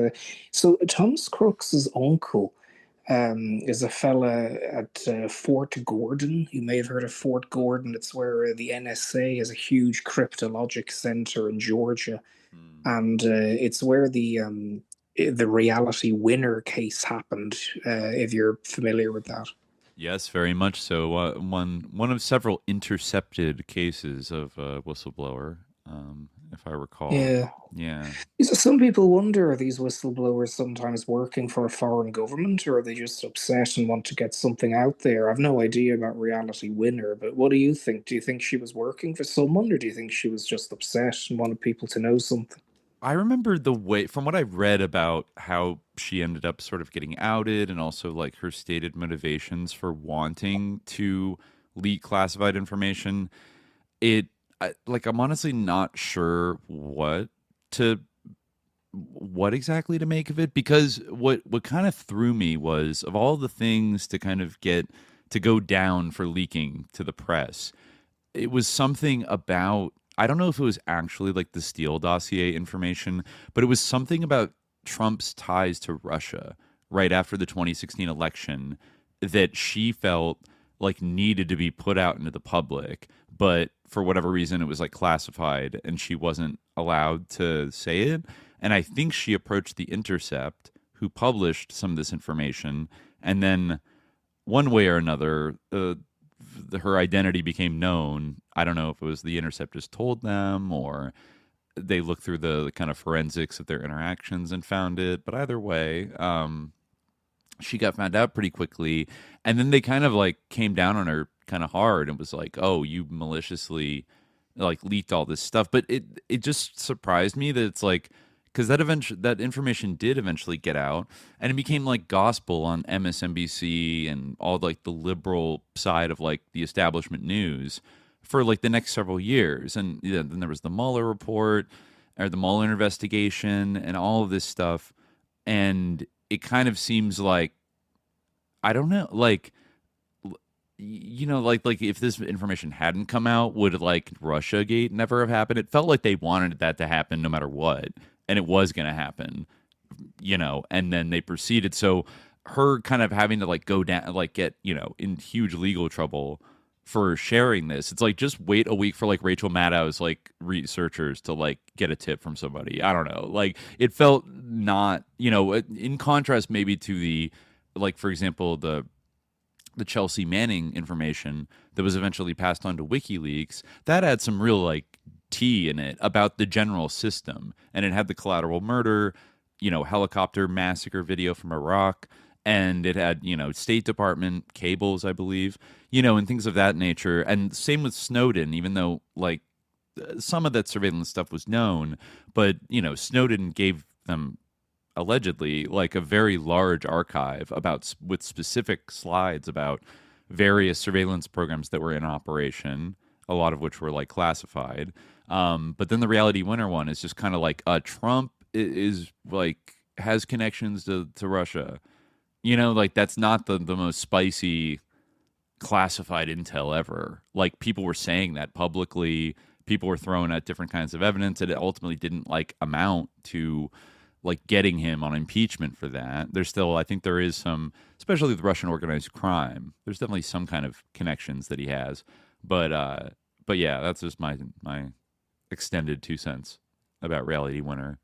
So Thomas Crooks's uncle is a fella at Fort Gordon. You may have heard of Fort Gordon. It's where the NSA is a huge cryptologic center in Georgia, and it's where the Reality Winner case happened. If you're familiar with that. Yes, very much so. One of several intercepted cases of whistleblower, if I recall. Yeah. Some people wonder, are these whistleblowers sometimes working for a foreign government, or are they just upset and want to get something out there? I've no idea about Reality Winner, but what do you think? Do you think she was working for someone, or do you think she was just upset and wanted people to know something? I remember the way, from what I read about how she ended up sort of getting outed, and also like her stated motivations for wanting to leak classified information. I'm honestly not sure what exactly to make of it, because what kind of threw me was, of all the things to kind of get to go down for leaking to the press, it was something about, I don't know if it was actually like the Steele dossier information, but it was something about Trump's ties to Russia right after the 2016 election that she felt like needed to be put out into the public, but for whatever reason it was like classified and she wasn't allowed to say it. And I think she approached The Intercept, who published some of this information, and then one way or another her identity became known. I don't know if it was The Intercept just told them, or they looked through the kind of forensics of their interactions and found it. But either way, she got found out pretty quickly. And then they kind of like came down on her kind of hard and was like, oh, you maliciously like leaked all this stuff. But it just surprised me that it's like, because that information did eventually get out, and it became like gospel on MSNBC and all like the liberal side of like the establishment news for like the next several years. And then there was the Mueller report, or the Mueller investigation, and all of this stuff. And it kind of seems like, I don't know, like, you know, like if this information hadn't come out, would like Russiagate never have happened? It felt like they wanted that to happen no matter what, and it was going to happen, you know, and then they proceeded. So her kind of having to like go down, like get, you know, in huge legal trouble for sharing this. It's like, just wait a week for like Rachel Maddow's like researchers to like get a tip from somebody. I don't know. Like, it felt not, you know, in contrast maybe to the, like, for example, the Chelsea Manning information that was eventually passed on to WikiLeaks, that had some real like tea in it about the general system. And it had the collateral murder, helicopter massacre video from Iraq. And it had, State Department cables, I believe, and things of that nature. And same with Snowden, even though, like, some of that surveillance stuff was known. But, Snowden gave them, allegedly, like, a very large archive with specific slides about various surveillance programs that were in operation, a lot of which were, like, classified. But then the Reality Winner one is just kind of like, Trump is, like, has connections to Russia. Like, that's not the most spicy classified intel ever. Like, people were saying that publicly. People were throwing out different kinds of evidence, and it ultimately didn't, like, amount to, like, getting him on impeachment for that. There's still, I think there is some, especially with Russian organized crime, there's definitely some kind of connections that he has. But yeah, that's just my extended 2 cents about Reality Winner.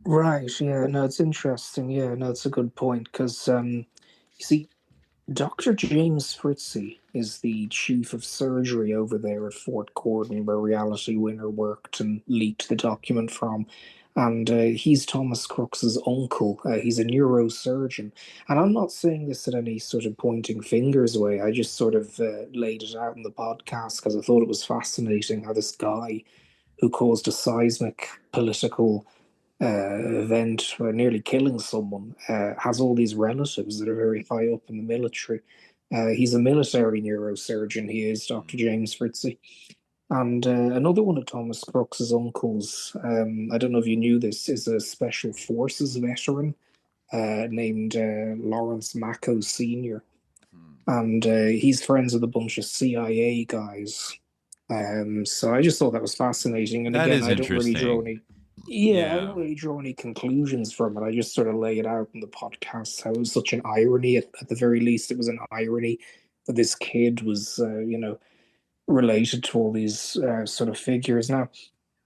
Right, yeah, no, it's interesting. Yeah, no, it's a good point because, you see, Dr. James Fritzy is the chief of surgery over there at Fort Gordon, where Reality Winner worked and leaked the document from. And he's Thomas Crooks's uncle. He's a neurosurgeon. And I'm not saying this in any sort of pointing fingers way. I just sort of laid it out in the podcast because I thought it was fascinating how this guy who caused a seismic political event nearly killing someone has all these relatives that are very high up in the military. He's a military neurosurgeon. He is Dr. James Fritzy. And another one of Thomas Crooks's uncles, I don't know if you knew this, is a Special Forces veteran named Lawrence Mako Sr. And he's friends with a bunch of CIA guys. So I just thought that was fascinating. And that again, is I don't really draw any... Yeah, I don't really draw any conclusions from it. I just sort of lay it out in the podcast how it was such an irony. At the very least, it was an irony that this kid was, related to all these sort of figures. Now,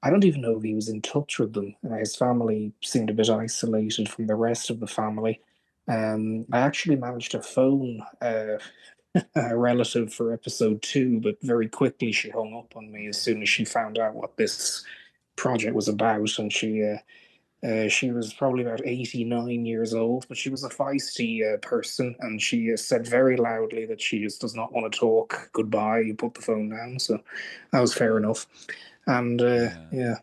I don't even know if he was in touch with them. His family seemed a bit isolated from the rest of the family. I actually managed to phone a relative for episode 2, but very quickly she hung up on me as soon as she found out what this project was about. And she was probably about 89 years old, but she was a feisty person, and she said very loudly that she just does not want to talk. Goodbye, you put the phone down. So that was fair enough. And yeah.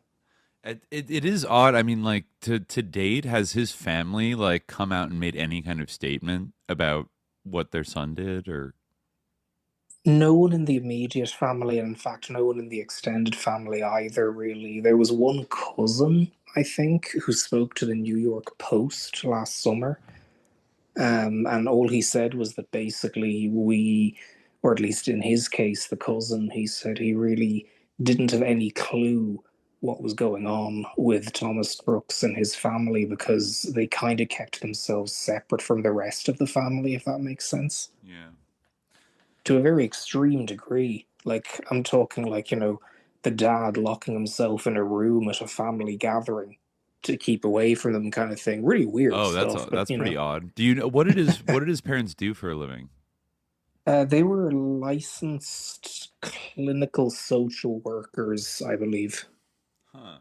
It is odd. I mean, like, to date, has his family, like, come out and made any kind of statement about what their son did? Or no one in the immediate family, and in fact, no one in the extended family either, really. There was one cousin, I think, who spoke to the New York Post last summer. And all he said was that basically or at least in his case, the cousin, he said he really didn't have any clue what was going on with Thomas Crooks and his family because they kind of kept themselves separate from the rest of the family, if that makes sense. Yeah. To a very extreme degree. Like, I'm talking like, the dad locking himself in a room at a family gathering to keep away from them, kind of thing. Really weird. Oh, that's pretty odd. Do you know what did his parents do for a living? They were licensed clinical social workers, I believe. Huh.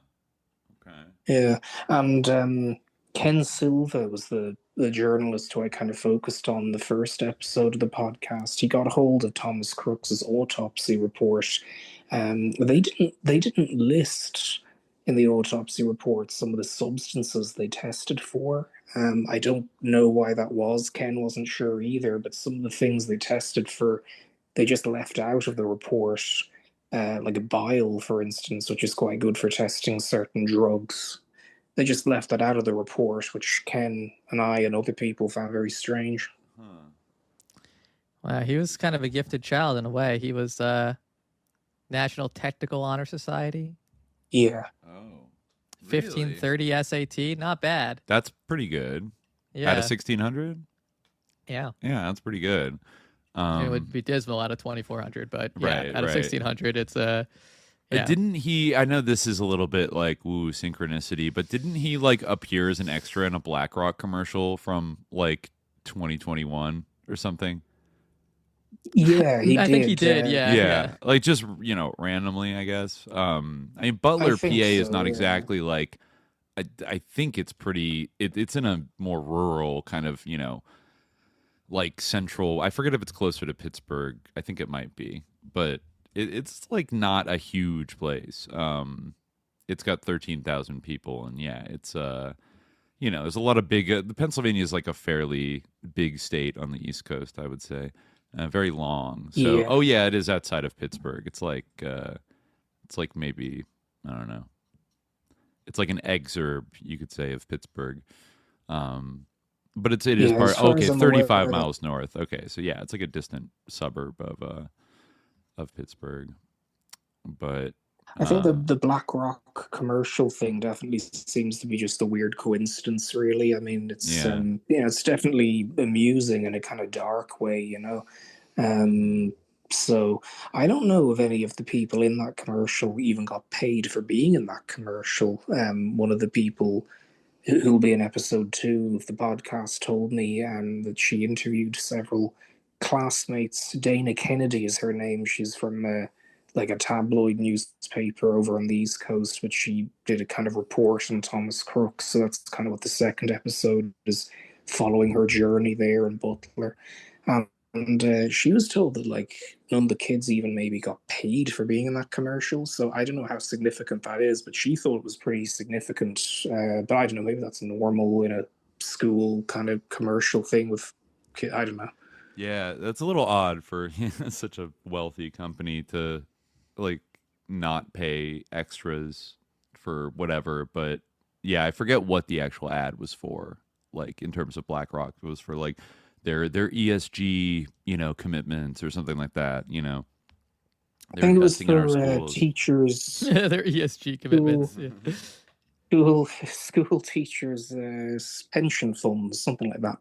Okay. Yeah, and Ken Silva was the journalist who I kind of focused on the first episode of the podcast. He got a hold of Thomas Crooks's autopsy report. They didn't list in the autopsy report some of the substances they tested for. I don't know why that was. Ken wasn't sure either, but some of the things they tested for, they just left out of the report. Like a bile, for instance, which is quite good for testing certain drugs. They just left that out of the report, which Ken and I and other people found very strange. Wow, he was kind of a gifted child in a way. He was National Technical Honor Society. Yeah. Oh. 1530 SAT, not bad. That's pretty good. Yeah. Out of 1600? Yeah. Yeah, that's pretty good. It would be dismal out of 2400, but yeah, out of 1600, it's a. Yeah. Didn't he? I know this is a little bit like synchronicity, but didn't he like appear as an extra in a BlackRock commercial from like 2021 or something? Yeah, he I did. think he did. Yeah. Like just randomly, I guess. I mean, Butler, PA is not exactly like. I think it's pretty. It's in a more rural kind of like central. I forget if it's closer to Pittsburgh. I think it might be, but it's like not a huge place. It's got 13,000 people, and yeah, it's there's a lot of big. Pennsylvania is like a fairly big state on the East Coast, I would say. Very long. So, it is outside of Pittsburgh. It's like maybe, I don't know. It's like an exurb, you could say, of Pittsburgh. But it is part. Okay, 35 miles north. Okay, so yeah, it's like a distant suburb of Pittsburgh. But I think the Black Rock commercial thing definitely seems to be just a weird coincidence, really. I mean, it's it's definitely amusing in a kind of dark way, So I don't know if any of the people in that commercial even got paid for being in that commercial. One of the people who'll be in episode 2 of the podcast told me that she interviewed several classmates. Dana Kennedy is her name. She's from like a tabloid newspaper over on the East Coast, but she did a kind of report on Thomas Crooks. So that's kind of what the second episode is, following her journey there in Butler. And she was told that like none of the kids even maybe got paid for being in that commercial. So I don't know how significant that is, but she thought it was pretty significant. But I don't know, maybe that's normal in a school kind of commercial thing with kids. I don't know. Yeah, that's a little odd for such a wealthy company to like not pay extras for whatever. But yeah, I forget what the actual ad was for. Like in terms of BlackRock, it was for like their ESG, commitments or something like that, I think it was for teachers. Their ESG commitments. School teachers' pension funds, something like that.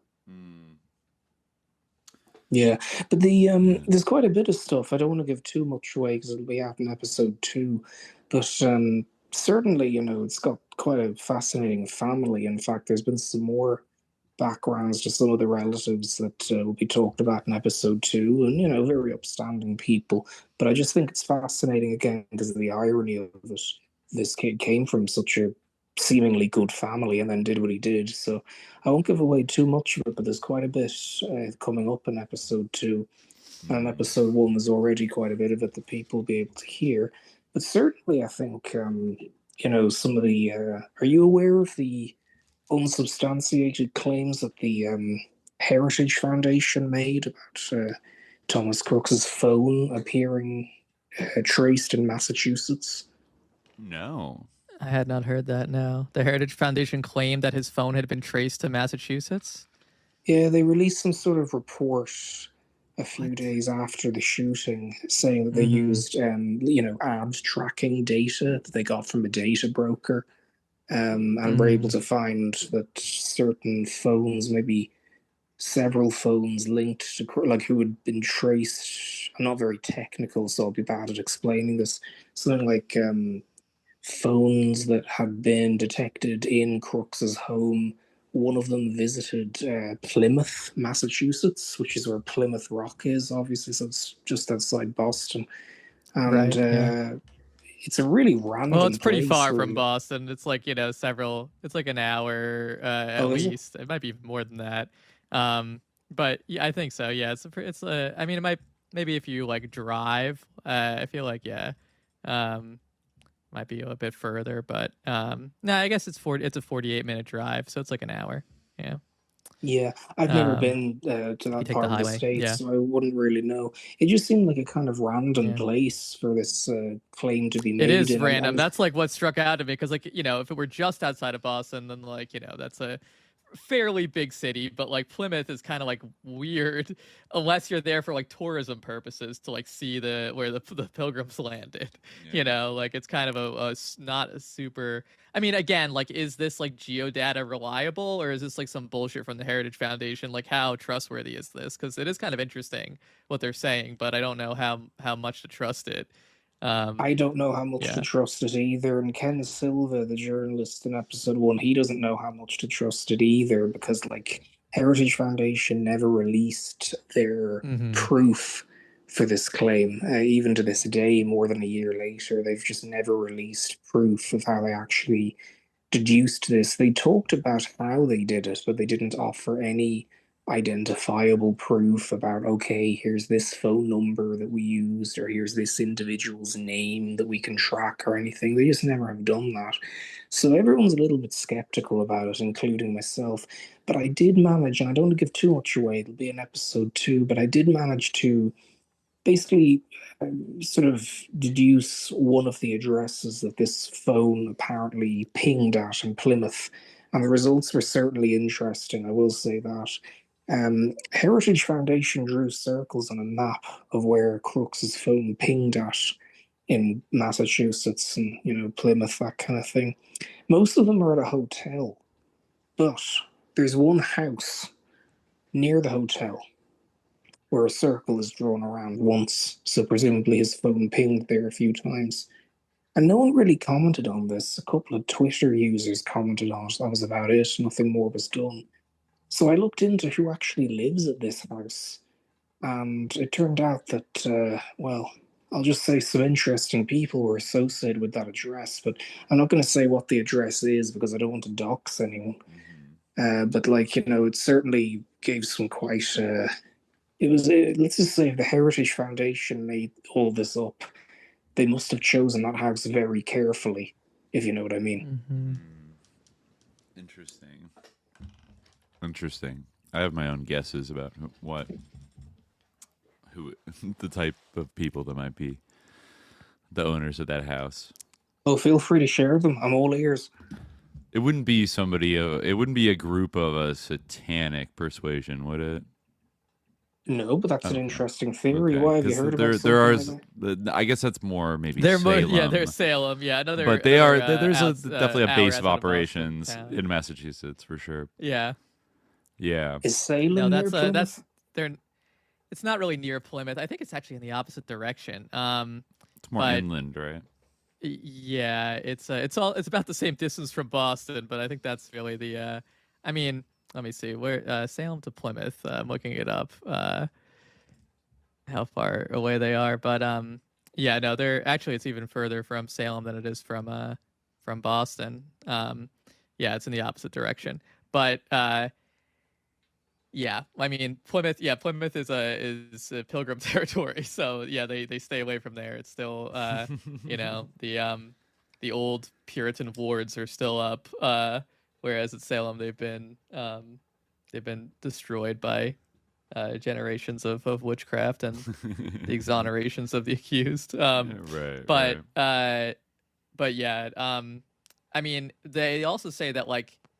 Yeah, but there's quite a bit of stuff. I don't want to give too much away because it'll be out in episode 2, but certainly, it's got quite a fascinating family. In fact, there's been some more backgrounds to some of the relatives that will be talked about in episode 2, and very upstanding people. But I just think it's fascinating again because of the irony of it. This kid came from such a seemingly good family and then did what he did. So I won't give away too much of it, but there's quite a bit coming up in episode 2. And episode 1 there's already quite a bit of it that people will be able to hear. But certainly I think some of the are you aware of the unsubstantiated claims that the Heritage Foundation made about Thomas Crooks's phone appearing traced in Massachusetts? No. I had not heard that, no. The Heritage Foundation claimed that his phone had been traced to Massachusetts? Yeah, they released some sort of report a few days after the shooting saying that they used, ad tracking data that they got from a data broker. And were able to find that certain phones, maybe several phones linked to, like, who had been traced. I'm not very technical, so I'll be bad at explaining this. Something like phones that had been detected in Crooks's home. One of them visited Plymouth, Massachusetts, which is where Plymouth Rock is, obviously, so it's just outside Boston. And it's a really random. Well, it's pretty far from Boston. It's like several. It's like an hour at least. It might be more than that. But yeah, I think so. Yeah, I mean, it might maybe if you like drive. I feel like might be a bit further. But no, I guess it's a 48-minute drive, so it's like an hour. Yeah. Yeah, I've never been to that part of the States, so I wouldn't really know. It just seemed like a kind of random place for this claim to be made. It is random. That's like what struck out at me, because if it were just outside of Boston, then that's a fairly big city, but like Plymouth is kind of like weird unless you're there for like tourism purposes to like see where the Pilgrims landed. It's kind of a not a super. I mean, again, like, is this like geodata reliable, or is this like some bullshit from the Heritage Foundation? Like, how trustworthy is this? Because it is kind of interesting what they're saying, but I don't know how much to trust it. I don't know how much to trust it either. And Ken Silva, the journalist in episode 1, he doesn't know how much to trust it either, because like Heritage Foundation never released their proof for this claim. Even to this day, more than a year later, they've just never released proof of how they actually deduced this. They talked about how they did it, but they didn't offer any identifiable proof about, okay, here's this phone number that we used, or here's this individual's name that we can track or anything. They just never have done that. So everyone's a little bit skeptical about it, including myself. But I did manage, and I don't want to give too much away, it'll be in episode 2, but I did manage to basically sort of deduce one of the addresses that this phone apparently pinged at in Plymouth. And the results were certainly interesting, I will say that. Heritage Foundation drew circles on a map of where Crooks's phone pinged at in Massachusetts and, Plymouth, that kind of thing. Most of them are at a hotel, but there's one house near the hotel where a circle is drawn around once, so presumably his phone pinged there a few times. And no one really commented on this. A couple of Twitter users commented on it. That was about it. Nothing more was done. So I looked into who actually lives at this house, and it turned out that, I'll just say some interesting people were associated with that address, but I'm not going to say what the address is because I don't want to dox anyone. But it certainly gave some quite... let's just say if the Heritage Foundation made all this up, they must have chosen that house very carefully, if you know what I mean. Mm-hmm. Interesting. I have my own guesses about who the type of people that might be the owners of that house. Oh, feel free to share them. I'm all ears. It wouldn't be it wouldn't be a group of a satanic persuasion, would it? No, but that's an interesting theory. Okay. Why have you heard about something? I guess that's more maybe Salem. They're Salem. Yeah, but they are. There's definitely a base of operations in Massachusetts for sure. Yeah. Yeah. Is Salem near Plymouth? It's not really near Plymouth. I think it's actually in the opposite direction. It's more inland, right? Yeah, it's about the same distance from Boston, but I think that's really the. Let me see where Salem to Plymouth. I'm looking it up. How far away they are, but they're actually it's even further from Salem than it is from Boston. It's in the opposite direction, but. Plymouth is a pilgrim territory, so they stay away from there. It's still the old Puritan wards are still up, whereas at Salem they've been destroyed by generations of witchcraft and the exonerations of the accused. They also say that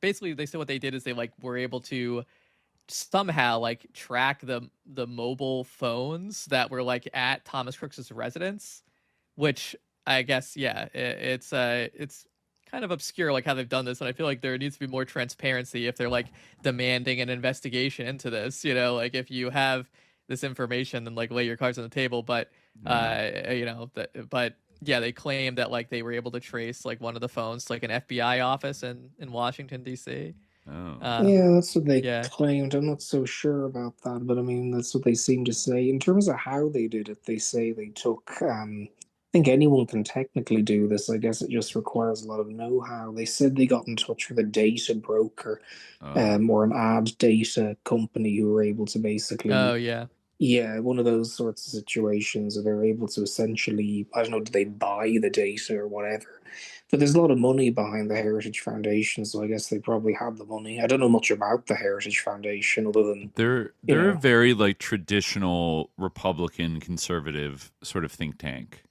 basically they said what they did is they were able to somehow track the mobile phones that were at Thomas Crooks's residence, which I guess it's kind of obscure how they've done this, and I feel like there needs to be more transparency if they're demanding an investigation into this. If you have this information, then lay your cards on the table. But they claim that they were able to trace one of the phones to an FBI office in Washington D.C. That's what they claimed. I'm not so sure about that, but that's what they seem to say. In terms of how they did it, they say they took, I think anyone can technically do this. I guess it just requires a lot of know-how. They said they got in touch with a data broker or an ad data company who were able to basically... Oh, yeah. Yeah, one of those sorts of situations where they're able to essentially, I don't know, do they buy the data or whatever? But there's a lot of money behind the Heritage Foundation, so I guess they probably have the money. I don't know much about the Heritage Foundation other than... They're a very traditional Republican conservative sort of think tank.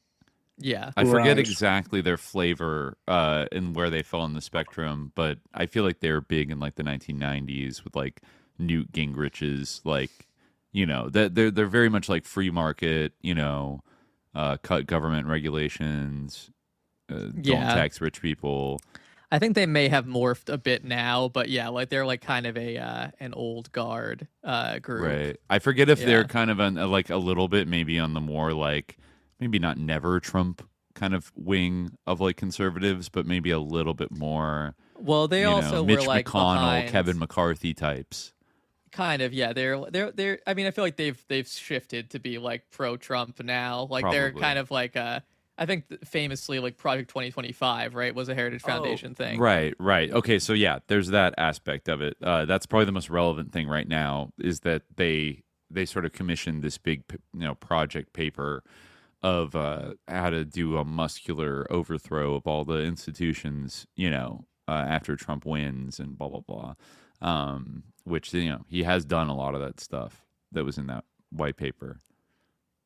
Yeah. I forget exactly their flavor and where they fell on the spectrum, but I feel like they were big in the 1990s with Newt Gingrich's they're very much free market, cut government regulations, don't tax rich people. I think they may have morphed a bit now, but they're kind of an old guard group. Right. I forget if they're kind of a little bit maybe on the more maybe not never Trump kind of wing of conservatives, but maybe a little bit more. Well, they also Mitch were McConnell, behind... Kevin McCarthy types. Kind of, yeah. They're. I mean, I feel like they've shifted to be like pro-Trump now. Like they're kind of like I think famously like Project 2025, right, was a Heritage Foundation thing. Right. Okay, so yeah, there's that aspect of it. That's probably the most relevant thing right now is that they sort of commissioned this big, project paper of how to do a muscular overthrow of all the institutions, after Trump wins and blah, blah, blah. Which, he has done a lot of that stuff that was in that white paper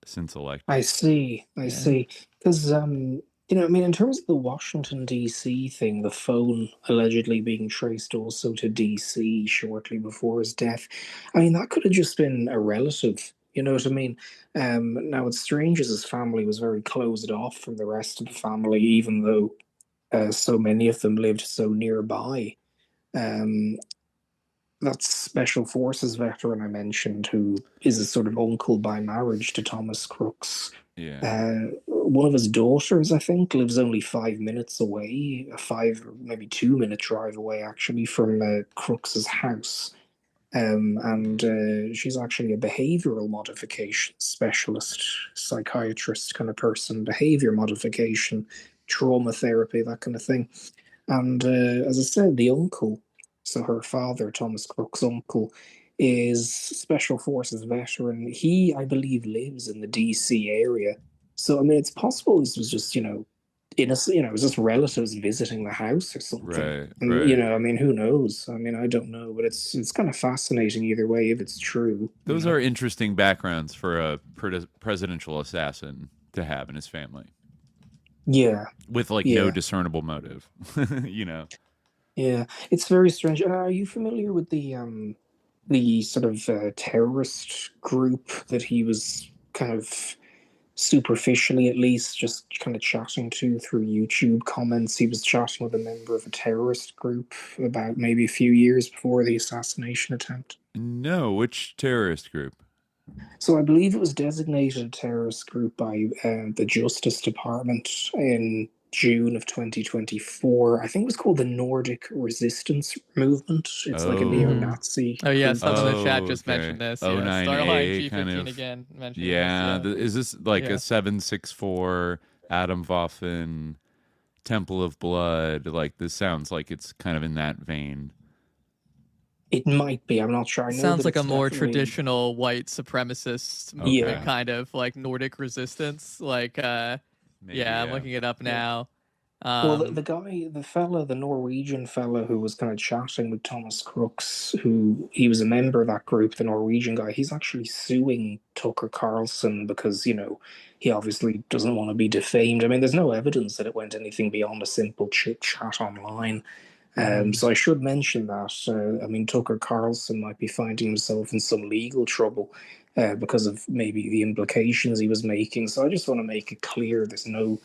since election. I see. Because, in terms of the Washington, D.C. thing, the phone allegedly being traced also to D.C. shortly before his death, I mean, that could have just been a relative. You know what I mean? Now, it's strange as his family was very closed off from the rest of the family, even though so many of them lived so nearby. That Special Forces veteran I mentioned, who is a sort of uncle by marriage to Thomas Crooks. Yeah. One of his daughters, I think, lives only 5 minutes away, a 5 or maybe 2 minute drive away, actually, from Crooks's house. And she's actually a behavioral modification specialist, psychiatrist kind of person, behavior modification, trauma therapy, that kind of thing. And as I said, the uncle, so her father, Thomas Crook's uncle, is Special Forces veteran. He, I believe, lives in the DC area. So, I mean, it's possible this was just, it was just relatives visiting the house or something. Right. And, I mean, who knows? I mean, I don't know, but it's kind of fascinating either way if it's true. Those are interesting backgrounds for a presidential assassin to have in his family. Yeah. With no discernible motive, Yeah, it's very strange. Are you familiar with the sort of terrorist group that he was kind of superficially, at least, just kind of chatting to through YouTube comments? He was chatting with a member of a terrorist group about maybe a few years before the assassination attempt. No, which terrorist group? So I believe it was designated a terrorist group by the Justice Department in June of 2024. I think it was called the Nordic Resistance Movement. It's like a neo-Nazi. Oh yeah, someone in the chat just mentioned this. O9A kind of. Again mentioned this. Is this like a 764 Adam Waffen Temple of Blood? Like this sounds like it's kind of in that vein. It might be. I'm not sure. I know sounds like a more traditional white supremacist movement, kind of like Nordic resistance. Like, I'm looking it up now. Well, the Norwegian fella who was kind of chatting with Thomas Crooks, who he was a member of that group, the Norwegian guy, he's actually suing Tucker Carlson because, he obviously doesn't want to be defamed. I mean, there's no evidence that it went anything beyond a simple chit chat online. So I should mention that. I mean, Tucker Carlson might be finding himself in some legal trouble because of maybe the implications he was making. So I just want to make it clear there's no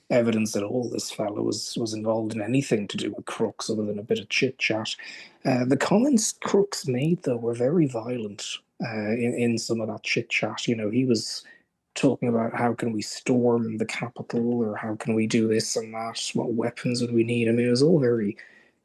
evidence at all this fellow was involved in anything to do with Crooks other than a bit of chit-chat. The comments Crooks made, though, were very violent in some of that chit-chat. He was talking about how can we storm the Capitol or how can we do this and that, what weapons would we need. I mean, it was all very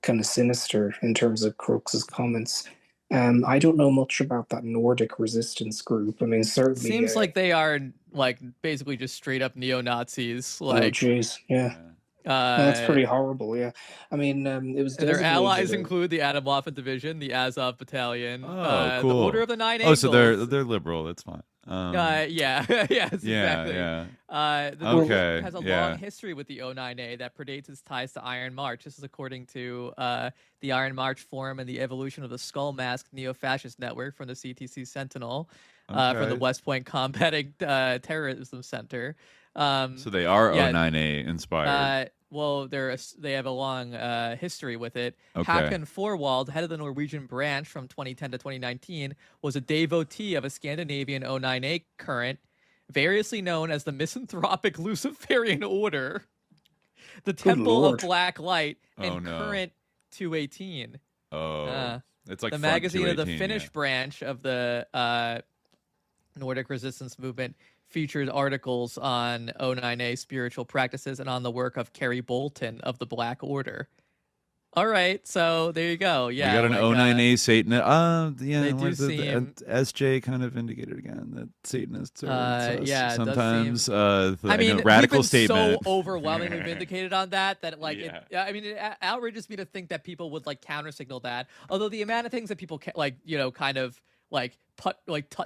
kind of sinister in terms of Crooks's comments. I don't know much about that Nordic resistance group. I mean, certainly seems like they are like basically just straight up neo-Nazis. Like, oh, jeez, yeah. That's pretty horrible. Yeah, I mean, it was. Their allies include the Adam Waffen Division, the Azov Battalion, cool. the Order of the Nine Angels. Oh, so they're liberal. That's fine. Exactly. Yeah. The group has a long history with the O9A that predates its ties to Iron March. This is according to the Iron March Forum and the Evolution of the Skull Mask Neo-Fascist Network from the CTC Sentinel, from the West Point Combating Terrorism Center. So they are O9A inspired. Well, they have a long history with it. Okay. Håkon Forwald, head of the Norwegian branch from 2010 to 2019, was a devotee of a Scandinavian O9A current, variously known as the Misanthropic Luciferian Order, the Temple of Black Light, and Current 218. It's like the magazine of the Finnish branch of the Nordic resistance movement. Featured articles on O9A spiritual practices and on the work of Kerry Bolton of the Black Order. All right, so there you go. Yeah, we got an O9A Satanist. They do seem... SJ kind of indicated again that Satanists are sometimes. I mean, radical we've been statement. so overwhelmingly vindicated on that like it outrages me to think that people would like counter signal that. Although the amount of things that people kind of like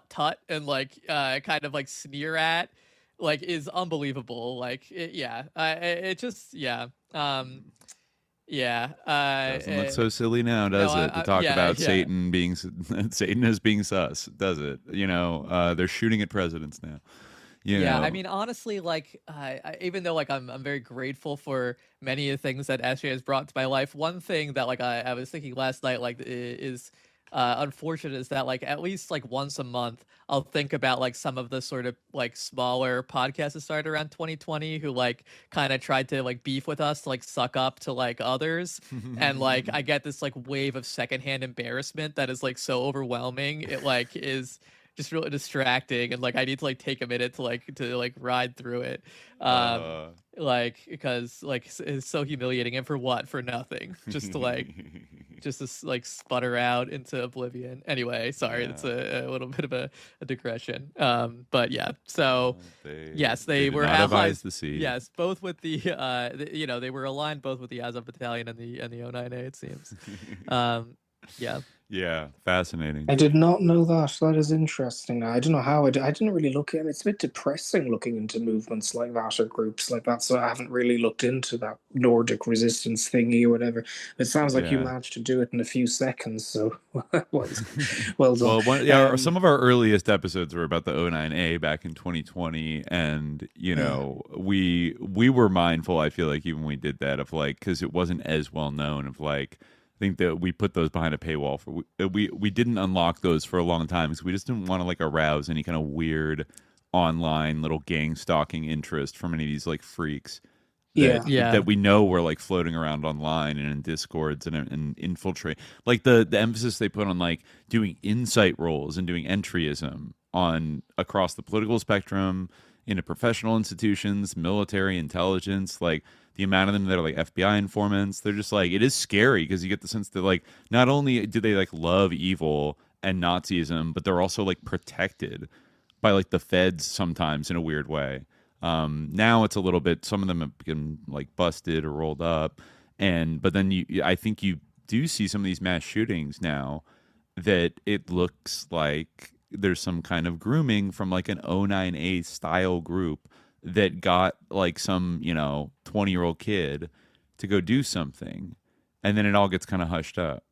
tut and like kind of like sneer at like is unbelievable. Like it just. Doesn't look so silly now, does it? To talk about Satan as being sus, does it? They're shooting at presidents now. I mean, honestly, like, even though like I'm very grateful for many of the things that SJ has brought to my life, one thing that like I was thinking last night like is unfortunate is that like at least like once a month I'll think about like some of the sort of like smaller podcasts that started around 2020 who like kind of tried to like beef with us to like suck up to like others and like I get this like wave of secondhand embarrassment that is like so overwhelming. It like is just really distracting and like I need to like take a minute to ride through it like because like it's so humiliating and for nothing just to sputter out into oblivion. Anyway, sorry, that's a little bit of a digression. But yeah, so they were allies. Yes, both with the they were aligned both with the Azov Battalion and the O9A, it seems. Yeah, fascinating. I did not know that. That is interesting. I don't know how I didn't really look at it. It's a bit depressing looking into movements like that or groups like that. So I haven't really looked into that Nordic resistance thingy or whatever. It sounds like you managed to do it in a few seconds. So well done. Well, some of our earliest episodes were about the O9A back in 2020, and we were mindful. I feel like even when we did that of like because it wasn't as well known of like. I think that we put those behind a paywall for we didn't unlock those for a long time because we just didn't want to like arouse any kind of weird online little gang stalking interest from any of these like freaks that we know were like floating around online and in discords and infiltrate like the emphasis they put on like doing insight roles and doing entryism on across the political spectrum into professional institutions, military intelligence, like the amount of them that are like FBI informants, they're just like, it is scary because you get the sense that like, not only do they like love evil and Nazism, but they're also like protected by like the feds sometimes in a weird way. Now it's a little bit, some of them have been like busted or rolled up. But then I think you do see some of these mass shootings now that it looks like there's some kind of grooming from like an O9A style group that got like some 20-year-old kid to go do something, and then it all gets kind of hushed up.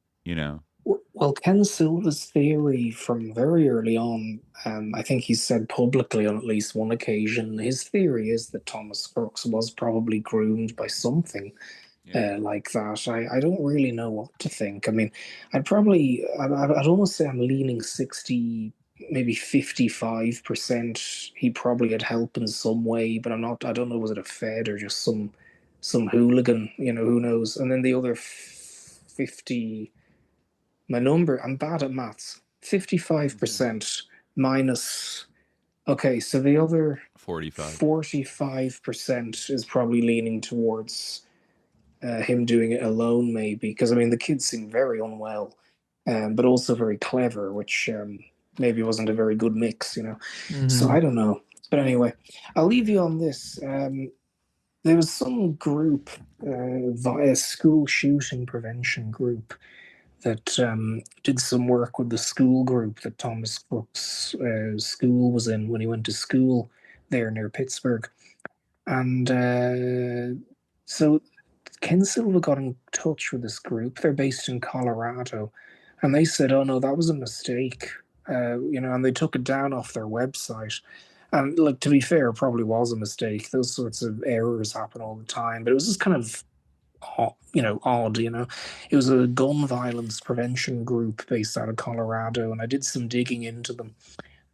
Well, Ken Silva's theory from very early on, I think he said publicly on at least one occasion, his theory is that Thomas Crooks was probably groomed by something like that. I don't really know what to think. I mean, I'd almost say I'm leaning 60, maybe 55%. He probably had help in some way, but I don't know, was it a Fed or just some hooligan, who knows? And then the other 50, my number, I'm bad at maths, 55% minus, okay, so the other 45% is probably leaning towards him doing it alone, maybe, because I mean the kids seem very unwell, but also very clever, which maybe wasn't a very good mix, So I don't know. But anyway, I'll leave you on this. There was some group, via school shooting prevention group, that did some work with the school group that Thomas Crooks' school was in when he went to school there near Pittsburgh. And so Ken Silva got in touch with this group. They're based in Colorado. And they said, oh no, that was a mistake. And they took it down off their website. And like, to be fair, it probably was a mistake. Those sorts of errors happen all the time. But it was just kind of, odd. It was a gun violence prevention group based out of Colorado. And I did some digging into them.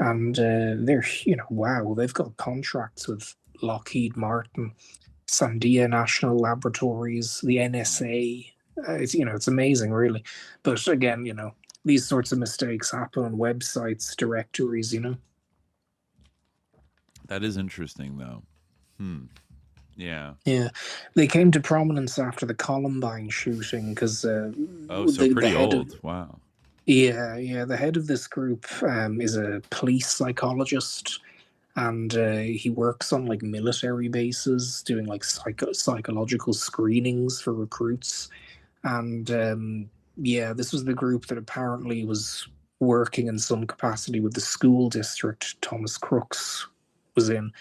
And they're, wow, they've got contracts with Lockheed Martin, Sandia National Laboratories, the NSA. It's amazing, really. But again, these sorts of mistakes happen on websites, directories, That is interesting, though. Yeah. Yeah. They came to prominence after the Columbine shooting because so pretty old. Wow. Yeah. The head of this group is a police psychologist, and he works on like military bases doing like psychological screenings for recruits. And this was the group that apparently was working in some capacity with the school district Thomas Crooks was in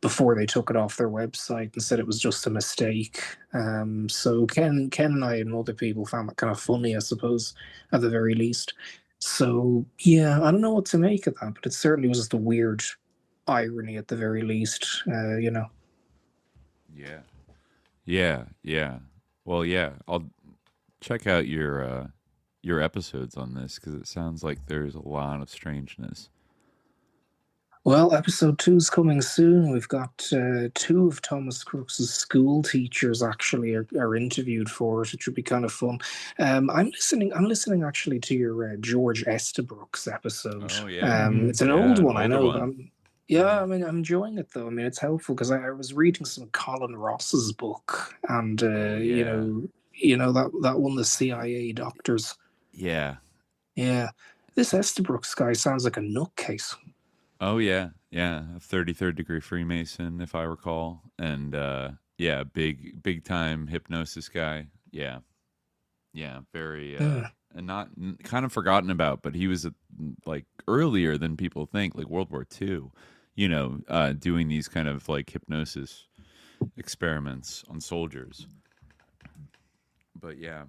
before they took it off their website and said it was just a mistake. So Ken and I and other people found that kind of funny, I suppose, at the very least. So yeah, I don't know what to make of that, but it certainly was just a weird irony at the very least, you know. Yeah. Well, yeah, I'll check out your episodes on this because it sounds like there's a lot of strangeness. Well, episode 2 is coming soon. We've got 2 of Thomas Crooks' school teachers actually are interviewed for it, which would be kind of fun. I'm listening actually to your George Estabrooks episode. Oh yeah, it's an old one, I know. I'm enjoying it though. I mean, it's helpful because I was reading some Colin Ross's book, and you know that one, The CIA Doctors. Yeah. This Estabrooks guy sounds like a nutcase. Oh yeah, a 33rd degree Freemason, if I recall, and big time hypnosis guy. Yeah, very and not kind of forgotten about, but he was like earlier than people think, like World War II. You know, doing these kind of like hypnosis experiments on soldiers. But yeah.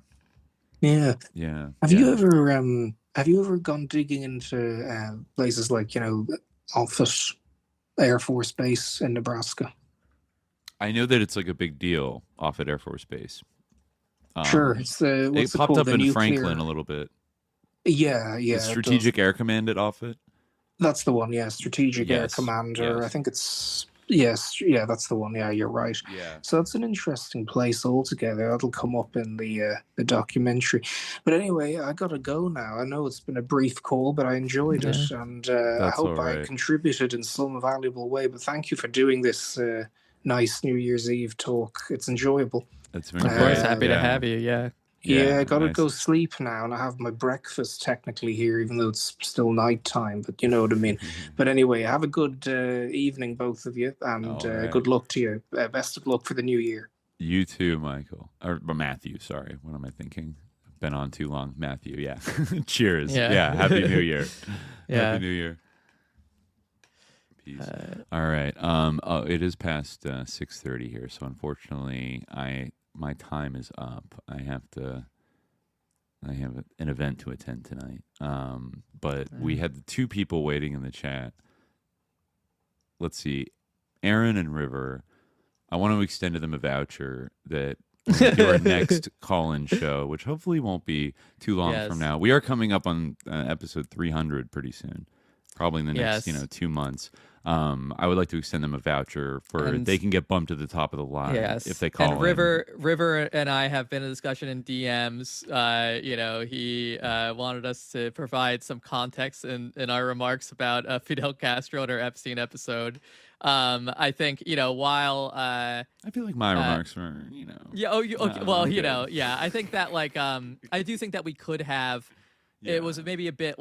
Have you ever gone digging into places like, you know, Offutt Air Force Base in Nebraska? I know that it's like a big deal, Offutt Air Force Base. Sure, it's it popped up in Franklin a little bit. Yeah. The Strategic Air Command at Offutt. That's the one, yeah. Strategic Air Commander. Yes. I think it's that's the one. Yeah, you're right. Yeah. So that's an interesting place altogether. That'll come up in the documentary. But anyway, I gotta go now. I know it's been a brief call, but I enjoyed it, and I hope I contributed in some valuable way. But thank you for doing this nice New Year's Eve talk. It's enjoyable. It's been of course happy to have you. Yeah, I gotta go sleep now, and I have my breakfast technically here, even though it's still nighttime. But you know what I mean. But anyway, have a good evening, both of you, and good luck to you. Best of luck for the new year. You too, Michael or Matthew. Sorry, what am I thinking? Been on too long, Matthew. Yeah. Cheers. Yeah. Happy New Year. Happy New Year. Peace. All right. It is past 6:30 here, so unfortunately, my time is up. I have an event to attend tonight. But we had 2 people waiting in the chat. Let's see. Aaron and River, I want to extend to them a voucher that do our next call-in show, which hopefully won't be too long from now. We are coming up on episode 300 pretty soon, probably in the next 2 months. I would like to extend them a voucher for they can get bumped to the top of the line if they call. And River and I have been in discussion in DMs. He wanted us to provide some context in our remarks about Fidel Castro and our Epstein episode. I think while I feel like my remarks were I think that I do think that we could have. Yeah. It was maybe a bit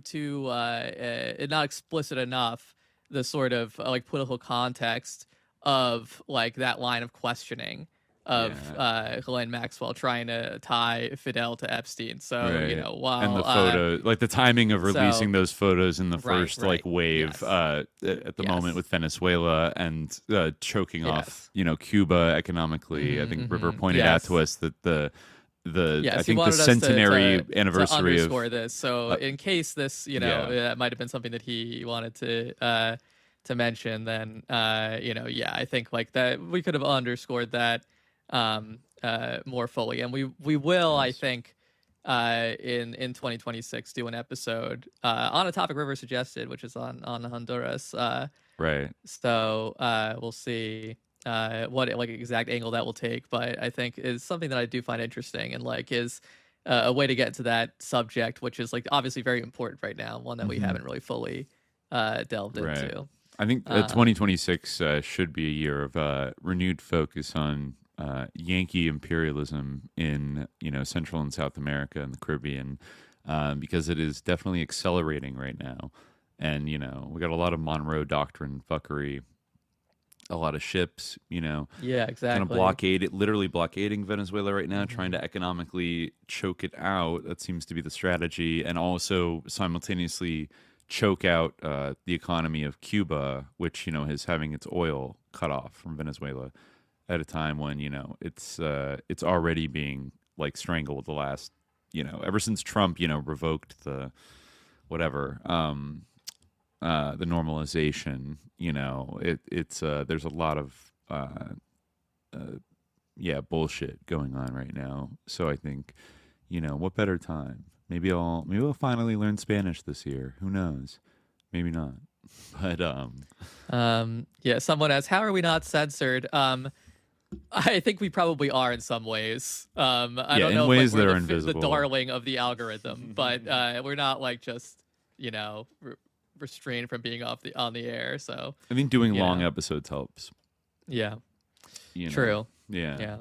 too not explicit enough, the sort of political context of that line of questioning of Ghislaine Maxwell trying to tie Fidel to Epstein. So while and the photo, the timing of releasing those photos in the first wave at the moment with Venezuela and choking off Cuba economically. I think River pointed out to us that I think the centenary anniversary to underscore this. So in case this, that might have been something that he wanted to mention, then I think that we could have underscored that more fully, and we will, I think, in 2026 do an episode on a topic River suggested, which is on Honduras. Right. So we'll see. What exact angle that will take, but I think is something that I do find interesting and is a way to get into that subject, which is obviously very important right now, one that we haven't really fully delved into. I think 2026 should be a year of renewed focus on Yankee imperialism in Central and South America and the Caribbean, because it is definitely accelerating right now. And we got a lot of Monroe Doctrine fuckery, a lot of ships, yeah, exactly, kind of literally blockading Venezuela right now, trying to economically choke it out. That seems to be the strategy, and also simultaneously choke out the economy of Cuba, which is having its oil cut off from Venezuela at a time when it's already being like strangled the last ever since Trump revoked the whatever the normalization. It's there's a lot of bullshit going on right now. So I think what better time? Maybe I'll finally learn Spanish this year. Who knows? Maybe not. But someone asks, how are we not censored? I think we probably are in some ways. I don't know ways if we're invisible. The darling of the algorithm, but we're not like just restrained from being on the air. So I think doing long episodes helps. Yeah. True. Yeah.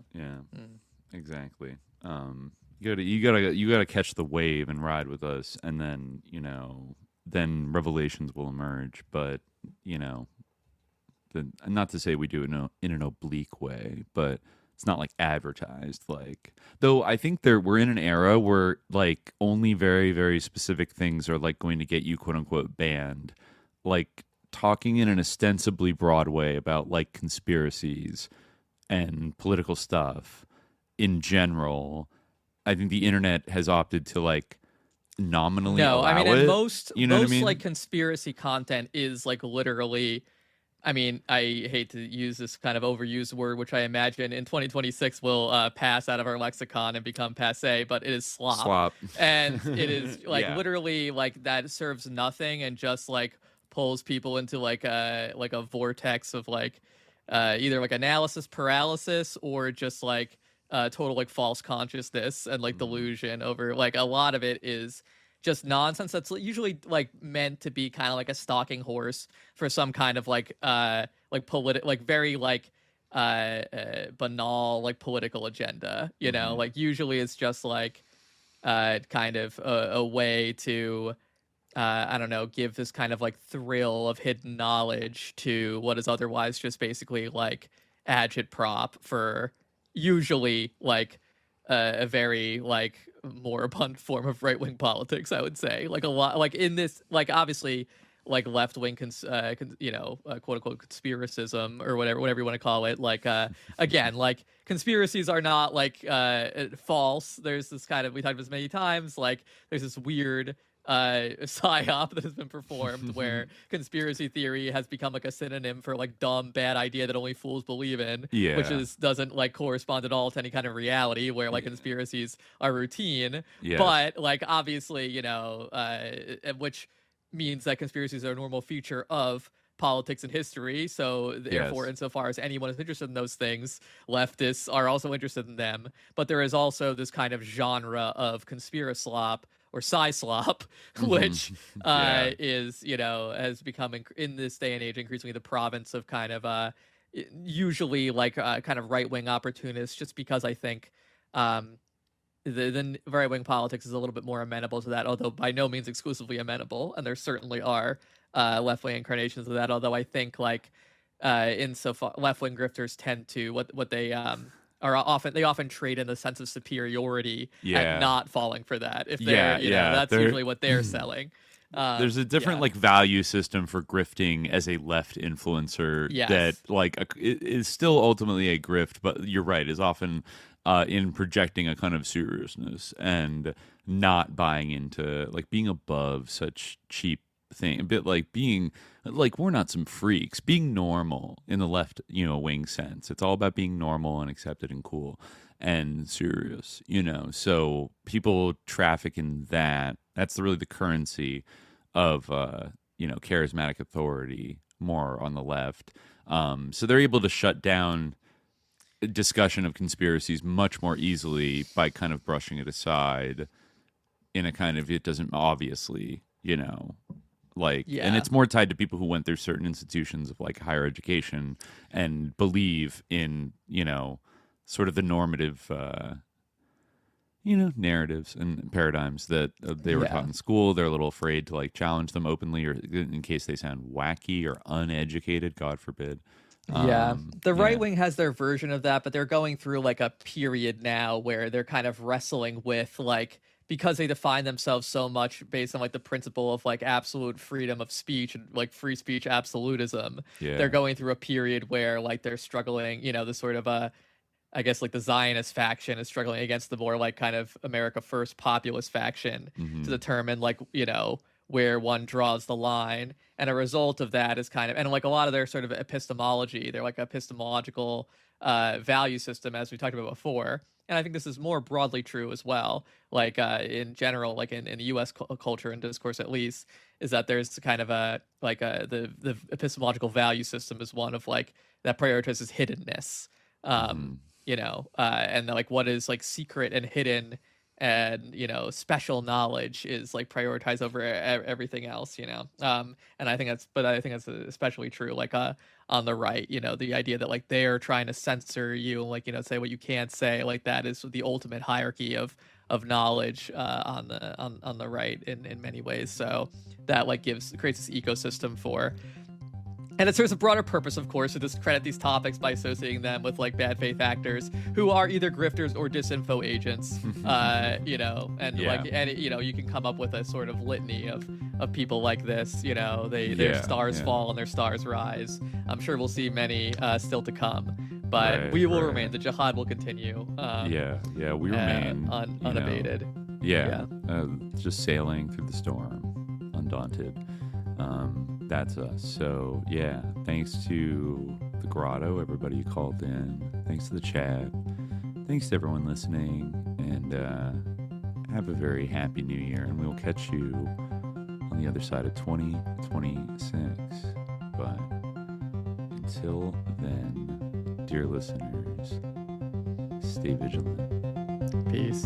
Exactly. You gotta catch the wave and ride with us, and then then revelations will emerge. But not to say we do it in an oblique way, but it's not like advertised. Though I think we're in an era where like only very, very specific things are like going to get you quote unquote banned. Like talking in an ostensibly broad way about like conspiracies and political stuff in general. I think the internet has opted to like nominally allow and it. most what I mean? Like conspiracy content is like literally. I mean, I hate to use this kind of overused word, which I imagine in 2026 will pass out of our lexicon and become passé, but it is slop. And it is like literally like that serves nothing and just like pulls people into like a vortex of like either like analysis paralysis or just like total like false consciousness and like delusion over like a lot of it is just nonsense that's usually like meant to be kind of like a stalking horse for some kind of like very like banal like political agenda, like usually it's just like kind of a way to I don't know, give this kind of like thrill of hidden knowledge to what is otherwise just basically like agitprop for usually like a very like moribund form of right-wing politics, I would say. Like a lot, like in this, like obviously, like left-wing, quote-unquote conspiracism or whatever you want to call it. Like again, like conspiracies are not like false. There's this kind of, we talked about this many times. Like there's this weird psyop that has been performed where conspiracy theory has become like a synonym for like dumb bad idea that only fools believe in, which doesn't like correspond at all to any kind of reality where like conspiracies are routine, but like obviously which means that conspiracies are a normal feature of politics and history. So therefore, insofar as anyone is interested in those things, leftists are also interested in them. But there is also this kind of genre of conspiraslop or sci-slop, which is, has become in this day and age increasingly the province of kind of usually like kind of right-wing opportunists, just because I think the right-wing politics is a little bit more amenable to that, although by no means exclusively amenable, and there certainly are left-wing incarnations of that, although I think like insofar left-wing grifters tend to what they often trade in a sense of superiority and not falling for that. If they're, that's usually what they're selling. There's a different like value system for grifting as a left influencer that like is still ultimately a grift, but you're right, is often in projecting a kind of seriousness and not buying into like being above such cheap thing, a bit like being like, we're not some freaks, being normal in the left wing sense. It's all about being normal and accepted and cool and serious, so people traffic in that's really the currency of charismatic authority more on the left, so they're able to shut down discussion of conspiracies much more easily by kind of brushing it aside in a kind of, it doesn't obviously Like, and it's more tied to people who went through certain institutions of like higher education and believe in, you know, sort of the normative, you know, narratives and paradigms that they were taught in school. They're a little afraid to like challenge them openly, or in case they sound wacky or uneducated, God forbid. The right wing has their version of that, but they're going through like a period now where they're kind of wrestling with like, because they define themselves so much based on like the principle of like absolute freedom of speech and like free speech absolutism. They're going through a period where like they're struggling, you know, the sort of I guess like the Zionist faction is struggling against the more like kind of America First populist faction to determine like, you know, where one draws the line. And a result of that is kind of, and like a lot of their sort of epistemology, they're like epistemological value system, as we talked about before. And I think this is more broadly true as well. Like in general, like in the U.S. culture and discourse, at least, is that there's kind of the epistemological value system is one of like that prioritizes hiddenness. You know, and like what is like secret and hidden and, you know, special knowledge is like prioritized over everything else, you know. And I think that's especially true like on the right, you know, the idea that like they're trying to censor you and like, you know, say what you can't say, like that is the ultimate hierarchy of knowledge on the right in many ways. So that like creates this ecosystem for. And it serves a broader purpose, of course, to discredit these topics by associating them with like bad faith actors who are either grifters or disinfo agents, you know, and you know, you can come up with a sort of litany of people like this, you know, their stars fall and their stars rise. I'm sure we'll see many still to come, but we will remain. The jihad will continue. We remain unabated. Just sailing through the storm, undaunted. That's us. So yeah, thanks to the Grotto, everybody who called in. Thanks to the chat. Thanks to everyone listening, and have a very happy new year. And we'll catch you on the other side of 2026. But until then, dear listeners, stay vigilant. Peace.